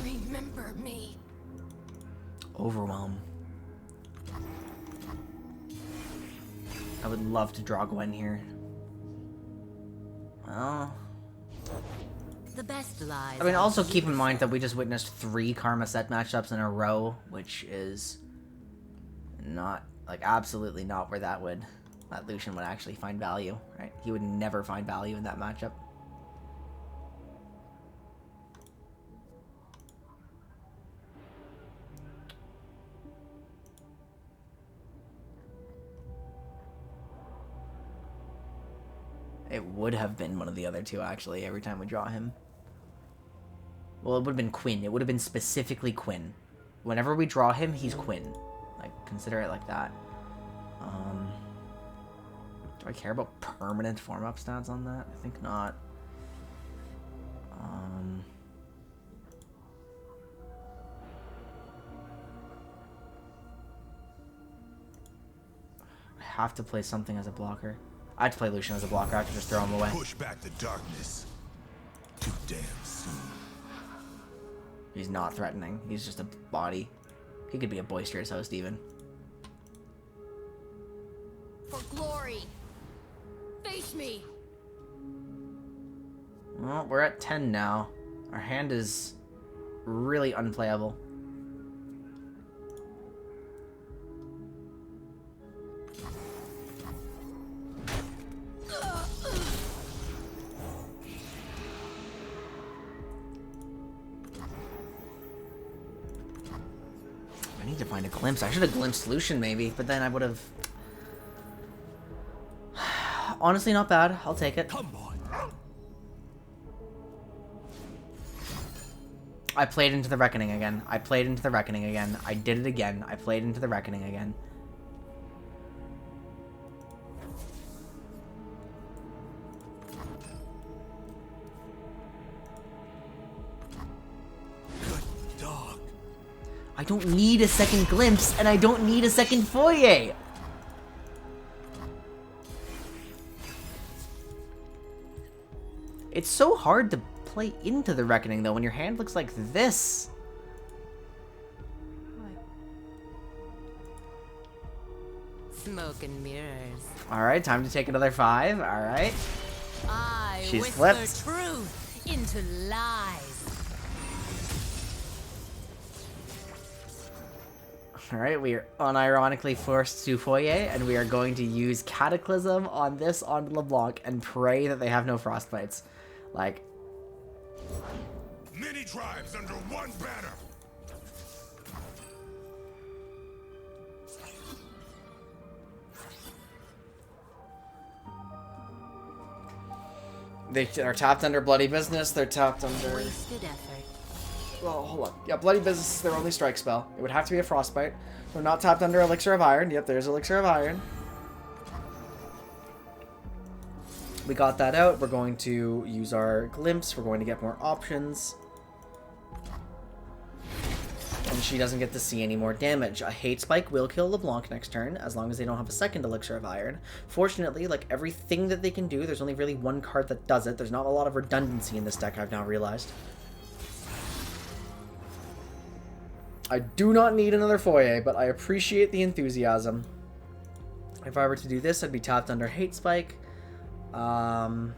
Remember me. Overwhelm. I would love to draw Gwen here. Well... The best lies. I mean, also keep in mind that we just witnessed 3 Karma set matchups in a row, which is not, like, absolutely not where that Lucian would actually find value, right? He would never find value in that matchup. It would have been one of the other two, actually, every time we draw him. Well, it would have been Quinn. It would have been specifically Quinn. Whenever we draw him, he's Quinn. Like, consider it like that. Do I care about permanent form-up stats on that? I think not. I have to play something as a blocker. I have to play Lucian as a blocker. I have to just throw him away. Push back the darkness. Too damn soon. He's not threatening. He's just a body. He could be a boisterous host, even. For glory. Face me. Well, we're at 10 now. Our hand is really unplayable. I need to find a glimpse. I should have glimpsed Lucian maybe, but then I would have... Honestly, not bad. I'll take it. Come on. I played into the Reckoning again. I played into the Reckoning again. I did it again. I played into the Reckoning again. Good dog. I don't need a second glimpse, and I don't need a second foyer. It's so hard to play into the Reckoning, though, when your hand looks like this. Smoke and mirrors. Alright, time to take another 5. Alright. She's whisper flipped. truth into lies. Alright, we are unironically forced to foyer, and we are going to use Cataclysm on this on LeBlanc and pray that they have no frostbites. Like... Many tribes under one banner. They are tapped under Bloody Business, they're tapped under... Wasted effort. Well, hold on. Yeah, Bloody Business is their only strike spell. It would have to be a Frostbite. They're not tapped under Elixir of Iron. Yep, there's Elixir of Iron. We got that out. We're going to use our Glimpse. We're going to get more options. And she doesn't get to see any more damage. A Hate Spike will kill LeBlanc next turn, as long as they don't have a second Elixir of Iron. Fortunately, like everything that they can do, there's only really one card that does it. There's not a lot of redundancy in this deck, I've now realized. I do not need another foyer, but I appreciate the enthusiasm. If I were to do this, I'd be tapped under Hate Spike. I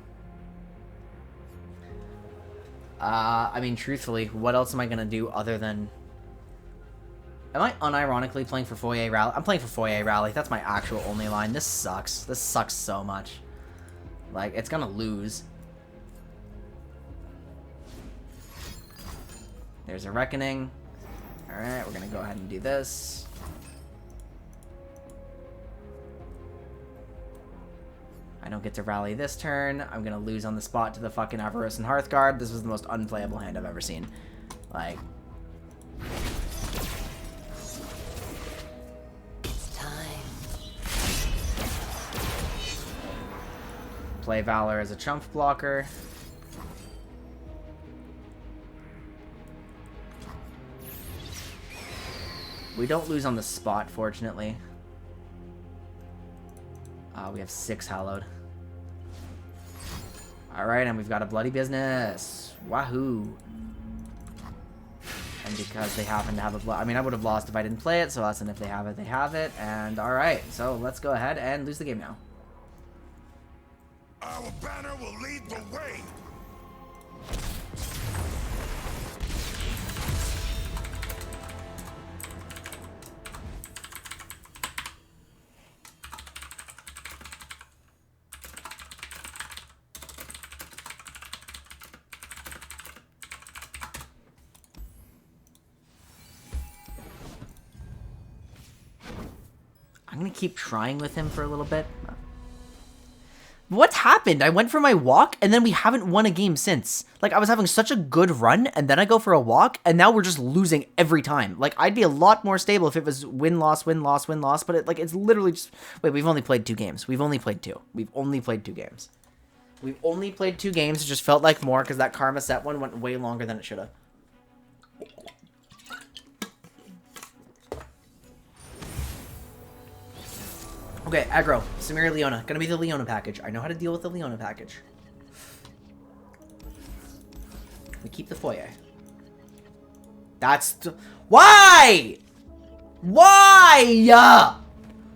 mean, truthfully, what else am I going to do other than... Am I unironically playing for Foyer Rally? I'm playing for Foyer Rally. That's my actual only line. This sucks. This sucks so much. Like, it's going to lose. There's a Reckoning. Alright, we're going to go ahead and do this. I don't get to rally this turn. I'm going to lose on the spot to the fucking Avaros and Hearthguard. This was the most unplayable hand I've ever seen. Like... It's time. Play Valor as a chump blocker. We don't lose on the spot, fortunately. We have 6 Hallowed. Alright, and we've got a Bloody Business. Wahoo! And because they happen to have a blood... I mean, I would have lost if I didn't play it, so that's an if they have it, they have it. And alright, so let's go ahead and lose the game now. Our banner will lead the way! I'm gonna keep trying with him for a little bit. What's happened? I went for my walk, and then we haven't won a game since. Like, I was having such a good run, and then I go for a walk, and now we're just losing every time. Like, I'd be a lot more stable if it was win-loss, win-loss, win-loss, but it's literally just... Wait, we've only played 2 games. We've only played 2. We've only played 2 games. We've only played 2 games. It just felt like more, because that Karma set one went way longer than it should have. Okay, aggro. Samira Leona. Gonna be the Leona package. I know how to deal with the Leona package. We keep the foyer. That's... Why? Why?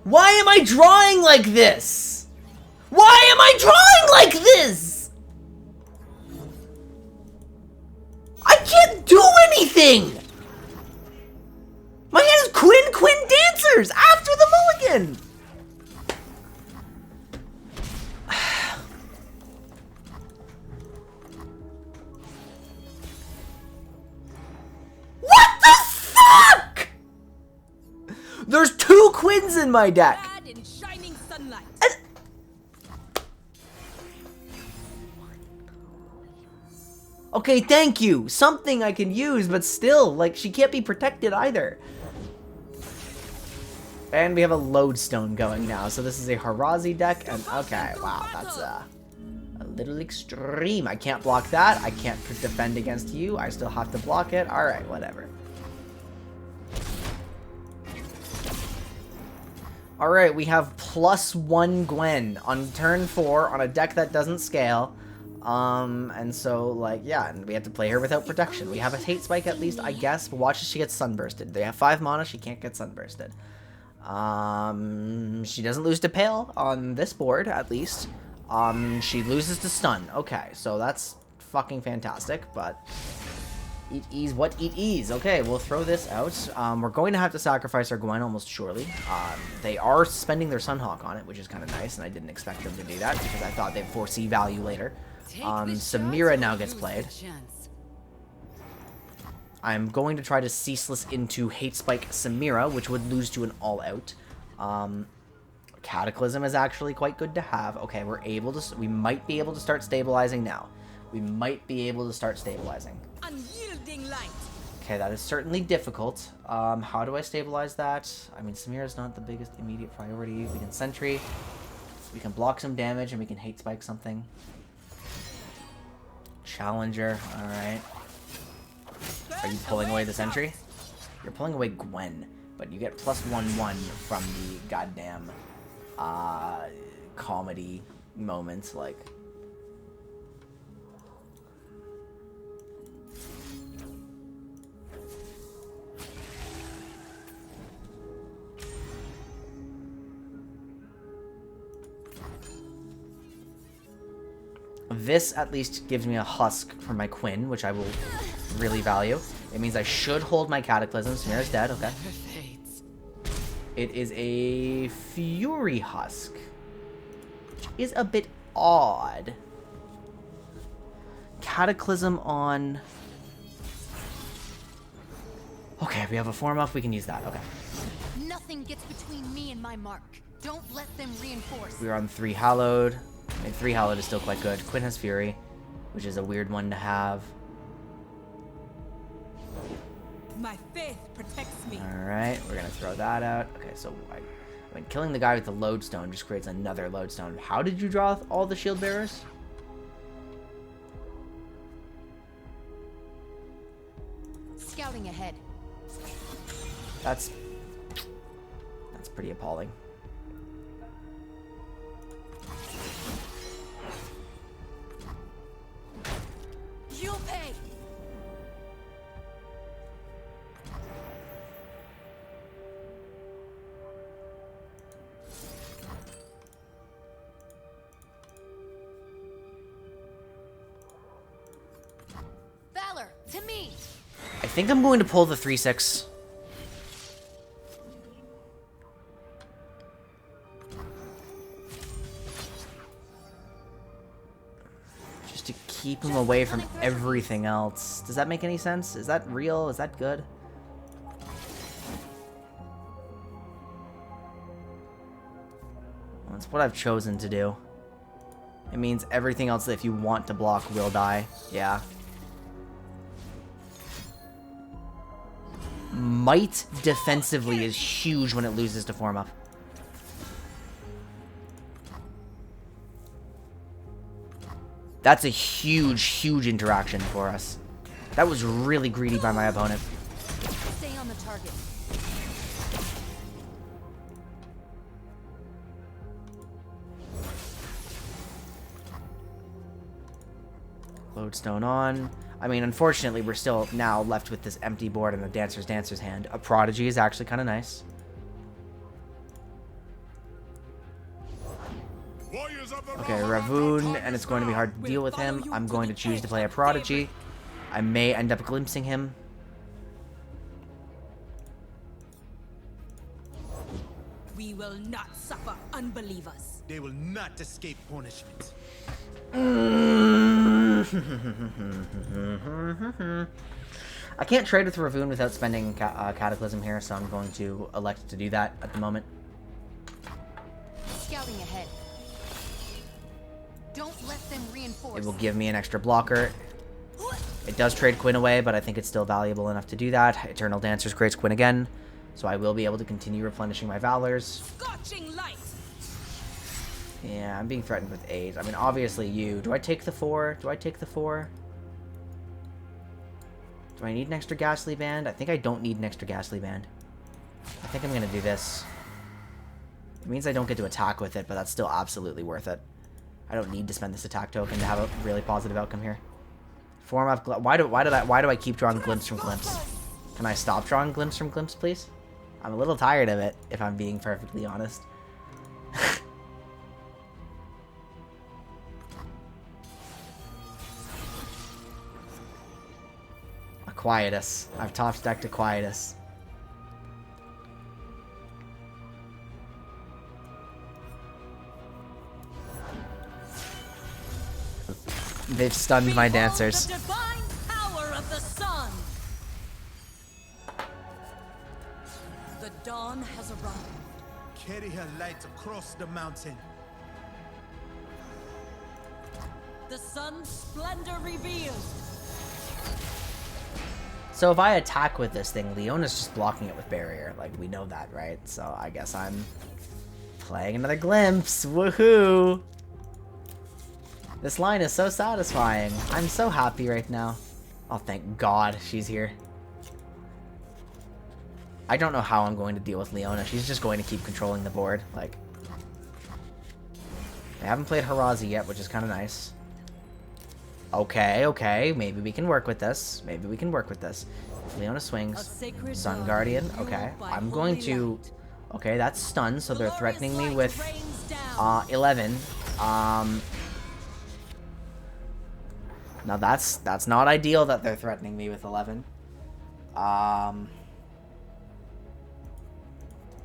Why am I drawing like this? Why am I drawing like this? I can't do anything! My hand is Quinn Dancers after the mulligan! What the fuck? There's 2 Quinns in my deck. In shining sunlight. Okay, thank you. Something I can use, but still, like, she can't be protected either. And we have a Lodestone going now, so this is a Harazi deck, and okay, wow, that's a little extreme. I can't block that. I can't defend against you. I still have to block it. Alright, whatever. Alright, we have +1 Gwen on turn 4 on a deck that doesn't scale. And so, like, yeah, and we have to play her without protection. We have a Hate Spike at least, I guess, but watch as she gets Sunbursted. They have 5 mana, she can't get Sunbursted. She doesn't lose to Pale on this board, at least. She loses to Stun. Okay, so that's fucking fantastic, but... It is what it is. Okay, we'll throw this out. We're going to have to sacrifice our Gwen almost surely. They are spending their Sunhawk on it, which is kind of nice, and I didn't expect them to do that because I thought they'd foresee value later. Samira now gets played. I'm going to try to Ceaseless into Hate Spike Samira, which would lose to an all-out. Cataclysm is actually quite good to have. Okay, we're able to... We might be able to start stabilizing now. We might be able to start stabilizing. Unyielding light. Okay, that is certainly difficult. How do I stabilize that? I mean, Samira's not the biggest immediate priority. We can Sentry. We can block some damage, and we can Hate Spike something. Challenger. Alright. Are you pulling away the Sentry? You're pulling away Gwen, but you get +1/1 from the goddamn comedy moments, like... This at least gives me a husk for my Quinn, which I will really value. It means I should hold my Cataclysm. Samira's dead, okay. It is a Fury Husk, which is a bit odd. Cataclysm on... Okay, we have a form up. We can use that. Okay. Nothing gets between me and my mark. Don't let them reinforce. We're on 3 Hallowed. I mean, 3 Hallowed is still quite good. Quinn has Fury, which is a weird one to have. My faith protects me. Alright, we're gonna throw that out. Okay, so I mean, killing the guy with the lodestone just creates another lodestone. How did you draw all the shield bearers? Scouting ahead. That's pretty appalling. You'll pay. Valor, to me. I think I'm going to pull the 3/6. Just to keep him away from everything else. Does that make any sense? Is that real? Is that good? Well, that's what I've chosen to do. It means everything else that if you want to block will die. Yeah. Might defensively is huge when it loses to form up. That's a huge, huge interaction for us. That was really greedy by my opponent. Stay on the target. Lodestone on. I mean, unfortunately, we're still now left with this empty board and the Dancer's Hand. A Prodigy is actually kind of nice. Okay, Ravoon, and it's going to be hard to deal with him. I'm going to choose to play a Prodigy. I may end up glimpsing him. We will not suffer unbelievers. They will not escape punishment. I can't trade with Ravoon without spending Cataclysm here, so I'm going to elect to do that at the moment. Scouting ahead. Don't let them reinforce. It will give me an extra blocker. It does trade Quinn away, but I think it's still valuable enough to do that. Eternal Dancers creates Quinn again, so I will be able to continue replenishing my Valors. Scorching light. Yeah, I'm being threatened with 8. I mean, obviously you. Do I take the 4? Do I take the 4? Do I need an extra Ghastly Band? I think I don't need an extra Ghastly Band. I think I'm going to do this. It means I don't get to attack with it, but that's still absolutely worth it. I don't need to spend this attack token to have a really positive outcome here. Form of why do I keep drawing Glimpse from Glimpse? Can I stop drawing Glimpse from Glimpse, please? I'm a little tired of it, if I'm being perfectly honest. A Quietus. I've top stacked a Quietus. They've stunned my dancers. The divine power of the sun. The dawn has arrived. Carry her light across the mountain. The sun's splendor revealed. So if I attack with this thing, Leona's just blocking it with barrier. Like, we know that, right? So I guess I'm playing another Glimpse. Woohoo! This line is so satisfying. I'm so happy right now. Oh, thank God she's here. I don't know how I'm going to deal with Leona. She's just going to keep controlling the board. Like, I haven't played Harazi yet, which is kind of nice. Okay, okay. Maybe we can work with this. Maybe we can work with this. If Leona swings. Sun Guardian. Okay. I'm going to... Okay, that's stunned, so they're threatening me with 11. Now that's not ideal that they're threatening me with 11.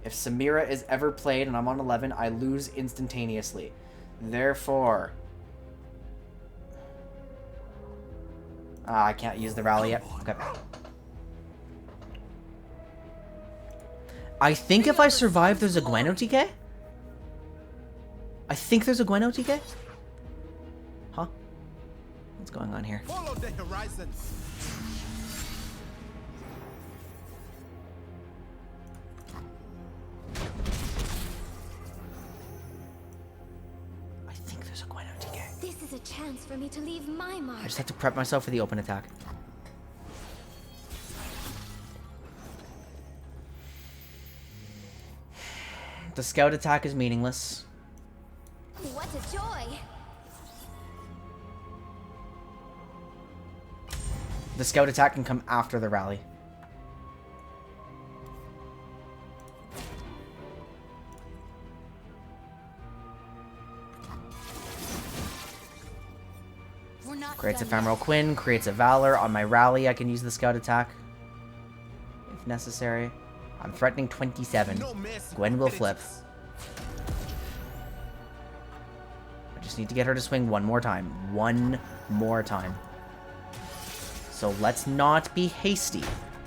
If Samira is ever played and I'm on 11, I lose instantaneously. Therefore... I can't use the rally yet. Okay. I think if I survive, there's a Gwen OTK? I think there's a Gwen OTK? Huh? What's going on here? Follow the horizon. I think there's a Gwen OTK. This is a chance for me to leave my mark. I just have to prep myself for the open attack. The scout attack is meaningless. What a joy! The scout attack can come after the rally. Creates Ephemeral Quinn, creates a Valor. On my rally, I can use the scout attack if necessary. I'm threatening 27. Gwen will flip. I just need to get her to swing one more time. One more time. So let's not be hasty.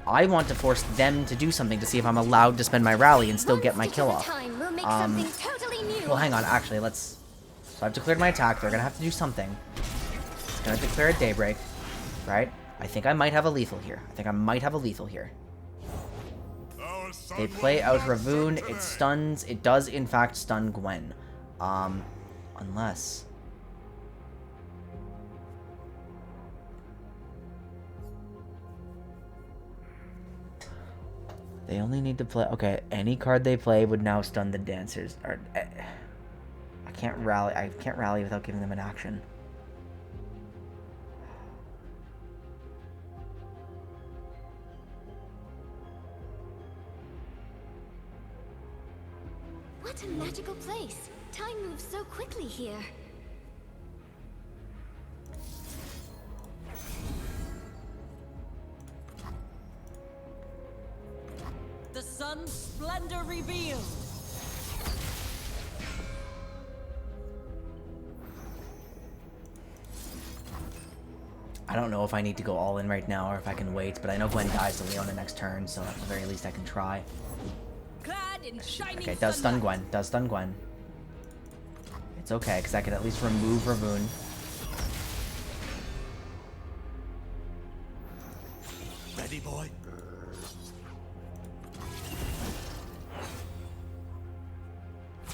I want to force them to do something to see if I'm allowed to spend my rally and still get my kill off. Well, hang on. Actually, let's... So I've declared my attack. They're going to have to do something. It's going to declare a Daybreak. Right? I think I might have a lethal here. They play out Ravoon. It stuns. It does, in fact, stun Gwen. Unless... They only need to play... Okay, any card they play would now stun the dancers. Or, I can't rally without giving them an action. What a magical place. Time moves so quickly here. The sun's splendor revealed. I don't know if I need to go all in right now or if I can wait, but I know Gwen dies to Leona next turn, so at the very least I can try. Okay, does stun Gwen. Does stun Gwen. It's okay, because I can at least remove Ravoon. Ready, boy?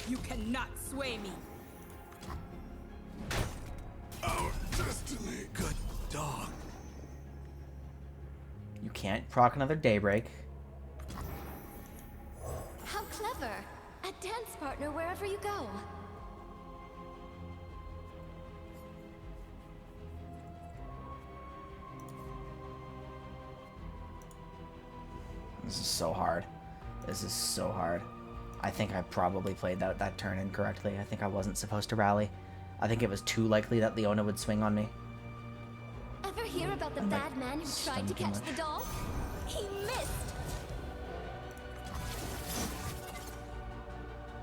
You cannot sway me. Our destiny. Good dog. You can't proc another Daybreak. How clever. A dance partner wherever you go. This is so hard. This is so hard. I think I probably played that turn incorrectly. I think I wasn't supposed to rally. I think it was too likely that Leona would swing on me. Ever hear about the bad man who tried to catch the doll? He missed.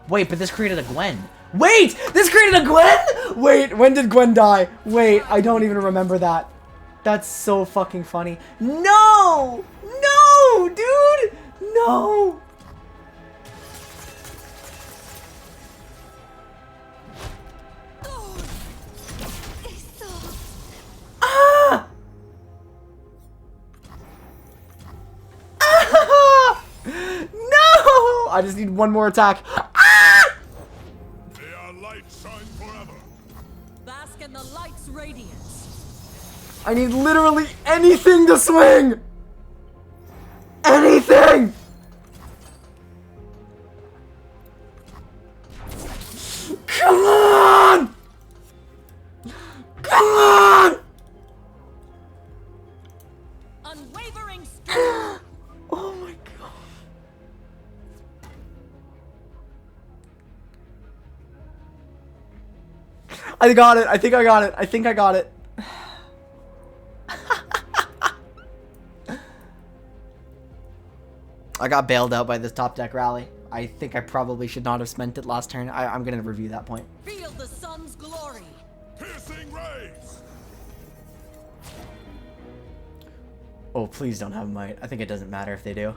Wait, but this created a Gwen. Wait! This created a Gwen?! Wait, when did Gwen die? Wait, I don't even remember that. That's so fucking funny. No! No, dude! No! Ah! Ah! No! I just need one more attack. Ah! May our light shine forever. Bask in the light's radiance. I need literally anything to swing! Anything! Come on! Come on! Unwavering strength. Oh my god. I got it. I think I got it. I think I got it. I got bailed out by this top deck rally. I think I probably should not have spent it last turn. I'm going to review that point. Feel the sun's glory. Piercing rays. Oh, please don't have might. I think it doesn't matter if they do.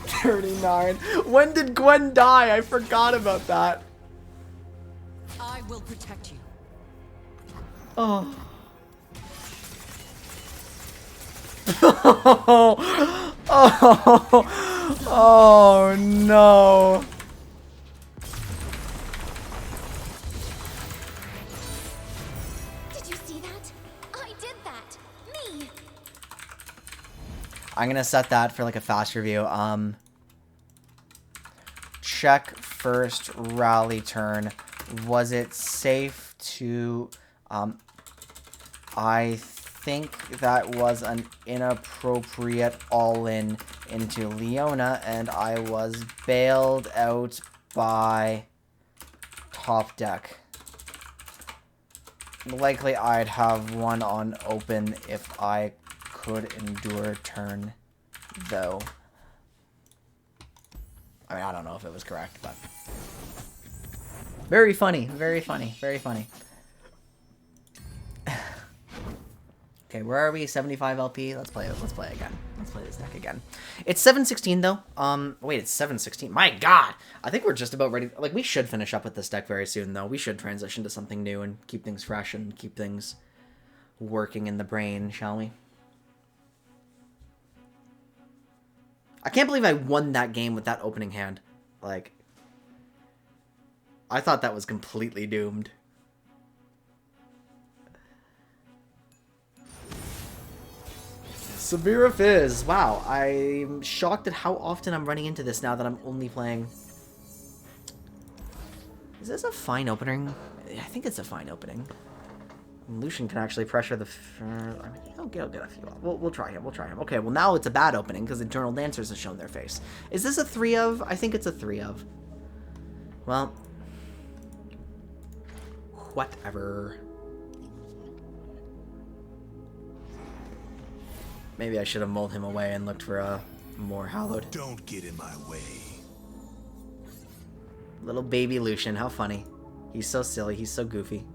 $39. When did Gwen die? I forgot about that. I will protect you. Oh. Oh no. Did you see that? I did that. Me. I'm gonna set that for like a fast review. Check first rally turn. Was it safe to I think that was an inappropriate all-in into Leona, and I was bailed out by top deck. Likely I'd have one on open if I could endure turn, though. I mean, I don't know if it was correct, but... Very funny, very funny, very funny. Okay, where are we? 75 LP. Let's play it. Let's play again. Let's play this deck again. It's 716 though. Wait, it's 716. My God, I think we're just about ready. Like, we should finish up with this deck very soon though. We should transition to something new and keep things fresh and keep things working in the brain, shall we? I can't believe I won that game with that opening hand. Like, I thought that was completely doomed. Severe Fizz. Wow, I'm shocked at how often I'm running into this now that I'm only playing... Is this a fine opening? I think it's a fine opening. Lucian can actually pressure the... He'll get a few off. We'll try him. We'll try him. Okay, well now it's a bad opening because Eternal Dancers have shown their face. Is this a 3 of? I think it's a 3 of. Well... Whatever. Maybe I should have mulled him away and looked for a more hallowed. Don't get in my way. Little baby Lucian, how funny. He's so silly, he's so goofy.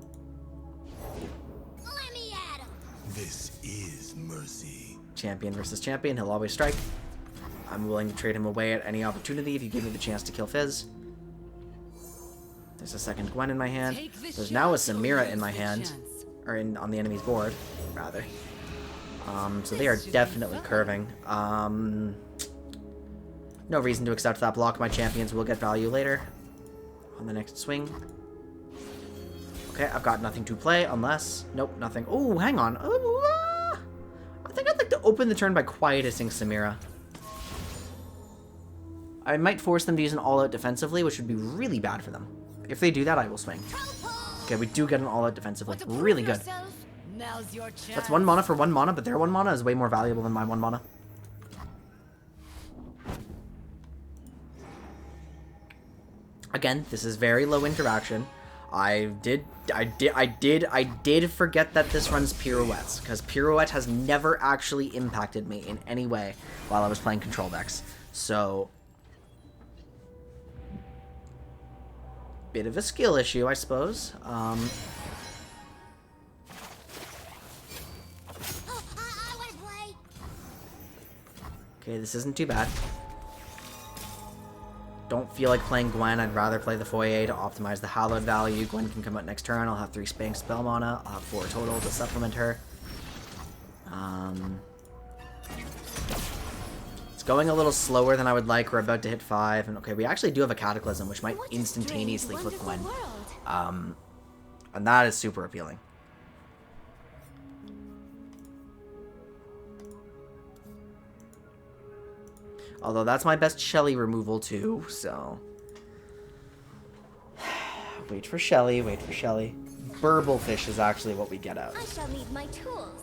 Let me at him. This is mercy. Champion versus champion, he'll always strike. I'm willing to trade him away at any opportunity if you give me the chance to kill Fizz. There's a second Gwen in my hand. There's now a Samira in my hand. Or on the enemy's board, rather. So they are definitely curving. No reason to accept that block. My champions will get value later. On the next swing. Okay, I've got nothing to play unless... Nope, nothing. Oh, hang on. Ooh, I think I'd like to open the turn by quieting Samira. I might force them to use an all-out defensively, which would be really bad for them. If they do that, I will swing. Okay, we do get an all-out defensively. Really good. Now's your chance. That's 1 mana for 1 mana, but their 1 mana is way more valuable than my 1 mana. Again, this is very low interaction. I did forget that this runs pirouettes, because pirouette has never actually impacted me in any way while I was playing control decks. So, bit of a skill issue, I suppose. Okay, this isn't too bad. Don't feel like playing Gwen. I'd rather play the Foyer to optimize the Hallowed value. Gwen can come out next turn. I'll have 3 Spank spell mana. I'll have 4 total to supplement her. It's going a little slower than I would like. We're about to hit 5. And okay, we actually do have a Cataclysm, which might instantaneously flip Gwen. And that is super appealing. Although that's my best Shelly removal too, so... Wait for Shelly, wait for Shelly. Burblefish is actually what we get out. I shall need my tools.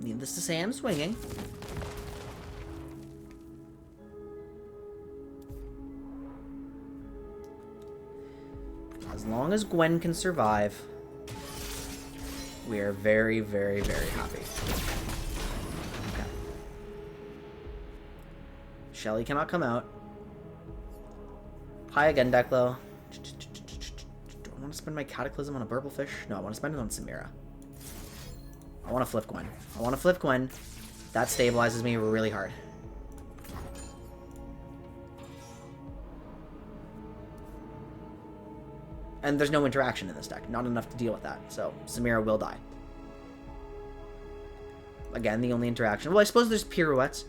Needless to say, I'm swinging. As long as Gwen can survive, we are very, very, very happy. Okay. Shelly cannot come out. Hi again, Declo. Do I want to spend my Cataclysm on a Burblefish? No, I want to spend it on Samira. I want to flip Gwen. I want to flip Gwen. That stabilizes me really hard. And there's no interaction in this deck. Not enough to deal with that. So, Samira will die. Again, the only interaction... Well, I suppose there's pirouettes.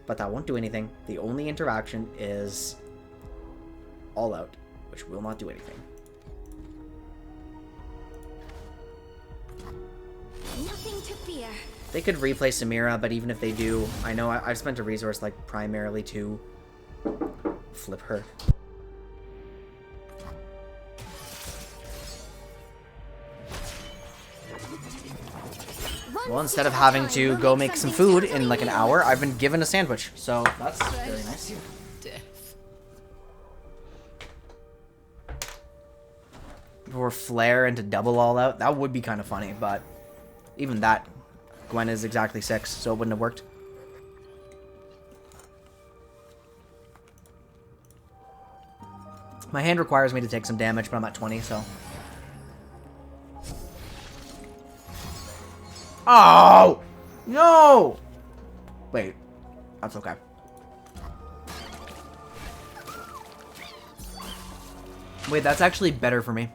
But that won't do anything. The only interaction is... All Out. Which will not do anything. Nothing to fear. They could replay Samira, but even if they do... I know I've spent a resource, like, primarily to... flip her. Well, instead of having to go make some food in like an hour, I've been given a sandwich. So that's very nice. Or flare into double all out. That would be kind of funny, but even that, Gwen is exactly 6, so it wouldn't have worked. My hand requires me to take some damage, but I'm at 20, so... Oh! No! Wait. That's okay. Wait, that's actually better for me.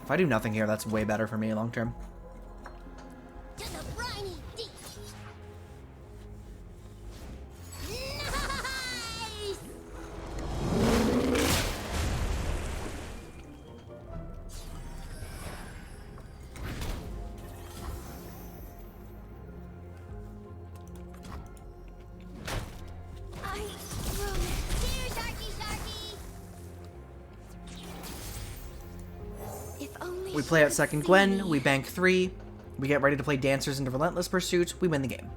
If I do nothing here, that's way better for me long term. We play out second Gwen, we bank 3, we get ready to play Dancers into Relentless Pursuit, we win the game.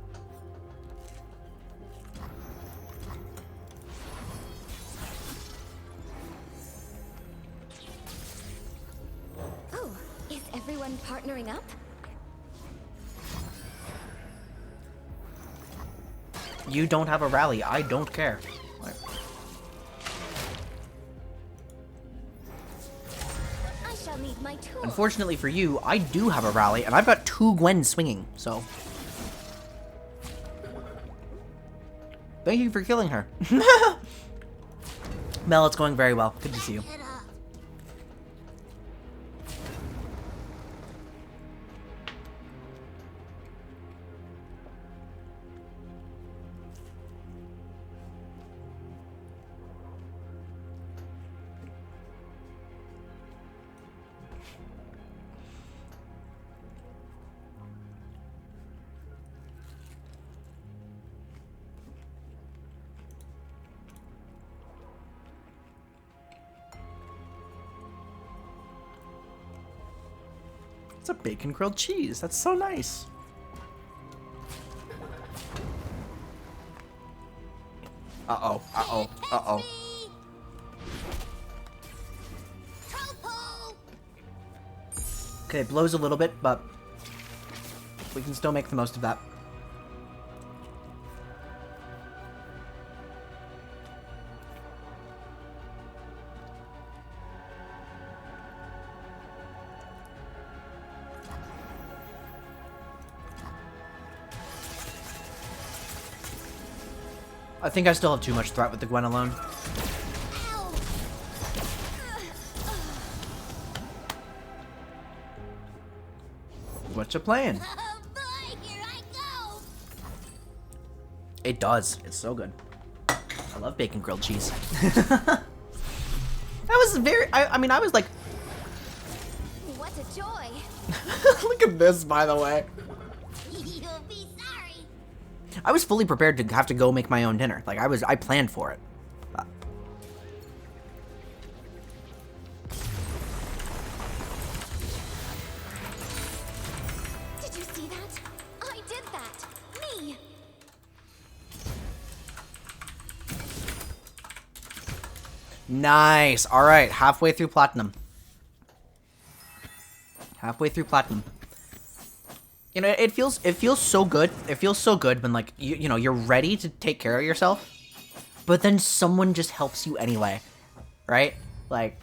Oh, is everyone partnering up? You don't have a rally, I don't care. Need my tools. Unfortunately for you, I do have a rally, and I've got 2 Gwen swinging, so... Thank you for killing her. Mel, it's going very well. Good to see you. It's a bacon grilled cheese. That's so nice. Uh-oh. Uh-oh. Uh-oh. Okay, it blows a little bit, but we can still make the most of that. I think I still have too much threat with the Gwen alone. What you playing? Oh boy, here I go. It does. It's so good. I love bacon grilled cheese. That was very... I mean, I was like... What a joy. Look at this, by the way. You'll be sorry. I was fully prepared to have to go make my own dinner. Like, I planned for it. Did you see that? I did that. Me. Nice. All right, halfway through platinum. Halfway through platinum. You know, it feels so good. It feels so good when like you know, you're ready to take care of yourself, but then someone just helps you anyway. Right? Like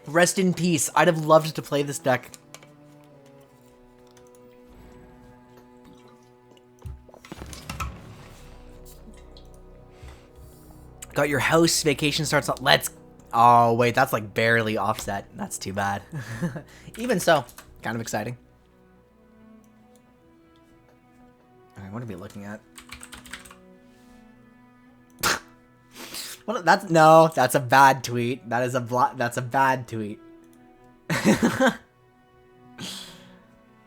rest in peace. I'd have loved to play this deck. Got your house, vacation starts up. Let's... Oh, wait, that's like barely offset. That's too bad. Even so, kind of exciting. Alright, what are we looking at? What? That's... No, that's a bad tweet. That is a that's a bad tweet.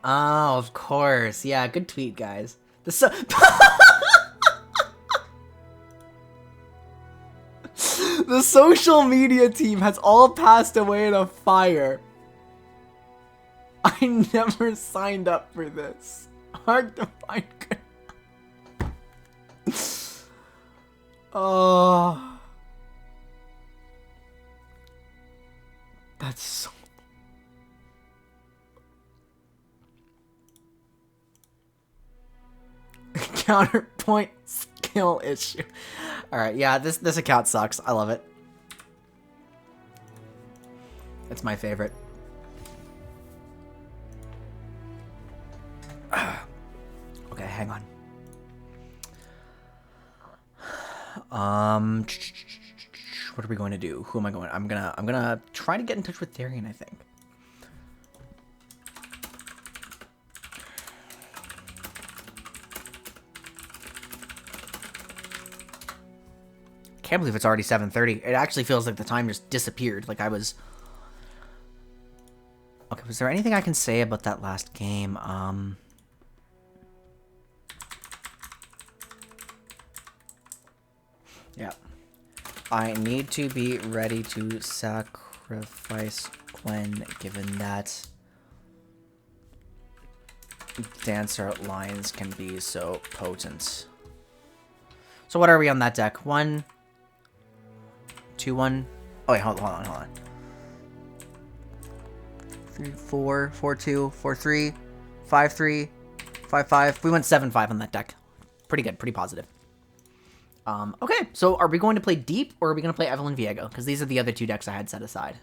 Oh, of course. Yeah, good tweet, guys. The social media team has all passed away in a fire. I never signed up for this. Hard to find good. Oh. That's so... Counterpoint skill issue. Alright, yeah, this account sucks. I love it. It's my favorite. Okay, hang on. What are we going to do? Who am I going? I'm gonna try to get in touch with Darian, I think. Can't believe it's already 7:30. It actually feels like the time just disappeared. Like I was... Okay, was there anything I can say about that last game? Yeah. I need to be ready to sacrifice Quinn, given that Dancer lines can be so potent. So what are we on that deck? 1, 2, 1. Oh wait, hold on. 3, 4, 4, 2, 4, 3, 5, 3, 5, 5. We went 7, 5 on that deck. Pretty good, pretty positive. Okay, so are we going to play Deep or are we going to play Evelyn Viego? Because these are the other two decks I had set aside.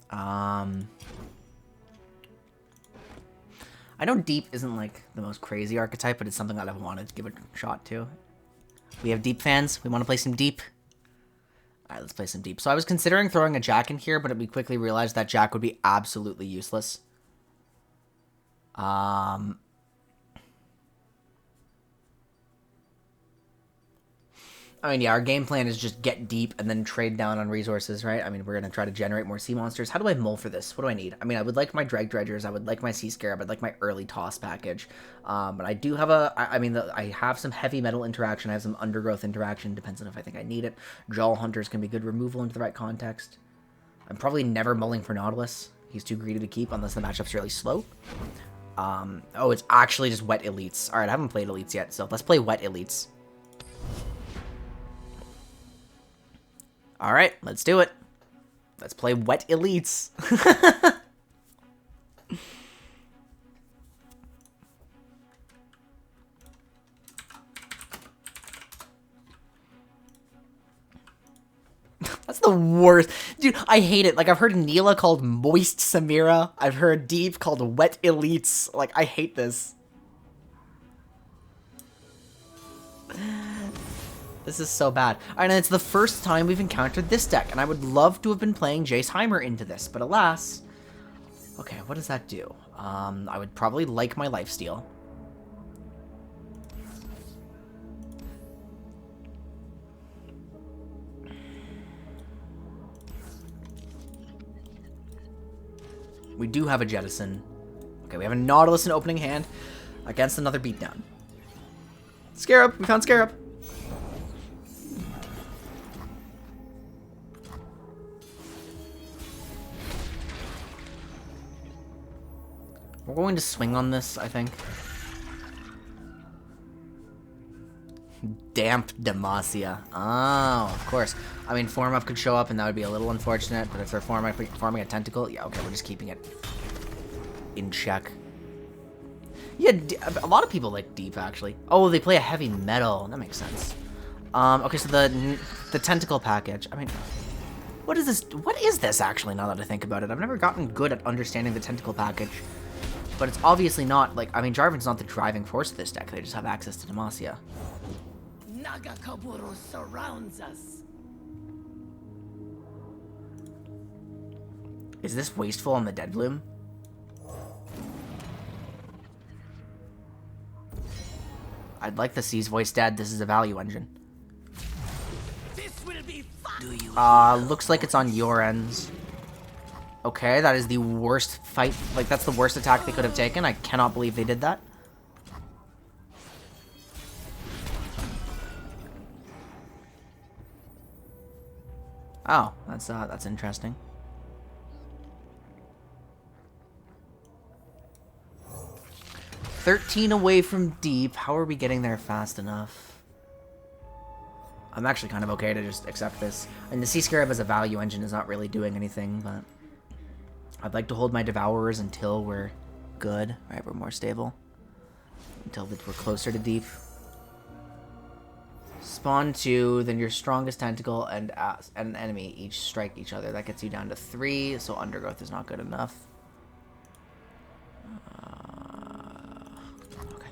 I know Deep isn't like the most crazy archetype, but it's something that I've wanted to give a shot to. We have Deep fans. We want to play some Deep. Alright, let's play some Deep. So I was considering throwing a Jack in here, but we quickly realized that Jack would be absolutely useless. I mean, yeah, our game plan is just get deep and then trade down on resources, right? I mean, we're going to try to generate more sea monsters. How do I mull for this? What do I need? I mean, I would like my Dreg Dredgers. I would like my Sea Scarab. I'd like my early toss package. But I do have I have some heavy metal interaction. I have some undergrowth interaction. Depends on if I think I need it. Jaw Hunters can be good removal into the right context. I'm probably never mulling for Nautilus. He's too greedy to keep unless the matchup's really slow. Oh, it's actually just Wet Elites. All right, I haven't played Elites yet, so let's play Wet Elites. All right, let's do it. Let's play Wet Elites. That's the worst. Dude, I hate it. Like, I've heard Neela called Moist Samira. I've heard Deep called Wet Elites. Like, I hate this. This is so bad. And it's the first time we've encountered this deck, and I would love to have been playing Jace Heimer into this, but alas. Okay, what does that do? I would probably like my lifesteal. We do have a Jettison. Okay, we have a Nautilus in opening hand against another beatdown. Scarab! We found Scarab! We're going to swing on this, I think. Damp Demacia. Oh, of course. I mean, Form Up could show up, and that would be a little unfortunate, but if they're forming a tentacle, yeah, okay, we're just keeping it in check. Yeah, a lot of people like Deep, actually. Oh, they play a heavy metal. That makes sense. Okay, so the tentacle package. I mean, what is this? What is this, actually, now that I think about it? I've never gotten good at understanding the tentacle package. But it's obviously not, like, I mean, Jarvan's not the driving force of this deck. They just have access to Demacia. Nagakaburo surrounds us. Is this wasteful on the Dead Bloom? I'd like the C's voice, Dad. This is a value engine. This will be fun. Looks like it's on your ends. Okay, that is the worst fight. Like, that's the worst attack they could have taken. I cannot believe they did that. Oh, that's interesting. $13 away from Deep. How are we getting there fast enough? I'm actually kind of okay to just accept this. And the Sea Scarab as a value engine is not really doing anything, but I'd like to hold my Devourers until we're good. Right, we're more stable. Until we're closer to Deep. Spawn 2, then your strongest tentacle and an enemy each strike each other. That gets you down to 3, so Undergrowth is not good enough. Okay.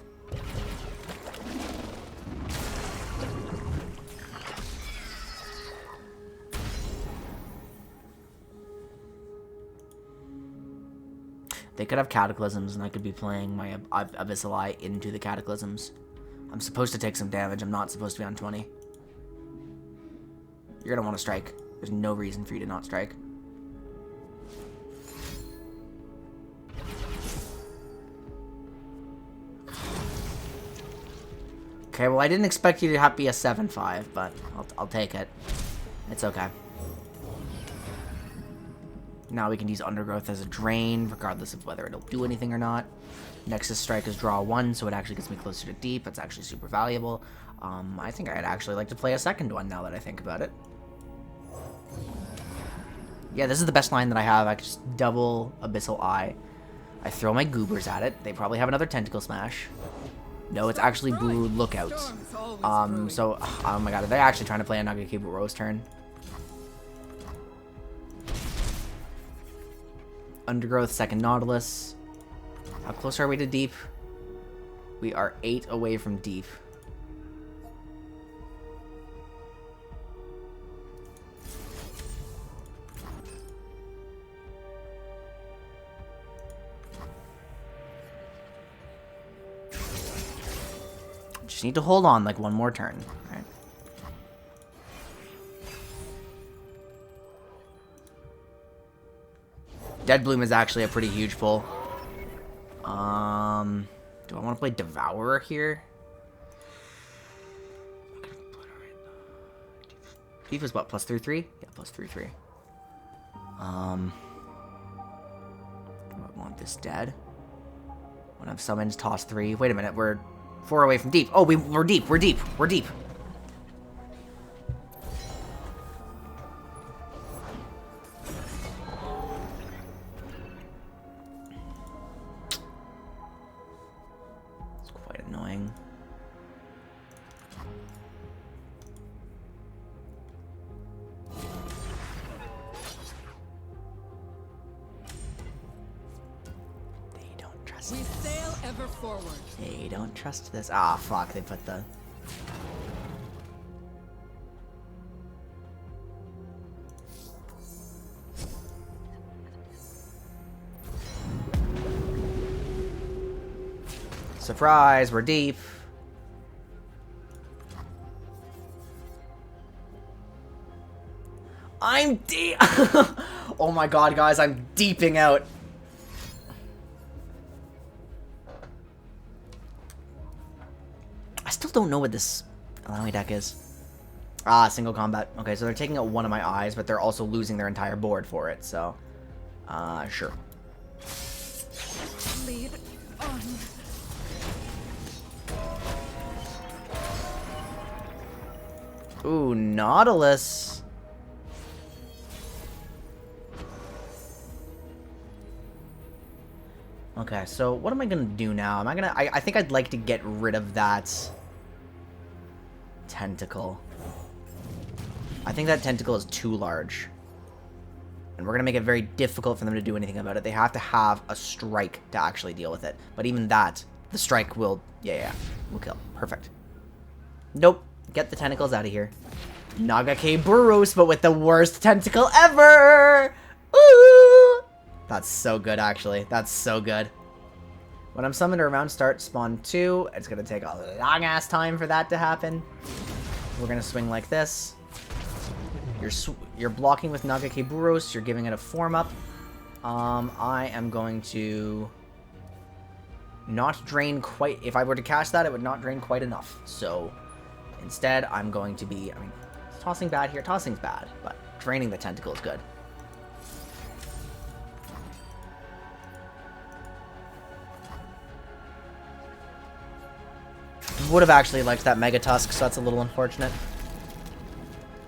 They could have Cataclysms, and I could be playing my Abyssal Eye into the Cataclysms. I'm supposed to take some damage. I'm not supposed to be on 20. You're going to want to strike. There's no reason for you to not strike. Okay, well, I didn't expect you to be a 7-5, but I'll take it. It's okay. Now we can use Undergrowth as a drain, regardless of whether it'll do anything or not. Nexus Strike is draw 1, so it actually gets me closer to Deep. That's actually super valuable. I think I'd actually like to play a second one now that I think about it. Yeah, this is the best line that I have. I can just double Abyssal Eye. I throw my Goobers at it. They probably have another Tentacle Smash. No, it's actually Boo Lookouts. So, oh my god, are they actually trying to play a Nagakibu Rose turn? Undergrowth, second Nautilus. How close are we to Deep? We are 8 away from Deep. Just need to hold on like one more turn, right? Dead Bloom is actually a pretty huge pull. Do I want to play Devourer here? Thief is what, plus 3/3? Yeah, plus 3/3. Do I want this dead? When I've summoned, toss 3. Wait a minute, we're 4 away from Deep. Oh, we're deep, we're deep, we're deep. It's quite annoying. We sail ever forward. They don't trust this. Ah, fuck, they put the... Surprise, we're deep. I'm deep. Oh my god, guys, I'm deeping out. I still don't know what this Alawi deck is. Ah, single combat. Okay, so they're taking out one of my eyes, but they're also losing their entire board for it, so... sure. Lead on. Ooh, Nautilus. Okay, so what am I gonna do now? Am I gonna... I think I'd like to get rid of that tentacle. I think that tentacle is too large. And we're gonna make it very difficult for them to do anything about it. They have to have a strike to actually deal with it. But even that, the strike will... Yeah, will kill. Perfect. Nope. Get the tentacles out of here. Nagake Burros, but with the worst tentacle ever! Ooh! That's so good, actually. That's so good. When I'm summoned around start spawn 2, it's gonna take a long-ass time for that to happen. We're gonna swing like this. You're blocking with Nagake Burros. You're giving it a form up. I am going to not drain quite... If I were to cast that, it would not drain quite enough. So instead, I'm going to be... I mean, tossing bad here. Tossing's bad, but draining the tentacle is good. Would have actually liked that Mega Tusk, so that's a little unfortunate.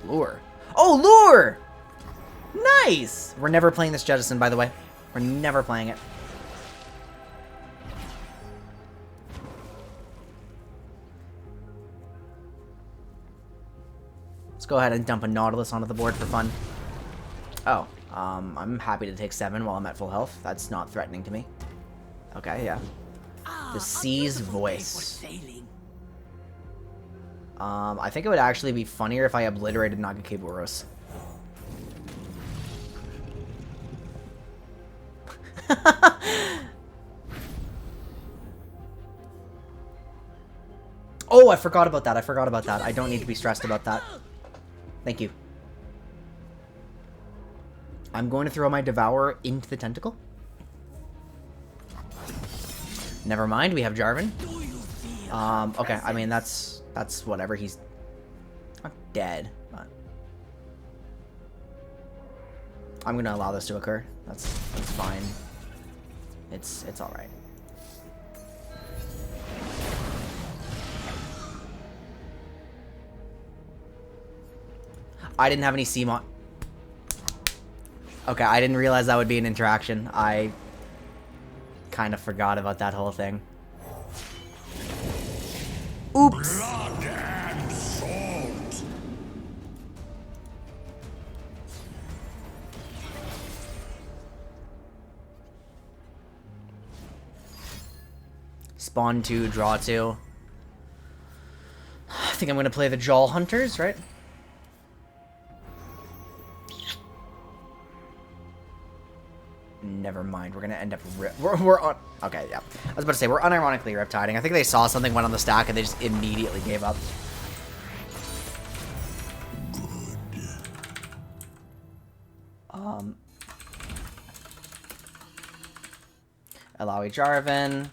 Lure. Oh, Lure! Nice! We're never playing this Jettison, by the way. We're never playing it. Let's go ahead and dump a Nautilus onto the board for fun. Oh, I'm happy to take 7 while I'm at full health. That's not threatening to me. Okay, yeah. The Sea's Voice. I think it would actually be funnier if I obliterated Nagake Burros. Oh, I forgot about that. I forgot about that. I don't need to be stressed about that. Thank you. I'm going to throw my Devourer into the tentacle. Never mind, we have Jarvan. Okay, I mean, that's whatever. He's not dead, but I'm gonna allow this to occur. That's fine. It's all right. I didn't have any CMON. Okay, I didn't realize that would be an interaction. I kind of forgot about that whole thing. Oops. Blood and salt. Spawn 2, draw 2. I think I'm going to play the Jaw Hunters, right? Never mind. We're going to end up... We're on... Okay, yeah. I was about to say, we're unironically Riptiding. I think they saw something went on the stack and they just immediately gave up. Alawi Jarvan.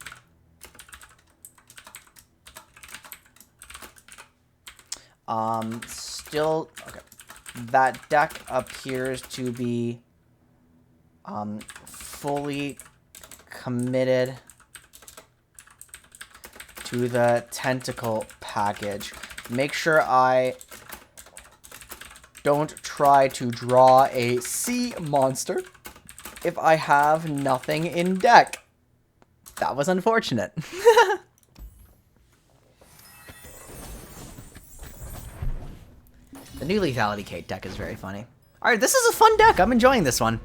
Still... Okay. That deck appears to be... fully committed to the tentacle package. Make sure I don't try to draw a sea monster if I have nothing in deck. That was unfortunate. The new Lethality Kate deck is very funny. Alright, this is a fun deck. I'm enjoying this one.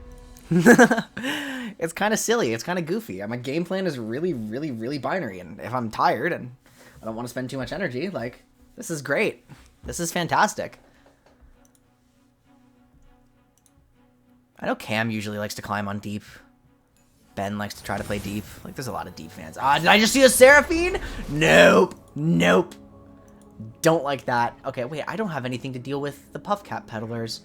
It's kind of silly. It's kind of goofy. My game plan is really, really, really binary. And if I'm tired and I don't want to spend too much energy, like, this is great. This is fantastic. I know Cam usually likes to climb on deep. Ben likes to try to play deep. Like, there's a lot of deep fans. Ah, did I just see a Seraphine? Nope. Nope. Don't like that. Okay, wait. I don't have anything to deal with the Puffcap Peddlers.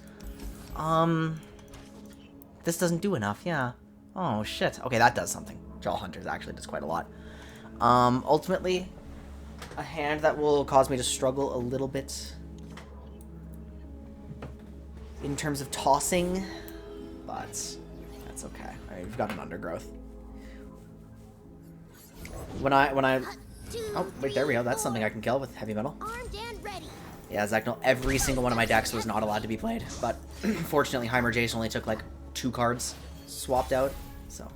This doesn't do enough, yeah. Oh, shit. Okay, that does something. Jaw Hunters actually does quite a lot. Ultimately, a hand that will cause me to struggle a little bit in terms of tossing, but that's okay. All right, we've got an Undergrowth. Oh, wait, there we go. That's something I can kill with heavy metal. Yeah, Zeknal, every single one of my decks was not allowed to be played, but fortunately Heimer Jace only took like 2 cards swapped out, so.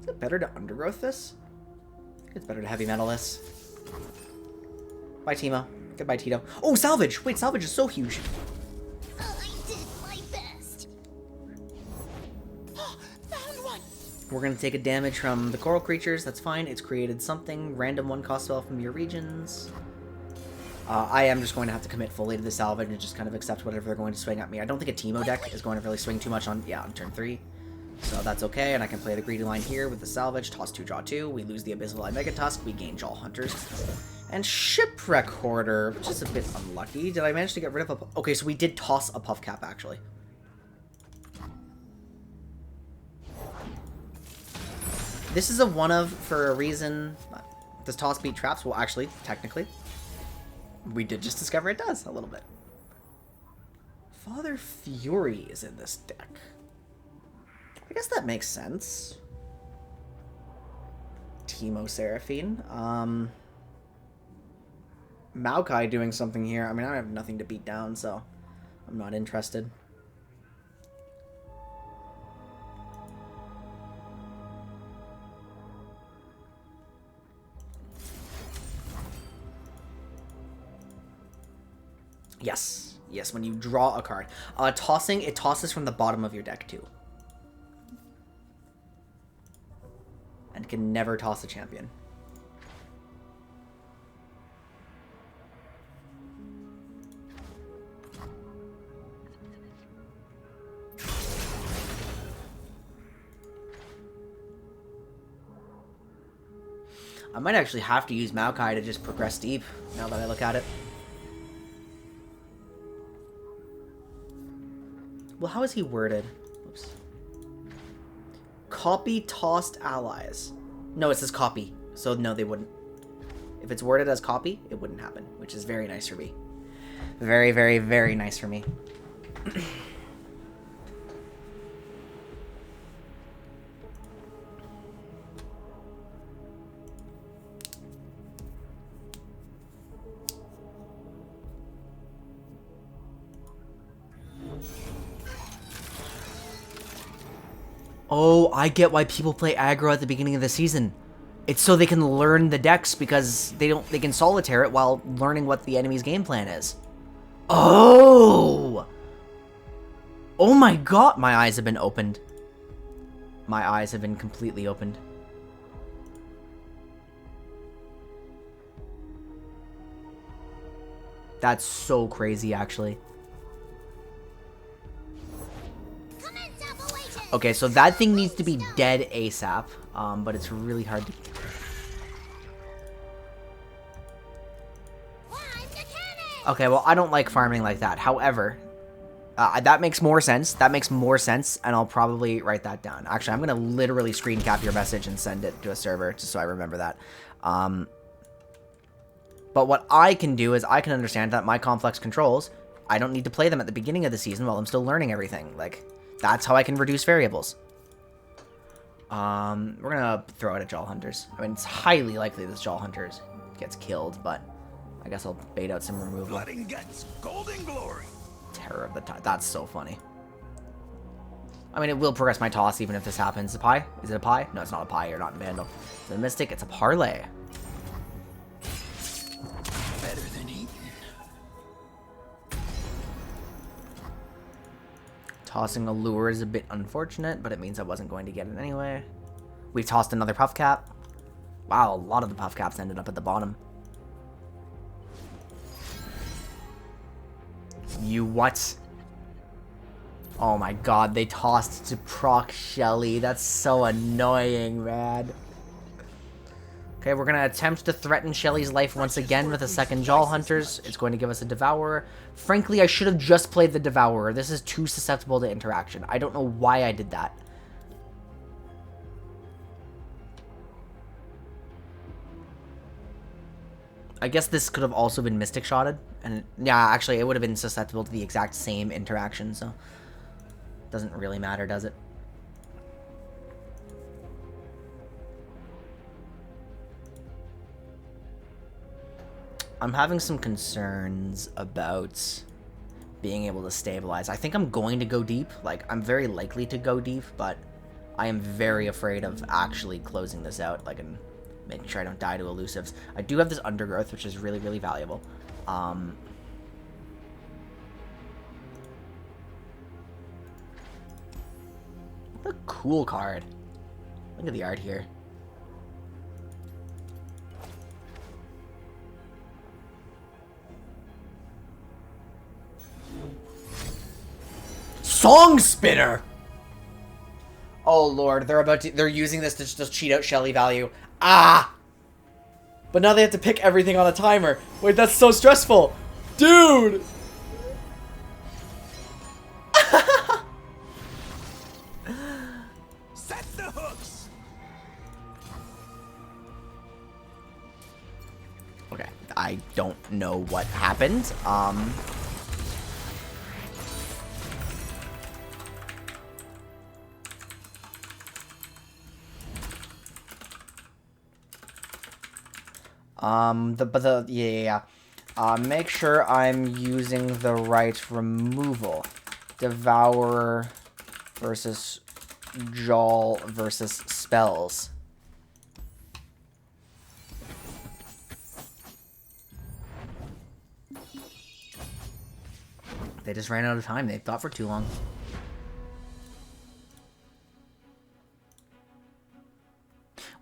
Is it better to undergrowth this? I think it's better to heavy metal this. Bye, Teemo. Goodbye, Tito. Oh, salvage! Wait, salvage is so huge. We're going to take a damage from the coral creatures. That's fine. It's created something. Random 1-cost spell from your regions. I am just going to have to commit fully to the salvage and just kind of accept whatever they're going to swing at me. I don't think a Teemo deck is going to really swing too much on turn 3. So that's okay, and I can play the greedy line here with the salvage. Toss 2, draw 2. We lose the Abyssal Eye Mega Tusk. We gain Jaw Hunters. And Shipwreck Hoarder, which is a bit unlucky. Did I manage to get rid of a... Okay, so we did toss a Puff Cap, actually. This is a one-of for a reason. Does toss beat traps? Well, actually, technically, we did just discover it does a little bit. Father Fury is in this deck. I guess that makes sense. Teemo Seraphine. Maokai doing something here. I mean, I have nothing to beat down, so I'm not interested. Yes. Yes, when you draw a card. Tossing, it tosses from the bottom of your deck, too. And can never toss a champion. I might actually have to use Maokai to just progress deep, now that I look at it. Well, how is he worded? Oops. Copy tossed allies. No, it says copy. So no, they wouldn't. If it's worded as copy, it wouldn't happen, which is very nice for me. Very, very, very nice for me. Oh, I get why people play aggro at the beginning of the season. It's so they can learn the decks because they can solitaire it while learning what the enemy's game plan is. Oh! Oh my god, my eyes have been opened. My eyes have been completely opened. That's so crazy, actually. Okay, so that thing needs to be dead ASAP, but it's really hard to... Okay, well, I don't like farming like that. However, that makes more sense. That makes more sense, and I'll probably write that down. Actually, I'm going to literally screen cap your message and send it to a server, just so I remember that. But what I can do is I can understand that my complex controls, I don't need to play them at the beginning of the season while I'm still learning everything. Like... That's how I can reduce variables. We're gonna throw it at Jaw Hunters. I mean, it's highly likely this Jaw Hunters gets killed, but I guess I'll bait out some removal. Blood and guts, golden glory. Terror of the Tide. That's so funny. I mean, it will progress my toss even if this happens. A pie? Is it a pie? No, it's not a pie. You're not in Vandal. Is it a Mystic? It's a Parlay. Better than eating. Tossing a lure is a bit unfortunate, but it means I wasn't going to get it anyway. We tossed another Puff Cap. Wow, a lot of the Puff Caps ended up at the bottom. You what? Oh my god, they tossed to proc Shelly. That's so annoying, man. Okay, we're going to attempt to threaten Shelly's life once again with a second Jaw Hunters. It's going to give us a Devourer. Frankly, I should have just played the Devourer. This is too susceptible to interaction. I don't know why I did that. I guess this could have also been Mystic Shotted. And yeah, actually, it would have been susceptible to the exact same interaction, so Doesn't really matter, does it? I'm having some concerns about being able to stabilize. I think I'm going to go deep. Like, I'm very likely to go deep, but I am very afraid of actually closing this out, like, and making sure I don't die to elusives. I do have this undergrowth, which is really, really valuable. What a cool card. Look at the art here. Song Spinner! Oh lord, they're using this to just cheat out Shelly value. Ah! But now they have to pick everything on a timer. Wait, that's so stressful. Dude! Set the hooks. Okay, I don't know what happened. Make sure I'm using the right removal. Devourer versus Jaw versus spells. They just ran out of time. They thought for too long.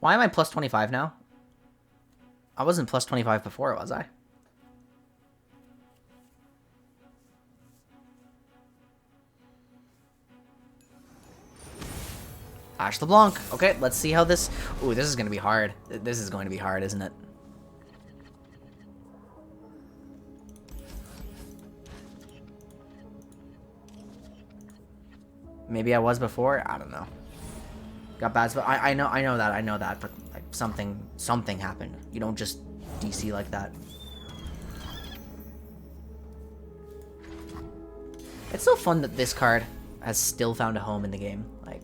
Why am I plus 25 now? I wasn't plus 25 before, was I? Ash LeBlanc. Okay, let's see how this... Ooh, this is going to be hard. This is going to be hard, isn't it? Maybe I was before? I don't know. Got bad spell. I know that, but like something happened. You don't just DC like that. It's so fun that this card has still found a home in the game. Like,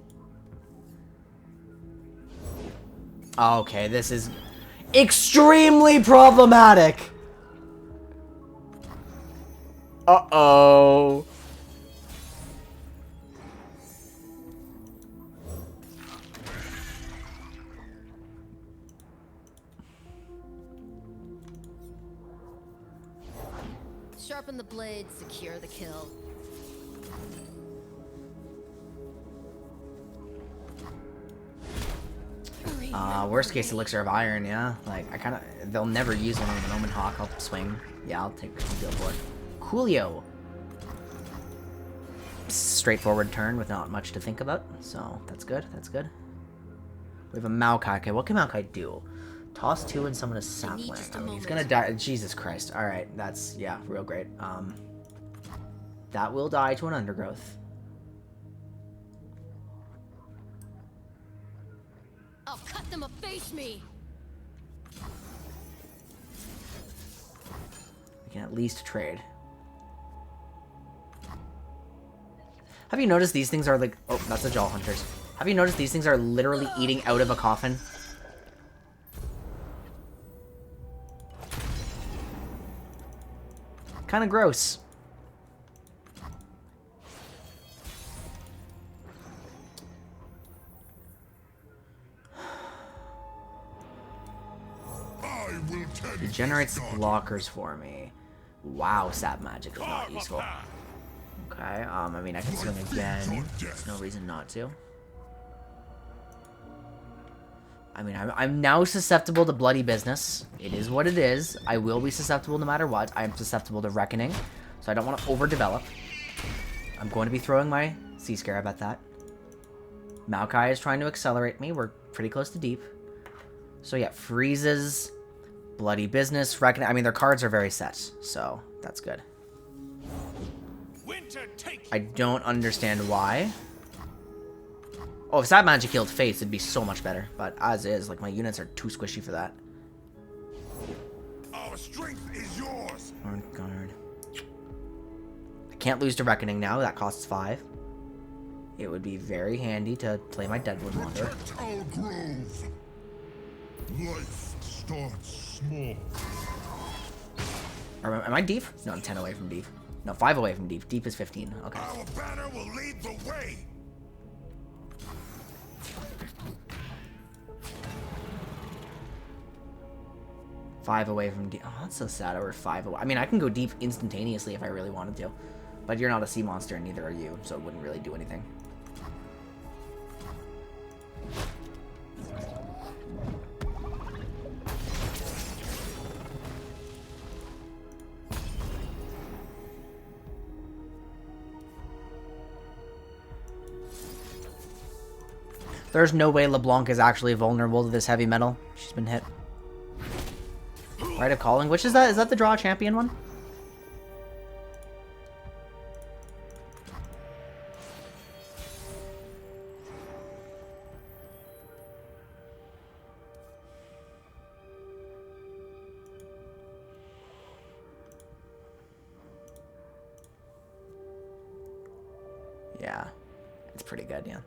okay, this is extremely problematic. Uh-oh. Sharpen the blade, secure the kill. Worst case elixir of iron, yeah. Like, they'll never use one on an Omen Hawk. I'll swing. Yeah, I'll take deal for it. Coolio. Straightforward turn with not much to think about, so that's good, that's good. We have a Maokai. Okay, what can Maokai do? Toss 2 and summon a sapling. I mean, he's gonna die. Jesus Christ. Alright, that's, yeah, real great. That will die to an undergrowth. I'll cut them a face me. We can at least trade. Have you noticed these things are like... Oh, that's the Jaw Hunters. Have you noticed these things are literally eating out of a coffin? Kind of gross. It generates blockers for me. Wow, sap magic is not useful. Okay, I mean, I can swing again. There's no reason not to. I mean, I'm now susceptible to bloody business. It is what it is. I will be susceptible no matter what. I am susceptible to reckoning, so I don't want to overdevelop. I'm going to be throwing my Sea Scarab at that. Maokai is trying to accelerate me. We're pretty close to deep. So yeah, freezes, bloody business, reckoning. I mean, their cards are very set, so that's good. I don't understand why. Oh, if that magic killed Faith, it'd be so much better. But as is, like, my units are too squishy for that. Our strength is yours. Guard. I can't lose to Reckoning now. That costs 5. it would be very handy to play my Deadwood Wanderer. Protect our grove. Life starts small. Or am I deep? No, I'm 10 away from deep. No, 5 away from deep. Deep is 15. Okay. Our banner will lead the way. 5 away from deep. Oh, that's so sad. We're 5 away. I mean, I can go deep instantaneously if I really wanted to. But you're not a sea monster, and neither are you, so it wouldn't really do anything. There's no way LeBlanc is actually vulnerable to this heavy metal. She's been hit. Rite of Calling. Which is that? Is that the draw champion one? Yeah. It's pretty good, yeah.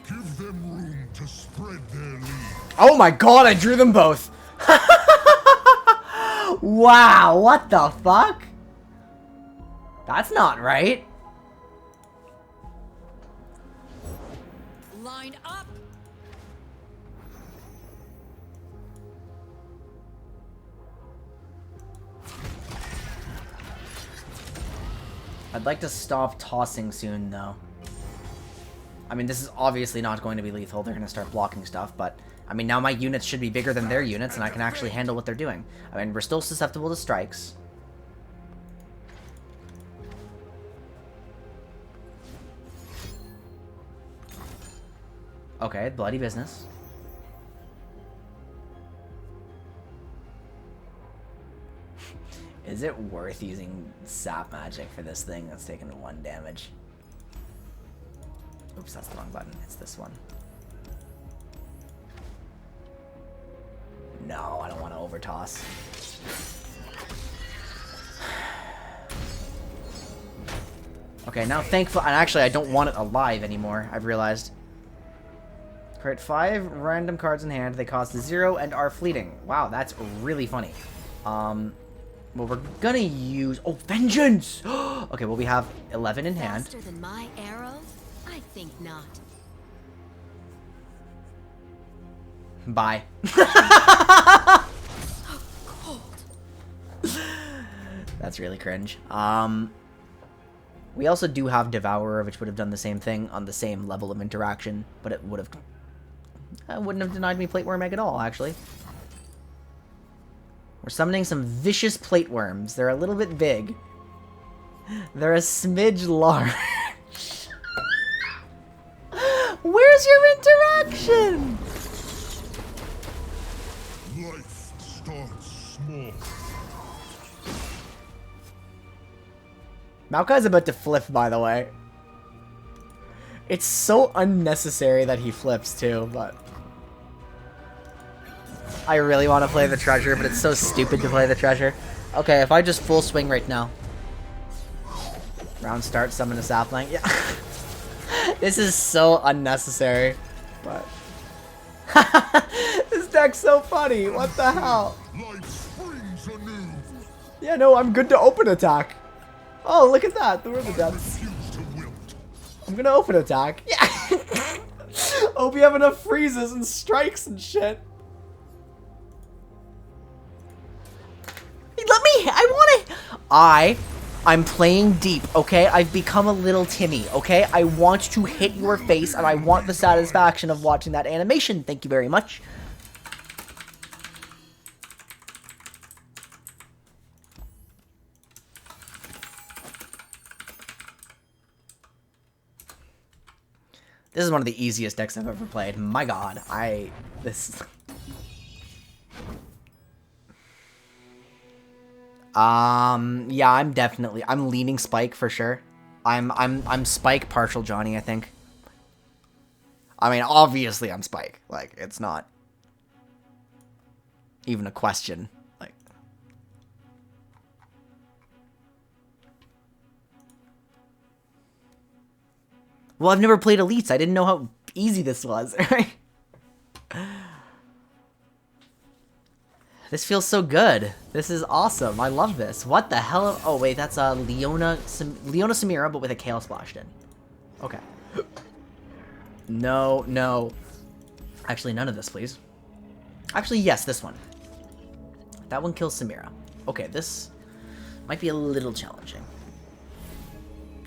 Give them room to spread their lead. Oh my god, I drew them both! Wow, what the fuck? That's not right. Line up. I'd like to stop tossing soon, though. I mean, this is obviously not going to be lethal. They're going to start blocking stuff, but... I mean, now my units should be bigger than their units, and I can actually handle what they're doing. I mean, we're still susceptible to strikes. Okay, bloody business. Is it worth using sap magic for this thing that's taking 1 damage? Oops, that's the wrong button. It's this one. No, I don't want to overtoss. Okay, now thankfully, and actually I don't want it alive anymore, I've realized. Create 5 random cards in hand, they cost 0 and are fleeting. Wow, that's really funny. Well, we're gonna use... Oh, Vengeance! Okay, well, we have 11 in hand. Faster than my arrows? I think not. Bye. That's really cringe. We also do have Devourer, which would have done the same thing on the same level of interaction, but it would have... wouldn't have denied me Plate Worm Egg at all, actually. We're summoning some vicious plate worms. They're a little bit big. They're a smidge large. Where's your interaction? Life starts small. Maokai's about to flip, by the way. It's so unnecessary that he flips, too, but... I really want to play the treasure, but it's so stupid to play the treasure. Okay, if I just full swing right now. Round start, summon a sapling. Yeah. This is so unnecessary. But... This deck's so funny. What the hell? Life springs anew. Yeah, no, I'm good to open attack. Oh, look at that. The River Depths. I'm gonna open attack. Yeah. Hope you have enough freezes and strikes and shit. Let me. I'm playing deep, okay? I've become a little Timmy, okay? I want to hit your face, and I want the satisfaction of watching that animation. Thank you very much. This is one of the easiest decks I've ever played. My god, yeah, I'm leaning Spike for sure. I'm Spike partial Johnny, I think. I mean, obviously I'm Spike. Like, it's not even a question. Like, well, I've never played Elites. I didn't know how easy this was. This feels so good. This is awesome. I love this. What the hell? Oh, wait, that's Leona Samira, but with a Kale splashed in. Okay. No, no. Actually, none of this, please. Actually, yes, this one. That one kills Samira. Okay, this might be a little challenging.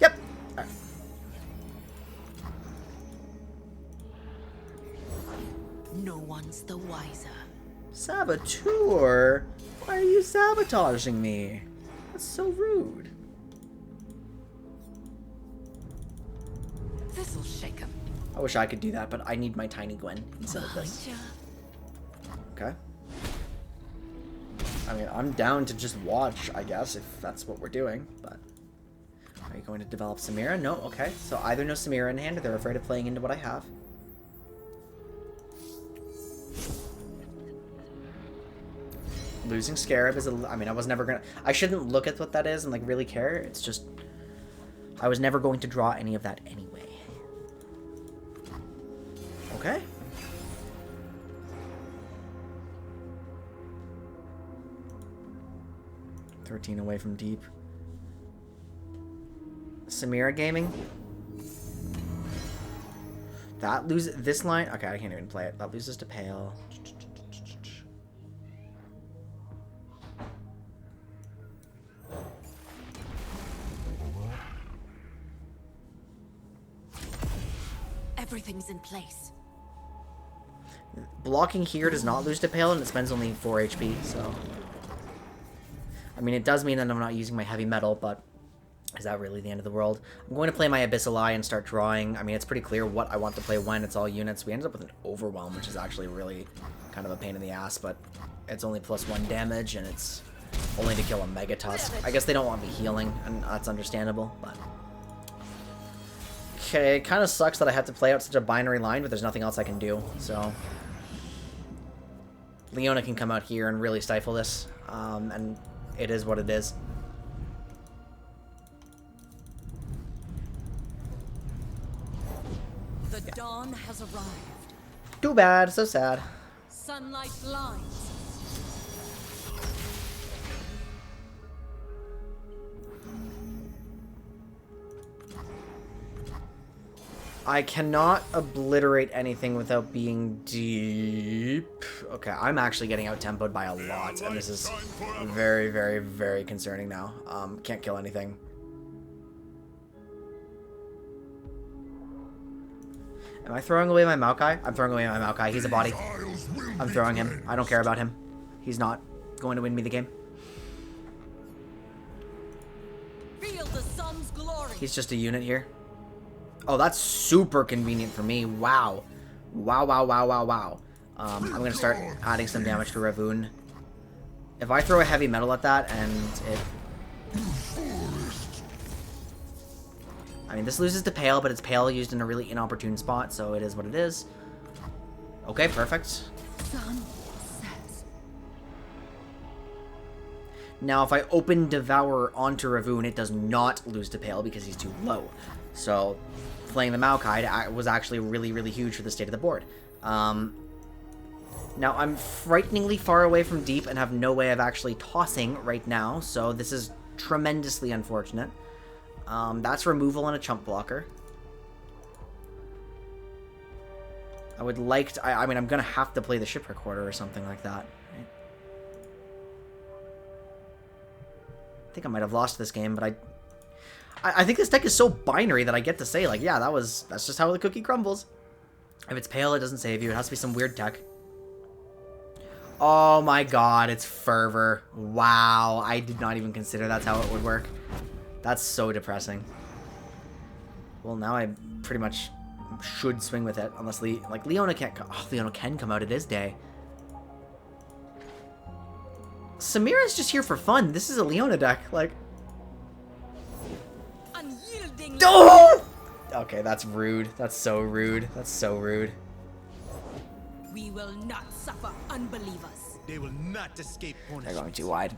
Yep. All right. No one's the wiser. Saboteur? Why are you sabotaging me? That's so rude. This'll shake him. I wish I could do that, but I need my tiny Gwen instead of this. Okay. I mean, I'm down to just watch, I guess, if that's what we're doing, but... Are you going to develop Samira? No? Okay. So either no Samira in hand, or they're afraid of playing into what I have. Losing Scarab is I mean, I was never gonna... I shouldn't look at what that is and, like, really care. It's just... I was never going to draw any of that anyway. Okay. $13 away from deep. Samira Gaming. That loses... This line... Okay, I can't even play it. That loses to Pale. Everything's in place. Blocking here does not lose to Pale, and it spends only 4 HP, so... I mean, it does mean that I'm not using my heavy metal, but is that really the end of the world? I'm going to play my Abyssal Eye and start drawing. I mean, it's pretty clear what I want to play when. It's all units. We ended up with an Overwhelm, which is actually really kind of a pain in the ass, but it's only +1 damage, and it's only to kill a Mega Tusk. I guess they don't want me healing, and that's understandable, but... Okay, it kind of sucks that I had to play out such a binary line, but there's nothing else I can do, so... Leona can come out here and really stifle this, and it is what it is. The dawn has arrived. Too bad, so sad. Sunlight blinds. I cannot obliterate anything without being deep. Okay, I'm actually getting out-tempoed by a lot, and this is very, very, very concerning now. Can't kill anything. Am I throwing away my Maokai? I'm throwing away my Maokai. He's a body. I'm throwing him. I don't care about him. He's not going to win me the game. Feel the sun's glory. He's just a unit here. Oh, that's super convenient for me. Wow. Wow, wow, wow, wow, wow. I'm going to start adding some damage to Ravoon. If I throw a heavy metal at that and it... I mean, this loses to Pale, but it's Pale used in a really inopportune spot, so it is what it is. Okay, perfect. Sun sets. Now, if I open Devourer onto Ravoon, it does not lose to Pale because he's too low. So, playing the Maokai was actually really, really huge for the state of the board. Now, I'm frighteningly far away from deep and have no way of actually tossing right now, so this is tremendously unfortunate. That's removal on a chump blocker. I would like to... I mean, I'm going to have to play the Ship Recorder or something like that. Right? I think I might have lost this game, but I think this deck is so binary that I get to say, like, yeah, that's just how the cookie crumbles. If it's Pale, it doesn't save you. It has to be some weird tech. Oh my god, it's Fervor. Wow, I did not even consider that's how it would work. That's so depressing. Well, now I pretty much should swing with it, unless Leona can't come. Oh, Leona can come out. It is day. Samira's just here for fun. This is a Leona deck, like... Unyielding Fitting. Oh! Okay, that's rude. That's so rude. That's so rude. We will not suffer unbelievers. They will not escape punishment. They're going too wide.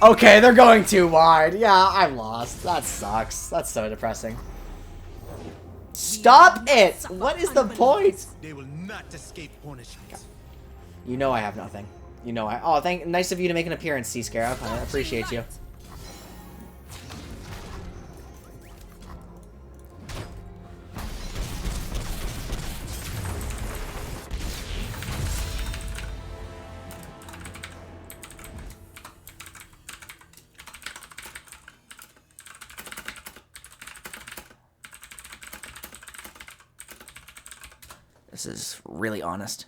Okay, they're going too wide. Yeah, I lost. That sucks. That's so depressing. Stop it! What is the point? They will not escape punishment. You know I have nothing. You know I. Oh, nice of you to make an appearance, Sea Scarab. I appreciate you. This is really honest.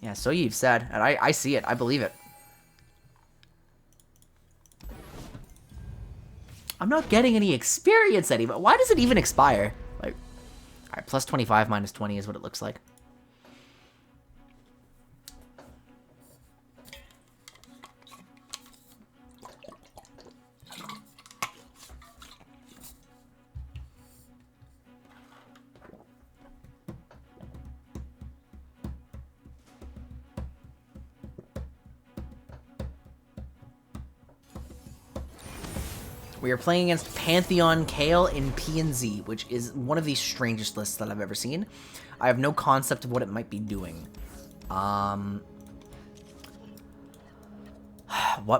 Yeah, so you've said, and I see it. I believe it. I'm not getting any experience anymore. Why does it even expire? Like, all right, plus 25 minus 20 is what it looks like. We are playing against Pantheon Kale in P&Z, which is one of the strangest lists that I've ever seen. I have no concept of what it might be doing. What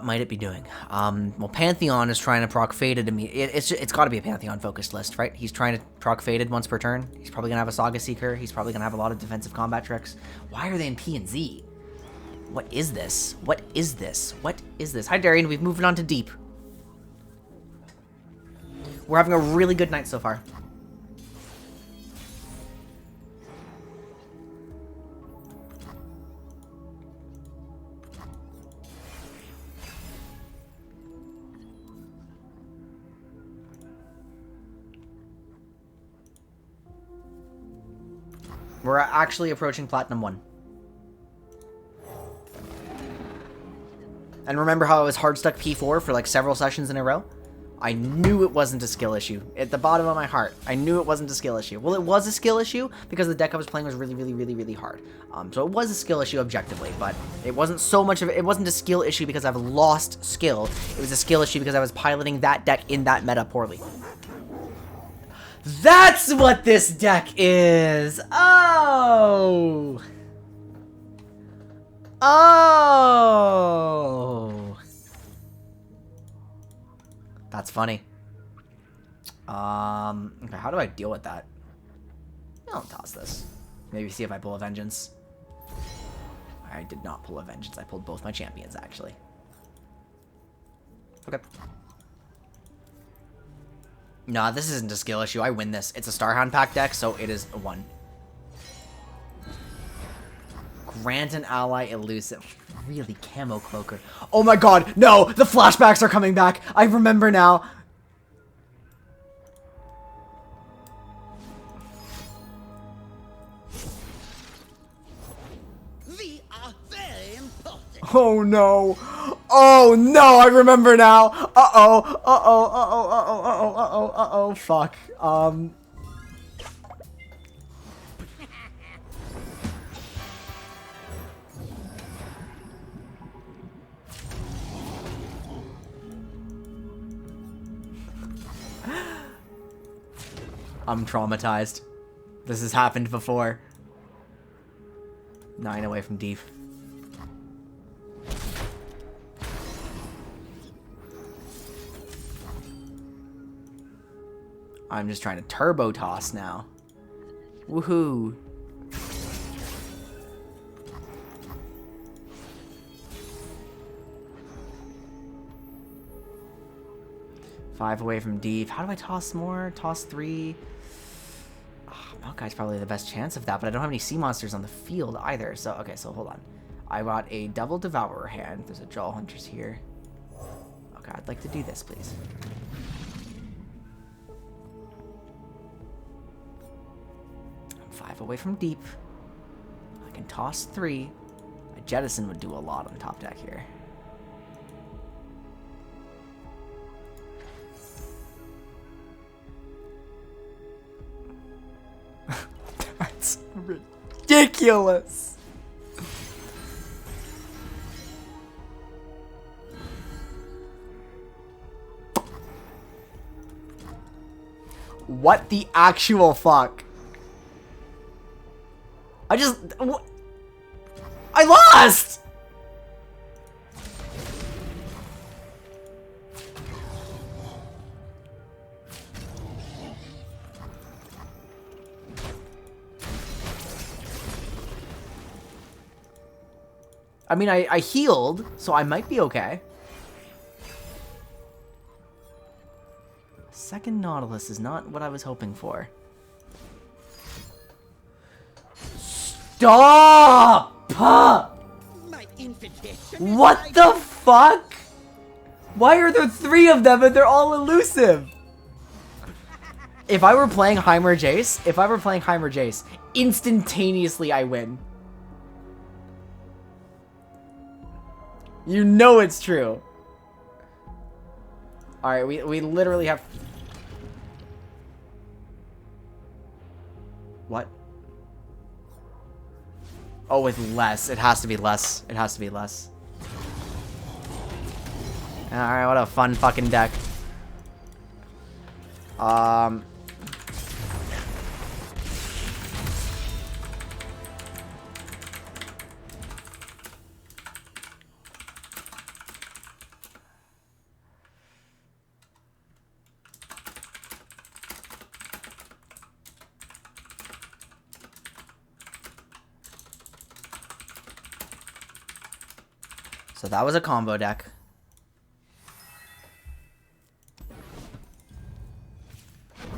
might it be doing? Well, Pantheon is trying to proc Faded to me. It's got to be a Pantheon-focused list, right? He's trying to proc Faded once per turn. He's probably going to have a Saga Seeker. He's probably going to have a lot of defensive combat tricks. Why are they in P&Z? What is this? What is this? What is this? Hi, Darian. We've moved on to Deep. We're having a really good night so far. We're actually approaching Platinum 1. And remember how I was hard stuck P4 for like several sessions in a row? I knew it wasn't a skill issue. At the bottom of my heart, I knew it wasn't a skill issue. Well, it was a skill issue because the deck I was playing was really hard. So it was a skill issue objectively, but it wasn't so much of it. It wasn't a skill issue because I've lost skill. It was a skill issue because I was piloting that deck in that meta poorly. That's what this deck is. Oh. Oh. That's funny. Okay, how do I deal with that? I'll toss this. Maybe see if I pull a Vengeance. I did not pull a Vengeance. I pulled both my champions, actually. Okay. Nah, this isn't a skill issue. I win this. It's a Starhound pack deck, so it is a 1. Grant an ally elusive. Really, Camo Cloaker. Oh my god, no! The flashbacks are coming back! I remember now! We are very important. Oh no! Oh no! I remember now! Uh-oh! Uh-oh! Uh-oh! Uh-oh! Uh-oh! Uh-oh! Uh-oh! Fuck. I'm traumatized. This has happened before. 9 away from deep. I'm just trying to turbo toss now. Woohoo. Five away from deep. How do I toss more? Toss 3. Maokai's probably the best chance of that, but I don't have any sea monsters on the field either. So, okay, so hold on. I got a double Devourer hand. There's a Jaw Hunters here. Okay, I'd like to do this, please. I'm 5 away from deep. I can toss 3. A Jettison would do a lot on top deck here. Ridiculous. What the actual fuck? I lost! I mean, I healed, so I might be okay. Second Nautilus is not what I was hoping for. Stop! What the fuck? Why are there 3 of them and they're all elusive? If I were playing Heimer Jace, instantaneously I win. You know it's true. Alright, we literally have... What? Oh, with less. It has to be less. It has to be less. Alright, what a fun fucking deck. So that was a combo deck.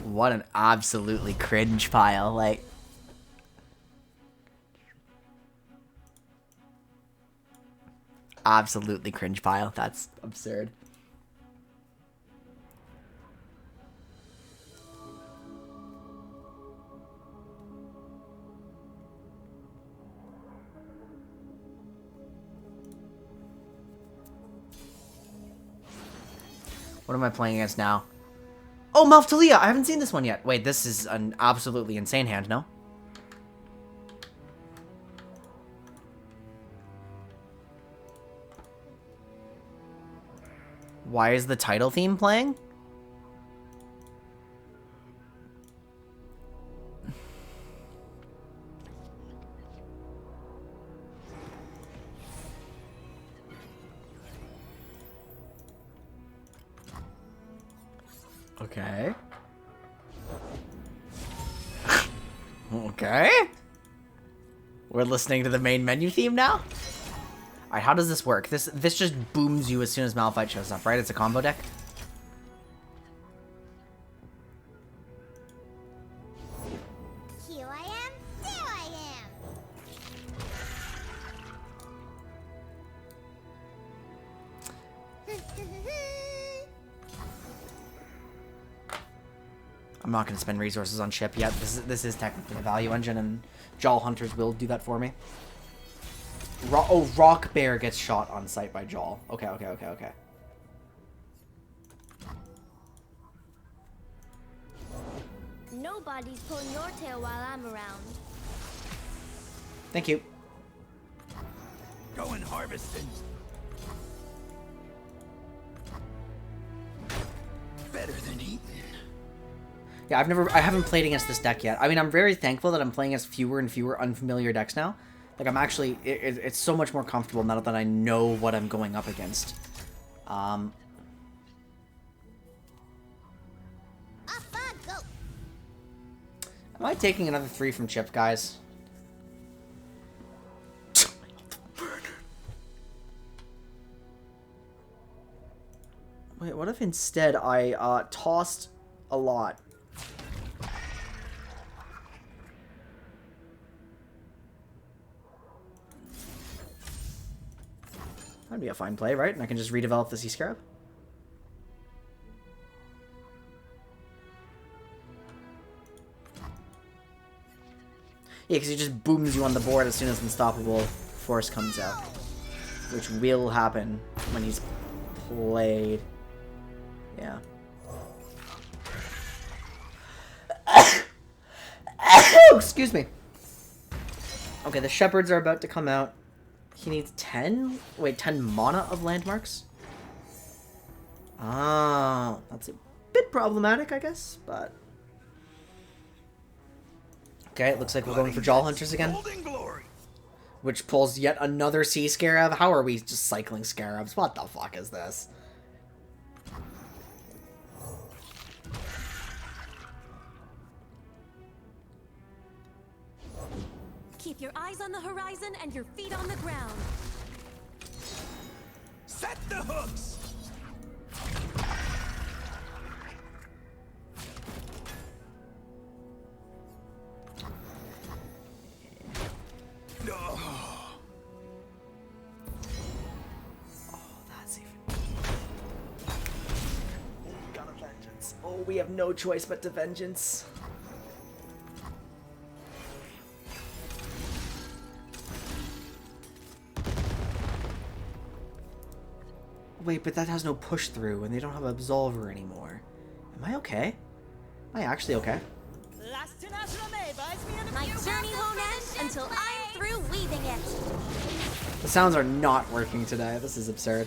What an absolutely cringe pile, like. Absolutely cringe pile. That's absurd. What am I playing against now? Oh, Malftalia! I haven't seen this one yet. Wait, this is an absolutely insane hand, no? Why is the title theme playing? Okay. Okay. We're listening to the main menu theme now? Alright, how does this work? This just booms you as soon as Malphite shows up, right? It's a combo deck? Here I am, there I am. I'm not going to spend resources on ship yet. This is technically a value engine, and Jaw Hunters will do that for me. Rock Bear gets shot on sight by Jaw. Okay. Nobody's pulling your tail while I'm around. Thank you. Going harvesting. Better than eating. Yeah, I haven't played against this deck yet. I mean, I'm very thankful that I'm playing against fewer and fewer unfamiliar decks now. Like, I'm actually, it's so much more comfortable now that I know what I'm going up against. Off I go. Am I taking another 3 from Chip, guys? Wait, what if instead I tossed a lot? That'd be a fine play, right? And I can just redevelop the Sea Scarab. Yeah, because he just booms you on the board as soon as Unstoppable Force comes out. Which will happen when he's played. Yeah. Excuse me. Okay, the shepherds are about to come out. He needs 10? Wait, 10 mana of landmarks? Ah, that's a bit problematic, I guess, but... Okay, it looks like we're going for Jaw Hunters again. Which pulls yet another Sea Scarab. How are we just cycling Scarabs? What the fuck is this? Keep your eyes on the horizon and your feet on the ground. Set the hooks! Oh, we have no choice but to vengeance. Wait, but that has no push through, and they don't have Absolver anymore. Am I okay? Am I actually okay? My journey won't end until I'm through weaving it. The sounds are not working today. This is absurd.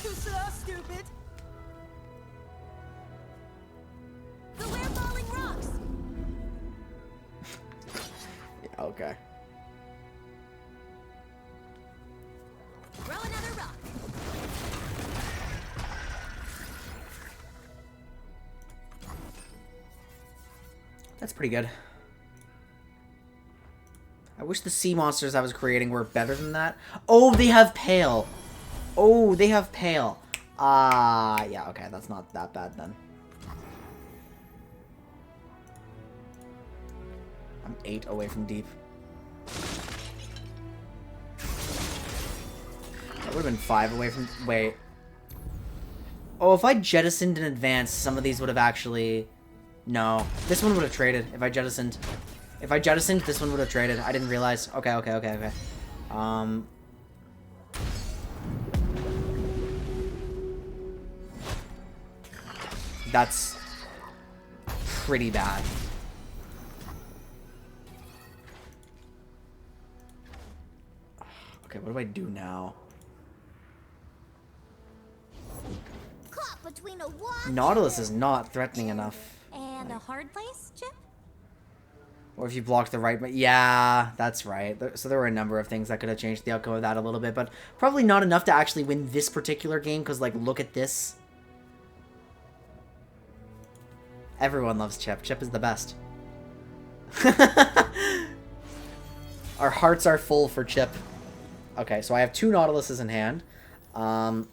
Too slow, stupid. But we're falling rocks. Yeah, okay. Throw another rock. That's pretty good. I wish the sea monsters I was creating were better than that. Oh, they have Pale. Oh, they have Pale. Yeah, okay, that's not that bad then. I'm 8 away from deep. That would have been 5 away from... Wait. Oh, if I jettisoned in advance, some of these would have actually... No. This one would have traded if I jettisoned. If I jettisoned, this one would have traded. I didn't realize. Okay. That's pretty bad. Okay, what do I do now? Caught between a wall Nautilus is not threatening enough. and a hard place, Chip? Or if you block the right... Yeah, that's right. So there were a number of things that could have changed the outcome of that a little bit, but probably not enough to actually win this particular game, because, like, look at this. Everyone loves Chip. Chip is the best. Our hearts are full for Chip. Okay, so I have 2 Nautiluses in hand. And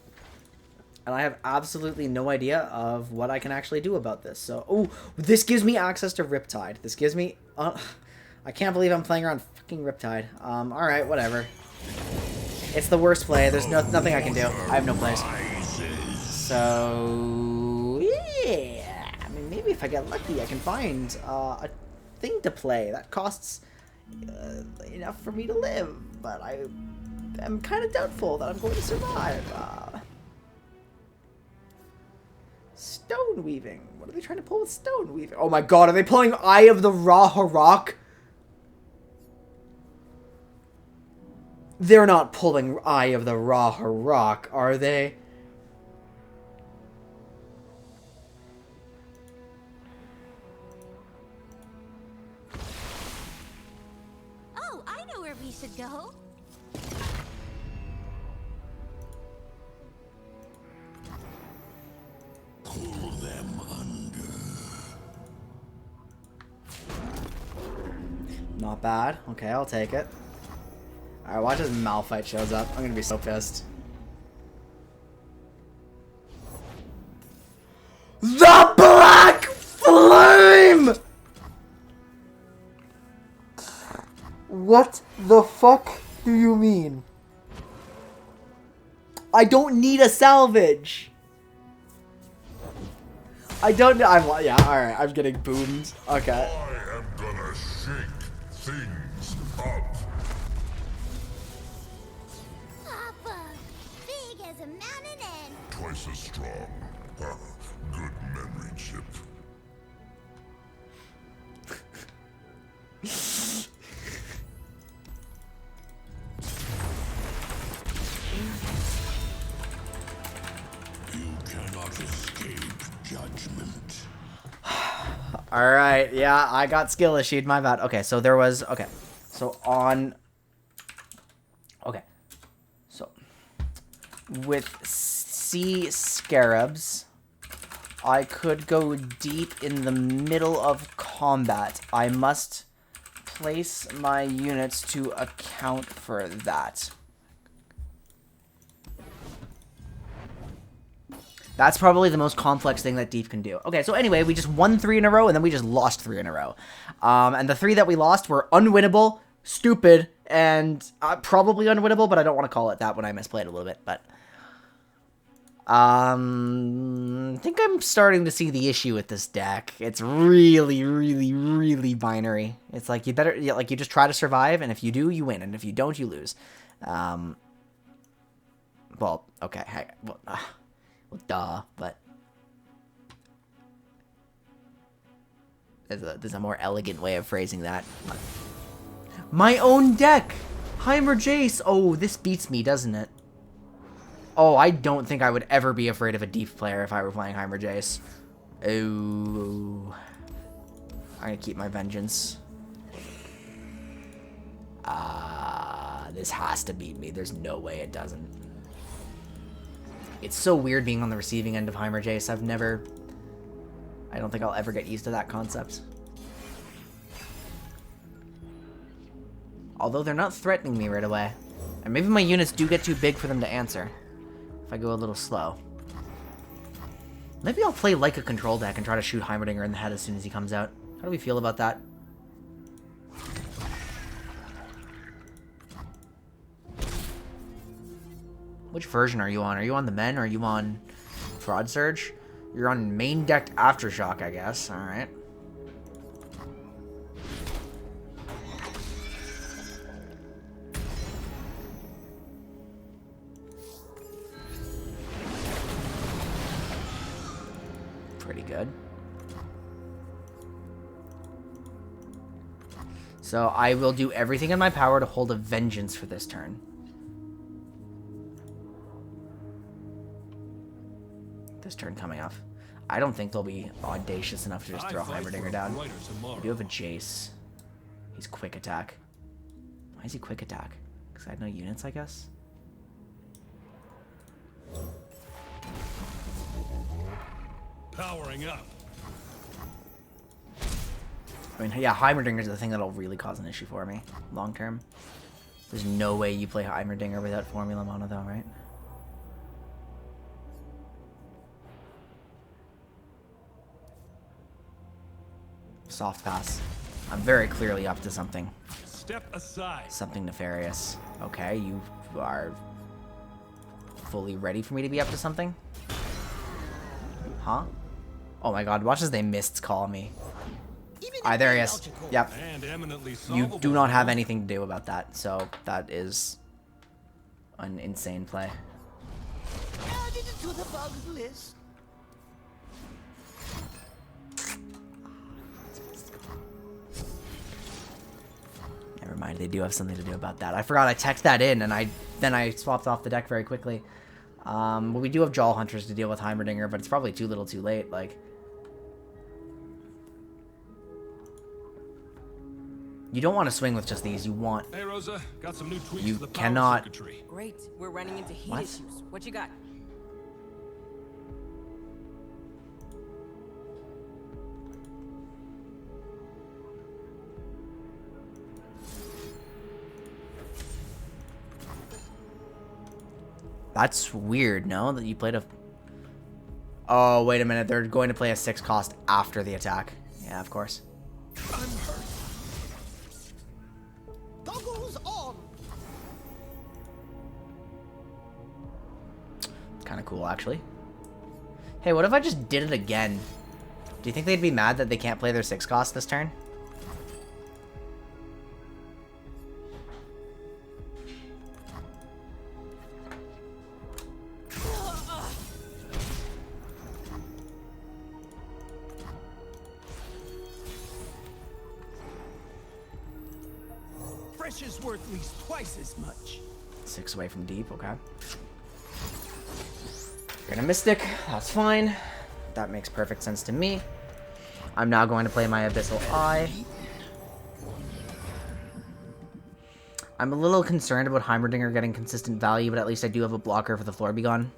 I have absolutely no idea of what I can actually do about this. So, oh, this gives me access to Riptide. This gives me... I can't believe I'm playing around fucking Riptide. Alright, whatever. It's the worst play. There's nothing I can do. I have no plays. So, yeah. I mean, maybe if I get lucky, I can find a thing to play that costs enough for me to live. But I am kind of doubtful that I'm going to survive. Stone weaving. What are they trying to pull with stone weaving? Oh my god, are they pulling Eye of the Ra-Harok? They're not pulling Eye of the Ra-Harok, are they? Oh, I know where we should go. Pull them under. Not bad. Okay, I'll take it. Alright, watch as Malphite shows up. I'm gonna be so pissed. The Black Flame! What the fuck do you mean? I don't need a salvage! I don't know. Yeah, alright. I'm getting boomed. Okay. I am gonna shake things up. twice as strong. Good memory chip. You cannot escape judgment. Alright, yeah, I got skill issued, my bad. Okay, so there was... Okay, so on... Okay. So, with sea scarabs, I could go deep in the middle of combat. I must place my units to account for that. That's probably the most complex thing that Deep can do. Okay, so anyway, we just won 3 in a row, and then we just lost 3 in a row. And the 3 that we lost were unwinnable, stupid, and probably unwinnable, but I don't want to call it that when I misplayed a little bit. But I think I'm starting to see the issue with this deck. It's really, really, really binary. It's like you better, like you just try to survive, and if you do, you win, and if you don't, you lose. Well, okay, hey, well, duh, but there's a more elegant way of phrasing that. My own deck! Heimer Jace! Oh, this beats me, doesn't it? Oh, I don't think I would ever be afraid of a Deep player if I were playing Heimer Jace. Oh. I'm gonna keep my vengeance. This has to beat me. There's no way it doesn't. It's so weird being on the receiving end of Heimer Jace. I don't think I'll ever get used to that concept. Although they're not threatening me right away. And maybe my units do get too big for them to answer. If I go a little slow. Maybe I'll play like a control deck and try to shoot Heimerdinger in the head as soon as he comes out. How do we feel about that? Which version are you on? Are you on the men or are you on Fraud Surge? You're on main decked Aftershock, I guess. Alright. Pretty good. So I will do everything in my power to hold a vengeance for this turn. This turn coming up. I don't think they'll be audacious enough to just throw Heimerdinger down. I do have a Jace. He's quick attack. Why is he quick attack? Because I had no units, I guess? Powering up. I mean, yeah, Heimerdinger's the thing that'll really cause an issue for me long term. There's no way you play Heimerdinger without Formula Mono, though, right? Soft pass. I'm very clearly up to something. Step aside. Something nefarious. Okay, you are fully ready for me to be up to something? Huh? Oh my god, watch as they mists call me. Alright, there he is. Yep. You do not have anything to do about that, so that is an insane play. Added to the bugs list. Never mind, they do have something to do about that. I forgot I teched that in, and then I swapped off the deck very quickly. Well, we do have Jaw Hunters to deal with Heimerdinger, but it's probably too little too late, like... You don't want to swing with just these, you want... Hey, Rosa, got some new tweaks you to the power cannot... circuitry. Great, we're running into heat What? issues. What you got? That's weird, no? That you played a... Oh, wait a minute. They're going to play a 6 cost after the attack. Yeah, of course. I'm hurt. Goggles on. It's kind of cool, actually. Hey, what if I just did it again? Do you think they'd be mad that they can't play their 6 cost this turn? fresh is worth at least twice as much. 6 away from deep, okay. Gonna Mystic, that's fine. That makes perfect sense to me. I'm now going to play my Abyssal Eye. I'm a little concerned about Heimerdinger getting consistent value, but at least I do have a blocker for the Floor Begone.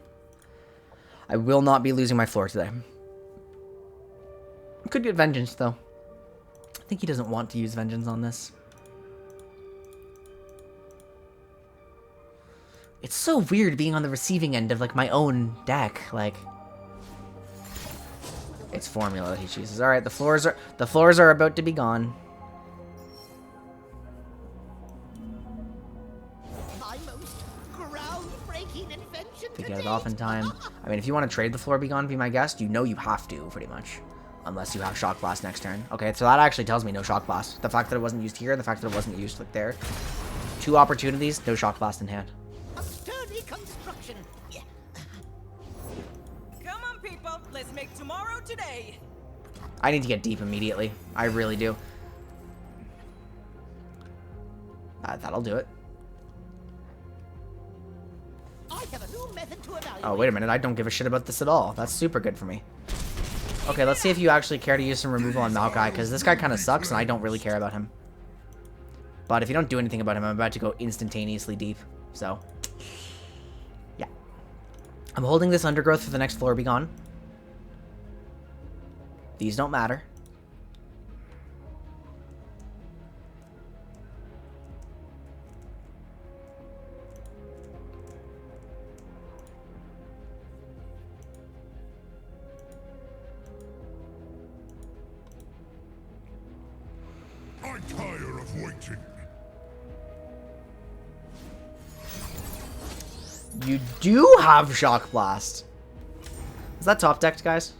I will not be losing my floor today. Could get Vengeance, though. I think he doesn't want to use Vengeance on this. It's so weird being on the receiving end of, like, my own deck. Like, it's formula that he chooses. All right, the floors are about to be gone. My most groundbreaking invention To get it off in time. I mean, if you want to trade the Floor Begone, be my guest, you know you have to, pretty much. Unless you have Shock Blast next turn. Okay, so that actually tells me no Shock Blast. The fact that it wasn't used here, the fact that it wasn't used, like, there. 2 opportunities, no Shock Blast in hand. A sturdy construction. Yeah. Come on, people. Let's make tomorrow today. I need to get deep immediately. I really do. That'll do it. I have a new method to evaluate. Oh, wait a minute. I don't give a shit about this at all. That's super good for me. Okay, let's see if you actually care to use some removal on Maokai, because this guy kind of sucks, and I don't really care about him. But if you don't do anything about him, I'm about to go instantaneously deep. So, yeah. I'm holding this Undergrowth for the next Floor Begone. These don't matter. I tire of waiting. You do have Shock Blast. Is that top decked, guys?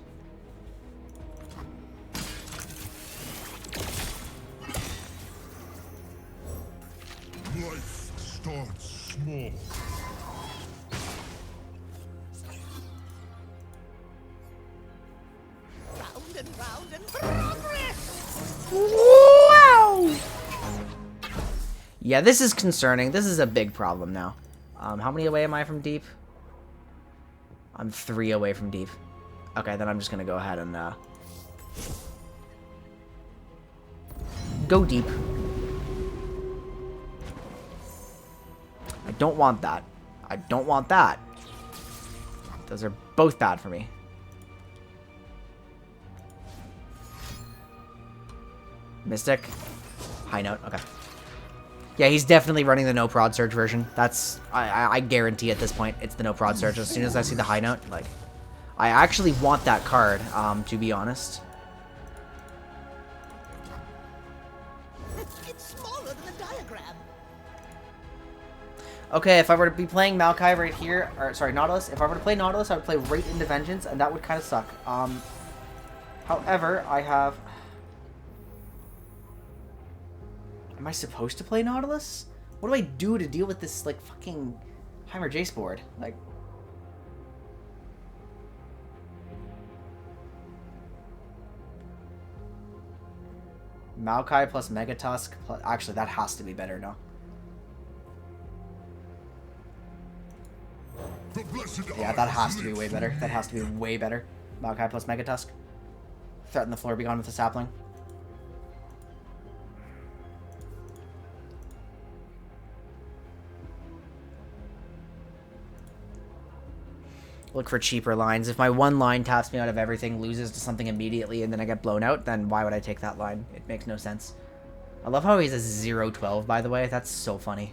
Life starts small. Round and round and progress. Wow! Yeah, this is concerning. This is a big problem now. How many away am I from deep? I'm 3 away from deep. Okay, then I'm just gonna go ahead and go deep. I don't want that. I don't want that. Those are both bad for me. Mystic. High note. Okay. Yeah, he's definitely running the no prod surge version. That's I guarantee at this point it's the no prod surge. As soon as I see the high note, like, I actually want that card. To be honest. It's smaller than the diagram. Okay, if I were to be playing Maokai right here, or sorry, Nautilus. If I were to play Nautilus, I would play right into Vengeance, and that would kind of suck. However, I have. Am I supposed to play Nautilus? What do I do to deal with this, like, fucking Heimer Jace board? Like... Maokai plus Megatusk plus... Actually, that has to be better, no? Yeah, that has to be way better. That has to be way better. Maokai plus Megatusk. Threaten the Floor Begone with a sapling. Look for cheaper lines. If my one line taps me out of everything, loses to something immediately, and then I get blown out, then why would I take that line? It makes no sense. I love how he's a 0-12, by the way. That's so funny.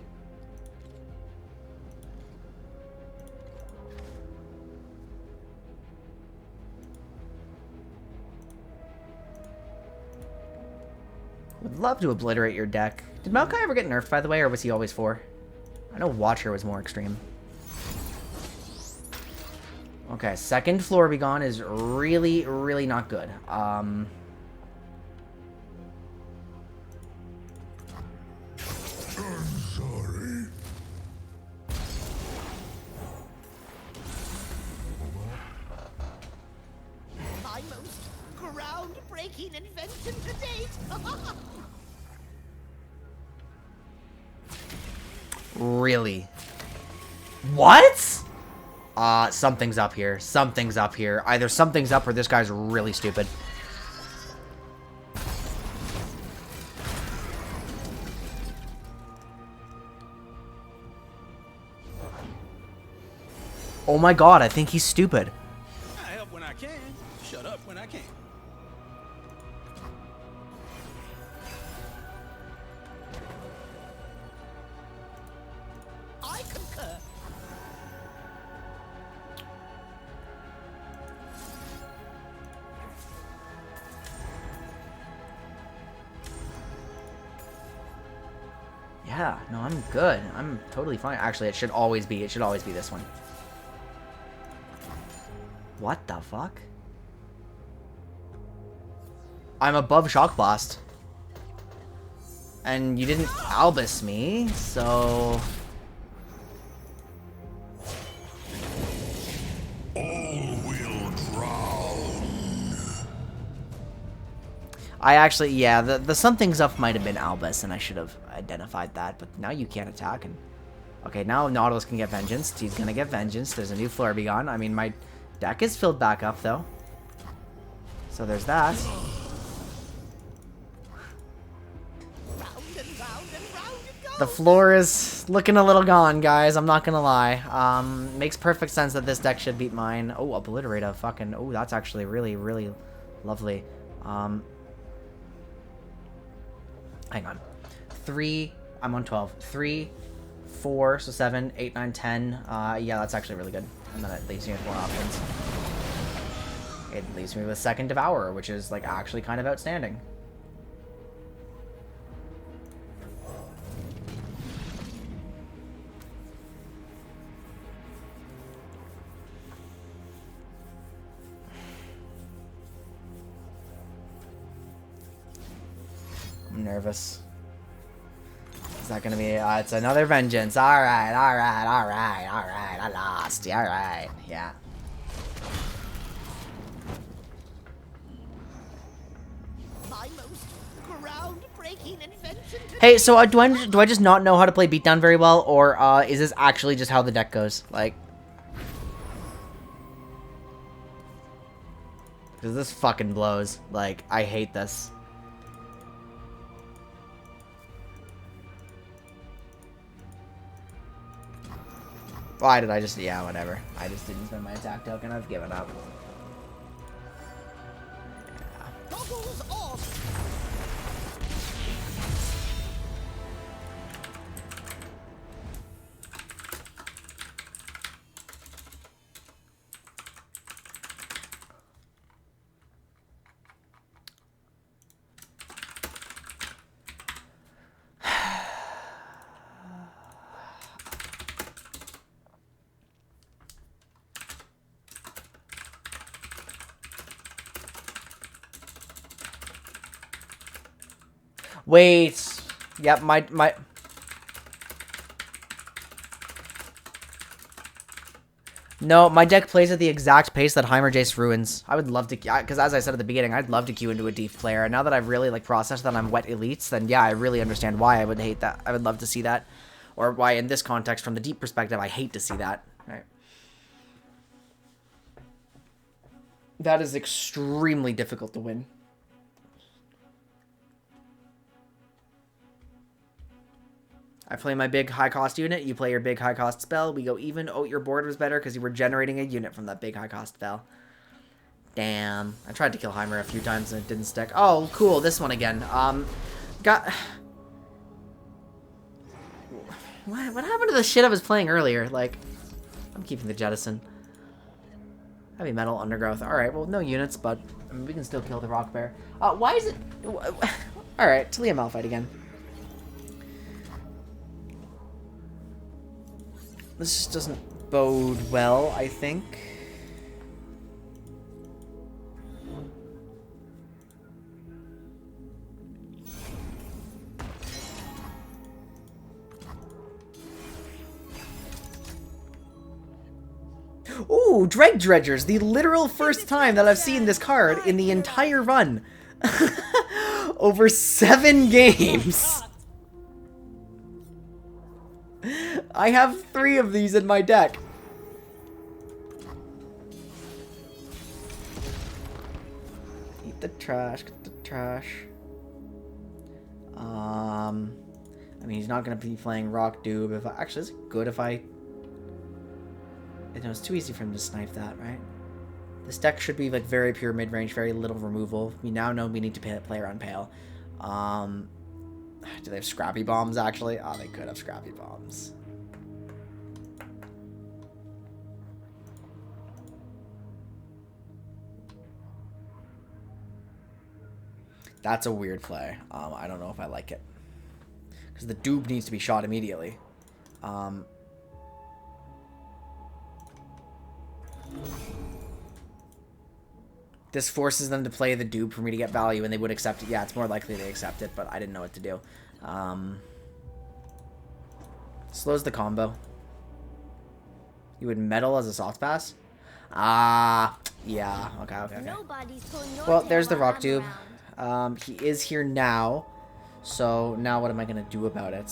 Would love to obliterate your deck. Did Maokai ever get nerfed, by the way, or was he always 4? I know Watcher was more extreme. Okay, second Floor Begone is really, really not good. I'm sorry. My most groundbreaking invention to date. Really? What? Something's up here. Something's up here. Either something's up or this guy's really stupid. Oh my god, I think he's stupid. I help when I can. Shut up when I can't. I concur. Yeah, no, I'm good. I'm totally fine. Actually, it should always be this one. What the fuck? I'm above Shock Blast. And you didn't Albus me, so... All will drown. I actually, yeah, the something's up might have been Albus, and I should have identified that, but now you can't attack. And okay, now Nautilus can get Vengeance. He's gonna get Vengeance. There's a new Flurbigon. I mean, my deck is filled back up, though. So there's that. The floor is looking a little gone, guys. I'm not gonna lie. Makes perfect sense that this deck should beat mine. Oh, Obliterator. Fucking... Oh, that's actually really, really lovely. Hang on. 3... I'm on 12. 3, 4, so 7, 8, 9, 10. Yeah, that's actually really good. And then it leaves me with more options. It leaves me with Second Devourer, which is, like, actually kind of outstanding. I'm nervous. Is that gonna be... it's another Vengeance. Alright, alright, alright, alright. I lost. Alright, yeah. My most groundbreaking invention. Hey, so do I just not know how to play Beatdown very well, or is this actually just how the deck goes? Like... Because this fucking blows. Like, I hate this. Why did I just... Yeah, whatever. I just didn't spend my attack token. I've given up. Goggles off. Wait. Yep, my... No, my deck plays at the exact pace that Heimer Jace ruins. I would love to... Because as I said at the beginning, I'd love to queue into a deep player. And now that I've really, like, processed that I'm wet elites, then yeah, I really understand why I would hate that. I would love to see that. Or why, in this context, from the deep perspective, I hate to see that. Right. That is extremely difficult to win. I play my big high-cost unit, you play your big high-cost spell, we go even. Oh, your board was better because you were generating a unit from that big high-cost spell. Damn. I tried to kill Heimer a few times and it didn't stick. Oh, cool, this one again. Got... What happened to the shit I was playing earlier? Like, I'm keeping the Jettison. Heavy Metal, Undergrowth. Alright, well, no units, but I mean, we can still kill the Rock Bear. Why is it... Alright, Talia Malphite again. This just doesn't bode well, I think. Ooh, Dreg Dredgers, the literal first time that I've seen this card in the entire run. Over 7 games. I have 3 of these in my deck. Eat the trash, get the trash. I mean, he's not going to be playing Rock Doob. Actually, is it good if I... It's too easy for him to snipe that, right? This deck should be, like, very pure mid-range, very little removal. We now know we need to play around Pale. Do they have Scrappy Bombs, actually? Oh, they could have Scrappy Bombs. That's a weird play. I don't know if I like it. Because the Doob needs to be shot immediately. This forces them to play the Doob for me to get value, and they would accept it. Yeah, it's more likely they accept it, but I didn't know what to do. Slows the combo. You would meddle as a soft pass? Ah, yeah. Okay, okay, okay. Well, there's the Rock Doob. He is here now. So, now what am I going to do about it?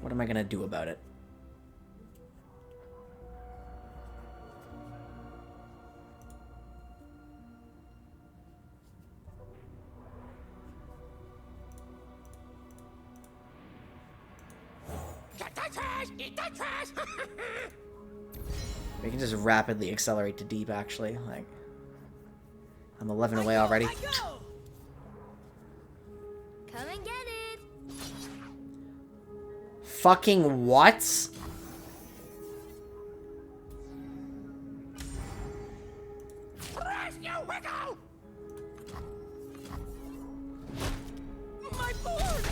What am I going to do about it? We can just rapidly accelerate to deep, actually. Like, I'm 11 away already. Come and get it. Fucking what? My board!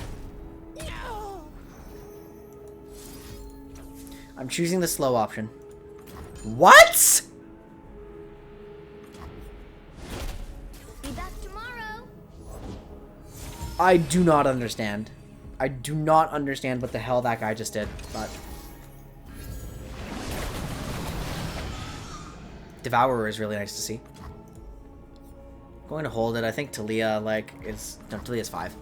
No! I'm choosing the slow option. What? Be back tomorrow. I do not understand. I do not understand what the hell that guy just did, but... Devourer is really nice to see. Going to hold it. I think Talia, like, is... No, Talia's 5.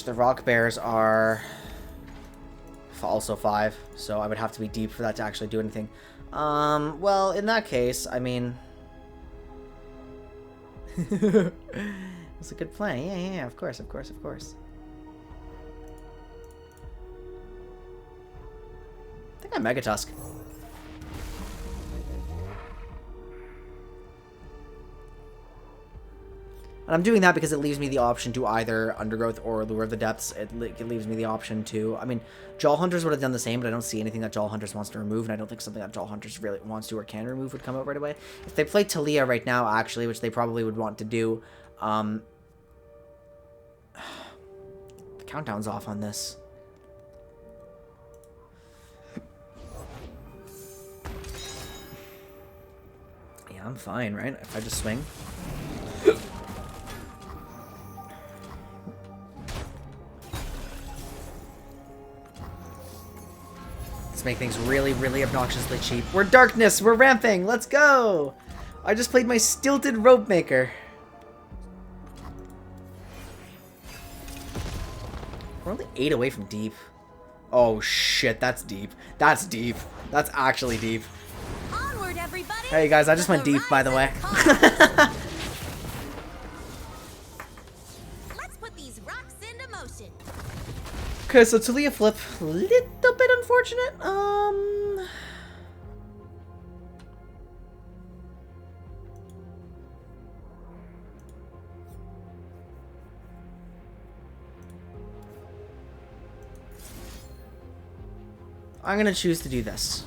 The Rock Bears are... also 5, so I would have to be deep for that to actually do anything. Well, in that case, I mean... It's a good play. Yeah, of course, of course, of course. I think I'm Mega Tusk. And I'm doing that because it leaves me the option to either Undergrowth or Lure of the Depths. It leaves me the option to... I mean, Jaw Hunters would have done the same, but I don't see anything that Jaw Hunters wants to remove, and I don't think something that Jaw Hunters really wants to or can remove would come out right away. If they play Talia right now, actually, which they probably would want to do, the countdown's off on this. Yeah, I'm fine, right? If I just swing. Make things really, really obnoxiously cheap. We're darkness! We're ramping! Let's go! I just played my stilted rope maker. We're only 8 away from deep. Oh shit, that's deep. That's deep. That's actually deep. Onward, everybody! Hey guys, I just went deep, by the way. Let's put these rocks into motion. Okay, so Talia flip, little bit unfortunate. I'm gonna choose to do this.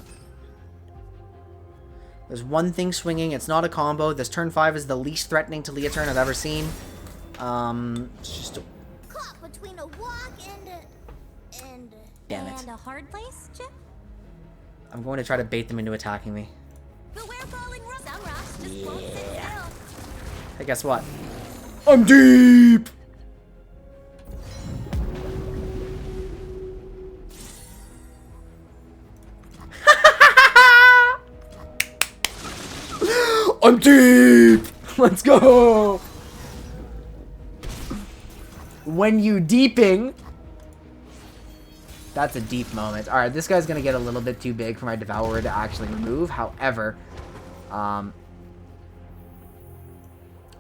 There's one thing swinging. It's not a combo. This turn 5 is the least threatening Talia turn I've ever seen. It's just a... Caught between a walk and Damn it. And a hard place, Chip? I'm going to try to bait them into attacking me. Beware falling rocks. Some rocks just won't sit still. Hey, guess what? I'm deep! I'm deep! Let's go! when you deeping. That's a deep moment. Alright, this guy's gonna get a little bit too big for my Devourer to actually remove. However,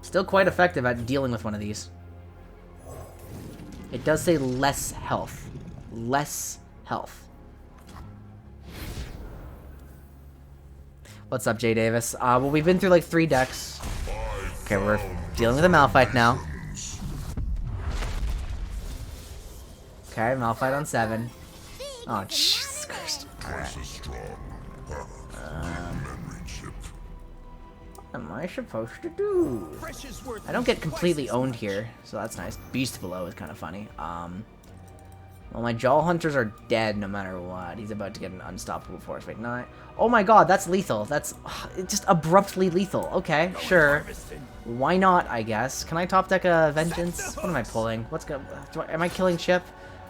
still quite effective at dealing with one of these. It does say less health. Less health. What's up, Jay Davis? Well, we've been through like 3 decks. Okay, we're dealing with a Malphite now. Okay, Malphite on 7. Oh, Jesus Christ. Alright. What am I supposed to do? I don't get completely owned here, so that's nice. Beast below is kind of funny. Well, my Jaw Hunters are dead no matter what. He's about to get an unstoppable force. Wait, no. Oh my god, that's lethal. That's just abruptly lethal. Okay, sure. Why not, I guess. Can I top deck a Vengeance? What am I pulling? What's good? Am I killing Chip?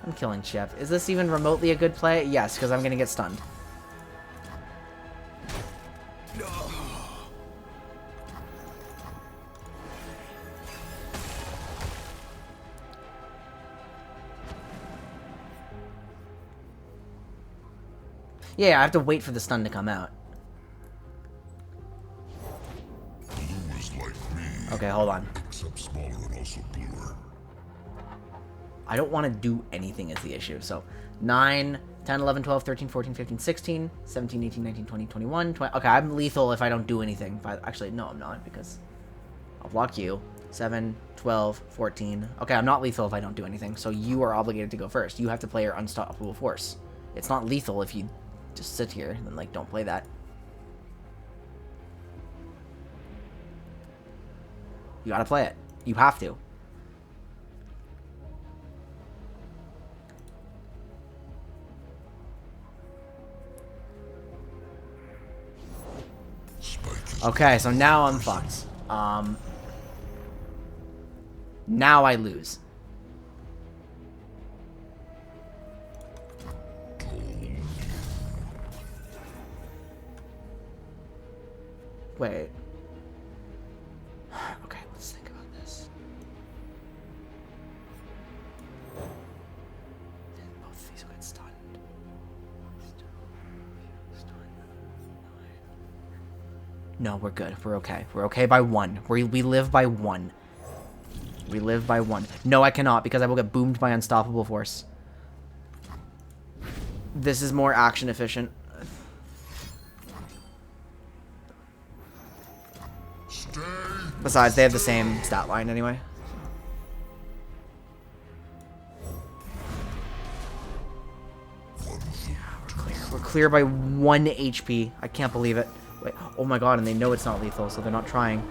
I'm killing Chip. Is this even remotely a good play? Yes, because I'm going to get stunned. Yeah, I have to wait for the stun to come out. Blue is like me, okay, hold on. except smaller and also bluer. I don't want to do anything is the issue. So, 9, 10, 11, 12, 13, 14, 15, 16, 17, 18, 19, 20, 21, 20. Okay, I'm lethal if I don't do anything. Actually, no, I'm not, because I'll block you. 7, 12, 14. Okay, I'm not lethal if I don't do anything. So you are obligated to go first. You have to play your unstoppable force. It's not lethal if you just sit here and, like, don't play that. You gotta play it. You have to. Okay, so now I'm fucked. Now I lose. Wait. Okay, let's think about this. Both of these will get stunned. No, we're good. We're okay. We're okay by 1. We live by 1. We live by 1. No, I cannot, because I will get boomed by Unstoppable Force. This is more action efficient. Besides, they have the same stat line anyway. We're clear by 1 HP. I can't believe it. Wait, oh my god, and they know it's not lethal, so they're not trying.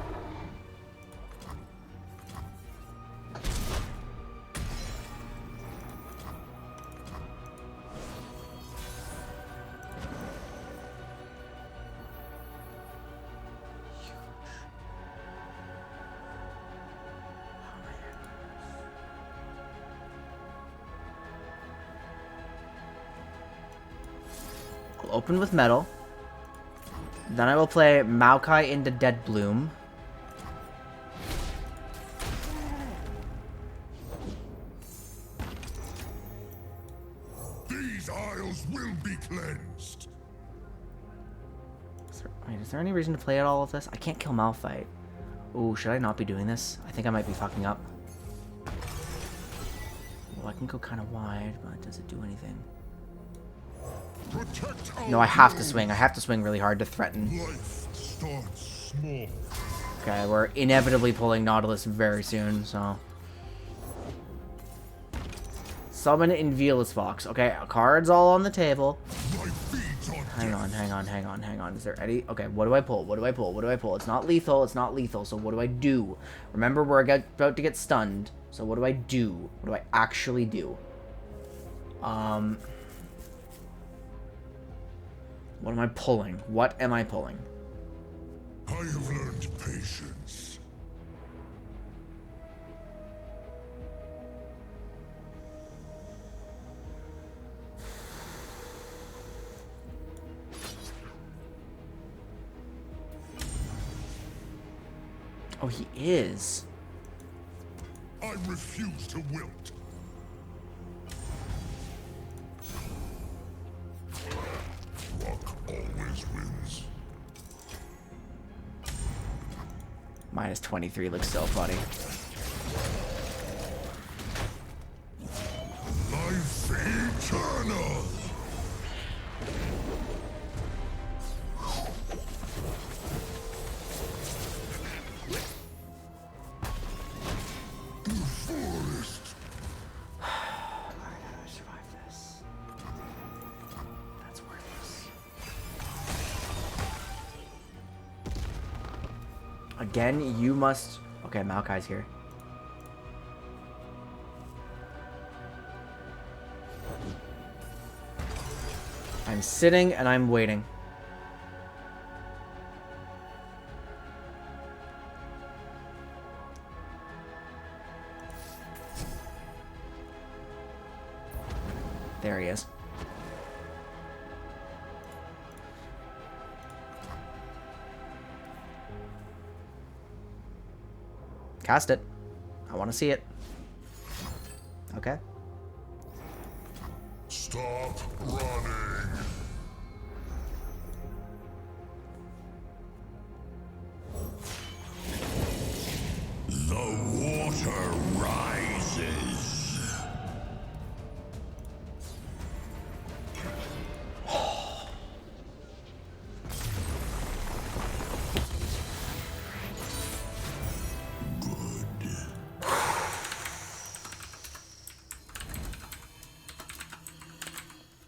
I'll open with Metal. Then I will play Maokai into Dead Bloom. These isles will be cleansed. Is there any reason to play at all of this? I can't kill Malphite. Ooh, should I not be doing this? I think I might be fucking up. Well, I can go kind of wide, but does it do anything? No, I have to swing. I have to swing really hard to threaten. Life starts small. Okay, we're inevitably pulling Nautilus very soon, so... Summon Inviolus Fox. Okay, cards all on the table. Hang on. Is there any... Okay, what do I pull? What do I pull? It's not lethal, so what do I do? Remember, we're about to get stunned, so what do I do? What do I actually do? What am I pulling? What am I pulling? I have learned patience. Oh, he is. I refuse to wilt. Luck always wins. Minus 23 looks so funny. Life eternal. The forest. Alright, how do I survive this? That's worthless. Again, you must... Okay, Maokai's here. I'm sitting and I'm waiting. There he is. Cast it. I want to see it. Okay. Stop running. The water rises.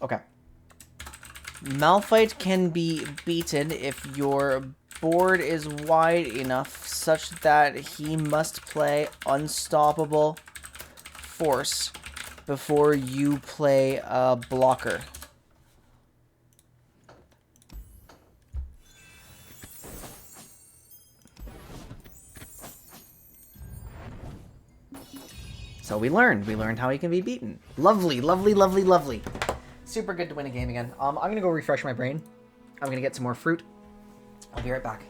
Okay. Malphite can be beaten if your board is wide enough such that he must play Unstoppable Force before you play a blocker. So we learned how he can be beaten. Lovely, lovely, lovely, lovely. Super good to win a game again. I'm gonna go refresh my brain. I'm gonna get some more fruit. I'll be right back.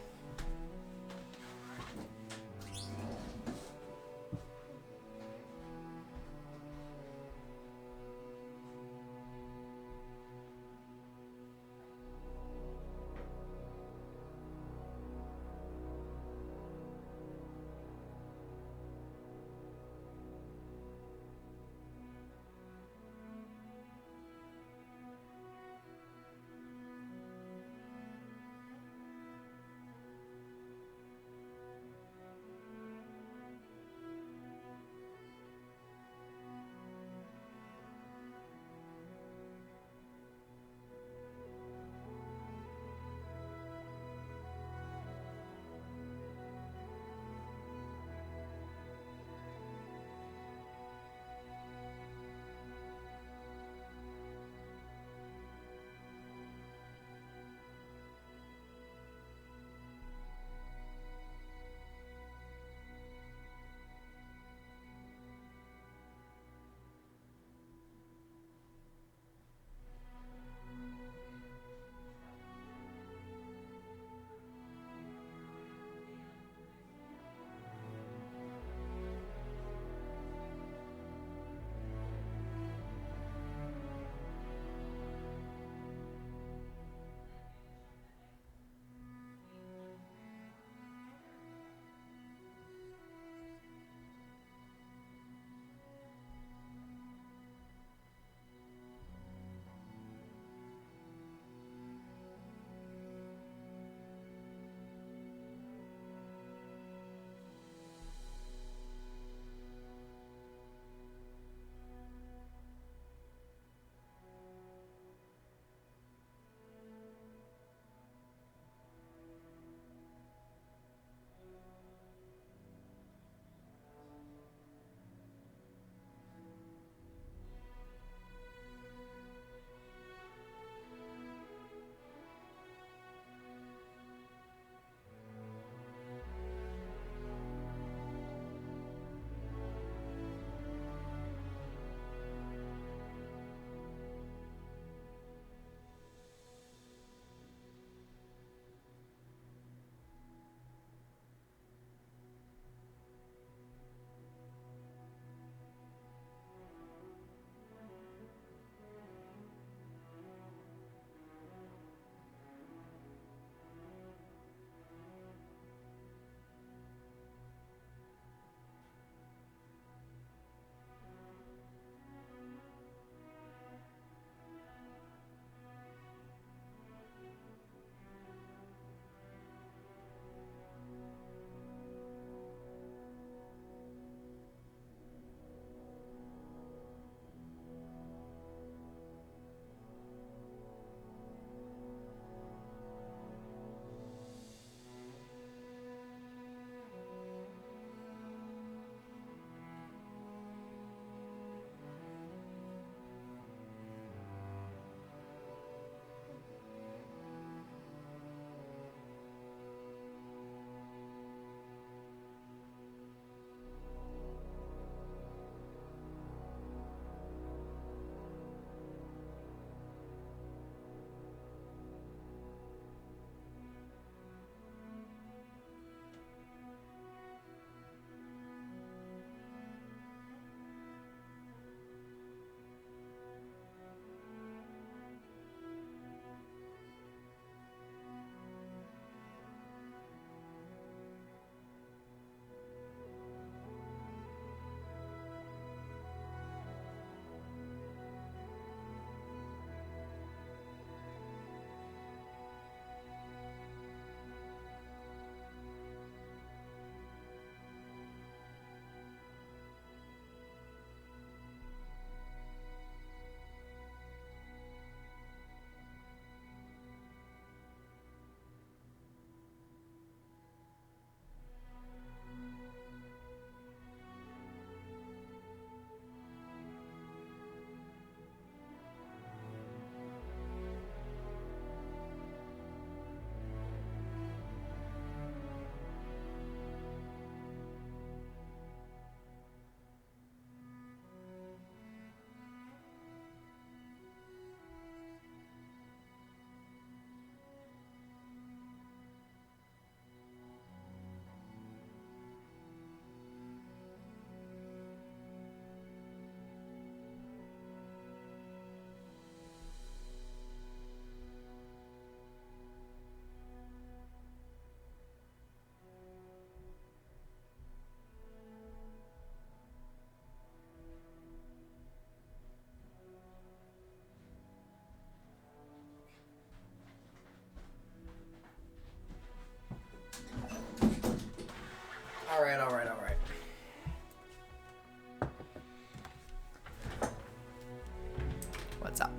What's up?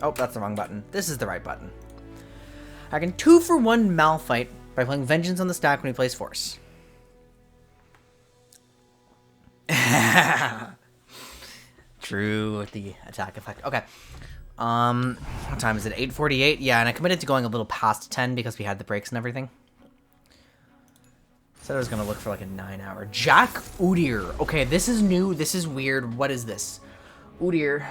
Oh, that's the wrong button. This is the right button. I can 2-for-1 Malphite by playing Vengeance on the stack when he plays Force. True with the attack effect. Okay. What time is it? 8:48? Yeah, and I committed to going a little past 10 because we had the breaks and everything. Said I was going to look for like a 9-hour. Jack Udyr. Okay, this is new. This is weird. What is this? Udyr.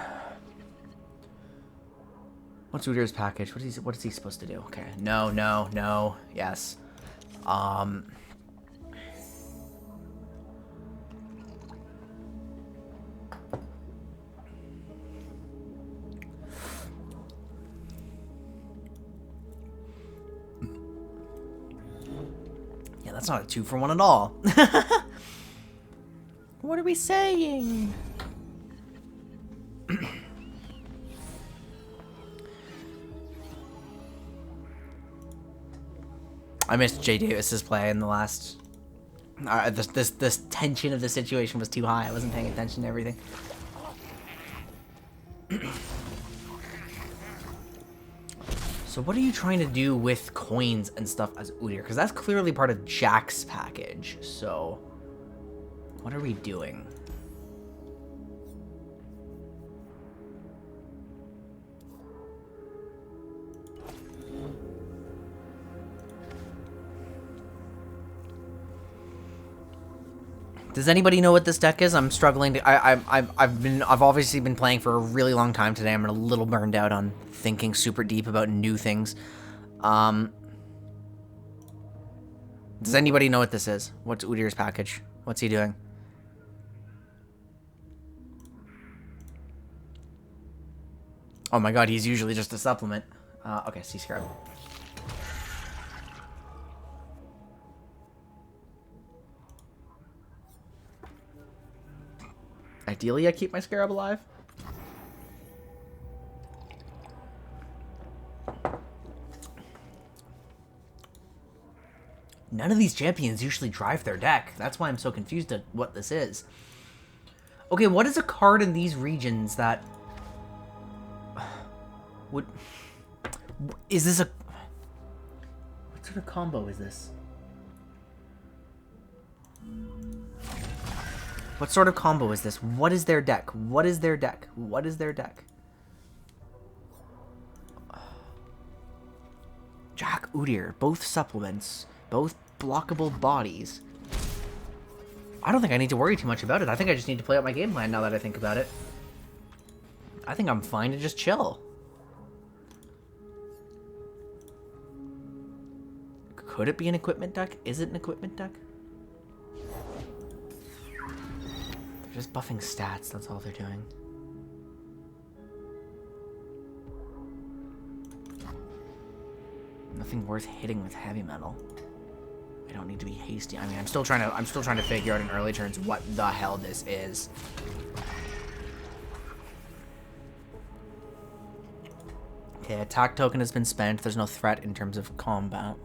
What's Udyr's package? What is he supposed to do? Okay. No, no, no. Yes. Yeah, that's not a 2-for-1 at all. What are we saying? I missed Jay Davis's play in the last. This tension of the situation was too high. I wasn't paying attention to everything. So what are you trying to do with coins and stuff as Udyr? Because that's clearly part of Jack's package. So what are we doing? Does anybody know what this deck is? I'm struggling to. I've obviously been playing for a really long time today. I'm a little burned out on thinking super deep about new things. Does anybody know what this is? What's Udyr's package? What's he doing? Oh my god, he's usually just a supplement. Okay, Sea Scarab. Ideally, I keep my Scarab alive. None of these champions usually drive their deck. That's why I'm so confused at what this is. Okay, what is a card in these regions that would... Is this a... What sort of combo is this? What sort of combo is this? What is their deck? What is their deck? What is their deck? Jack Udyr, both supplements, both blockable bodies. I don't think I need to worry too much about it. I think I just need to play out my game plan now that I think about it. I think I'm fine to just chill. Could it be an equipment deck? Is it an equipment deck? Just buffing stats, that's all they're doing. Nothing worth hitting with heavy metal. I don't need to be hasty. I mean, I'm still trying to figure out in early turns what the hell this is. Okay, attack token has been spent. There's no threat in terms of combat.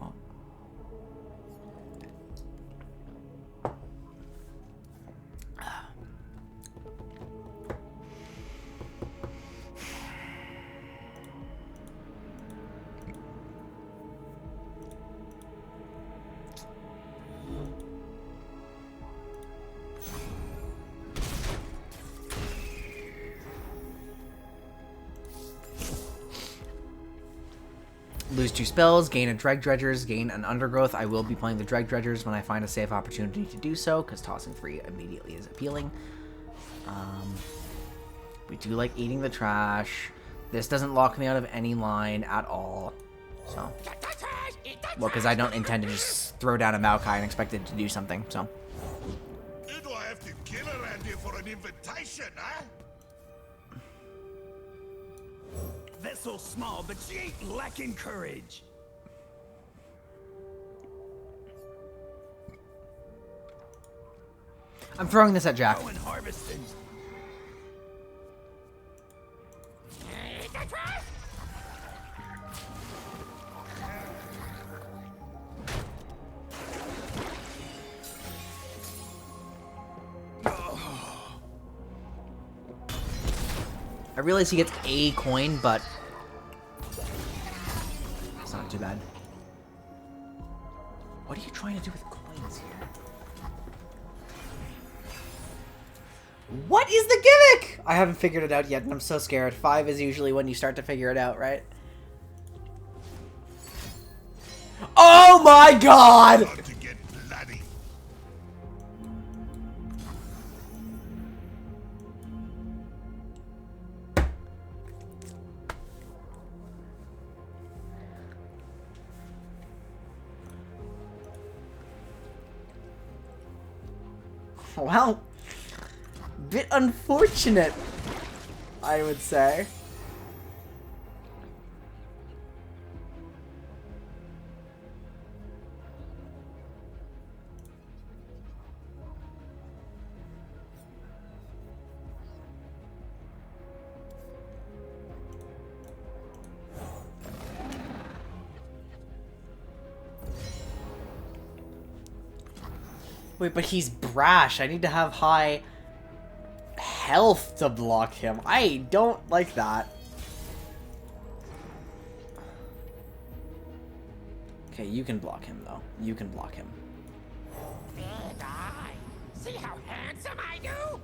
Lose 2 spells, gain a Dreg Dredgers, gain an Undergrowth. I will be playing the Dreg Dredgers when I find a safe opportunity to do so, because tossing 3 immediately is appealing. We do like eating the trash. This doesn't lock me out of any line at all. So, well, because I don't intend to just throw down a Maokai and expect it to do something, so. Do I have to kill around here for an invitation, huh? Vessel small, but she ain't lacking courage. I'm throwing this at Jack. Harvesting. I realize he gets a coin, but it's not too bad. What are you trying to do with coins here? What is the gimmick? I haven't figured it out yet, and I'm so scared. 5 is usually when you start to figure it out, right? Oh my god! Well, bit unfortunate, I would say. Wait, but he's brash. I need to have high health to block him. I don't like that. Okay, you can block him, though. You can block him. And I. See how handsome I do?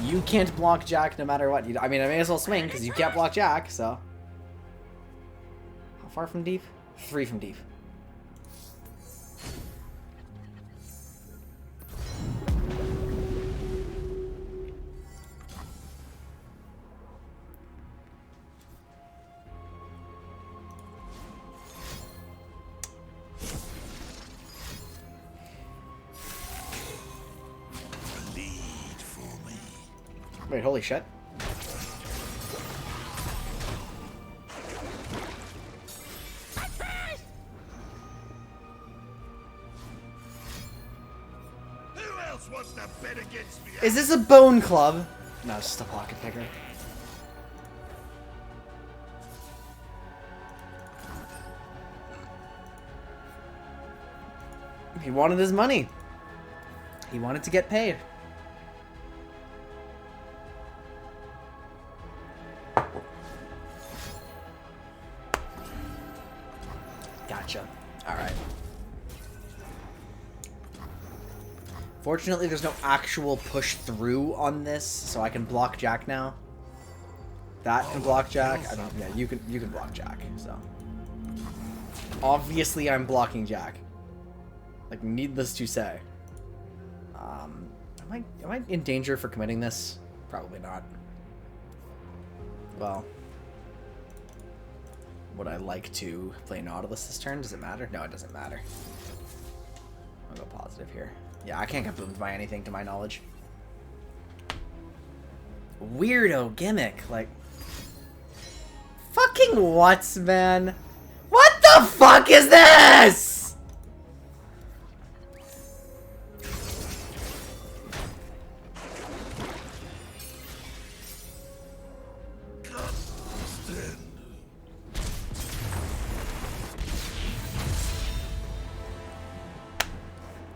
You can't block Jack no matter what. I mean, I may as well swing, because you can't block Jack, so... How far from deep? 3 from deep. Wait, holy shit. Who else wants to bet against me? Is this a bone club? No, it's just a pocket picker. He wanted his money. He wanted to get paid. Gotcha. Alright. Fortunately, there's no actual push through on this, so I can block Jack now. That can block Jack. I don't. Yeah, you can block Jack. So obviously, I'm blocking Jack. Like, needless to say. Am I in danger for committing this? Probably not. Well, would I like to play Nautilus this turn? Does it matter? No, it doesn't matter. I'll go positive here. Yeah, I can't get boomed by anything to my knowledge. Weirdo gimmick, like... Fucking what, man? What the fuck is this?!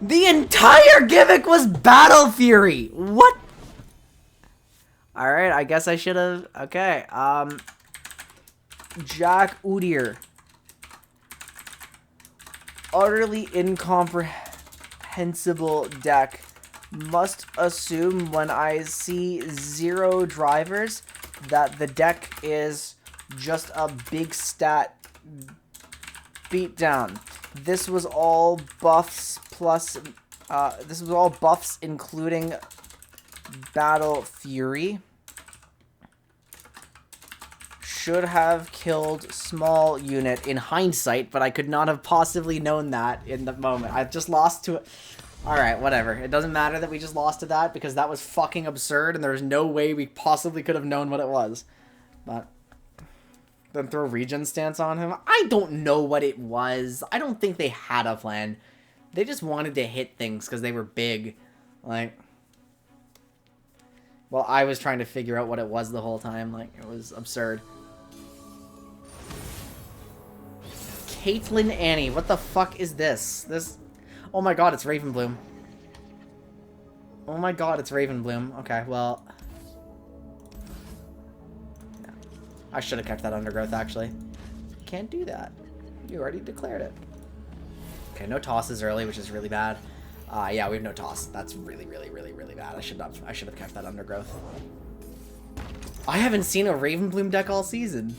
The entire gimmick was Battle Fury! What? Alright, I guess I should have... Okay, Jack Udyr. Utterly incomprehensible deck. Must assume when I see 0 drivers that the deck is just a big stat beatdown. This was all buffs plus, this was all buffs including Battle Fury. Should have killed small unit in hindsight, but I could not have possibly known that in the moment. I've just lost to it. Alright, whatever. It doesn't matter that we just lost to that because that was fucking absurd and there's no way we possibly could have known what it was. But... then throw regen stance on him? I don't know what it was. I don't think they had a plan. They just wanted to hit things because they were big. Like... well, I was trying to figure out what it was the whole time. Like, it was absurd. Caitlyn Annie. What the fuck is this? This... oh my god, it's Ravenbloom. Oh my god, it's Ravenbloom. Okay, well... No. I should have kept that Undergrowth, actually. Can't do that. You already declared it. Okay, no tosses early, which is really bad. Yeah, we have no toss. That's really, really, really, really bad. I should have kept that Undergrowth. I haven't seen a Ravenbloom deck all season.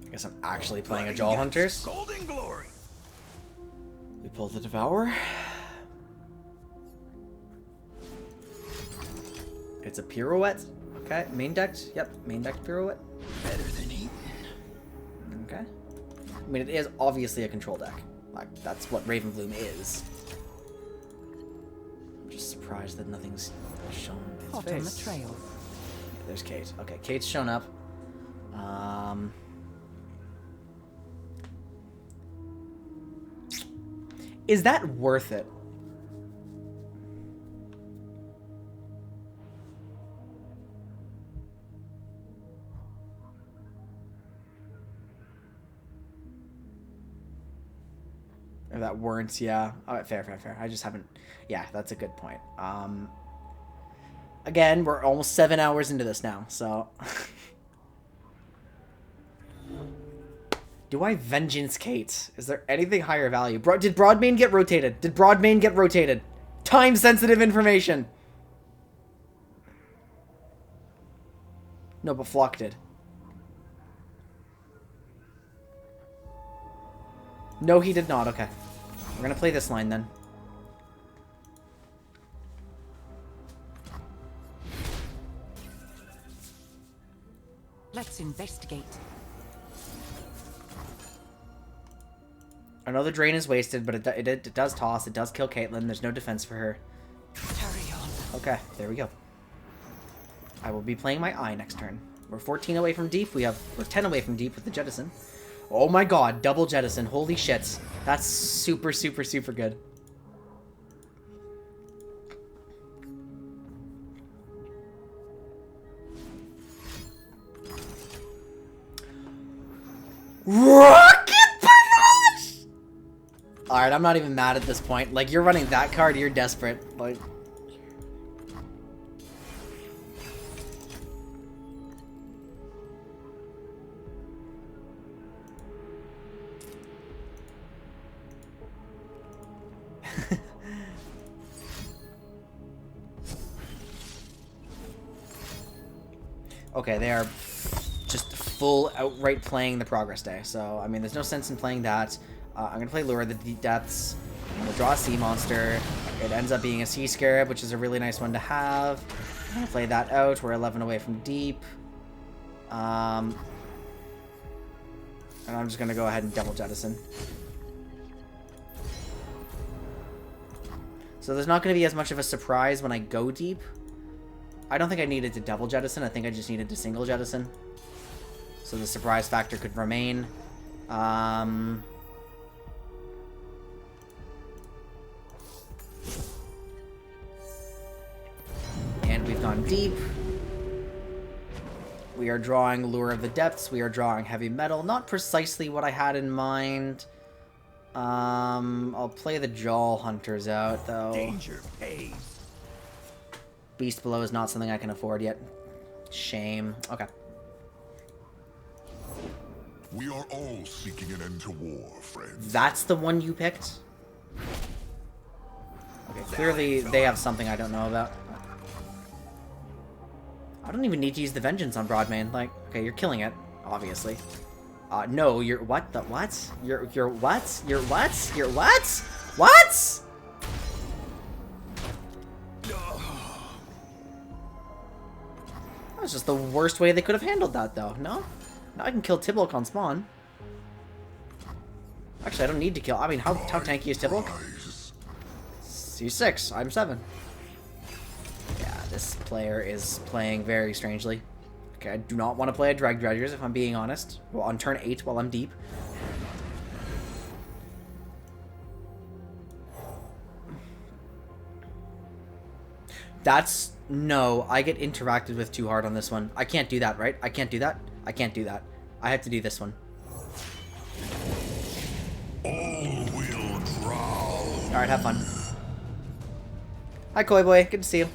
I guess I'm actually playing a Jaw Hunters. Golden Glory. We pull the Devourer. It's a Pirouette. Okay, main decked. Yep, main decked Pirouette. Better than eating. Okay. I mean, it is obviously a control deck. Like, that's what Ravenbloom is. I'm just surprised that nothing's shown its Hot face. on the trail. Yeah, there's Kate. Okay, Kate's shown up. Is that worth it? Or that weren't, yeah. Alright, fair. I just haven't... Yeah, that's a good point. Again, we're almost 7 hours into this now, so... Do I Vengeance Kate? Is there anything higher value? Did Broadmane get rotated? Did Broadmane get rotated? Time-sensitive information! No, but Flock did. No, he did not. Okay. We're gonna play this line, then. Let's investigate. I know the drain is wasted, but it does toss. It does kill Caitlyn. There's no defense for her. Carry on. Okay, there we go. I will be playing my eye next turn. We're 14 away from deep. We're 10 away from deep with the Jettison. Oh my god, double Jettison. Holy shit. That's super, super, super good. Rocket Barrage! Alright, I'm not even mad at this point. Like, you're running that card, you're desperate. Like... Okay, they are just full outright playing the Progress Day. So, I mean, there's no sense in playing that. I'm going to play Lure of the Deep Depths. We'll draw a Sea Monster. It ends up being a Sea Scarab, which is a really nice one to have. I'm going to play that out. We're 11 away from deep. And I'm just going to go ahead and double Jettison. So there's not going to be as much of a surprise when I go deep. I don't think I needed to double Jettison. I think I just needed to single Jettison. So the surprise factor could remain. And we've gone deep. We are drawing Lure of the Depths. We are drawing Heavy Metal. Not precisely what I had in mind. I'll play the Jaw Hunters out, though. Danger pays. Beast Below is not something I can afford yet. Shame. Okay. We are all seeking an end to war, friends. That's the one you picked? Okay, clearly they have something I don't know about. I don't even need to use the Vengeance on Broadmane. Like, okay, you're killing it, obviously. No, you're what? The what? You're what? You're what? You're what? What? That was just the worst way they could have handled that, though. No? Now I can kill Tibblek on spawn. Actually, I don't need to kill. I mean, how tanky is Tibblek? C6. I'm 7. Yeah, this player is playing very strangely. Okay, I do not want to play a Drag Dredgers, if I'm being honest. Well, on turn 8 while I'm deep. That's... No, I get interacted with too hard on this one. I can't do that, right? I can't do that? I can't do that. I have to do this one. All will drown. Alright, have fun. Hi, Koi Boy. Good to see you.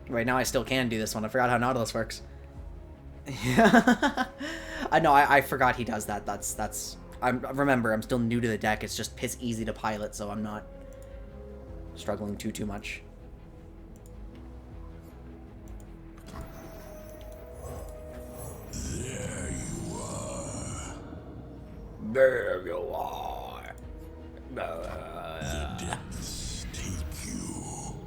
Right now I still can do this one. I forgot how Nautilus works. I know, I forgot he does that. That's... Remember, I'm still new to the deck. It's just piss easy to pilot, so I'm not struggling too much. There you are. There you are. The depths take you.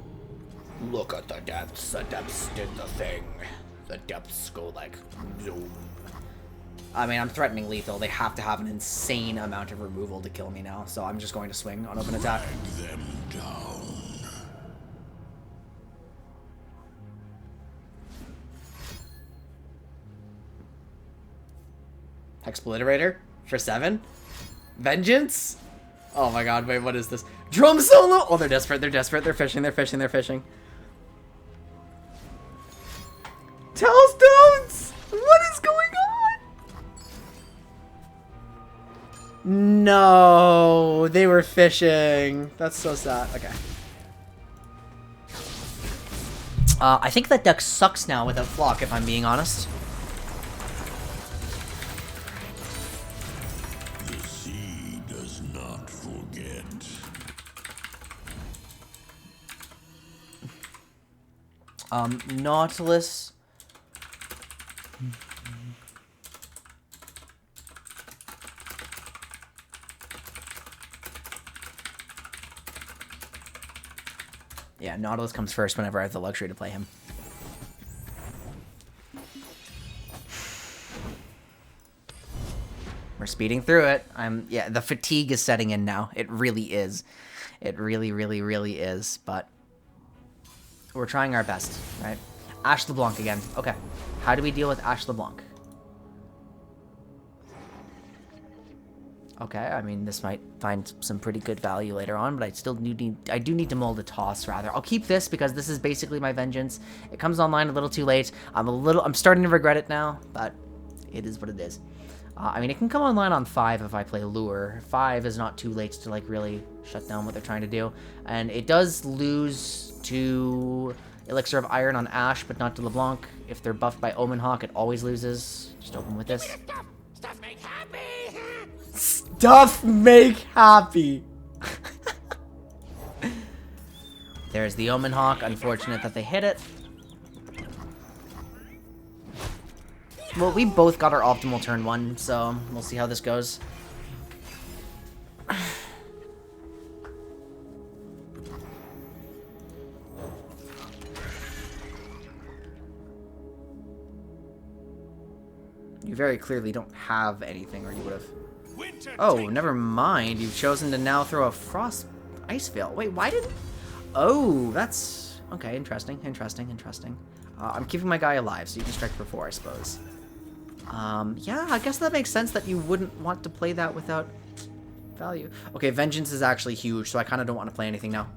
Look at the depths. The depths did the thing. The depths go like zoom. I mean, I'm threatening lethal. They have to have an insane amount of removal to kill me now, so I'm just going to swing on open attack. Drag them down. Expliterator for 7? Vengeance? Oh my god, wait, what is this? Drum solo? Oh, they're desperate, they're desperate, they're fishing, they're fishing, they're fishing. Tailstones! What is going on? No, they were fishing. That's so sad. Okay. I think that deck sucks now without Flock, if I'm being honest. The sea does not forget. Nautilus. Yeah, Nautilus comes first whenever I have the luxury to play him. We're speeding through it. Yeah, the fatigue is setting in now. It really is. It really is, but we're trying our best, right? Ash LeBlanc again. Okay. How do we deal with Ash LeBlanc? Okay, I mean, this might find some pretty good value later on, but I still do need to mold a toss, rather. I'll keep this because this is basically my vengeance. It comes online a little too late. I'm starting to regret it now, but it is what it is. I mean, it can come online on 5 if I play Lure. 5 is not too late to, like, really shut down what they're trying to do. And it does lose to Elixir of Iron on Ash, but not to LeBlanc. If they're buffed by Omen Hawk, it always loses. Just open with this. Stuff make happy. Stuff make happy. There's the Omen Hawk. Unfortunate that they hit it. Well, we both got our optimal turn 1, so we'll see how this goes. You very clearly don't have anything, or you would have... Oh, never mind. You've chosen to now throw a Frost Ice Veil. Wait, why did... Oh, that's... Okay, interesting. I'm keeping my guy alive, so you can strike for 4, I suppose. Yeah, I guess that makes sense that you wouldn't want to play that without value. Okay, Vengeance is actually huge, so I kind of don't want to play anything now.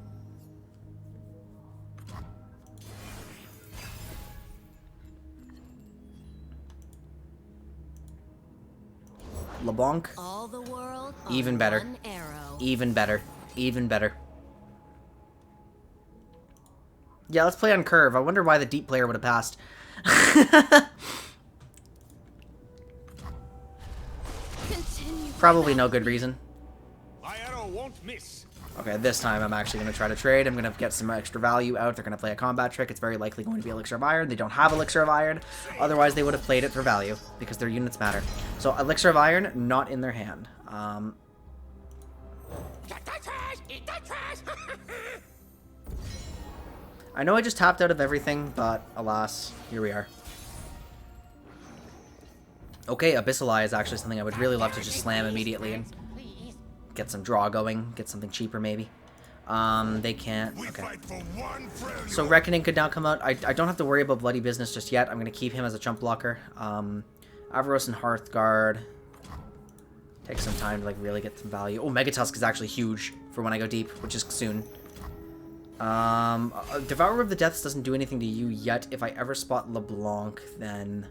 LeBlanc. All the world Even better. one arrow. Even better. Even better. Yeah, let's play on curve. I wonder why the deep player would have passed. Probably no good reason. My arrow won't miss. Okay, this time I'm actually going to try to trade. I'm going to get some extra value out. They're going to play a combat trick. It's very likely going to be Elixir of Iron. They don't have Elixir of Iron. Otherwise, they would have played it for value because their units matter. So, Elixir of Iron, not in their hand. Get the trash! Eat the trash! I know I just tapped out of everything, but alas, here we are. Okay, Abyssal Eye is actually something I would really love to just slam immediately and get some draw going, get something cheaper maybe. They can't. Okay. So Reckoning could now come out. I don't have to worry about Bloody Business just yet. I'm going to keep him as a chump blocker. Avaros and Hearthguard. Take some time to like really get some value. Oh, Megatusk is actually huge for when I go deep, which is soon. Devourer of the Deaths doesn't do anything to you yet. If I ever spot LeBlanc, then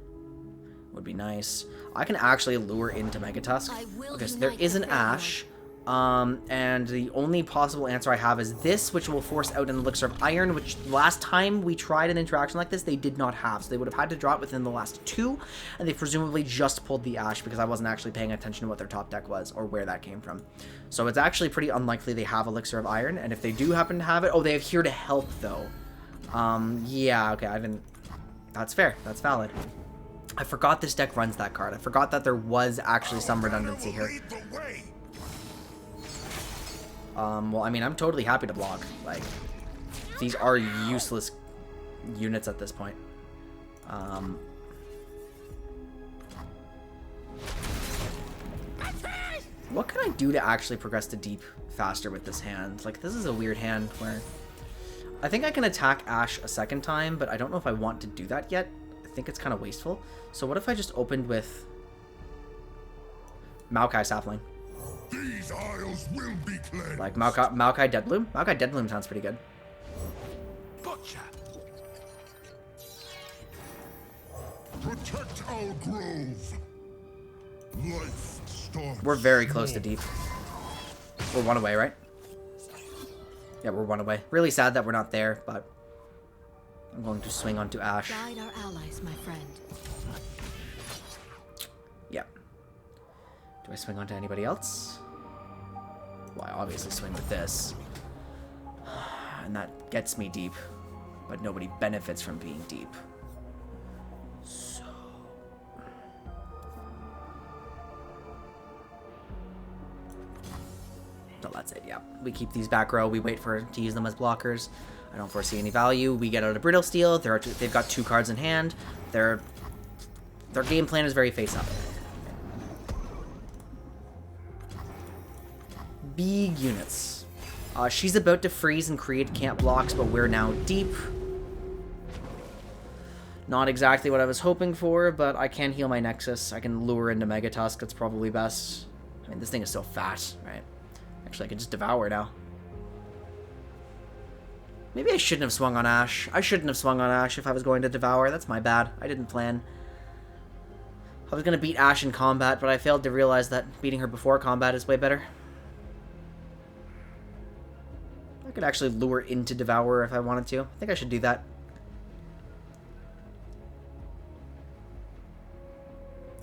would be nice. I can actually lure into Megatusk. Okay, so there is an Ash. And the only possible answer I have is this, which will force out an Elixir of Iron, which last time we tried an interaction like this, they did not have. So they would have had to draw it within the last 2, and they presumably just pulled the Ash because I wasn't actually paying attention to what their top deck was or where that came from. So it's actually pretty unlikely they have Elixir of Iron, and if they do happen to have it, oh, they have Here to Help, though. Yeah, okay, I didn't... That's fair. That's valid. I forgot this deck runs that card. I forgot that there was actually some redundancy here. Well, I mean, I'm totally happy to block. Like, these are useless units at this point. What can I do to actually progress to deep faster with this hand? Like, this is a weird hand where... I think I can attack Ash a second time, but I don't know if I want to do that yet. I think it's kind of wasteful. So what if I just opened with... Maokai Sapling? These isles will be cleansed. Like Maokai Deadbloom? Maokai Deadbloom sounds pretty good. Gotcha. Protect our grove. Life starts. We're very close to deep. We're 1 away, right? Yeah, we're 1 away. Really sad that we're not there, but I'm going to swing onto Ash. Guide our allies, my friend. Yep. Do I swing onto anybody else? Well, I obviously swing with this. And that gets me deep. But nobody benefits from being deep. So... So that's it, yeah. We keep these back row. We wait to use them as blockers. I don't foresee any value. We get out of Brittle Steel. They've got 2 cards in hand. Their game plan is very face-up. Big units. She's about to freeze and create camp blocks, but we're now deep. Not exactly what I was hoping for, but I can heal my Nexus. I can lure into Megatusk. That's probably best. I mean, this thing is so fat, right? Actually, I can just devour now. Maybe I shouldn't have swung on Ash. I shouldn't have swung on Ash if I was going to devour. That's my bad. I didn't plan. I was going to beat Ash in combat, but I failed to realize that beating her before combat is way better. I could actually lure into Devourer if I wanted to. I think I should do that.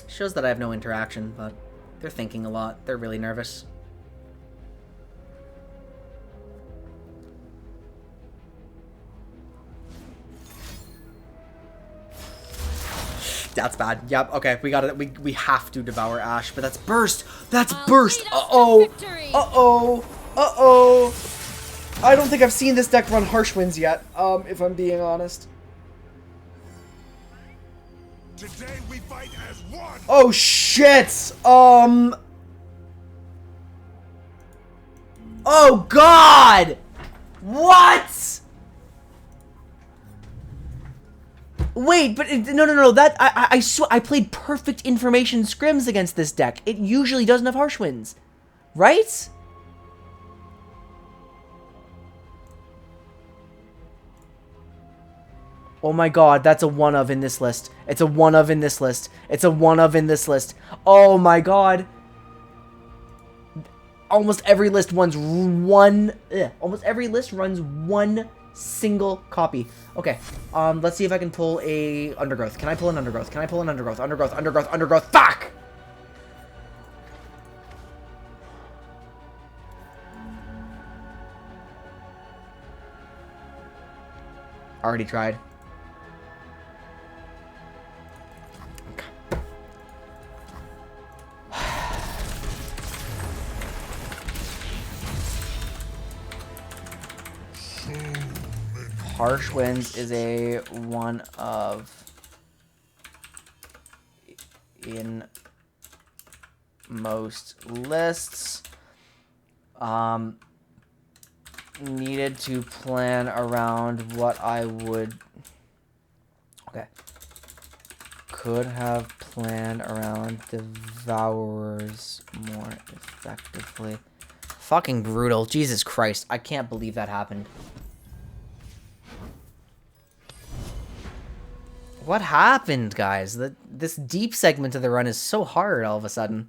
Shows that I have no interaction, but they're thinking a lot. They're really nervous. That's bad. Yep, okay, we got it. We have to devour Ash, but that's burst! That's burst! Uh-oh! Uh-oh! Uh-oh! I don't think I've seen this deck run Harsh Winds yet, if I'm being honest. Today we fight as one. Oh shit! Oh god! What? Wait, but no. That I played perfect information scrims against this deck. It usually doesn't have Harsh Winds, right? Oh my god, that's a one of in this list. It's a one of in this list. It's a one of in this list. Oh my god. Almost every list runs one. Almost every list runs one single copy. Okay, let's see if I can pull a Undergrowth. Can I pull an Undergrowth? Can I pull an Undergrowth? Undergrowth. Fuck! Already tried. Harsh Winds is a one of in most lists. Needed to plan around what I would... Okay. Could have planned around Devourers more effectively. Fucking brutal. Jesus Christ. I can't believe that happened. What happened, guys? This deep segment of the run is so hard all of a sudden.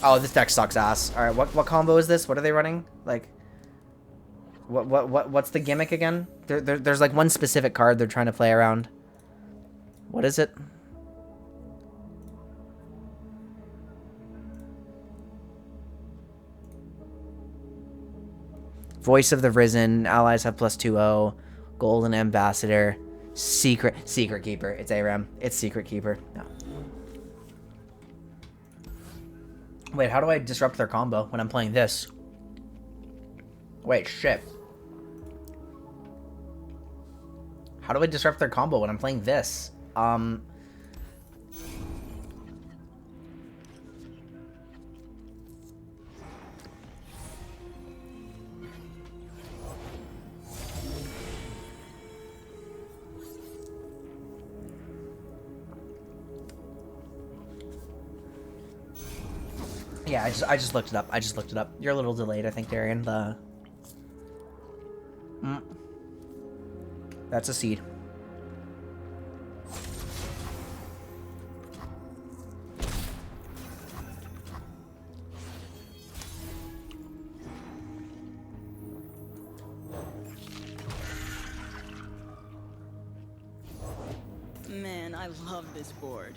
Oh, this deck sucks ass. All right, what combo is this? What are they running? Like, what's the gimmick again? There's like one specific card they're trying to play around. What is it? Voice of the Risen. Allies have +2/0. Golden Ambassador. Secret Keeper. It's ARAM. It's Secret Keeper. No. Wait, how do I disrupt their combo when I'm playing this? Wait, shit. How do I disrupt their combo when I'm playing this? Yeah, I just looked it up. I just looked it up. You're a little delayed, I think, Darian. That's a seed. Man, I love this board.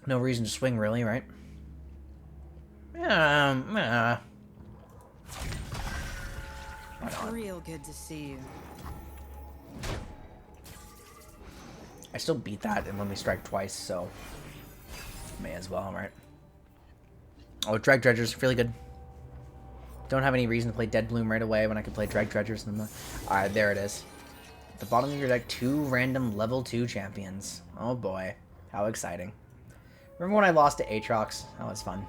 No reason to swing, really, right? Yeah. Real good to see you. I still beat that and when we strike twice, so may as well, right? Oh, Drag Dredger's really good. Don't have any reason to play Dead Bloom right away when I can play Drag Dredgers. Alright, there it is. At the bottom of your deck, 2 random level 2 champions. Oh boy, how exciting. Remember when I lost to Aatrox? That was fun.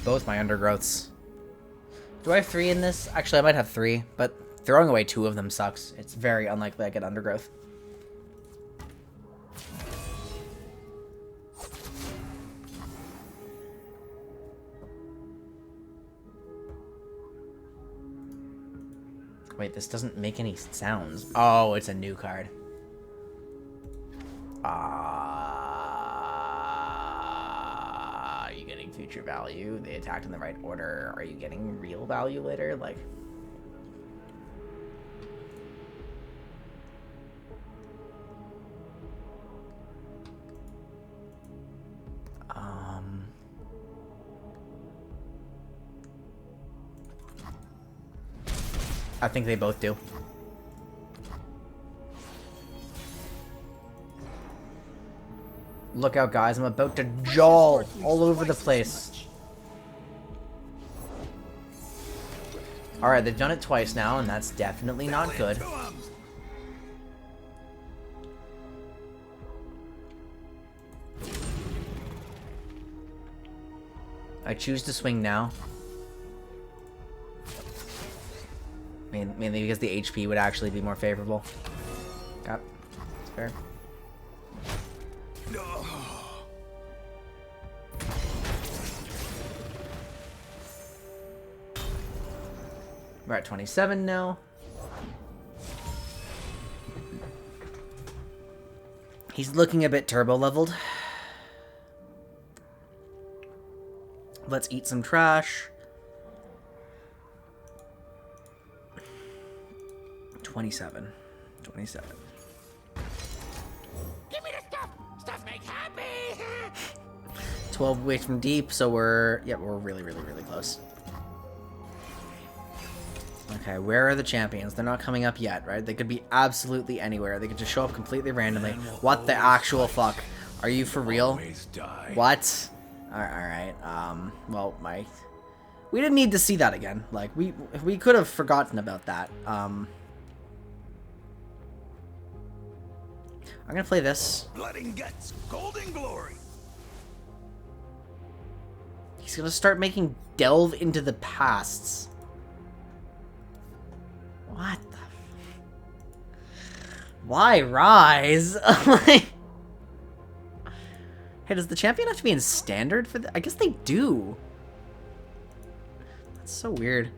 Both my undergrowths. Do I have 3 in this? Actually, I might have 3, but throwing away 2 of them sucks. It's very unlikely I get undergrowth. Wait, this doesn't make any sounds. Oh, it's a new card. Are you getting future value? They attacked in the right order. Are you getting real value later? Like... I think they both do. Look out, guys. I'm about to jaw all over the place. Alright, they've done it twice now, and that's definitely not good. I choose to swing now. Mainly because the HP would actually be more favorable. Got it's fair. We're at 27 now. He's looking a bit turbo leveled. Let's eat some trash. 27. 27. Give me the stuff! Stuff make happy! 12 away from deep, so we're really close. Okay, where are the champions? They're not coming up yet, right? They could be absolutely anywhere. They could just show up completely randomly. What the actual fuck? Are you for real? What? Alright, well, we didn't need to see that again. Like, we could have forgotten about that. I'm gonna play this. Blood and guts, golden glory. He's gonna start making delve into the pasts. What the why rise? Like, hey, does the champion have to be in standard for I guess they do. That's so weird.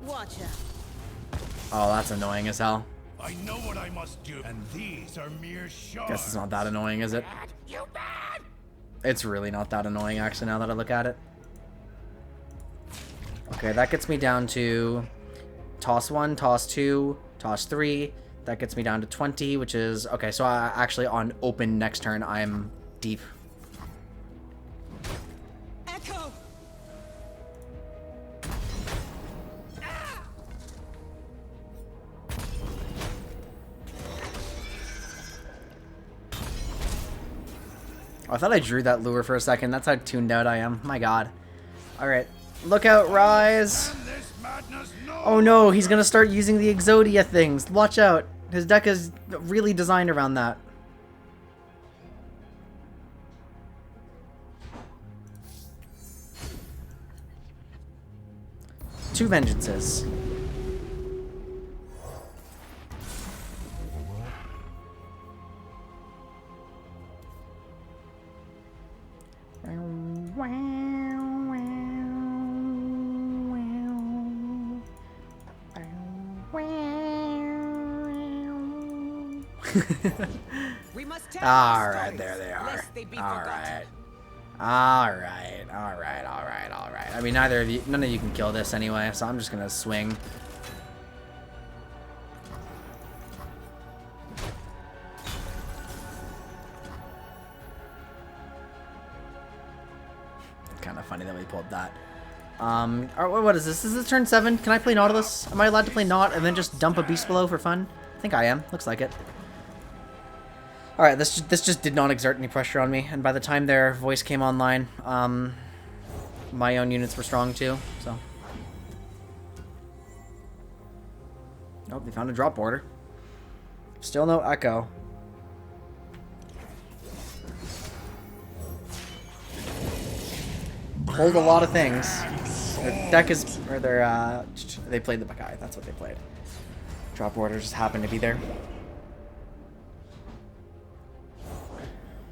Watch out. Oh, that's annoying as hell. I know what I must do, and these are mere shards. Guess it's not that annoying, is it? It's really not that annoying, actually, now that I look at it. Okay, that gets me down to toss 1, toss 2, toss 3. That gets me down to 20, which is... Okay, so actually on open next turn, I'm deep. Echo. Oh, I thought I drew that lure for a second. That's how tuned out I am. My god. Alright. Look out, Rise! Oh no, he's gonna start using the Exodia things. Watch out. His deck is really designed around that. Two Vengeances. Alright, there they are. Alright. Alright. I mean, none of you can kill this anyway, so I'm just gonna swing. Kind of funny that we pulled that. What is this? Is this turn 7? Can I play Nautilus? Am I allowed to play Naut and then just dump a Beast below for fun? I think I am. Looks like it. Alright, this just did not exert any pressure on me, and by the time their voice came online, my own units were strong too, so. Nope, they found a drop order. Still no Echo. Pulled a lot of things. Their deck is, or their, they played the Buckeye, that's what they played. Drop order just happened to be there.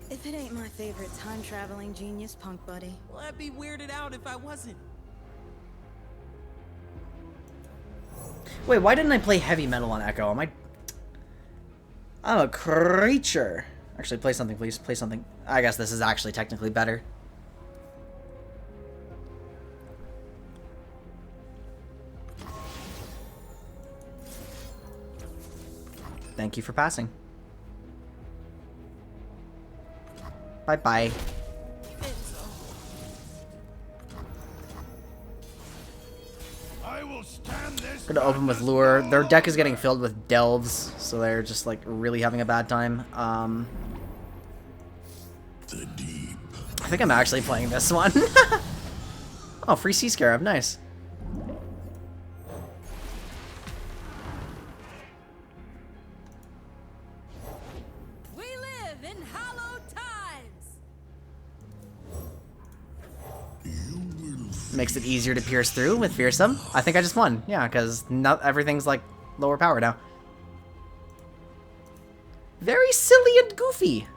If it ain't my favorite time-traveling genius, punk buddy. Well, I'd be weirded out if I wasn't. Wait, why didn't I play heavy metal on Echo? I'm a creature. Actually, play something, please. Play something. I guess this is actually technically better. Thank you for passing. Bye-bye. I will stand this. Gonna open with Lure. Their deck is getting filled with Delves, so they're just like really having a bad time. The deep. I think I'm actually playing this one. Oh, free Sea Scarab, nice. We live in hallowed times. Makes it easier to pierce through with Fearsome. I think I just won. Yeah, because not everything's like lower power now. Very silly and goofy.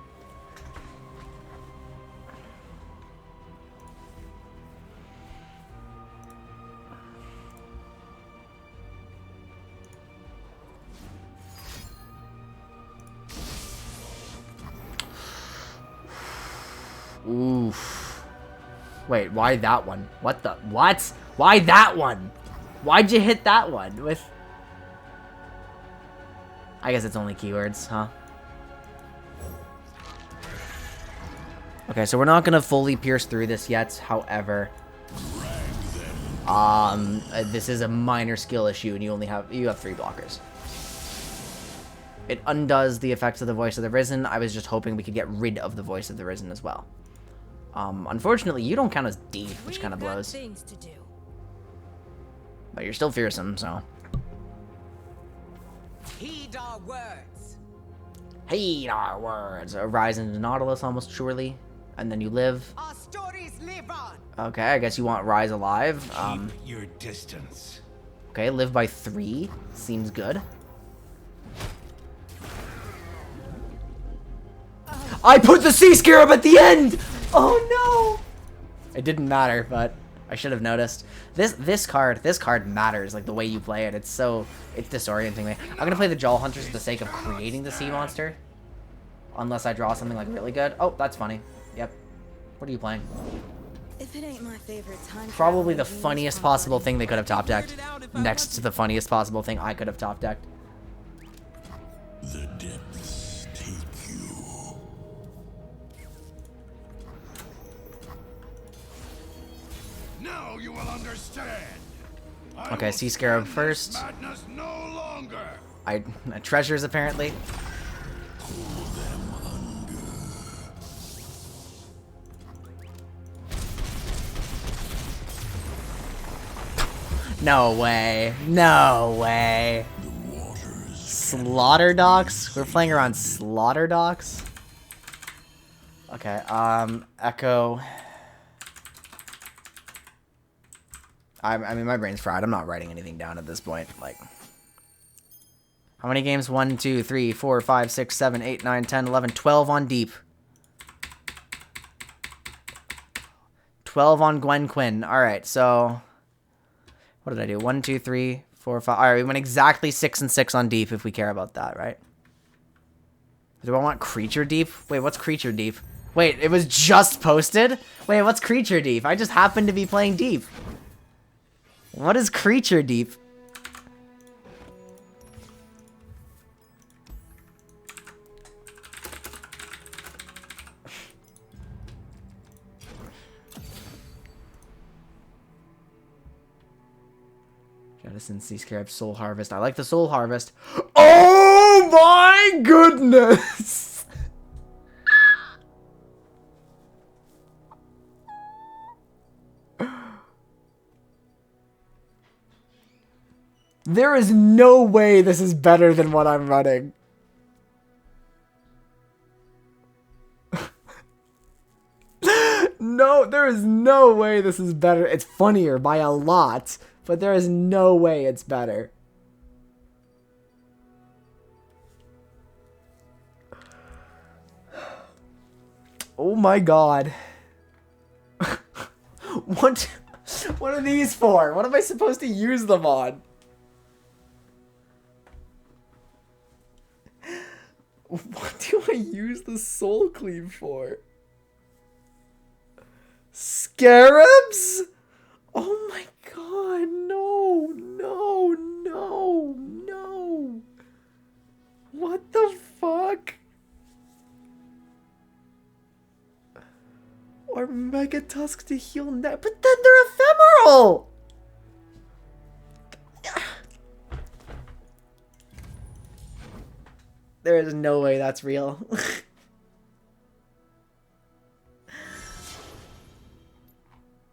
Oof. Wait, why that one? What the? What? Why that one? Why'd you hit that one with... I guess it's only keywords, huh? Okay, so we're not gonna fully pierce through this yet. However, this is a minor skill issue, and you have 3 blockers. It undoes the effects of the Voice of the Risen. I was just hoping we could get rid of the Voice of the Risen as well. Unfortunately, you don't count as deep, which kind of blows. Things to do. But you're still fearsome, so. Heed our words. Heed our words. Rise into Nautilus almost surely, and then you live. Our stories live on. Okay, I guess you want Rise alive. Keep your distance. Okay, live by 3. Seems good. I put the Sea Scarab at the end! Oh no! It didn't matter, but I should have noticed. This card matters, like the way you play it. It's disorienting me. I'm gonna play the Jaw Hunters for the sake of creating the sea monster. Unless I draw something like really good. Oh, that's funny. Yep. What are you playing? If it ain't my favorite time. Probably the funniest possible thing they could have top decked. Next to the funniest possible thing I could have top decked. The depths take you. Now you will understand. Okay, Sea Scarab first. Madness no longer. Treasures apparently. Pull them under. No way. No way. Slaughter Docks? We're playing around Slaughter Docks? Okay, Echo. I mean, my brain's fried. I'm not writing anything down at this point. Like, how many games? 1, 2, 3, 4, 5, 6, 7, 8, 9, 10, 11, 12 on Deep. 12 on Quinn. Alright, so what did I do? 1, 2, 3, 4, 5. Alright, we went exactly 6 and 6 on Deep if we care about that, right? Do I want Creature Deep? Wait, what's Creature Deep? Wait, it was just posted? Wait, what's Creature Deep? I just happened to be playing Deep. What is Creature Deep? Jettison, Sea Scarab, Soul Harvest. I like the Soul Harvest. Oh my goodness! There is no way this is better than what I'm running. No, there is no way this is better. It's funnier by a lot, but there is no way it's better. Oh my god. What are these for? What am I supposed to use them on? What do I use the Soul Cleave for? Scarabs? Oh my god, no, no, no, no. What the fuck? Or Mega Tusk to heal net, but then they're ephemeral! There is no way that's real.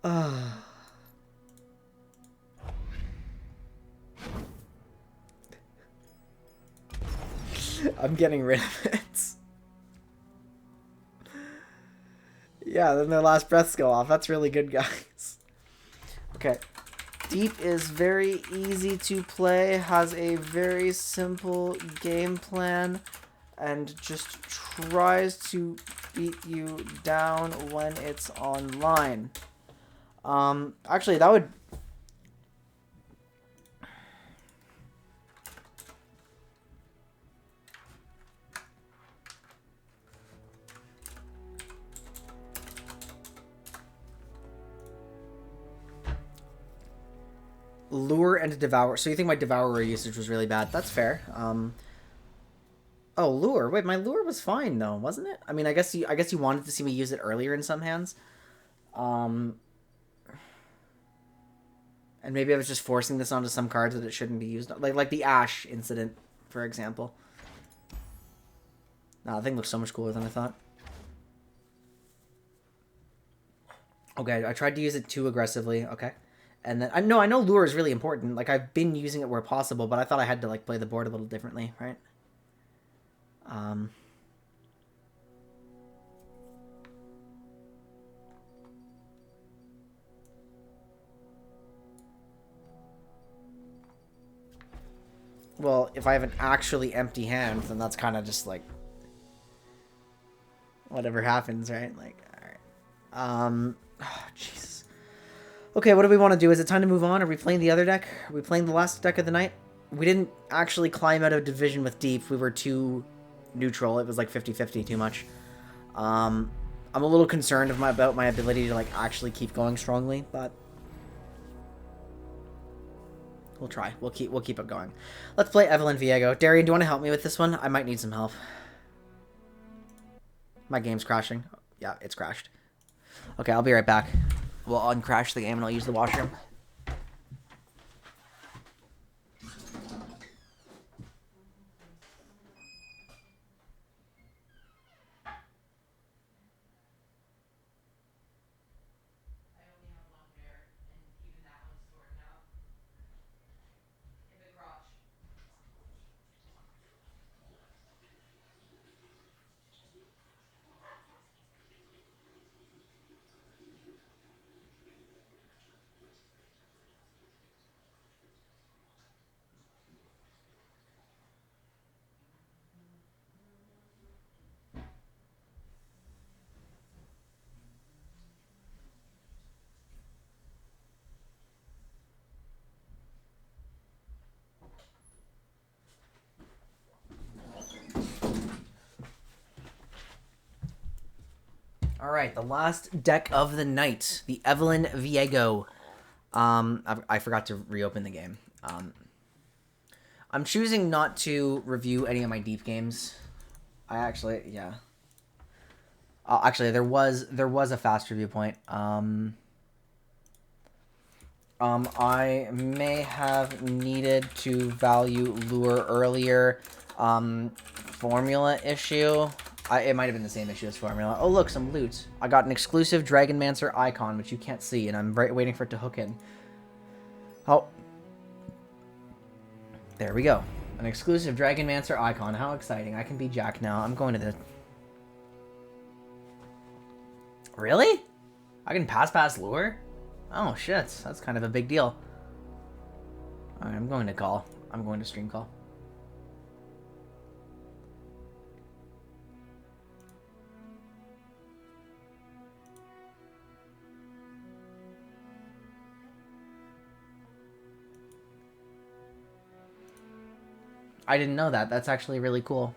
I'm getting rid of it. Yeah, then their last breaths go off. That's really good, guys. Okay. Deep is very easy to play, has a very simple game plan, and just tries to beat you down when it's online. Actually, that would... Lure and Devour. So you think my Devourer usage was really bad? That's fair. Oh, lure. Wait, my lure was fine though, wasn't it? I mean, I guess you wanted to see me use it earlier in some hands. And maybe I was just forcing this onto some cards that it shouldn't be used on. Like the Ash incident, for example. Nah, the thing looks so much cooler than I thought. Okay, I tried to use it too aggressively. Okay. And then I know lure is really important. Like I've been using it where possible, but I thought I had to like play the board a little differently, right? Well, if I have an actually empty hand, then that's kind of just like whatever happens, right? Like, all right. Oh, Jesus. Okay, what do we want to do? Is it time to move on? Are we playing the other deck? Are we playing the last deck of the night? We didn't actually climb out of division with deep. We were too neutral. It was like 50-50 too much. I'm a little concerned about my ability to like actually keep going strongly, but we'll try. We'll keep it going. Let's play Evelyn Viego. Darian, do you want to help me with this one? I might need some help. My game's crashing. Yeah, it's crashed. Okay, I'll be right back. We'll uncrash the game and I'll use the washroom. All right, the last deck of the night, the Evelyn Viego. I forgot to reopen the game. I'm choosing not to review any of my deep games. Yeah. Actually, there was a fast review point. I may have needed to value lure earlier. Formula issue. It might have been the same issue as formula. Oh, look, some loot. I got an exclusive Dragonmancer icon, which you can't see, and I'm waiting for it to hook in. Oh. There we go. An exclusive Dragonmancer icon. How exciting. I can be Jack now. I'm going to the... Really? I can pass lure? Oh, shit. That's kind of a big deal. Alright, I'm going to call. I'm going to stream call. I didn't know that. That's actually really cool.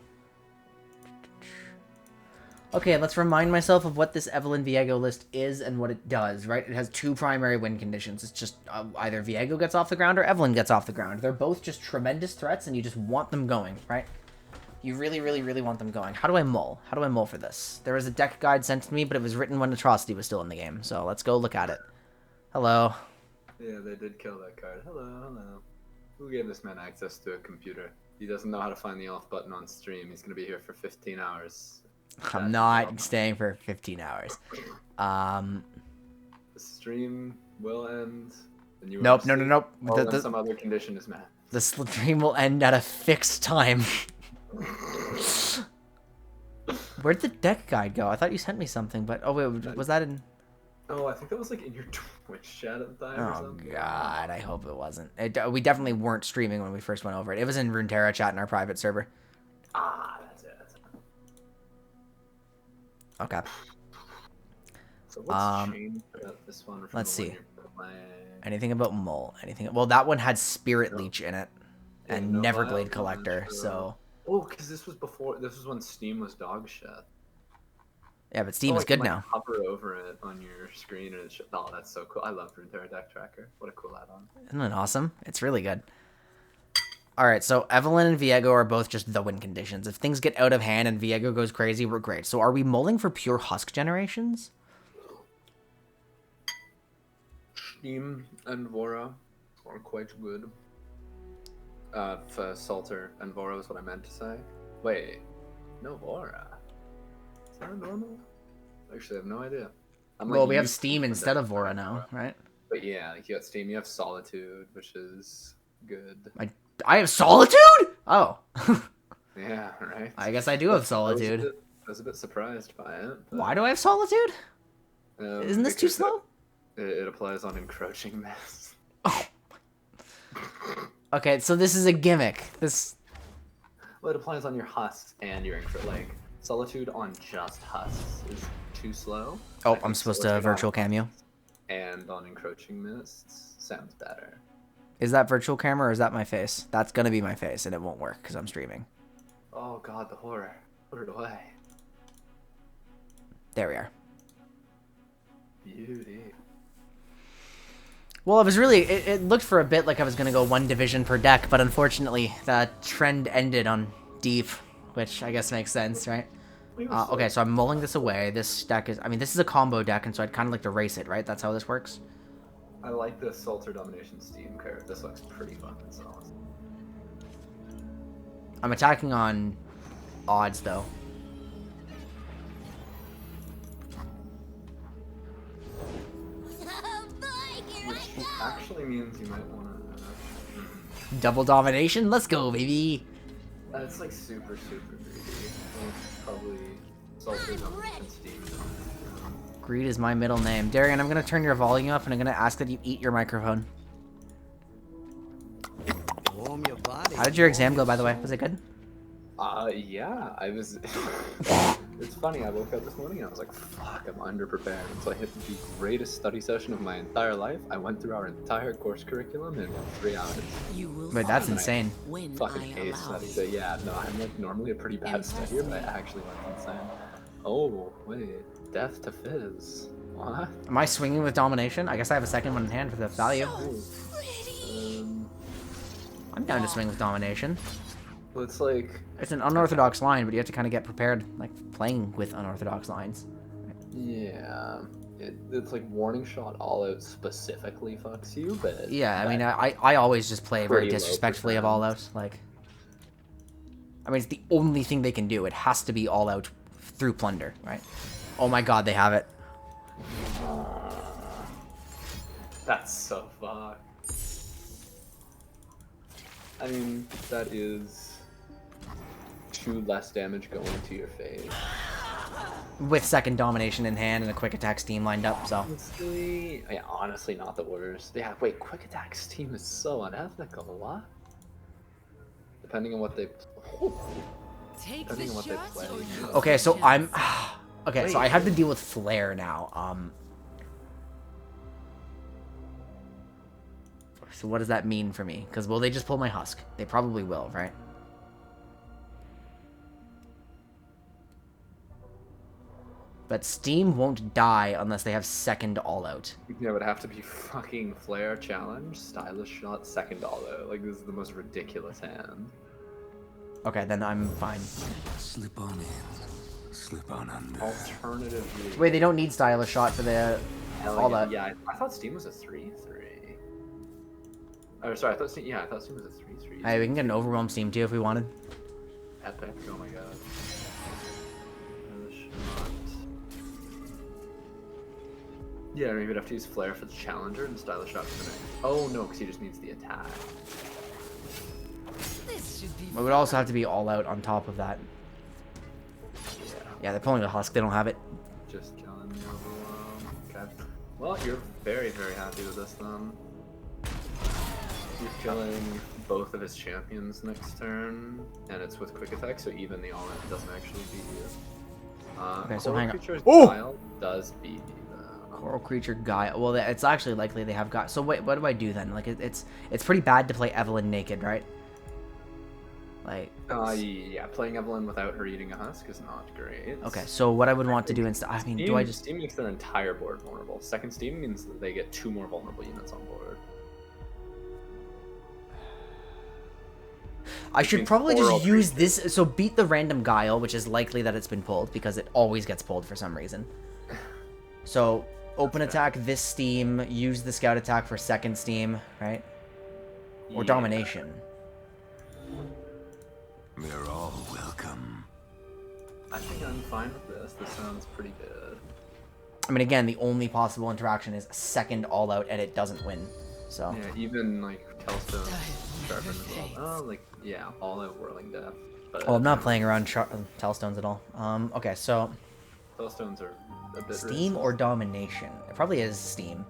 Okay, let's remind myself of what this Evelyn Viego list is and what it does, right? It has two primary win conditions. It's just either Viego gets off the ground or Evelyn gets off the ground. They're both just tremendous threats, and you just want them going, right? You really, really, really want them going. How do I mull? How do I mull for this? There was a deck guide sent to me, but it was written when Atrocity was still in the game. So let's go look at it. Hello. Yeah, they did kill that card. Hello. Who gave this man access to a computer? He doesn't know how to find the off button on stream. He's going to be here for 15 hours. I'm not staying for 15 hours. The stream will end. And you nope. Some other condition is met. The stream will end at a fixed time. Where'd the deck guide go? I thought you sent me something, but... Oh, wait, was that in... Oh, I think that was like in your Twitch chat at the time or something. Oh, God, I hope it wasn't. We definitely weren't streaming when we first went over it. It was in Runeterra chat in our private server. Ah, that's it. Okay. So what's changed about this one? From let's the see. one you're playing? Anything about Mole? Anything? Well, that one had Spirit Leech in it, and Neverglade Collector. So. Oh, because this was before. This was when Steam was dog shit. Yeah, but Steam is good now. Hover over it on your screen and it's oh, that's so cool. I love Runeterra Deck Tracker. What a cool add-on. Isn't it awesome? It's really good. All right, so Evelyn and Viego are both just the win conditions. If things get out of hand and Viego goes crazy, we're great. So are we mulling for pure Husk generations? Steam and Vora are quite good. For Salter and Vora is what I meant to say. Wait, no Vora. Is that normal? Actually, I have no idea. Well, we have Steam instead of Vora now, right? But yeah, like you got Steam, you have Solitude, which is good. I have Solitude? Oh. Yeah, right. I guess I do have Solitude. I was a bit surprised by it. Why do I have Solitude? Isn't this too slow? It applies on encroaching mess. Oh. Okay, so this is a gimmick. Well, it applies on your husks and your like Solitude on just husks is too slow. Oh, I'm supposed to virtual cameo. And on encroaching mists sounds better. Is that virtual camera or is that my face? That's gonna be my face, and it won't work because I'm streaming. Oh god, the horror. Put it away. There we are. Beauty. Well, it looked for a bit like I was gonna go one division per deck, but unfortunately the trend ended on Deep, which I guess makes sense, right? Okay, so I'm mulling this away. This deck is, this is a combo deck, and so I'd kind of like to race it, right? That's how this works? I like the Salter Domination Steam card. This looks pretty fucking solid. I'm attacking on odds, though. Which actually means you might want to... Double domination? Let's go, baby! That's like super, super greedy. It's probably Salter Domination Steam. Greed is my middle name. Darian, I'm going to turn your volume up, and I'm going to ask that you eat your microphone. Warm your body. How did your exam go, by the way? Was it good? Yeah, I was... It's funny, I woke up this morning and I was like, fuck, I'm underprepared. And so I hit the greatest study session of my entire life. I went through our entire course curriculum in 3 hours. Wait, that's insane. Fucking case study. So yeah, no, I'm like normally a pretty bad studier, but I actually went insane. Oh, wait. Death to Fizz. What? Am I swinging with domination? I guess I have a second one in hand for the value. I'm down to swing with domination. Well, it's like... It's an unorthodox line, but you have to kind of get prepared, like, playing with unorthodox lines. Yeah. It's like Warning Shot all out specifically fucks you, but... Yeah, I always just play very disrespectfully of all out. Like... it's the only thing they can do. It has to be all out through plunder, right? Oh my god, they have it. That's so fucked. That is 2 less damage going to your face. With second domination in hand and a quick attack steam lined up, so. Honestly, yeah, honestly not the worst. Yeah, wait, quick attack steam is so unethical, what? Depending on what they... Depending on what they play. Okay, so I'm... Okay, so I have to deal with Flare now. So what does that mean for me? Because will they just pull my Husk? They probably will, right? But Steam won't die unless they have second all-out. Yeah, it would have to be fucking Flare Challenge, Stylish Shot, second all-out. Like, this is the most ridiculous hand. Okay, then I'm fine. Slip on in, slip on under. Alternatively... Wait, they don't need Stylish Shot for the all-out. Yeah, I thought Steam was a 3-3. Oh, sorry, I thought Steam was a 3-3. Hey, we can get an Overwhelm Steam too if we wanted. Epic, oh my god. Yeah, maybe we'd have to use Flare for the Challenger and Stylish Shot for the next. Oh no, because he just needs the attack. It would also have to be all out on top of that. Yeah, they're pulling the Husk, they don't have it. Just killing the Overwhelm. Okay. Well, you're very, very happy with this then. You're killing both of his champions next turn, and it's with quick attack, so even the all-in doesn't actually beat you. Okay, so hang on. Guile does beat you. Coral Creature Guile. Well, it's actually likely they have got. So wait, what do I do then? Like, it's pretty bad to play Evelyn naked, right? Like. Yeah, playing Evelyn without her eating a Husk is not great. Okay, so what I would want to do instead. Do I just? Steam makes their entire board vulnerable. Second Steam means that they get 2 more vulnerable units on board. I should means probably oral just use this. So beat the random Guile, which is likely that it's been pulled because it always gets pulled for some reason. So open attack this steam, use the scout attack for second steam, right? Or domination. They're all welcome. I think I'm fine with this. This sounds pretty good. I mean, again, the only possible interaction is second all out, and it doesn't win. So Yeah, even like Telstone, Sharpen as well. Oh, like yeah, all out Whirling Death. But oh, I'm not playing around Telstones at all. Okay, so Telstones are a bit Steam or Domination? It probably is Steam.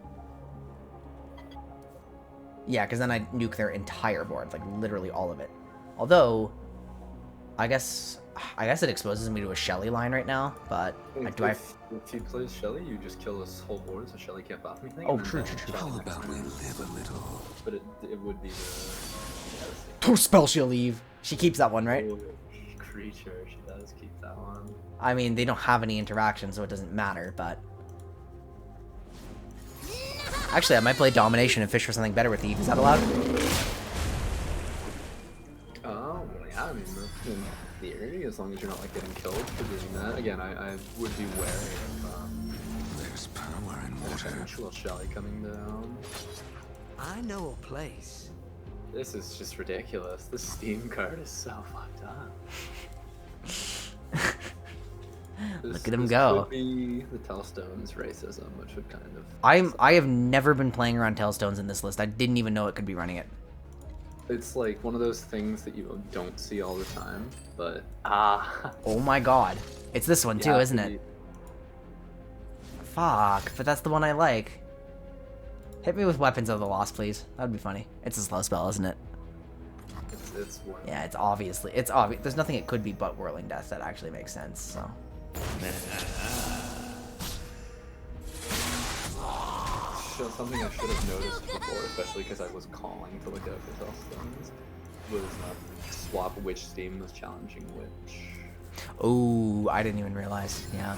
Yeah, because then I nuke their entire board, like literally all of it. Although, I guess it exposes me to a Shelly line right now, but if he plays Shelly, you just kill his whole board, so Shelly can't buff anything. Oh, true. How about we live a little? But it would be the... Who spell she'll leave? She keeps that one, right? Creature, she does keep that one. I mean, they don't have any interaction, so it doesn't matter, but... Actually, I might play Domination and fish for something better with Eve. Is that allowed? Oh, yeah, I mean, in theory, as long as you're not, like, getting killed for doing that. Again, I would be wary of, there's power in water. Eventual Shelly coming down. I know a place. This is just ridiculous. This Steam card is so fucked up. Look at him go. Could be the Telstones racism, which would kind of... I have never been playing around Telstones in this list. I didn't even know it could be running it. It's like one of those things that you don't see all the time, but... Oh my god. It's this one too, isn't it? Fuck, but that's the one I like. Hit me with Weapons of the Lost, please. That would be funny. It's a slow spell, isn't it? It's one. Yeah, it's obvious. There's nothing it could be but Whirling Death that actually makes sense, so... Something I should have noticed before, especially because I was calling to look out for Telstones, was swap which Steam was challenging which. Oh, I didn't even realize. Yeah.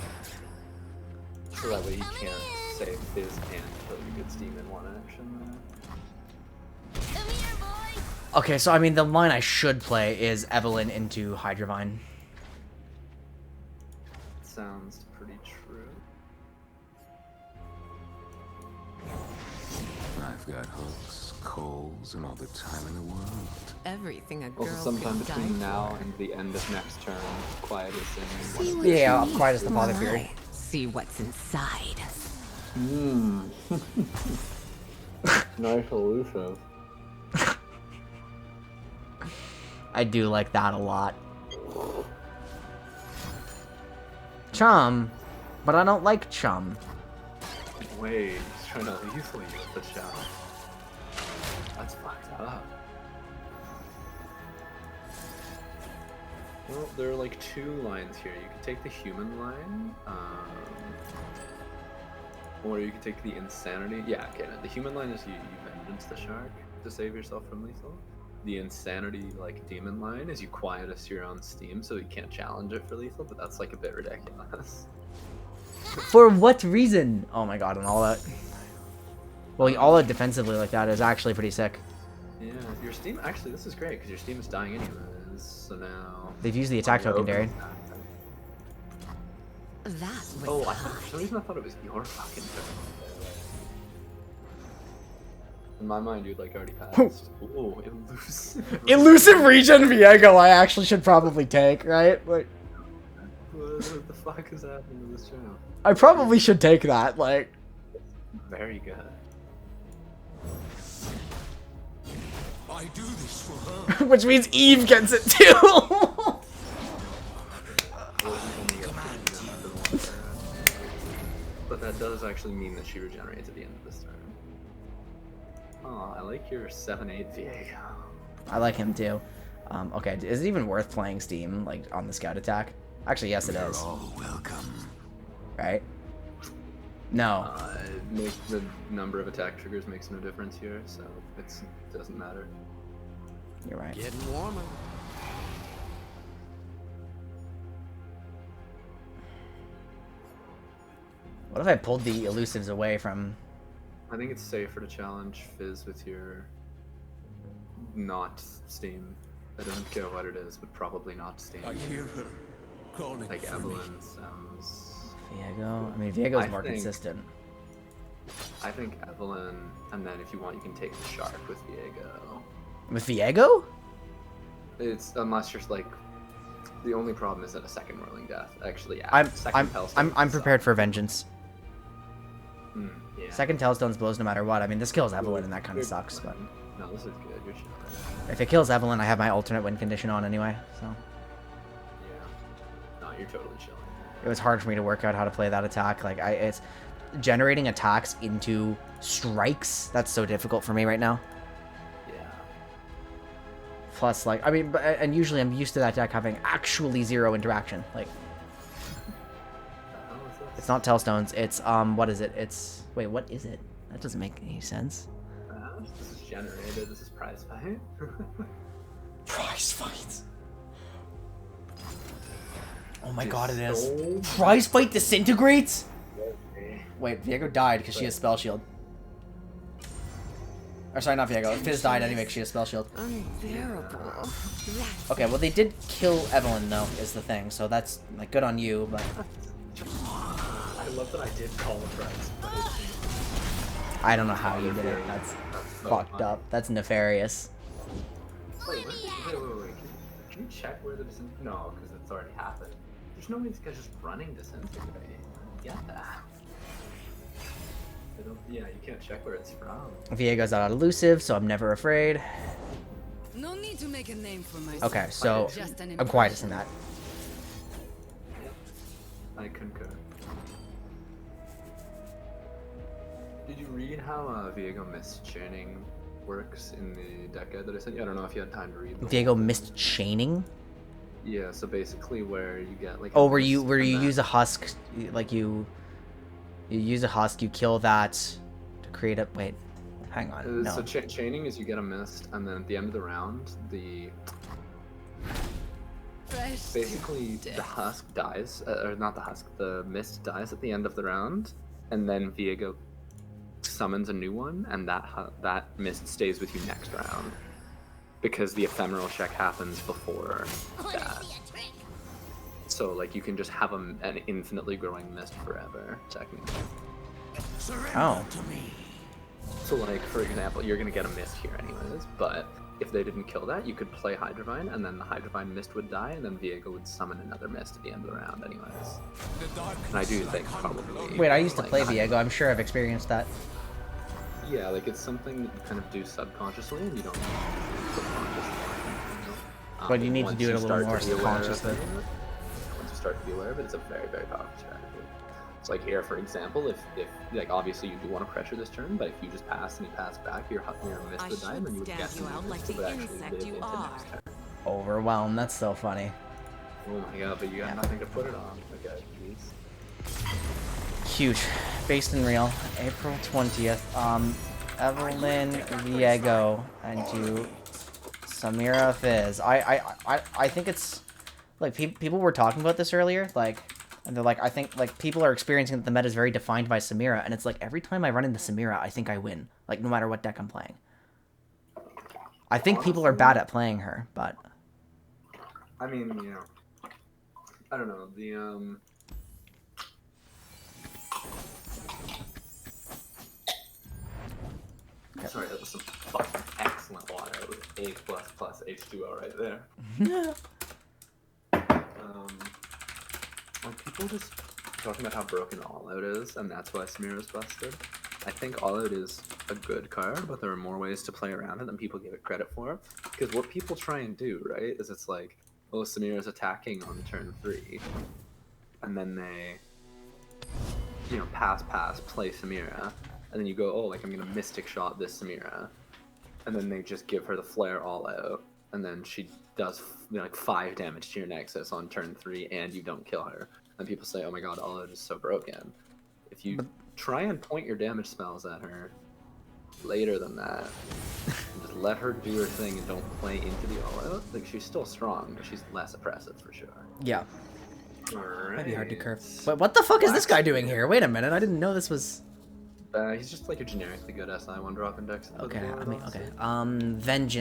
So that way you can't say Fizz and kill your good Steam in one action there. Okay, so I mean, the line I should play is Evelyn into Hydravine. Sounds pretty true. I've got hooks, coals, and all the time in the world. Everything a girl Also, sometime can between die now for. and the end of next turn, Quiet is See in. what Yeah, you Quiet is the need. Father Fury. See what's inside. Nice elusive. I do like that a lot. Chum, but I don't like Chum. Wait, he's trying to lethal you with the shot. That's fucked up. Well, there are like two lines here. You could take the human line, or you could take the insanity. Yeah, okay. The human line is you vengeance the shark to save yourself from lethal. The insanity, like, demon line is you quietus your own Steam so you can't challenge it for lethal, but that's like a bit ridiculous. For what reason? Oh my god, and all that. Well, all that defensively like that is actually pretty sick. Yeah, your Steam, actually, this is great because your Steam is dying anyways, so now... They've used the attack token, Darren. That was Oh, for some reason I thought it was your fucking turn. In my mind, you'd like already passed. Oh, elusive. Elusive Regen Viego I actually should probably take, right? Like, what the fuck is happening to this channel? I probably should take that, like... Very good. I do this for her. Which means Eve gets it too! But that does actually mean that she regenerates at the end of this turn. Oh, I like your 7/8 Viego. I like him too. Okay, is it even worth playing Steam, like, on the scout attack? Actually, yes it is. All welcome. Right? No. The number of attack triggers makes no difference here, so it doesn't matter. You're right. Getting warmer. What if I pulled the elusives away from... I think it's safer to challenge Fizz with your not Steam. I don't care what it is, but probably not Sting. I hear her calling. Like for me. Evelyn sounds. Viego? I mean, Viego's more consistent. I think Evelyn, and then if you want, you can take the shark with Viego. With Viego? It's unless you're like. The only problem is that a second Whirling Death actually. Yeah, I'm prepared for vengeance. Yeah. Second Tailstones blows no matter what. I mean, this kills Evelyn, and that kind of sucks. But no, this is good. You're chilling. if it kills Evelyn, I have my alternate win condition on anyway. So. Yeah. No, you're totally chilling. It was hard for me to work out how to play that attack. Like it's generating attacks into strikes. That's so difficult for me right now. Yeah. Plus, like, I mean, and usually I'm used to that deck having actually 0 interaction. Like, it's not Tailstones. It's what is it? It's wait, what is it? That doesn't make any sense. This is generated. This is prize fight. Prize fights. Oh my god, it is. Prize fight disintegrates? Wait, Viego died because she has spell shield. Or sorry, not Viego. Fizz died anyway because she has spell shield. Unbearable. Okay, well they did kill Evelyn though, is the thing. So that's like good on you, but I love that I did call it prize fight. I don't know how you did it. That's fucked up. That's nefarious. Wait. Can you check where the disintegrate? No, because it's already happened. There's no way this guy's just running disintegrate. Get that. Yeah, you can't check where it's from. Viego's not elusive, so I'm never afraid. No need to make a name for myself. Okay, so I'm quietest in that. Yep. I concur. Did you read how Viego missed chaining works in the deck guide that I sent you? I don't know if you had time to read. Viego missed chaining? Yeah, so basically where you get like. Oh, where you use a husk, like you use a husk, you kill that to create a wait. Hang on. No. So chaining is you get a mist, and then at the end of the round, basically the husk dies, or not the husk, the mist dies at the end of the round, and then Viego summons a new one, and that mist stays with you next round, because the ephemeral check happens before that. So like you can just have an infinitely growing mist forever, technically. Oh. So like for example, you're gonna get a mist here anyways, but if they didn't kill that, you could play Hydrovine, and then the Hydrovine mist would die, and then Viego would summon another mist at the end of the round anyways. And I do think probably... Wait, I used to play Viego, I'm sure I've experienced that. Yeah, like it's something that you kind of do subconsciously, and you don't subconsciously. But you need to do it a little more subconsciously. Once you start to be aware of it, it's a very, very powerful strategy. It's like here, for example, if like obviously you do want to pressure this turn, but if you just pass and you pass back, your mist would die, and then you would get you out like the insect you are. Overwhelmed, that's so funny. Oh my god, but you got nothing to put it on. Okay, jeez. Huge. Based in real. April 20th. Evelyn, Viego, and do Samira Fizz. I think it's like people were talking about this earlier, like, and they're like, I think like people are experiencing that the meta is very defined by Samira, and it's like every time I run into Samira, I think I win, like no matter what deck I'm playing. I think people are bad at playing her, but I mean, you know, I don't know, the okay. Sorry, that was some fucking excellent water. It was A++ H2O right there. When people just talking about how broken All Out is, and that's why Samira's busted, I think All Out is a good card, but there are more ways to play around it than people give it credit for. Because what people try and do, right, is it's like, oh, Samira's attacking on turn 3, and then they, you know, pass, play Samira, and then you go, oh, like I'm gonna Mystic Shot this Samira, and then they just give her the Flare All Out, and then she does like 5 damage to your Nexus on turn 3, and you don't kill her. And people say, oh my god, All Out is so broken. If you try and point your damage spells at her later than that, and just let her do her thing and don't play into the All Out, like she's still strong, but she's less oppressive for sure. yeah. Alright. That'd be hard to curve. But what the fuck is this guy doing here? Wait a minute, I didn't know this was... He's just like a generically good SI1 drop index. Okay, I mean, okay.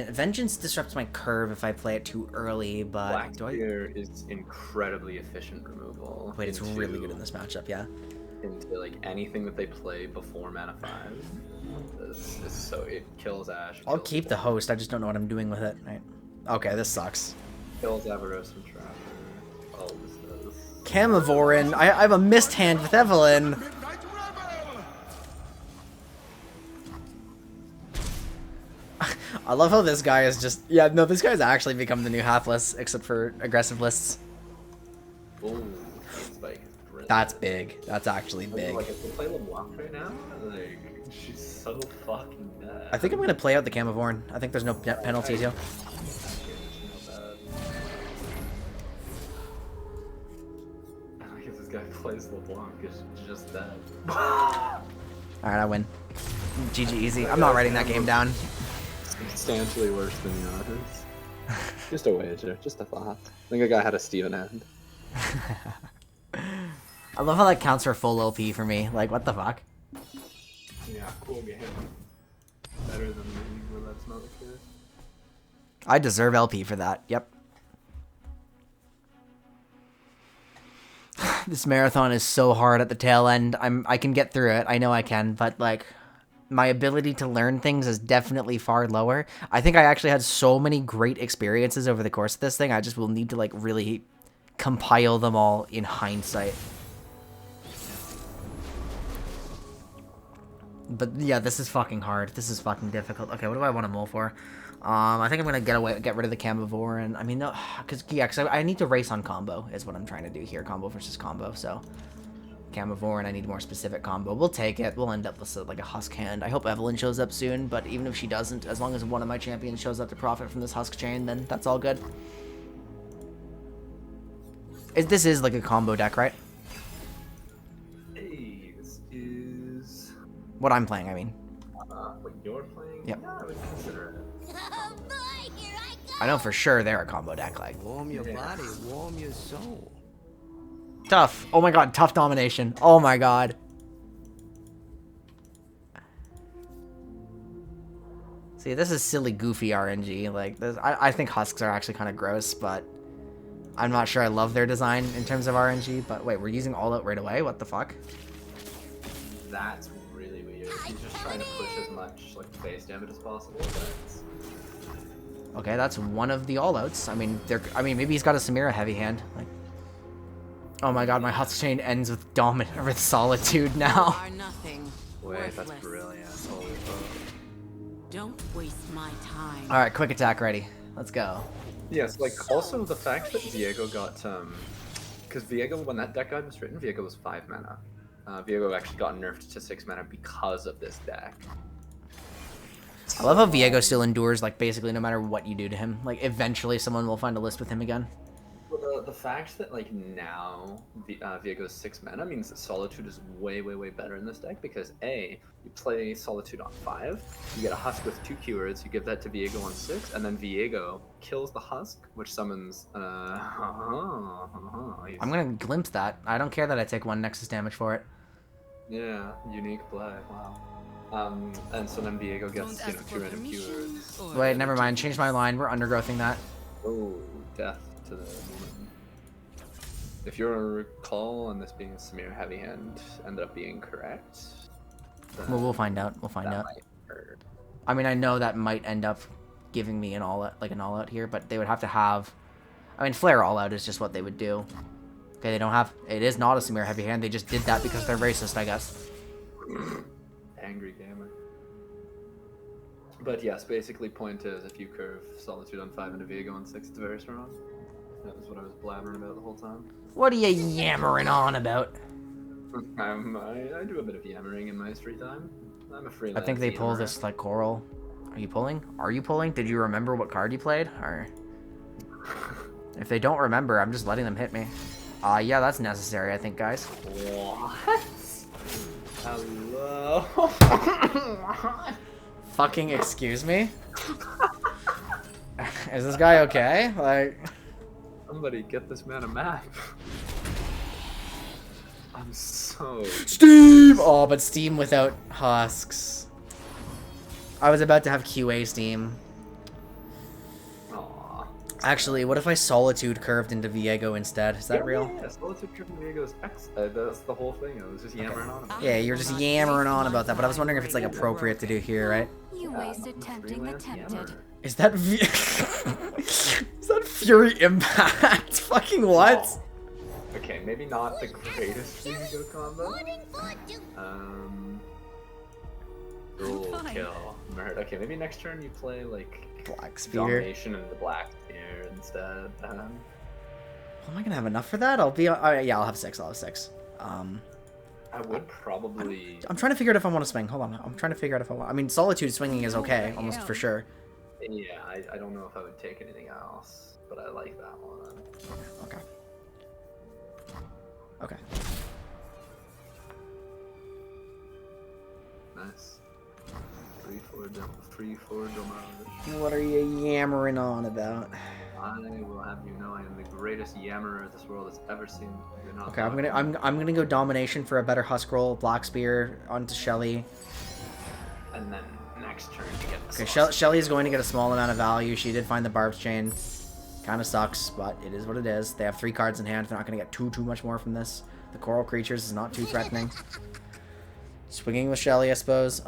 Vengeance disrupts my curve if I play it too early, but Black Spear is incredibly efficient removal. Wait, it's really good in this matchup, yeah. Into like anything that they play before mana 5. So it kills Ash. I'll keep the host, I just don't know what I'm doing with it. Right. Okay, this sucks. Kills Avaros and Trapper. All this does. Camivorin, I have a missed hand with Evelyn. I love how this guy is just... Yeah, no, this guy's actually become the new Hapless, except for aggressive lists. Ooh, that's like brilliant. That's big. That's actually big. Like, if we play LeBlanc right now, like, she's so fucking bad. I think I'm going to play out the Camivorin. I think there's no penalties here. I guess this guy plays LeBlanc, it's just dead. Alright, I win. GG easy. I'm not writing that game down. Substantially worse than yours. Just a wager, just a thought. I think a guy had a Steven end. I love how that counts for full OP for me. Like, what the fuck? Yeah, cool game. Better than me when that's not the case. I deserve LP for that. Yep. This marathon is so hard at the tail end. I can get through it. I know I can, but like my ability to learn things is definitely far lower. I think I actually had so many great experiences over the course of this thing. I just will need to like really compile them all in hindsight. But yeah, this is fucking hard. This is fucking difficult. Okay, what do I want to mull for? I think I'm gonna get rid of the Camivorin, and I mean, no, because I need to race on combo is what I'm trying to do here, combo versus combo. So Camivorin, I need more specific combo. We'll take it. We'll end up with like a Husk hand. I hope Evelyn shows up soon, but even if she doesn't, as long as one of my champions shows up to profit from this Husk chain, then that's all good. This is like a combo deck, right? Hey, this is what I'm playing. I mean, what you're playing? Yep. Yeah, I would consider it. I know for sure they're a combo deck. Like, warm your body, warm your soul. Tough. Oh my god, tough domination. Oh my god. See, this is silly, goofy RNG. Like, this, I think Husks are actually kind of gross, but I'm not sure I love their design in terms of RNG. But wait, we're using all out right away? What the fuck? That's really weird. He's just trying to push as much like base damage as possible. But... Okay, that's one of the all-outs. I mean, maybe he's got a Samira heavy hand. Like, oh my god, my Husk chain ends with with Solitude now. Wait, that's brilliant. Holy fuck. Don't waste my time. All right, quick attack ready. Let's go. Yes, like also the fact that Viego got because Viego, when that deck guide was written, Viego was 5 mana. Viego actually got nerfed to 6 mana because of this deck. I love how Viego still endures, like, basically no matter what you do to him. Like, eventually someone will find a list with him again. Well, the fact that, like, now Viego's 6 mana means that Solitude is way, way, way better in this deck because, A, you play Solitude on 5, you get a Husk with 2 keywords, you give that to Viego on 6, and then Viego kills the Husk, which summons, I'm gonna glimpse that. I don't care that I take 1 Nexus damage for it. Yeah, unique play, wow. And so then Viego gets, 2 random keywords. Wait, never mind. Change my line. We're undergrowthing that. Oh, death to the woman. If you recall on this being a Samir heavy hand ended up being correct. Well, we'll find out. We'll find out. I mean, I know that might end up giving me an all-out, like an all-out here, but they would have to have... I mean, Flare all-out is just what they would do. Okay, they don't have... It is not a Samir heavy hand. They just did that because they're racist, I guess. Angry gamer. But yes, basically point is if you curve Solitude on 5 into Viego on 6, it's very strong. That was what I was blabbering about the whole time. What are you yammering on about? I do a bit of yammering in my free time. I'm a freelance. I think they pull yammerer. this, like, coral. Are you pulling? Are you pulling? Did you remember what card you played? Or... If they don't remember, I'm just letting them hit me. Yeah, that's necessary, I think, guys. What? Hello? Fucking excuse me? Is this guy okay? Like... Somebody get this man a map. I'm so... Steam! Oh, but Steam without husks. I was about to have QA Steam. Aww. Actually, what if I Solitude curved into Viego instead? Is that real? Yeah, Solitude curved into Viego's X. That's the whole thing. I was just yammering on about it. Yeah, you're just yammering on about that, but I was wondering if it's like appropriate to do here, right? You wasted tempting the tempted. Is that is that Fury Impact? Fucking what? Oh. Okay, maybe not the greatest Viego combo. Rule kill. Murder. Okay, maybe next turn you play like Black Spear. Domination and the Black Spear instead. Am I gonna have enough for that? I'll be. Yeah, I'll have 6. I'll have 6. I would probably. I'm trying to figure out if I want to swing. Hold on. I'm trying to figure out if I want. I mean, Solitude swinging is okay, almost for sure. Yeah, I don't know if I would take anything else, but I like that one. Okay. Okay. Nice. Free for Domage. What are you yammering on about? I will have you know I am the greatest yammerer this world has ever seen. Okay, I'm gonna go Domination for a better Husk roll. Black Spear onto Shelly. And then next turn you get the Okay, Shelly is going to get a small amount of value. She did find the Barb's Chain. Kind of sucks, but it is what it is. They have 3 cards in hand. They're not going to get too much more from this. The Coral Creatures is not too threatening. Swinging with Shelly, I suppose.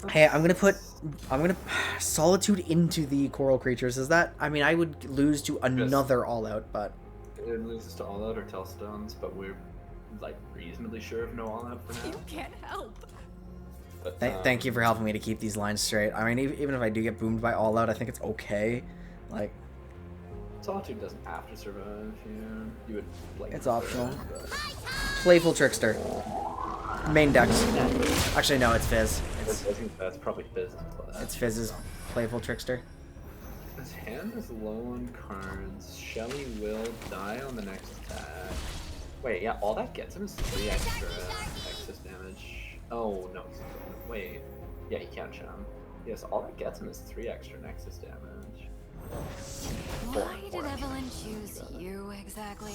Hey, I'm gonna Solitude into the Coral Creatures. Is that? I mean, I would lose to another All Out, but it loses to All Out or Tellstones, but we're like reasonably sure of no All Out for now. You can't help. But, thank you for helping me to keep these lines straight. I mean, even if I do get boomed by All Out, I think it's okay. Like, Solitude doesn't have to survive. You would like. It's optional. Playful Trickster. Main decks. Actually, no, it's Fizz. That's probably Fizz. It's Fizz's Playful Trickster. His hand is low on cards. Shelly will die on the next attack. Wait, yeah, all that gets him is 3 extra excess damage. Oh, no. Wait. Yeah, he can't chum. Yes, all that gets him is 3 extra Nexus damage. Why did Evelyn choose you exactly?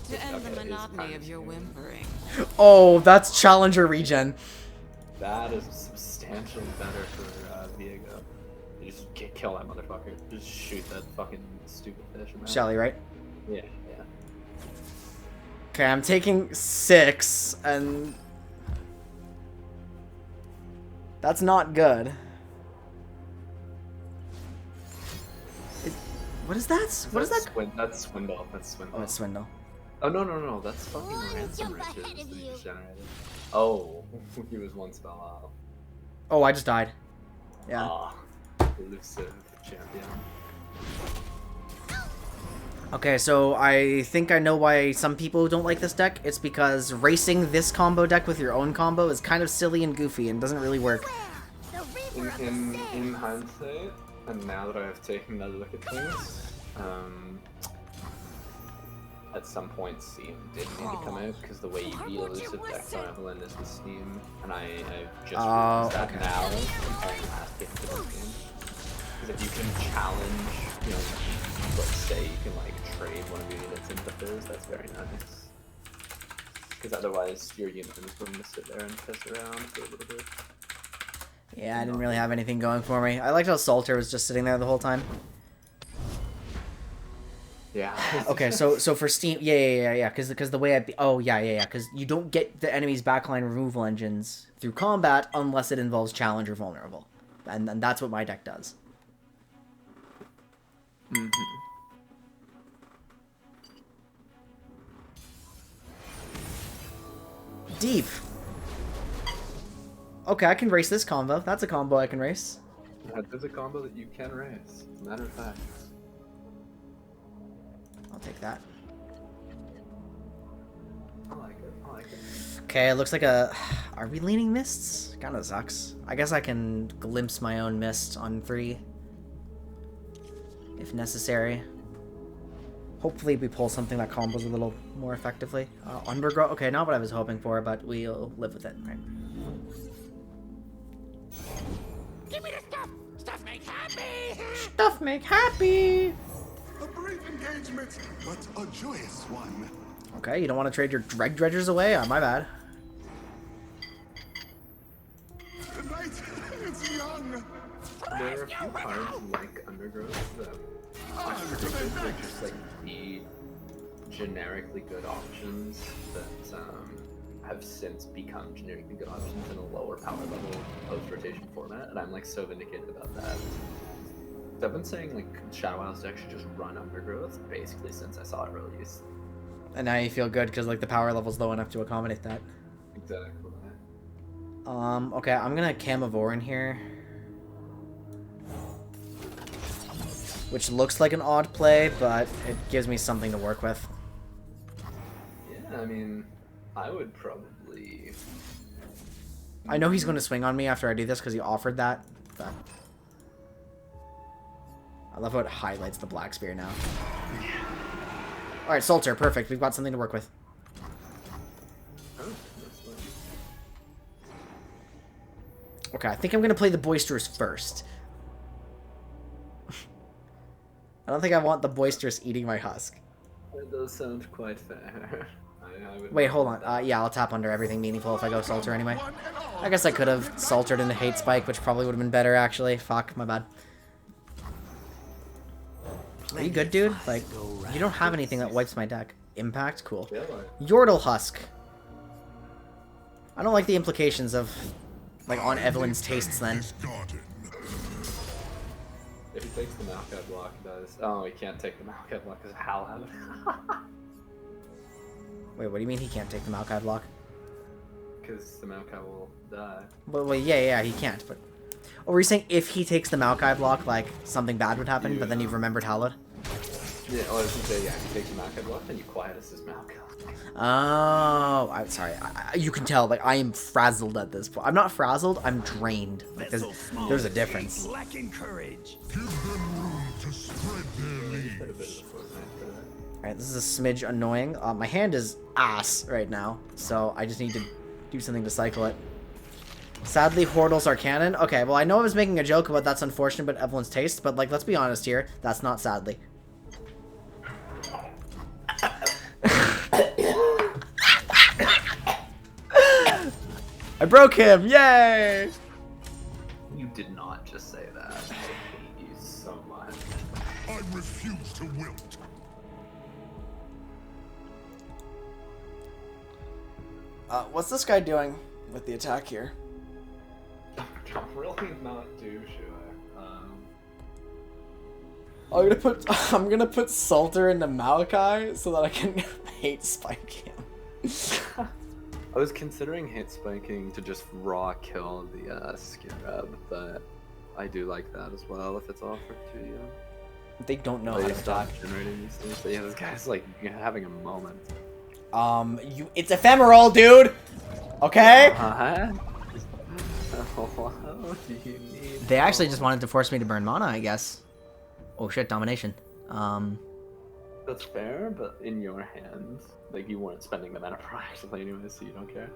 To end the monotony of your whimpering. Oh, that's Challenger regen. That is substantially better for Viego. You just kill that motherfucker. Just shoot that fucking stupid fish. Shelly, right? Yeah. Okay, I'm taking 6, and that's not good. What is that? What is that? That's Swindle. That's Swindle. Oh, it's Swindle. Oh, no. That's fucking Ransom Riches that he just generated. Oh, he was one spell out. Oh, I just died. Yeah. Elusive champion. Okay, so I think I know why some people don't like this deck. It's because racing this combo deck with your own combo is kind of silly and goofy and doesn't really work. In hindsight, and now that I have taken another look at things, at some point Steam did need to come out because the way you beat elusive decks on Evelyn is with Steam, and I've just realized that now comparing last game to this game. Because if you can challenge, let's say you can like trade one of your units into Fizz, that's very nice. Because otherwise your unit is going to sit there and piss around for a little bit. Yeah, I didn't really have anything going for me. I liked how Salter was just sitting there the whole time. Yeah. Okay, so for Steam, yeah, because the way because you don't get the enemy's backline removal engines through combat unless it involves challenge or vulnerable, and that's what my deck does. Deep. Okay, I can race this combo. That's a combo I can race. That is a combo that you can race, as a matter of fact. I'll take that. I like it. Okay, it looks like a... Are we leaning Mists? Kinda sucks. I guess I can glimpse my own Mist on 3. If necessary. Hopefully we pull something that combos a little more effectively. Undergrowth? Okay, not what I was hoping for, but we'll live with it, right? Give me the stuff! Stuff make happy! Stuff make happy! A brief engagement, but a joyous one. Okay, you don't want to trade your Dreg Dredgers away? My bad. The night is young. There are a few cards like Undergrowth that I predicted would just like be generically good options that have since become generically good options in a lower power level post-rotation format, and I'm like so vindicated about that. So I've been saying like Shadow House deck should just run Undergrowth basically since I saw it released. And now you feel good because like the power level's low enough to accommodate that. Exactly. Okay, I'm gonna Camivore in here. Which looks like an odd play, but it gives me something to work with. Yeah, I mean, I would probably... I know he's going to swing on me after I do this because he offered that, but... I love how it highlights the Black Spear now. Alright, Salter, perfect. We've got something to work with. Okay, I think I'm going to play the Boisterous first. I don't think I want the Boisterous eating my Husk. That does sound quite fair. Wait, hold on. Yeah, I'll tap under everything meaningful if I go Salter anyway. I guess I could have Saltered into Hate Spike, which probably would have been better, actually. Fuck, my bad. Are you good, dude? Like, you don't have anything that wipes my deck. Impact? Cool. Yordle Husk. I don't like the implications of, like, on Evelyn's tastes, then. If he takes the Maokai block, he does. Oh, he can't take the Maokai block because of Howl out. Wait, what do you mean he can't take the Maokai block? Because the Maokai will die. Well, yeah, he can't, but... Oh, were you saying if he takes the Maokai block, like, something bad would happen, but then you've remembered Hallowed? Yeah, well, I was gonna say, yeah, if he takes the Maokai block, then you quiet his Maokai. Oh, I'm sorry. You can tell, like, I am frazzled at this point. I'm not frazzled, I'm drained. Like, there's a difference. Lacking courage. Give them room to spread their leaves. Alright, this is a smidge annoying. My hand is ass right now, so I just need to do something to cycle it. Sadly, Hordles are canon. Okay, well, I know I was making a joke about that's unfortunate but Evelyn's taste, but, like, let's be honest here. That's not sadly. I broke him! Yay! You did not just say that. I hate you so much. I refuse to wilt. What's this guy doing with the attack here? I'm really not too sure. I'm gonna put Salter into Maokai so that I can hate spike him. I was considering hit spiking to just raw kill the Scarab, but I do like that as well if it's offered to you. They don't know how to stop attack. generating these things. But yeah, this guy's like having a moment. It's ephemeral, dude. Okay. What do you need? They actually just wanted to force me to burn mana, I guess. Oh shit, domination. That's fair, but in your hands, like you weren't spending the mana proactively anyway, so you don't care.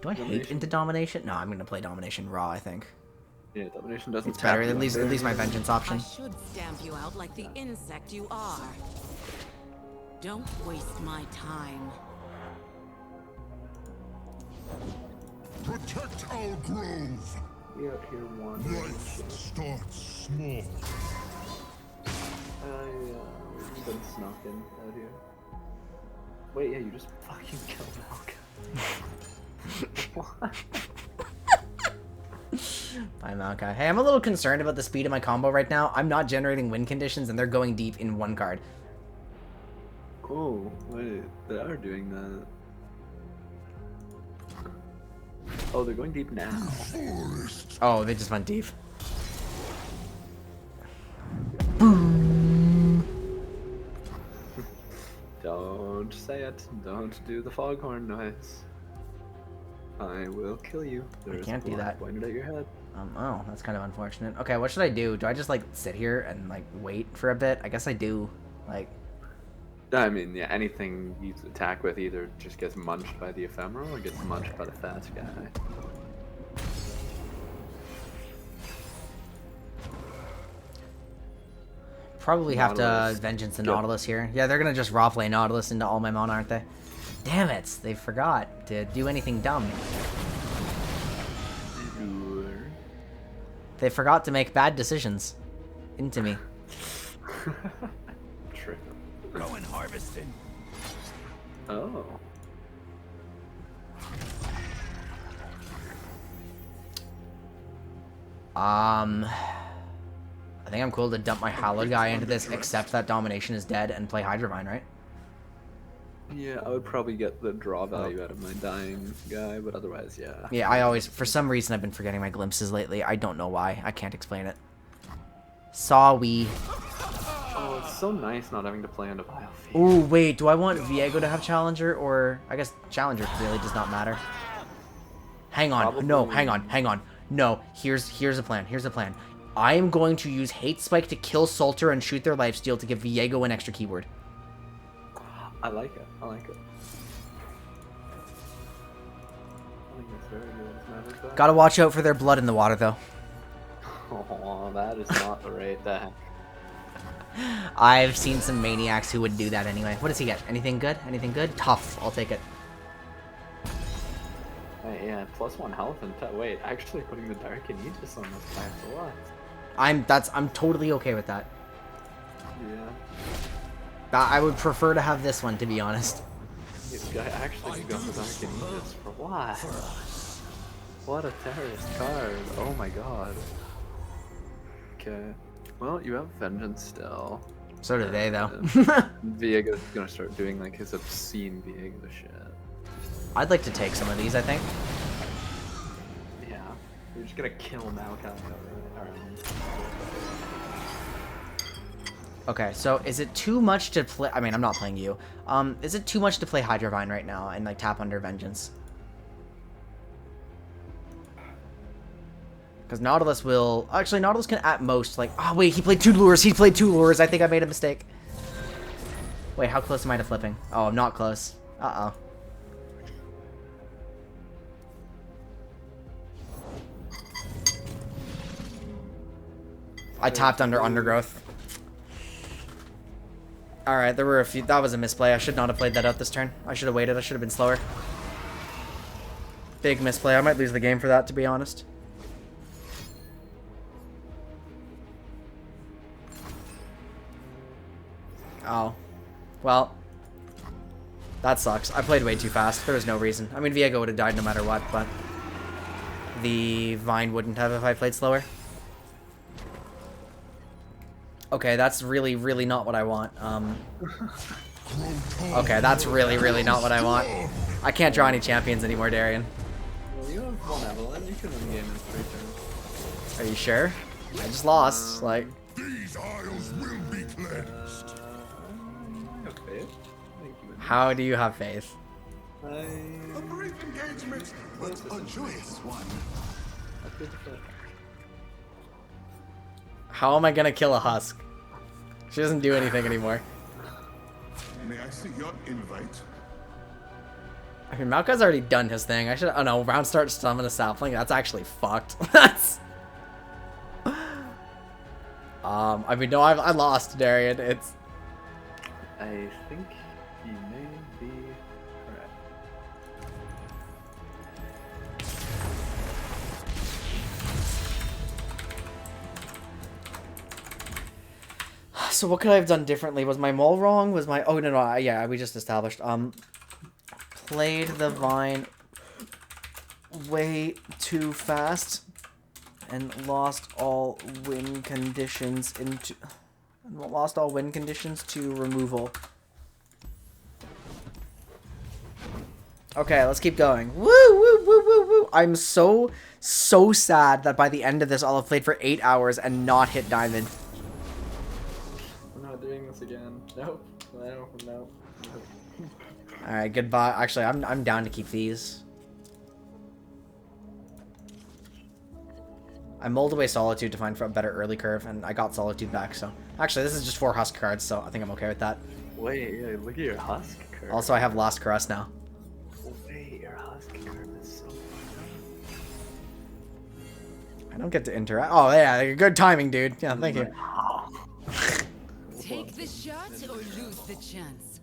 Do I hate into domination? No, I'm gonna play domination raw, I think. Yeah, domination doesn't. It's better. At least my vengeance option. I should stamp you out like the insect you are. Don't waste my time. Protect our grove. We out here one. Life starts small. We've been snuck in out here. Wait, yeah, you just fucking killed Malka. What? Bye, Maokai. Hey, I'm a little concerned about the speed of my combo right now. I'm not generating win conditions, and they're going deep in one card. Oh, wait, they are doing that. Oh, they're going deep now. Oh, they just went deep. Don't say it. Don't do the foghorn noise. I will kill you. I can't do that. Pointed at your head. Oh, that's kind of unfortunate. Okay, what should I do? Do I just, like, sit here and, like, wait for a bit? I guess I do. Like... I mean, yeah, anything you attack with either just gets munched by the ephemeral or gets munched by the fast guy. Probably have to Nautilus. Vengeance the Go. Nautilus here. Yeah, they're gonna just raw play Nautilus into all my mana, aren't they? Damn it! They forgot to do anything dumb. They forgot to make bad decisions into me. True. Going harvesting. Oh. I think I'm cool to dump my Hallowed guy into this, except that Domination is dead, and play Hydrovine, right? Yeah, I would probably get the draw value out of my dying guy, but otherwise, yeah. Yeah, I always, for some reason, I've been forgetting my glimpses lately. I don't know why. I can't explain it. Saw-wee. Oh, it's so nice not having to play into Vile Feast. Ooh, wait, do I want Viego to have Challenger, or... I guess Challenger really does not matter. Hang on. Probably. No, hang on. No, here's a plan. Here's a plan. I am going to use Hate Spike to kill Salter and shoot their lifesteal to give Viego an extra keyword. I like it. I like it. I think it's very good. As a matter of fact. Gotta watch out for their blood in the water, though. Oh, that is not the right deck. I've seen some maniacs who would do that anyway. What does he get? Anything good? Anything good? Tough. I'll take it. Yeah, +1 health and wait, actually putting the Dark Aegis on this guy a lot. I'm totally okay with that. Yeah. I would prefer to have this one, to be honest. This guy actually got the Dark Aegis for what? What a terrorist card. Oh my god. Okay. Well, you have Vengeance still. So do they, though. Viego's gonna start doing like his obscene Viego shit. I'd like to take some of these, I think. Yeah. You're just gonna kill Maokai. Okay, so is it too much to play... I mean, I'm not playing you. Is it too much to play Hydrovine right now and, like, tap under Vengeance? Because Nautilus will... Actually, Nautilus can at most, like... Oh, wait, he played 2 lures. He played 2 lures. I think I made a mistake. Wait, how close am I to flipping? Oh, I'm not close. Uh-oh. I tapped under Undergrowth. Alright, there were a few... That was a misplay. I should not have played that out this turn. I should have waited. I should have been slower. Big misplay. I might lose the game for that, to be honest. Oh. Well. That sucks. I played way too fast. There was no reason. I mean, Viego would have died no matter what, but... The Vine wouldn't have if I played slower. Okay, that's really, really not what I want. Okay, that's really, really not what I want. I can't draw any champions anymore, Darian. Well, you have one Evelyn. You can win the game in 3 turns. Are you sure? I just lost. Like. These isles will be cleansed. I have faith. How do you have faith? A brief engagement, but a joyous one. How am I gonna kill a husk? She doesn't do anything anymore. May I see your invite? I mean, Maokai's already done his thing. I should. Oh no, round start summon a sapling. That's actually fucked. That's. I mean, no, I lost, Darian. It's. I think you may be correct. So what could I have done differently? Was my mole wrong? Was my... Oh, no, yeah, we just established. Played the Vine way too fast and lost all win conditions into... Lost all win conditions to removal. Okay, let's keep going. Woo, woo, woo, woo, woo. I'm so sad that by the end of this, I'll have played for 8 hours and not hit Diamond. I'm not doing this again. Nope. No. Alright, goodbye. Actually, I'm down to keep these. I mulled away Solitude to find a better early curve, and I got Solitude back, so... Actually, this is just 4 Husk cards, so I think I'm okay with that. Wait, yeah, look at your Husk curve. Also, I have Lost Caress now. Wait, your Husk curve is so fun. I don't get to interact. Oh, yeah, good timing, dude. Yeah, thank you. Start or lose the chance.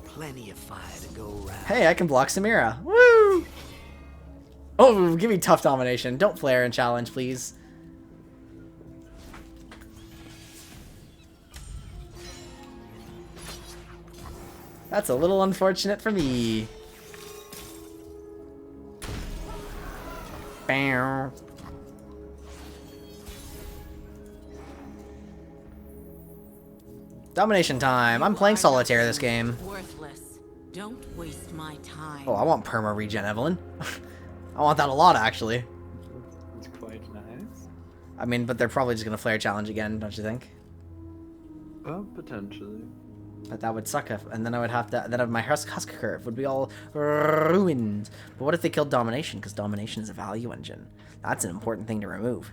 Plenty of fire to go around. Hey, I can block Samira. Woo! Oh, give me tough domination. Don't flare and challenge, please. That's a little unfortunate for me. Bow. Domination time. I'm playing solitaire this game. Worthless. Don't waste my time. Oh, I want perma regen, Evelyn. I want that a lot, actually. It's quite nice. I mean, but they're probably just gonna flare challenge again, don't you think? Well, potentially. But that would suck, and then I would have to. Then my husk curve would be all ruined. But what if they killed domination? Because domination is a value engine. That's an important thing to remove.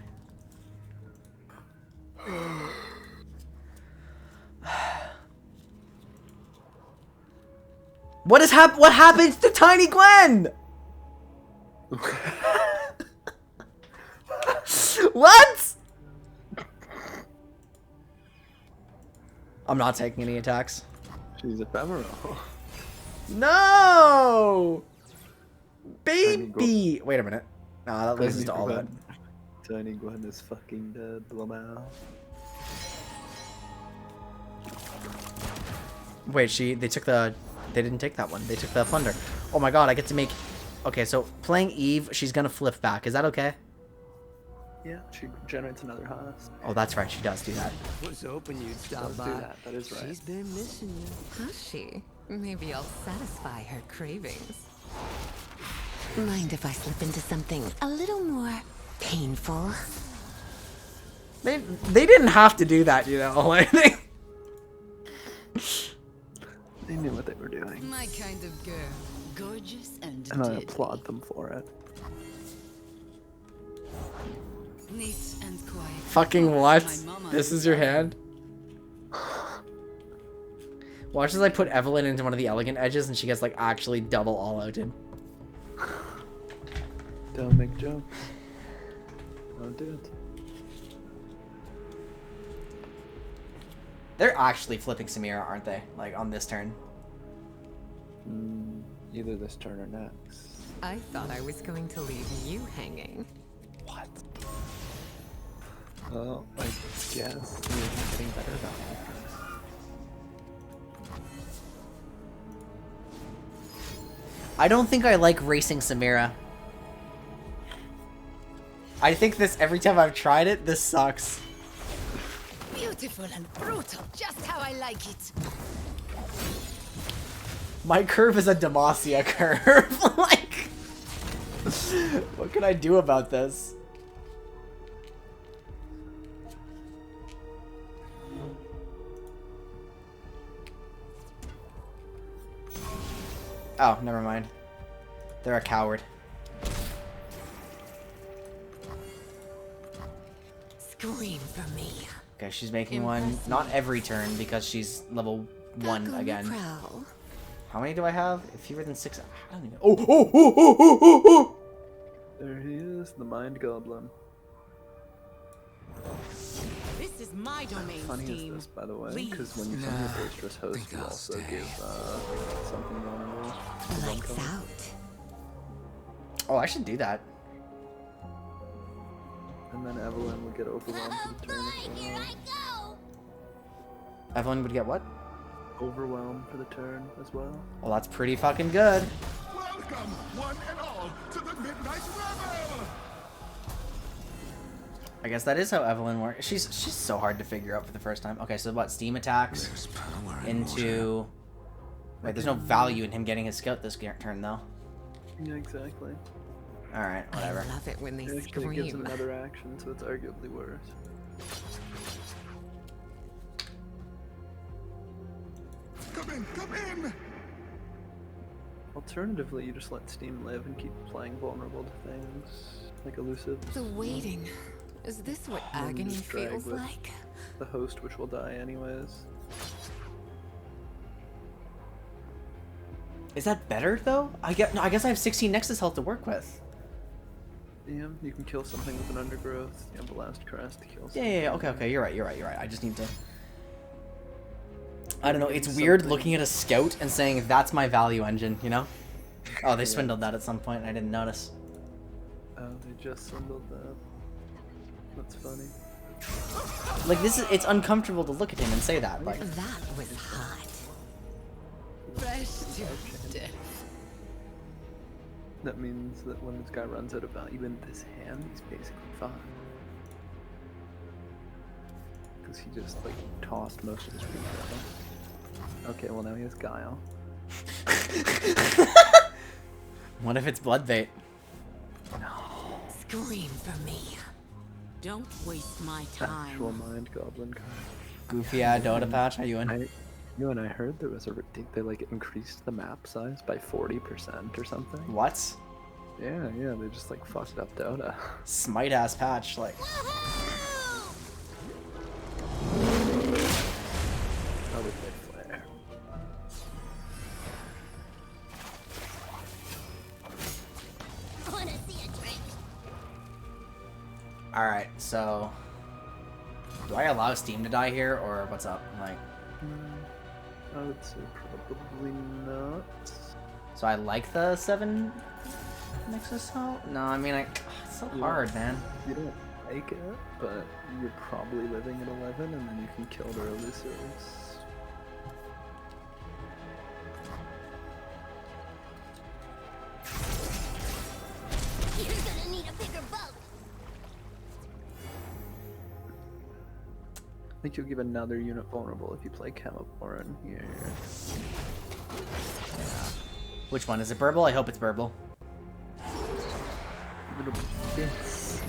What happens to Tiny Gwen? What? I'm not taking any attacks. She's ephemeral. No! Baby! Wait a minute. Nah, that loses to all that. Tiny Gwen is fucking dead, Lamau. Wait, they didn't take that one. They took the plunder. Oh my god, I get to make... Okay, so playing Eve, she's gonna flip back. Is that okay? Yeah, she generates another host. Oh, that's right. She does do that. Was hoping you'd stop by. Do that. That is right. She's been missing you. Has she? Maybe I'll satisfy her cravings. Mind if I slip into something a little more painful? They didn't have to do that, you know. Like, They knew what they were doing. My kind of girl. Gorgeous and I applaud them for it. Neat and quiet. Fucking what? This is your hand? Watch as I put Evelyn into one of the elegant edges and she gets like actually double all-outed. Don't make jokes. Don't do it. They're actually flipping Samira, aren't they? Like on this turn. Either this turn or next. I thought I was going to leave you hanging. What? Well, I guess you're getting better about it. I don't think I like racing Samira. I think this, every time I've tried it, this sucks. Beautiful and brutal, just how I like it. My curve is a Demacia curve. Like, what can I do about this? Oh, never mind. They're a coward. Scream for me. Okay, she's making one. Not every turn because she's level 1 again. How many do I have? Fewer than 6. I don't even... Oh! There he is, the Mind Goblin. This is my domain, How funny Steam. is this, by the way? Because when you send your boisterous host, you also give something vulnerable. Lights out. Oh, I should do that. And then Evelyn would get overwhelmed for the turn as well. Evelyn would get what? Overwhelmed for the turn as well. Well, that's pretty fucking good. Welcome, one and all, to the Midnight Revel! I guess that is how Evelyn works. She's so hard to figure out for the first time. Okay, so what? Steam attacks into... Wait, there's no value in him getting his scout this turn, though. Yeah, exactly. Alright, whatever. I love it when they It actually gives him scream. another action, so it's arguably worse. Come in! Alternatively, you just let Steam live and keep playing vulnerable to things, like elusive. The waiting. Is this what And then agony just drag feels with like? The host, which will die anyways. Is that better, though? I guess I have 16 Nexus health to work with. Yeah, you can kill something with an undergrowth. You have the last caress to kill something. Yeah, okay, you're right. I just need to... I don't know, it's weird looking at a scout and saying, that's my value engine, you know? Oh, they swindled that at some point and I didn't notice. Oh, they just swindled that. That's funny. Like, it's uncomfortable to look at him and say that. Like, That was hot. Fresh to death. That means that when this guy runs out of value in this hand, he's basically fine. Because he just, like, tossed most of his free throw. Okay, well now he has Guile. what if it's blood bait? Scream for me. Don't waste my time. Actual Mind Goblin card. Goofy Dota patch, how you in? You and I heard there was they like increased the map size by 40% or something. What? Yeah, they just like fucked up Dota. Smite ass patch, like. Probably play Flare. Wanna see a trick? Alright, so. Do I allow Steam to die here, or what's up? Like. I would say probably not. So I like the 7 Nexus Hell? No, I mean, it's so hard, man. You don't like it, but you're probably living at 11, and then you can kill the elusives. You're gonna need a bigger boat. I think you'll give another unit vulnerable if you play Chemoboran here. Yeah. Which one? Is it Burble? I hope it's Burble. Yes.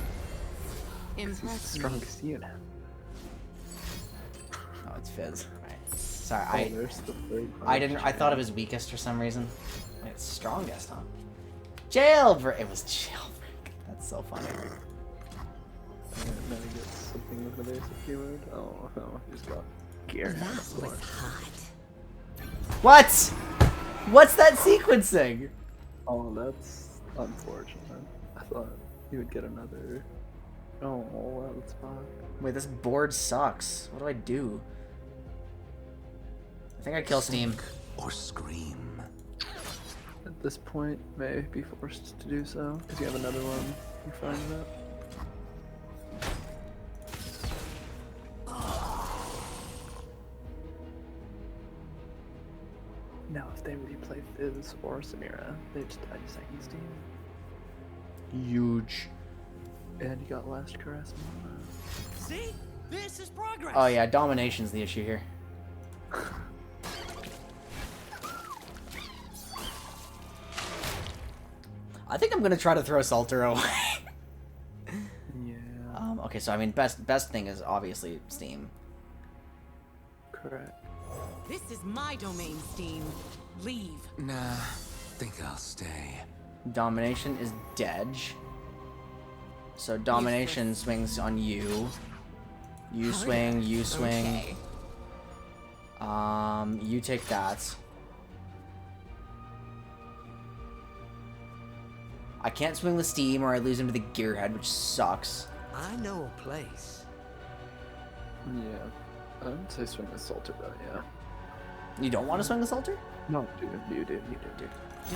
Impress the strongest unit. Oh, it's Fizz. Right. Sorry, I thought it was weakest for some reason. It's strongest, huh? Jailbreak. It was Jailbreak. That's so funny. Now he gets something with the basic keyword. Oh no, he just got gear. That was hot. What? What's that sequencing? Oh, that's unfortunate. I thought he would get another. Oh, that's fine. Wait, this board sucks. What do I do? I think I kill Steam. Or scream. At this point, may be forced to do so because you have another one. You find that. Now, if they replay Fizz or Samira, they just die to second Steam. Huge. And you got Last Caress. See? This is progress. Oh yeah, domination's the issue here. I think I'm gonna try to throw Salter away. Yeah. Okay, so I mean, best thing is obviously Steam. Correct. This is my domain, Steam. Leave. Nah, think I'll stay. Domination is Dedge. So domination swings on you. You swing, you swing. Okay. You take that. I can't swing the Steam or I lose him to the Gearhead, which sucks. I know a place. Yeah. I would say swing the Salter, though, yeah. You don't want to swing the Salter? No, dude, you do.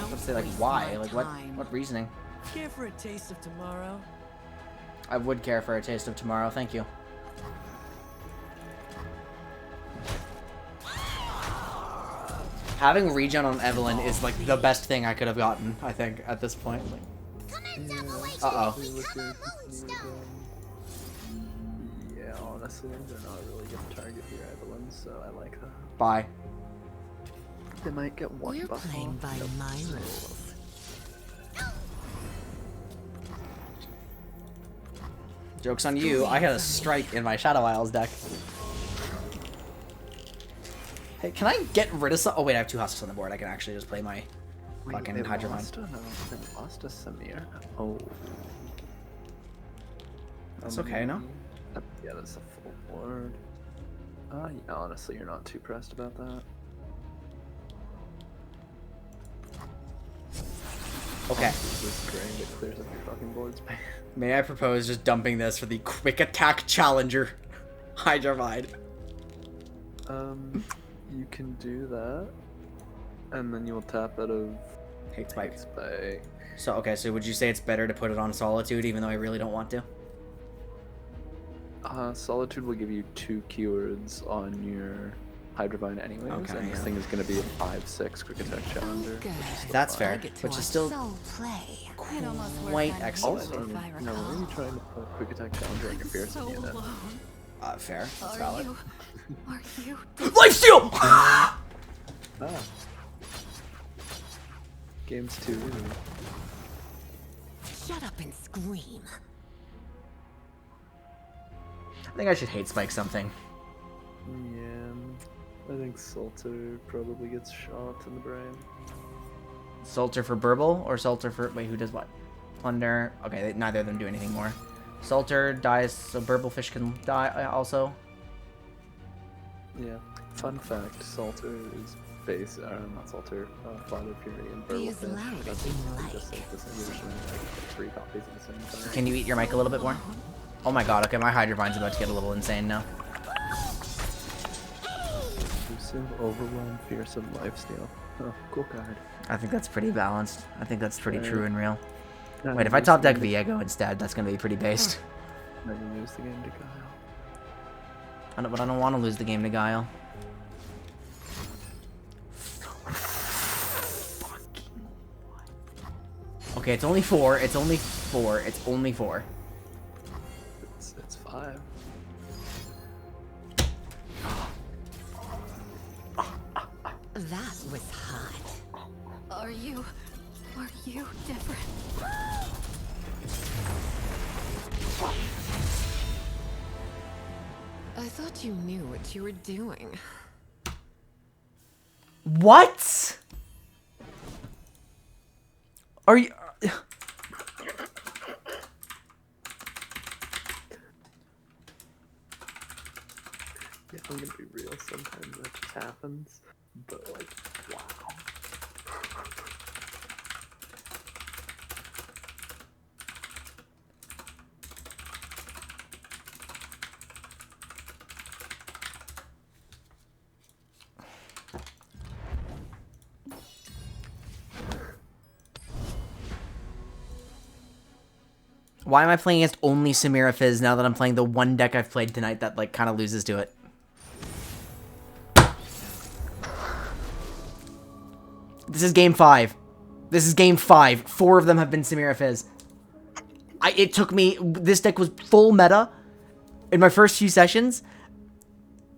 Let's say, like, why? Like, what reasoning? Care for a taste of tomorrow? I would care for a taste of tomorrow, thank you. Having regen on Evelyn is, like, the best thing I could have gotten, I think, at this point. Like, uh-oh. Yeah, honestly, they're not really gonna target your Evelyn, so I like that. Bye. They might get one We're buff playing off. by my rules. Joke's on you, I had a strike in my Shadow Isles deck. Hey, can I get rid of some? Oh wait, I have 2 husks on the board. I can actually just play my fucking Hydra Mind. They lost to Samir. Oh. That's okay, no? Yeah, that's a full board. Yeah, honestly, you're not too pressed about that. Okay. This drain that clears up your fucking board space. May I propose just dumping this for the Quick Attack Challenger Hydra Mind? You can do that, and then you'll tap out of Hate Spike. Spike. So, okay, so would you say it's better to put it on Solitude even though I really don't want to? Solitude will give you 2 keywords on your Hydrovine anyways, Okay, and this thing is going to be a 5/6 quick attack challenger. That's fair, which is still play. quite excellent. Also, no, why are you trying to put quick attack challenger on your fearsome unit? Fair. That's valid. Are you Lifesteal! Game's too easy. Shut up and scream. I think I should hate spike something. Yeah, I think Salter probably gets shot in the brain. Salter for Burble or Salter for... Wait, who does what? Plunder. Okay, neither of them do anything more. Salter dies, so Burblefish can die also. Yeah. Fun fact, Salter is not Salter, Father Fury and Be as Burblefish. loud That's as you like. just like this illusion, like 3 copies at the same time. Can you eat your mic a little bit more? Oh my god, okay, my Hydrovine's about to get a little insane now. Elusive, Overwhelm, Fearsome, Lifesteal. Oh, cool card. I think that's pretty balanced. I think that's pretty Yeah. true and real. Yeah, Wait, if I top deck Viego instead, that's gonna be pretty based. Then you lose the game to Guile. But I don't want to lose the game to Guile. Okay, it's only 4. It's only 4. It's only 4. It's 5. That was hot. Are you different? I thought you knew what you were doing. What? Are you... Yeah, I'm gonna be real, sometimes that just happens, but like, wow. Why am I playing against only Samira Fizz now that I'm playing the one deck I've played tonight that, like, kind of loses to it? This is game 5. This is game 5. 4 of them have been Samira Fizz. It took me... This deck was full meta in my first few sessions.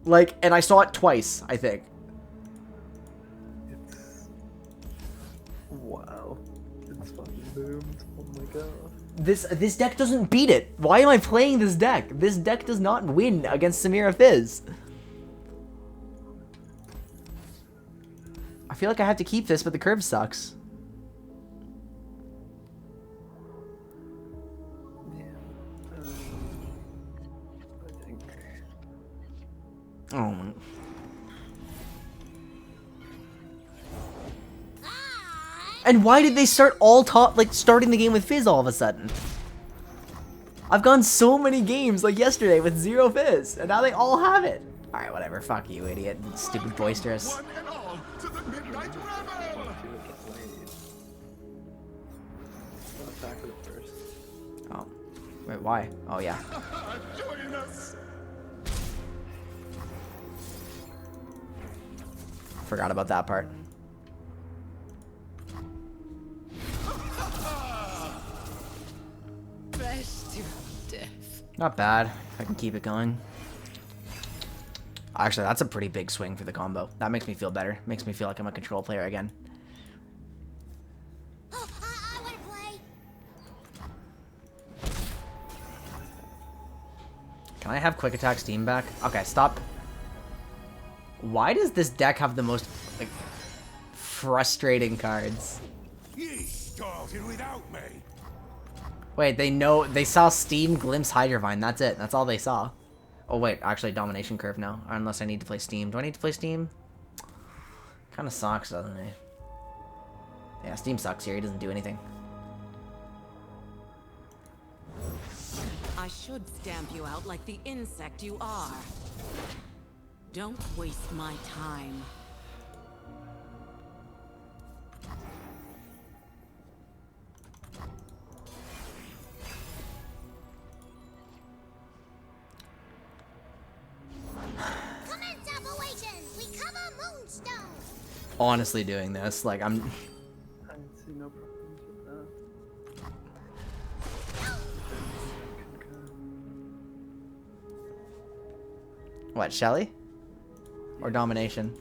Like, and I saw it twice, I think. Wow. It's fucking boomed. Oh my god. This deck doesn't beat it. Why am I playing this deck? This deck does not win against Samira Fizz. I feel like I have to keep this, but the curve sucks. Yeah. I think... Oh. And why did they start starting the game with Fizz all of a sudden? I've gone so many games, like yesterday, with 0 Fizz, and now they all have it. Alright, whatever. Fuck you, idiot. Stupid boisterous. Oh. Wait, why? Oh, yeah. Forgot about that part. Not bad. If I can keep it going. Actually, that's a pretty big swing for the combo. That makes me feel better. Makes me feel like I'm a control player again. Can I have quick attack Steam back? Okay, stop. Why does this deck have the most, like, frustrating cards? Ye started without me. Wait, they saw Steam glimpse Hydrovine. That's it. That's all they saw. Oh wait, actually Domination Curve now. Unless I need to play Steam. Do I need to play Steam? Kind of sucks, doesn't it? Yeah, Steam sucks here. He doesn't do anything. I should stamp you out like the insect you are. Don't waste my time. Honestly doing this, like, I'm... I see no problems with that. What, Shelly? Or domination?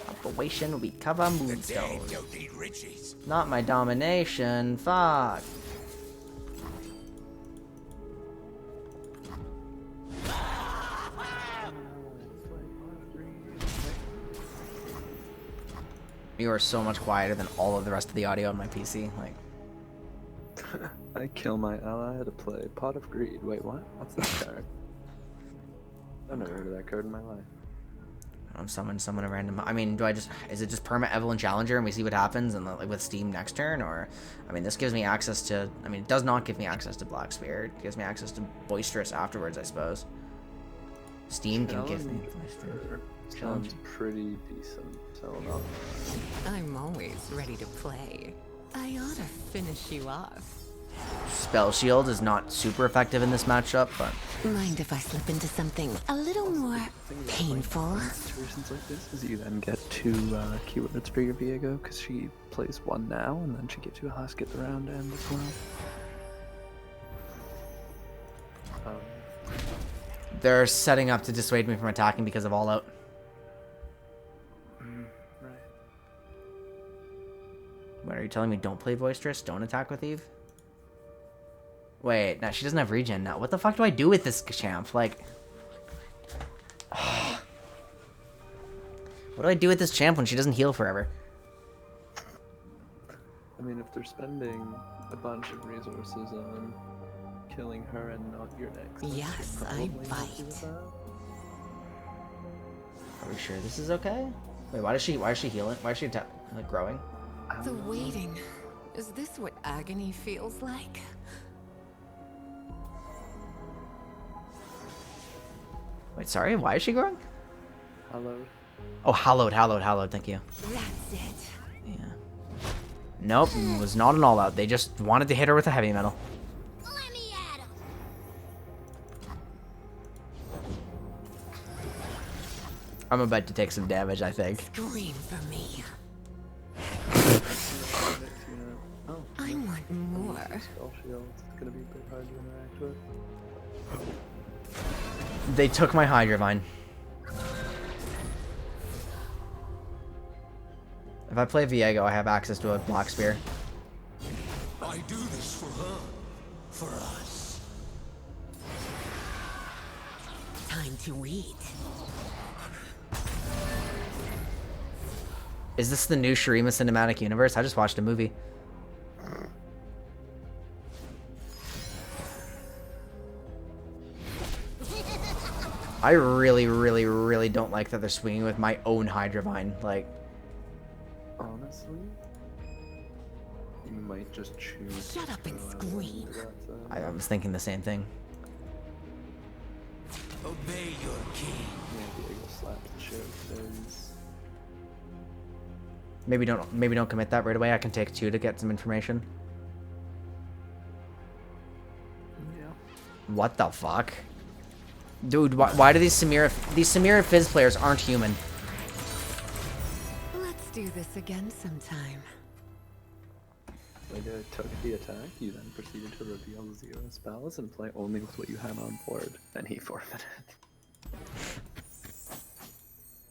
Operation, we cover moonstone. Not my domination, fuck. You are so much quieter than all of the rest of the audio on my PC. Like, I kill my ally to play Pot of Greed. Wait, what? What's that card? I've never heard of that card in my life. I'm summon a random. I mean, is it just perma Evelyn Challenger and we see what happens and like with Steam next turn, or I mean, this gives me access to. I mean, it does not give me access to Black Spirit. It gives me access to Boisterous afterwards, I suppose. Steam can give me Boisterous. Sounds pretty decent, so not. I'm always ready to play. I ought to finish you off. Spell Shield is not super effective in this matchup, but... Mind if I slip into something a little more painful? Situations like this is you then get 2 keywords for your Viego, because she plays 1 now, and then she gives you a Husk at the round end as well. They're setting up to dissuade me from attacking because of All Out. Right. What, are you telling me don't play Boisterous? Don't attack with Eve? Wait, no, she doesn't have regen now. What the fuck do I do with this champ? Like... what do I do with this champ when she doesn't heal forever? I mean, if they're spending a bunch of resources on killing her and not your next... Yes, I bite. Are we sure this is okay? Wait, why is she healing? Why is she like growing? The waiting. Is this what agony feels like? Wait, sorry, why is she growing? Hallowed. Oh, hallowed, thank you. That's it. Yeah. Nope, it was not an all out. They just wanted to hit her with a heavy metal. Let me at him. I'm about to take some damage, I think. Scream for me. Oh, I want more. Spell Shield. It's gonna be a bit hard to interact with. They took my Hydravine. If I play Viego, I have access to a Black Spear. I do this for her. For us. Time to eat. Is this the new Shurima cinematic universe? I just watched a movie. I really, really, really don't like that they're swinging with my own Hydravine. Like, honestly, you might just choose. Shut up and scream. I was thinking the same thing. Obey your king. Yeah, Viego slaps the shit out of things. Maybe don't commit that right away. I can take 2 to get some information. Yeah. What the fuck? Dude, why do these Samira Fizz players aren't human? Let's do this again sometime. When you took the attack, you then proceeded to reveal 0 spells and play only with what you had on board, and he forfeited.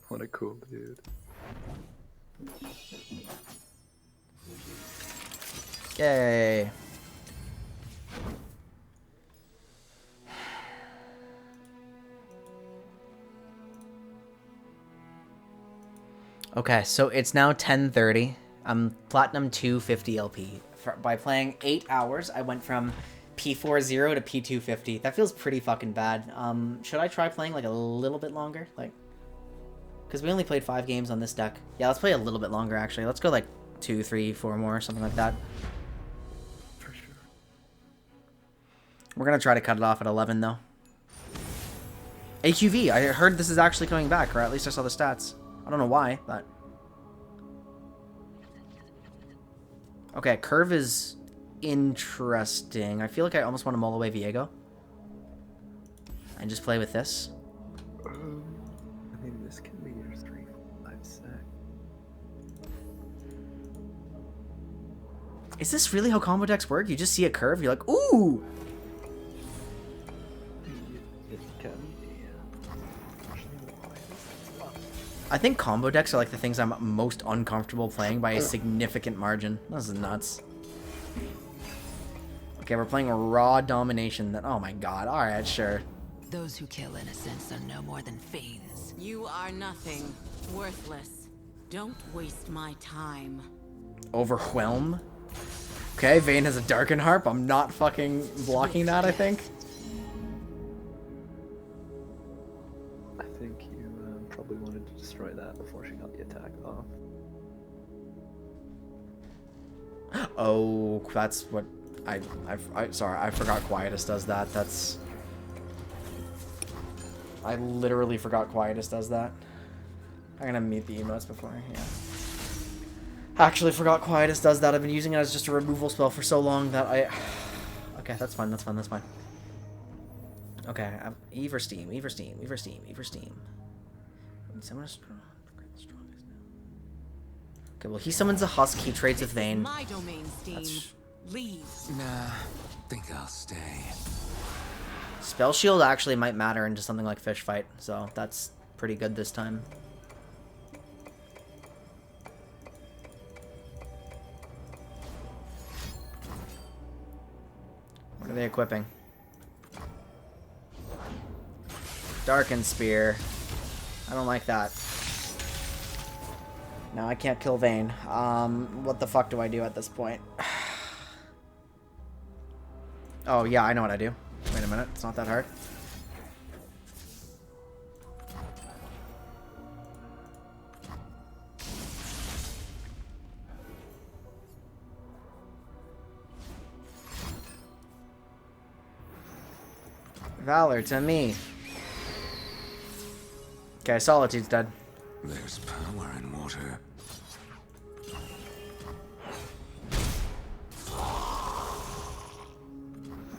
What a cool dude. Yay. Okay, so it's now 10:30. I'm Platinum 250 LP. By playing 8 hours, I went from P40 to P250. That feels pretty fucking bad. Should I try playing like a little bit longer? Like, because we only played 5 games on this deck. Yeah, let's play a little bit longer actually. Let's go like 2, 3, 4 more, something like that. For sure. We're gonna try to cut it off at 11 though. AQV, I heard this is actually coming back, or at least I saw the stats. I don't know why, but... Okay, curve is interesting. I feel like I almost want to mull away Viego. And just play with this. I mean, this can be your 3, 5, 6. Is this really how combo decks work? You just see a curve, you're like, ooh! It can be. I think combo decks are like the things I'm most uncomfortable playing by a significant margin. This is nuts. Okay, we're playing raw domination. That, oh my god. Alright, sure. Those who kill innocents are no more than fiends. You are nothing. Worthless. Don't waste my time. Overwhelm? Okay, Vayne has a Darken Harp. I'm not fucking blocking that, I think. I think you probably wanted to destroy that before she got the attack off. Oh, that's what... sorry, I forgot Quietus does that. That's... I literally forgot Quietus does that. I'm gonna mute the emotes before, yeah. Actually forgot Quietus does that. I've been using it as just a removal spell for so long that I... Okay, that's fine, that's fine, that's fine. Okay, Eve or Steam, Eve or Steam, Eve or Steam, Eve or Steam. Summon a strong... Okay, well he summons a Husk, he trades with Vayne. My domain, Steam. Leave. Nah, think I'll stay. Spell Shield actually might matter into something like Fish Fight, so that's pretty good this time. What are they equipping? Darken Spear. I don't like that. No, I can't kill Vayne. What the fuck do I do at this point? Oh, yeah, I know what I do. Wait a minute, it's not that hard. Valor to me. Okay, Solitude's dead. There's power in water.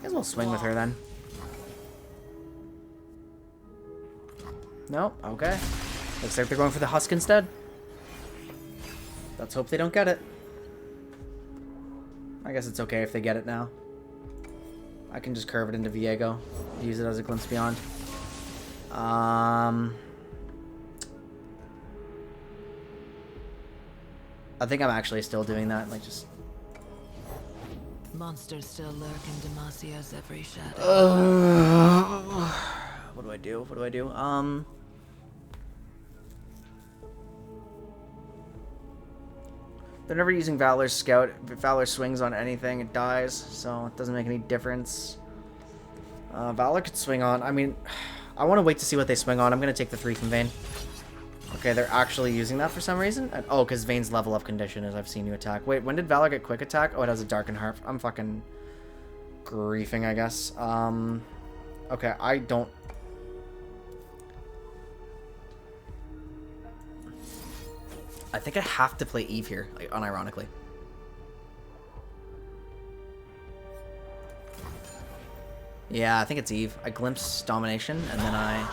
Guess we'll swing with her then. Nope, okay. Looks like they're going for the Husk instead. Let's hope they don't get it. I guess it's okay if they get it now. I can just curve it into Viego. Use it as a Glimpse Beyond. I think I'm actually still doing that. Like, just... Monsters still lurk in Demasia's every shadow. What do I do? What do I do? They're never using Valor's Scout. If Valor swings on anything, it dies, so it doesn't make any difference. Valor could swing on... I mean, I want to wait to see what they swing on. I'm going to take the 3 from Vayne. Okay, they're actually using that for some reason? And, oh, because Vayne's level up condition is I've seen you attack. Wait, when did Valor get quick attack? Oh, it has a Darken Harp. I'm fucking griefing, I guess. Okay, I don't... I think I have to play Eve here, like, unironically. Yeah, I think it's Eve. I glimpse Domination, and then I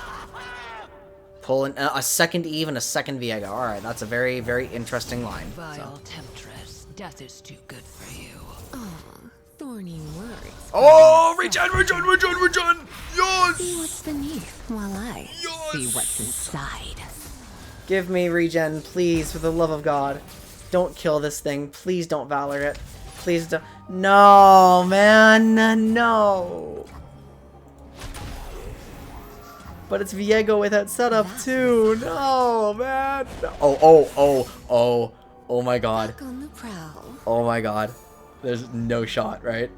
pull in a second Eve and a second Viego. Alright, that's a very, very interesting line. Vile temptress, death is too good for you. Oh, thorny words. Oh, regen! Yes! See what's beneath while I see what's inside. Give me regen, please, for the love of God. Don't kill this thing. Please don't Valor it. Please don't. No, man, no. But it's Viego with that setup too. No, man. Oh my God. Back on the prowl. Oh my God. There's no shot, right?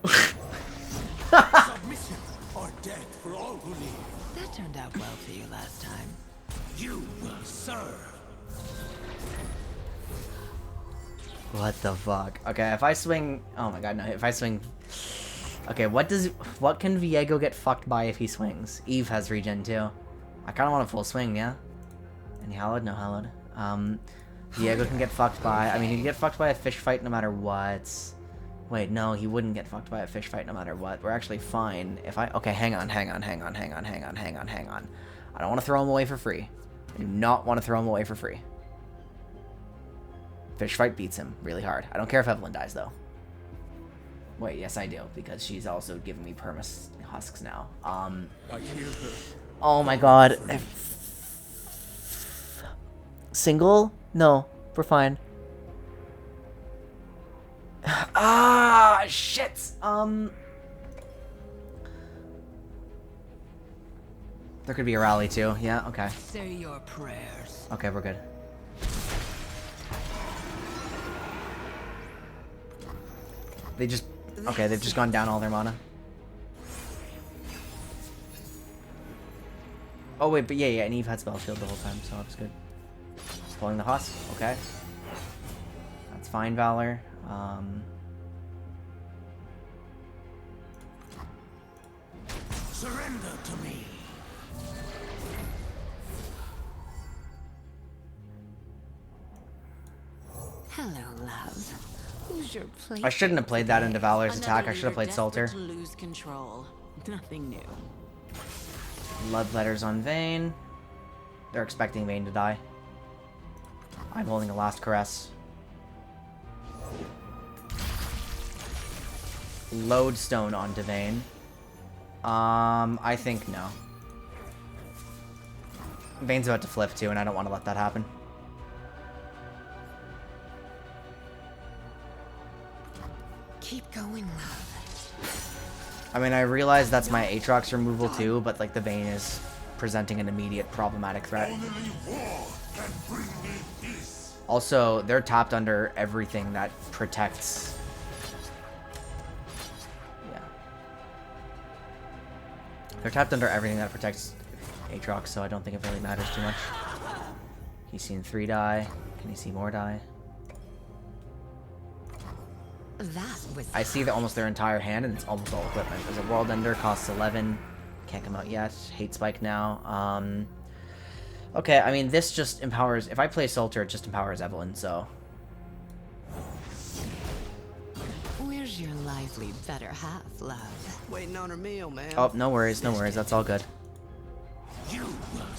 Submission or death for all who live. That turned out well for you last time. You will serve. What the fuck? Okay, if I swing... Oh my God, no. If I swing Okay, what can Viego get fucked by if he swings? Eve has regen too. I kind of want a full swing, yeah? Any hallowed? No hallowed. Viego can get fucked by... I mean, he'd get fucked by a fish fight no matter what. Wait, no, he wouldn't get fucked by a fish fight no matter what. We're actually fine. If I... Okay, hang on. I don't want to throw him away for free. I do not want to throw him away for free. Fish fight beats him really hard. I don't care if Evelyn dies, though. Wait, yes I do, because she's also giving me permas husks now. Oh my god. Single? No, we're fine. Ah, shit. There could be a rally too. Yeah, okay. Say your prayers. Okay, we're good. They just... Okay, they've just gone down all their mana. Oh wait, but yeah, and Eve had spell shield the whole time, so that's good. Pulling the husk, okay. That's fine, Valor. Surrender to me. Hello, love. Who's your place? I shouldn't have played that into Valor's attack. I should have played Salter. To lose control. Nothing new. Bloodletters on Vayne. They're expecting Vayne to die. I'm holding a last caress. Lodestone onto Vayne. I think no. Vayne's about to flip too, and I don't want to let that happen. Keep going, love. I mean, I realize that's my Aatrox removal too, but like the Vayne is presenting an immediate problematic threat. Also, they're tapped under everything that protects. Yeah. They're tapped under everything that protects Aatrox, so I don't think it really matters too much. He's seen 3 die. Can he see more die? That was... I see almost their entire hand, and it's almost all equipment. There's a World Ender, costs 11. Can't come out yet. Hate Spike now. Okay, I mean, this just empowers... If I play Salter, it just empowers Evelyn, so... Where's your lively better half, love? Waiting on her meal, man. Oh, no worries, no worries. That's all good.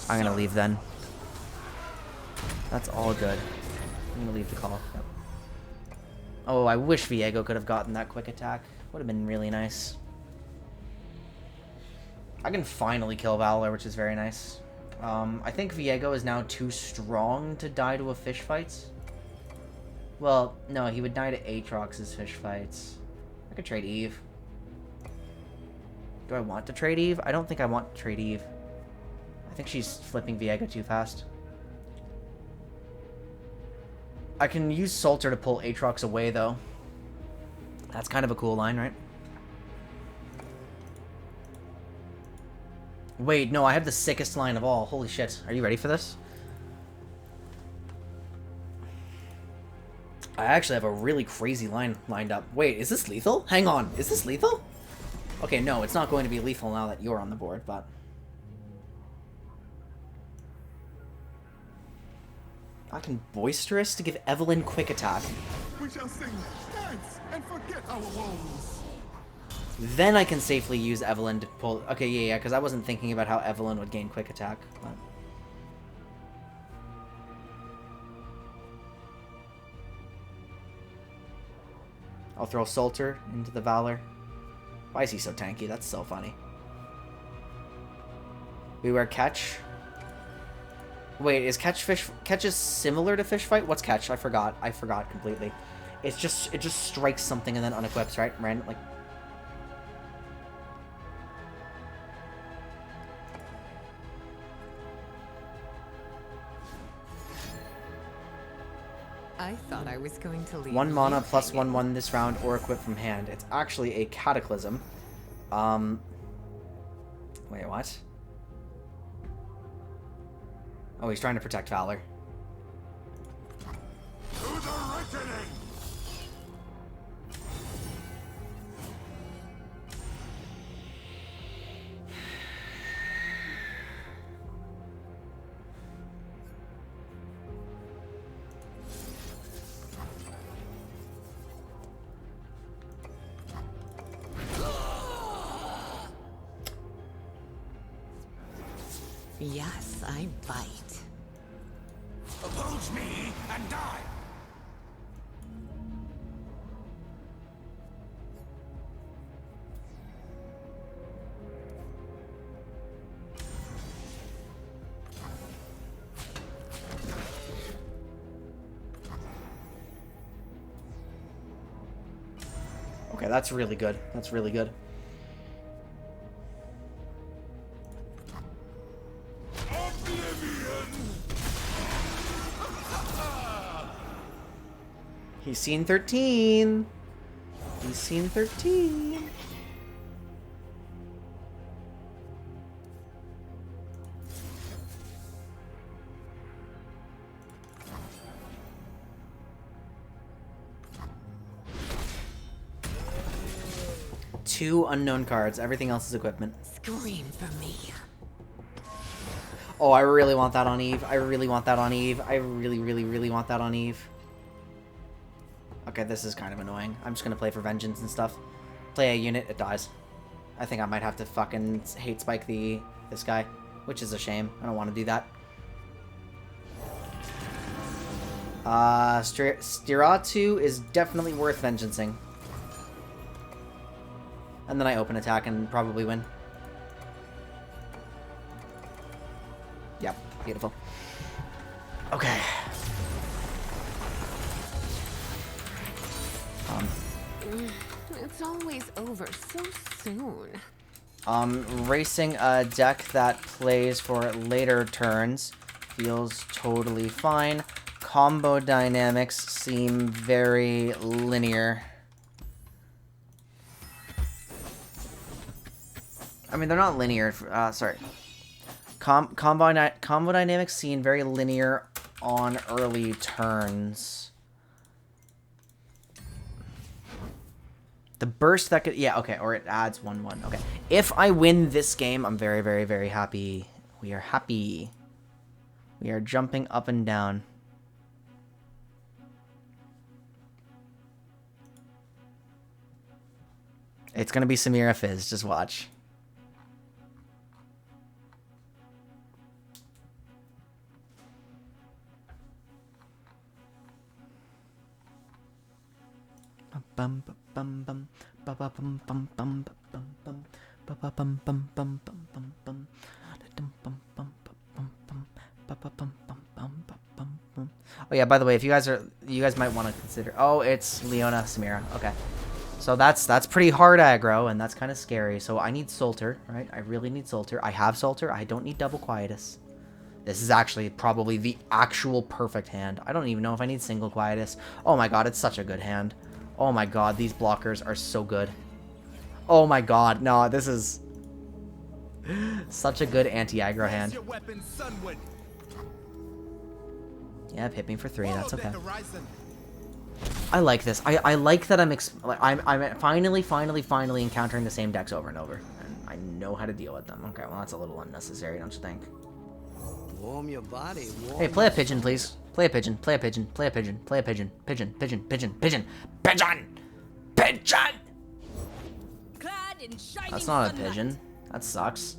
I'm gonna leave then. That's all good. I'm gonna leave the call. Yep. Oh, I wish Viego could have gotten that quick attack. Would have been really nice. I can finally kill Valor, which is very nice. I think Viego is now too strong to die to a fish fight. Well, no, he would die to Aatrox's fish fights. I could trade Eve. Do I want to trade Eve? I don't think I want to trade Eve. I think she's flipping Viego too fast. I can use Salter to pull Aatrox away, though. That's kind of a cool line, right? Wait, no, I have the sickest line of all. Holy shit. Are you ready for this? I actually have a really crazy line lined up. Wait, is this lethal? Hang on. Is this lethal? Okay, no, it's not going to be lethal now that you're on the board, but... I can Boisterous to give Evelyn quick attack. We shall sing, dance, and forget our woes. Then I can safely use Evelyn to pull... Okay, yeah, because I wasn't thinking about how Evelyn would gain quick attack. But... I'll throw Salter into the Valor. Why is he so tanky? That's so funny. Beware Catch. Wait, is Catch is similar to Fish Fight? What's Catch? I forgot. I forgot completely. It just strikes something and then unequips, right? Random, like... I thought I was going to leave. 1 mana plus 1/1 this round or equip from hand. It's actually a Cataclysm. Wait, what? Oh, he's trying to protect Valor. To the reckoning! Yes, I bite. Oppose me and die! Okay, that's really good. That's really good. He's seen 13. He's seen 13. Two unknown cards. Everything else is equipment. Scream for me. Oh, I really want that on Eve. I really want that on Eve. I really, really, really want that on Eve. Okay, this is kind of annoying. I'm just gonna play for vengeance and stuff. Play a unit, it dies. I think I might have to fucking hate spike this guy, which is a shame. I don't want to do that. Stiratu is definitely worth vengeancing. And then I open attack and probably win. Yep, beautiful. Okay. It's always over so soon. Racing a deck that plays for later turns feels totally fine. Combo dynamics seem very linear. I mean, they're not linear. Sorry. Combo dynamics seem very linear on early turns. The burst that could... Yeah, okay. Or it adds 1/1. Okay. If I win this game, I'm very, very, very happy. We are happy. We are jumping up and down. It's going to be Samira Fizz. Just watch. Bum bum bum bum bum bum bum bum bum bum bum bum. Oh yeah, by the way, if you guys might want to consider. Oh, it's Leona Samira. Okay. So that's pretty hard aggro, and that's kind of scary. So I need Solter, right? I really need Solter. I have Solter. I don't need double Quietus. This is actually probably the actual perfect hand. I don't even know if I need single Quietus. Oh my god, it's such a good hand. Oh my god, these blockers are so good. Oh my god, no, this is such a good anti-aggro hand. Yeah, hit me for 3, that's okay. I like this. I like that I'm finally encountering the same decks over and over. And I know how to deal with them. Okay, well that's a little unnecessary, don't you think? Warm your body. Hey, play a pigeon, please. Play a pigeon. Play a pigeon. Play a pigeon. Play a pigeon. Pigeon. Pigeon. Pigeon. Pigeon. Pigeon. Pigeon. That's not a pigeon. That sucks.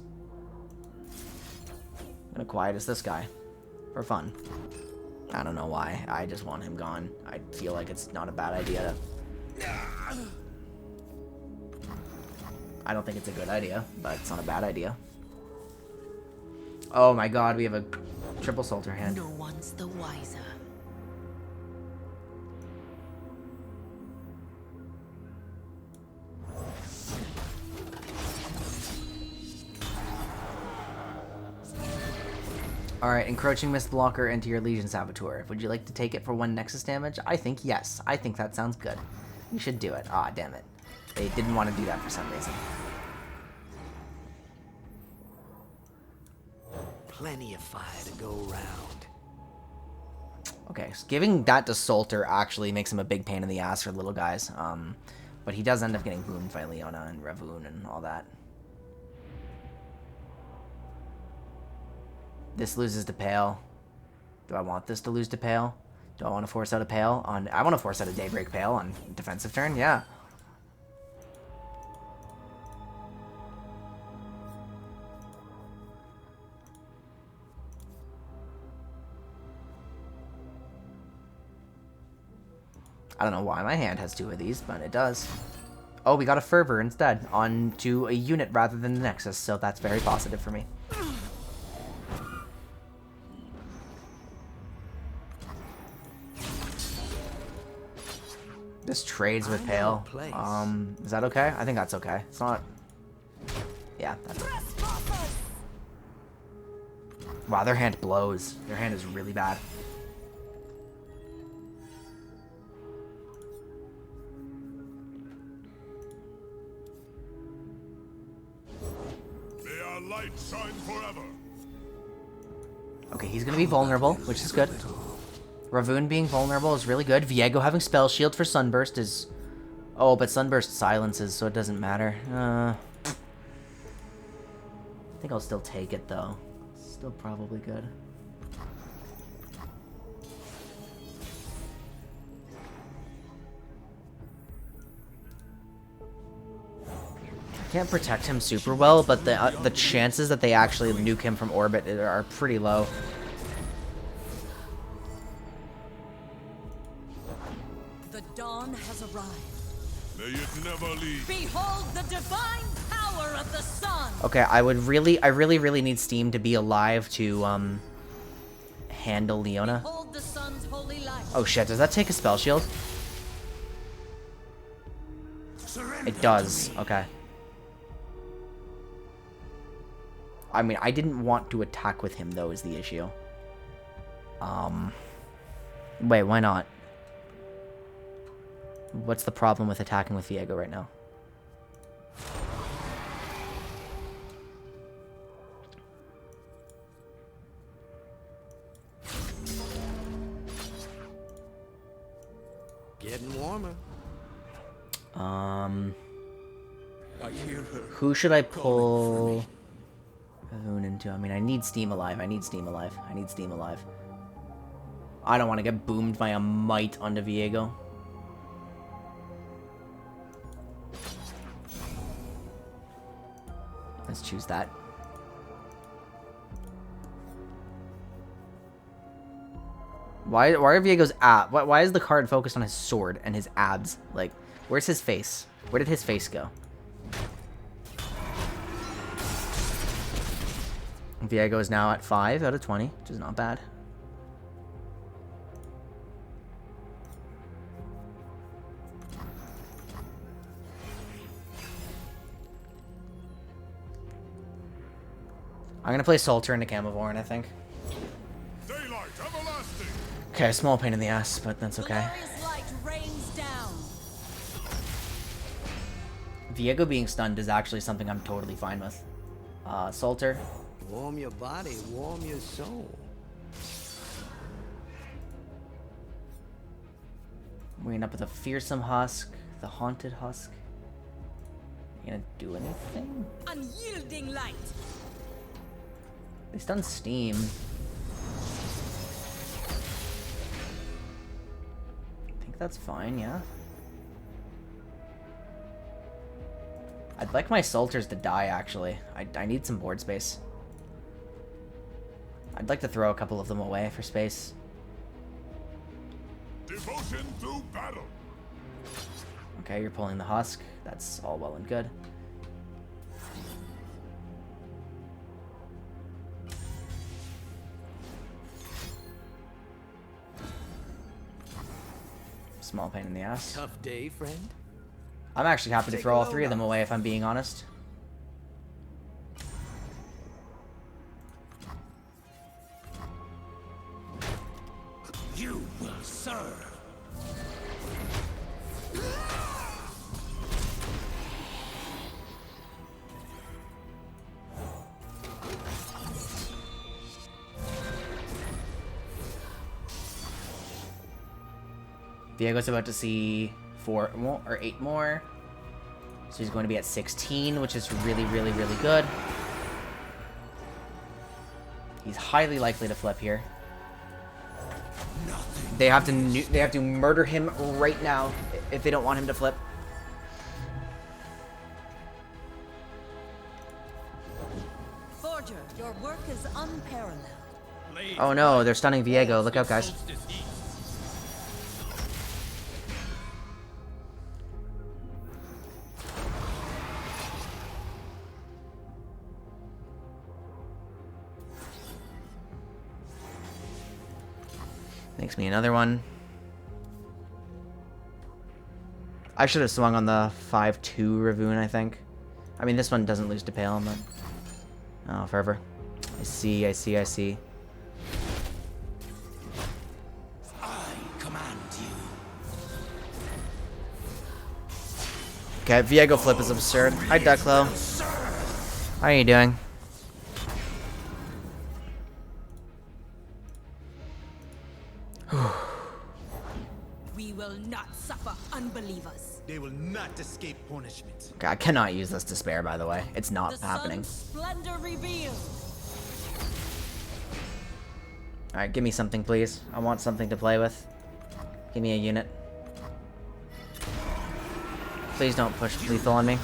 I'm gonna quiet this guy for fun. I don't know why. I just want him gone. I feel like it's not a bad idea. I don't think it's a good idea, but it's not a bad idea. Oh my god, we have a triple Solter hand. No one's the wiser. Alright, encroaching Mist Blocker into your Legion Saboteur. Would you like to take it for 1 Nexus damage? I think yes. I think that sounds good. You should do it. Ah, damn it. They didn't want to do that for some reason. Plenty of fire to go around. Okay, so giving that to Solter actually makes him a big pain in the ass for little guys. But he does end up getting boomed by Leona and Ravoon and all that. This loses to Pale. Do I want this to lose to Pale? Do I want to force out a Pale on... I want to force out a Daybreak Pale on defensive turn? Yeah. I don't know why my hand has 2 of these, but it does. Oh, we got a Fervor instead, onto a unit rather than the Nexus, so that's very positive for me. This trades with Pale. Is that okay? I think that's okay. It's not... Yeah, that's okay. Wow, their hand blows. Their hand is really bad. May our light shine forever. Okay, he's gonna be vulnerable, which is good. Ravoon being vulnerable is really good. Viego having Spell Shield for Sunburst is... Oh, but Sunburst silences, so it doesn't matter. I think I'll still take it, though. Still probably good. I can't protect him super well, but the chances that they actually nuke him from orbit are pretty low. The dawn has arrived. May it never leave. Behold the divine power of the sun. Okay, I really need Steam to be alive to handle Leona. Behold the sun's holy light. Oh shit, does that take a spell shield? It does. Okay. I mean, I didn't want to attack with him though, is the issue. Wait, why not? What's the problem with attacking with Viego right now? Getting warmer. I hear her. Who should I pull Ravoon into? I mean, I need Steam alive. I need Steam alive. I need Steam alive. I don't want to get boomed by a Might onto Viego. Let's choose that. Why are Viego's abs? Why is the card focused on his sword and his abs? Like, where's his face? Where did his face go? Viego is now at 5 out of 20, which is not bad. I'm gonna play Salter into Camovorn, I think. Daylight everlasting. Okay, small pain in the ass, but that's okay. Light rains down. Viego being stunned is actually something I'm totally fine with. Salter. Warm your body, warm your soul. We end up with a Fearsome Husk, the Haunted Husk. You gonna do anything? Unyielding light. They stun Steam. I think that's fine, yeah. I'd like my Salters to die, actually. I need some board space. I'd like to throw a couple of them away for space. Devotion through battle. Okay, you're pulling the Husk. That's all well and good. Small pain in the ass. Tough day, friend. I'm actually happy to throw all 3 of them away if I'm being honest. You will serve. Viego's about to see 4 more, or 8 more. So he's going to be at 16, which is really, really, really good. He's highly likely to flip here. They have to murder him right now if they don't want him to flip. Forger, your work is unparalleled. Oh no, they're stunning Viego. Look out, guys. Makes me another one. I should have swung on the 5-2 Ravoon, I think. I mean, this one doesn't lose to Pale, but... Oh, forever. I see. I command you. Okay, Viego flip is absurd. Hi, Ducklow. How are you doing? We will not suffer unbelievers. They will not escape punishment. Okay, I cannot use this to spare, by the way. It's not happening. Splendor revealed. Alright, give me something, please. I want something to play with. Give me a unit. Please don't push lethal on me.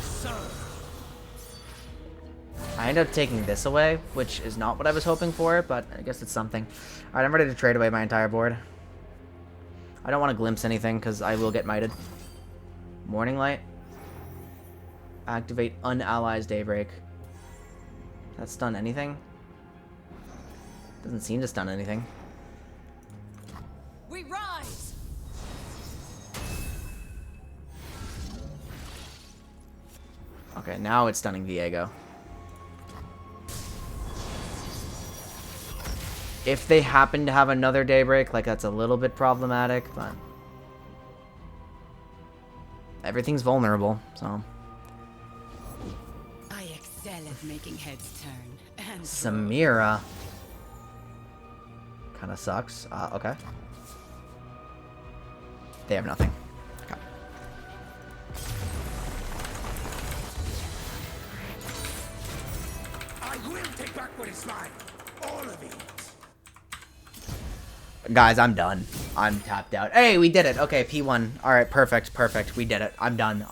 I end up taking this away, which is not what I was hoping for, but I guess it's something. Alright, I'm ready to trade away my entire board. I don't want to glimpse anything, because I will get mited. Morning Light. Activate Unallies Daybreak. Does that stun anything? Doesn't seem to stun anything. We rise. Okay, now it's stunning Viego. If they happen to have another Daybreak, like, that's a little bit problematic, but... everything's vulnerable, so... I excel at making heads turn. And Samira. Kinda sucks. Okay. They have nothing. Okay. I will take back what is mine. All of it. Guys, I'm done. I'm tapped out. Hey, we did it. Okay, P1. Alright, perfect, perfect. We did it. I'm done.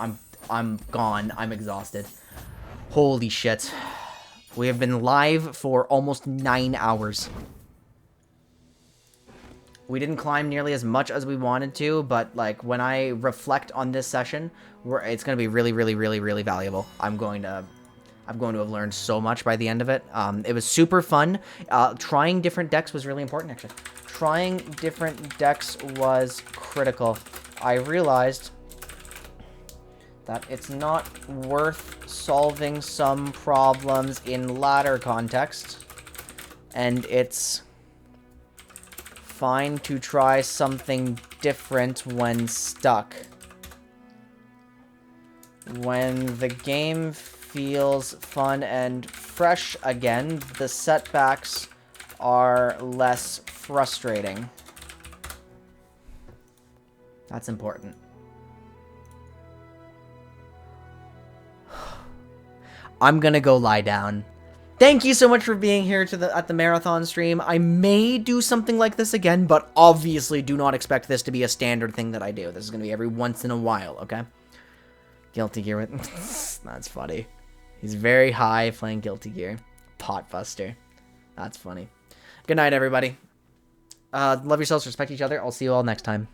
I'm gone. I'm exhausted. Holy shit. We have been live for almost 9 hours. We didn't climb nearly as much as we wanted to, but, like, when I reflect on this session, it's going to be really, really, really, really valuable. I'm going to have learned so much by the end of it. It was super fun. Trying different decks was really important, actually. Trying different decks was critical. I realized that it's not worth solving some problems in ladder context, and it's fine to try something different when stuck. When the game feels fun and fresh again, the setbacks are less frustrating. That's important. I'm gonna go lie down. Thank you so much for being here at the marathon stream. I may do something like this again, but obviously do not expect this to be a standard thing that I do. This is gonna be every once in a while, okay? Guilty Gear with... That's funny. He's very high playing Guilty Gear. Potbuster. That's funny. Good night, everybody. Love yourselves, respect each other. I'll see you all next time.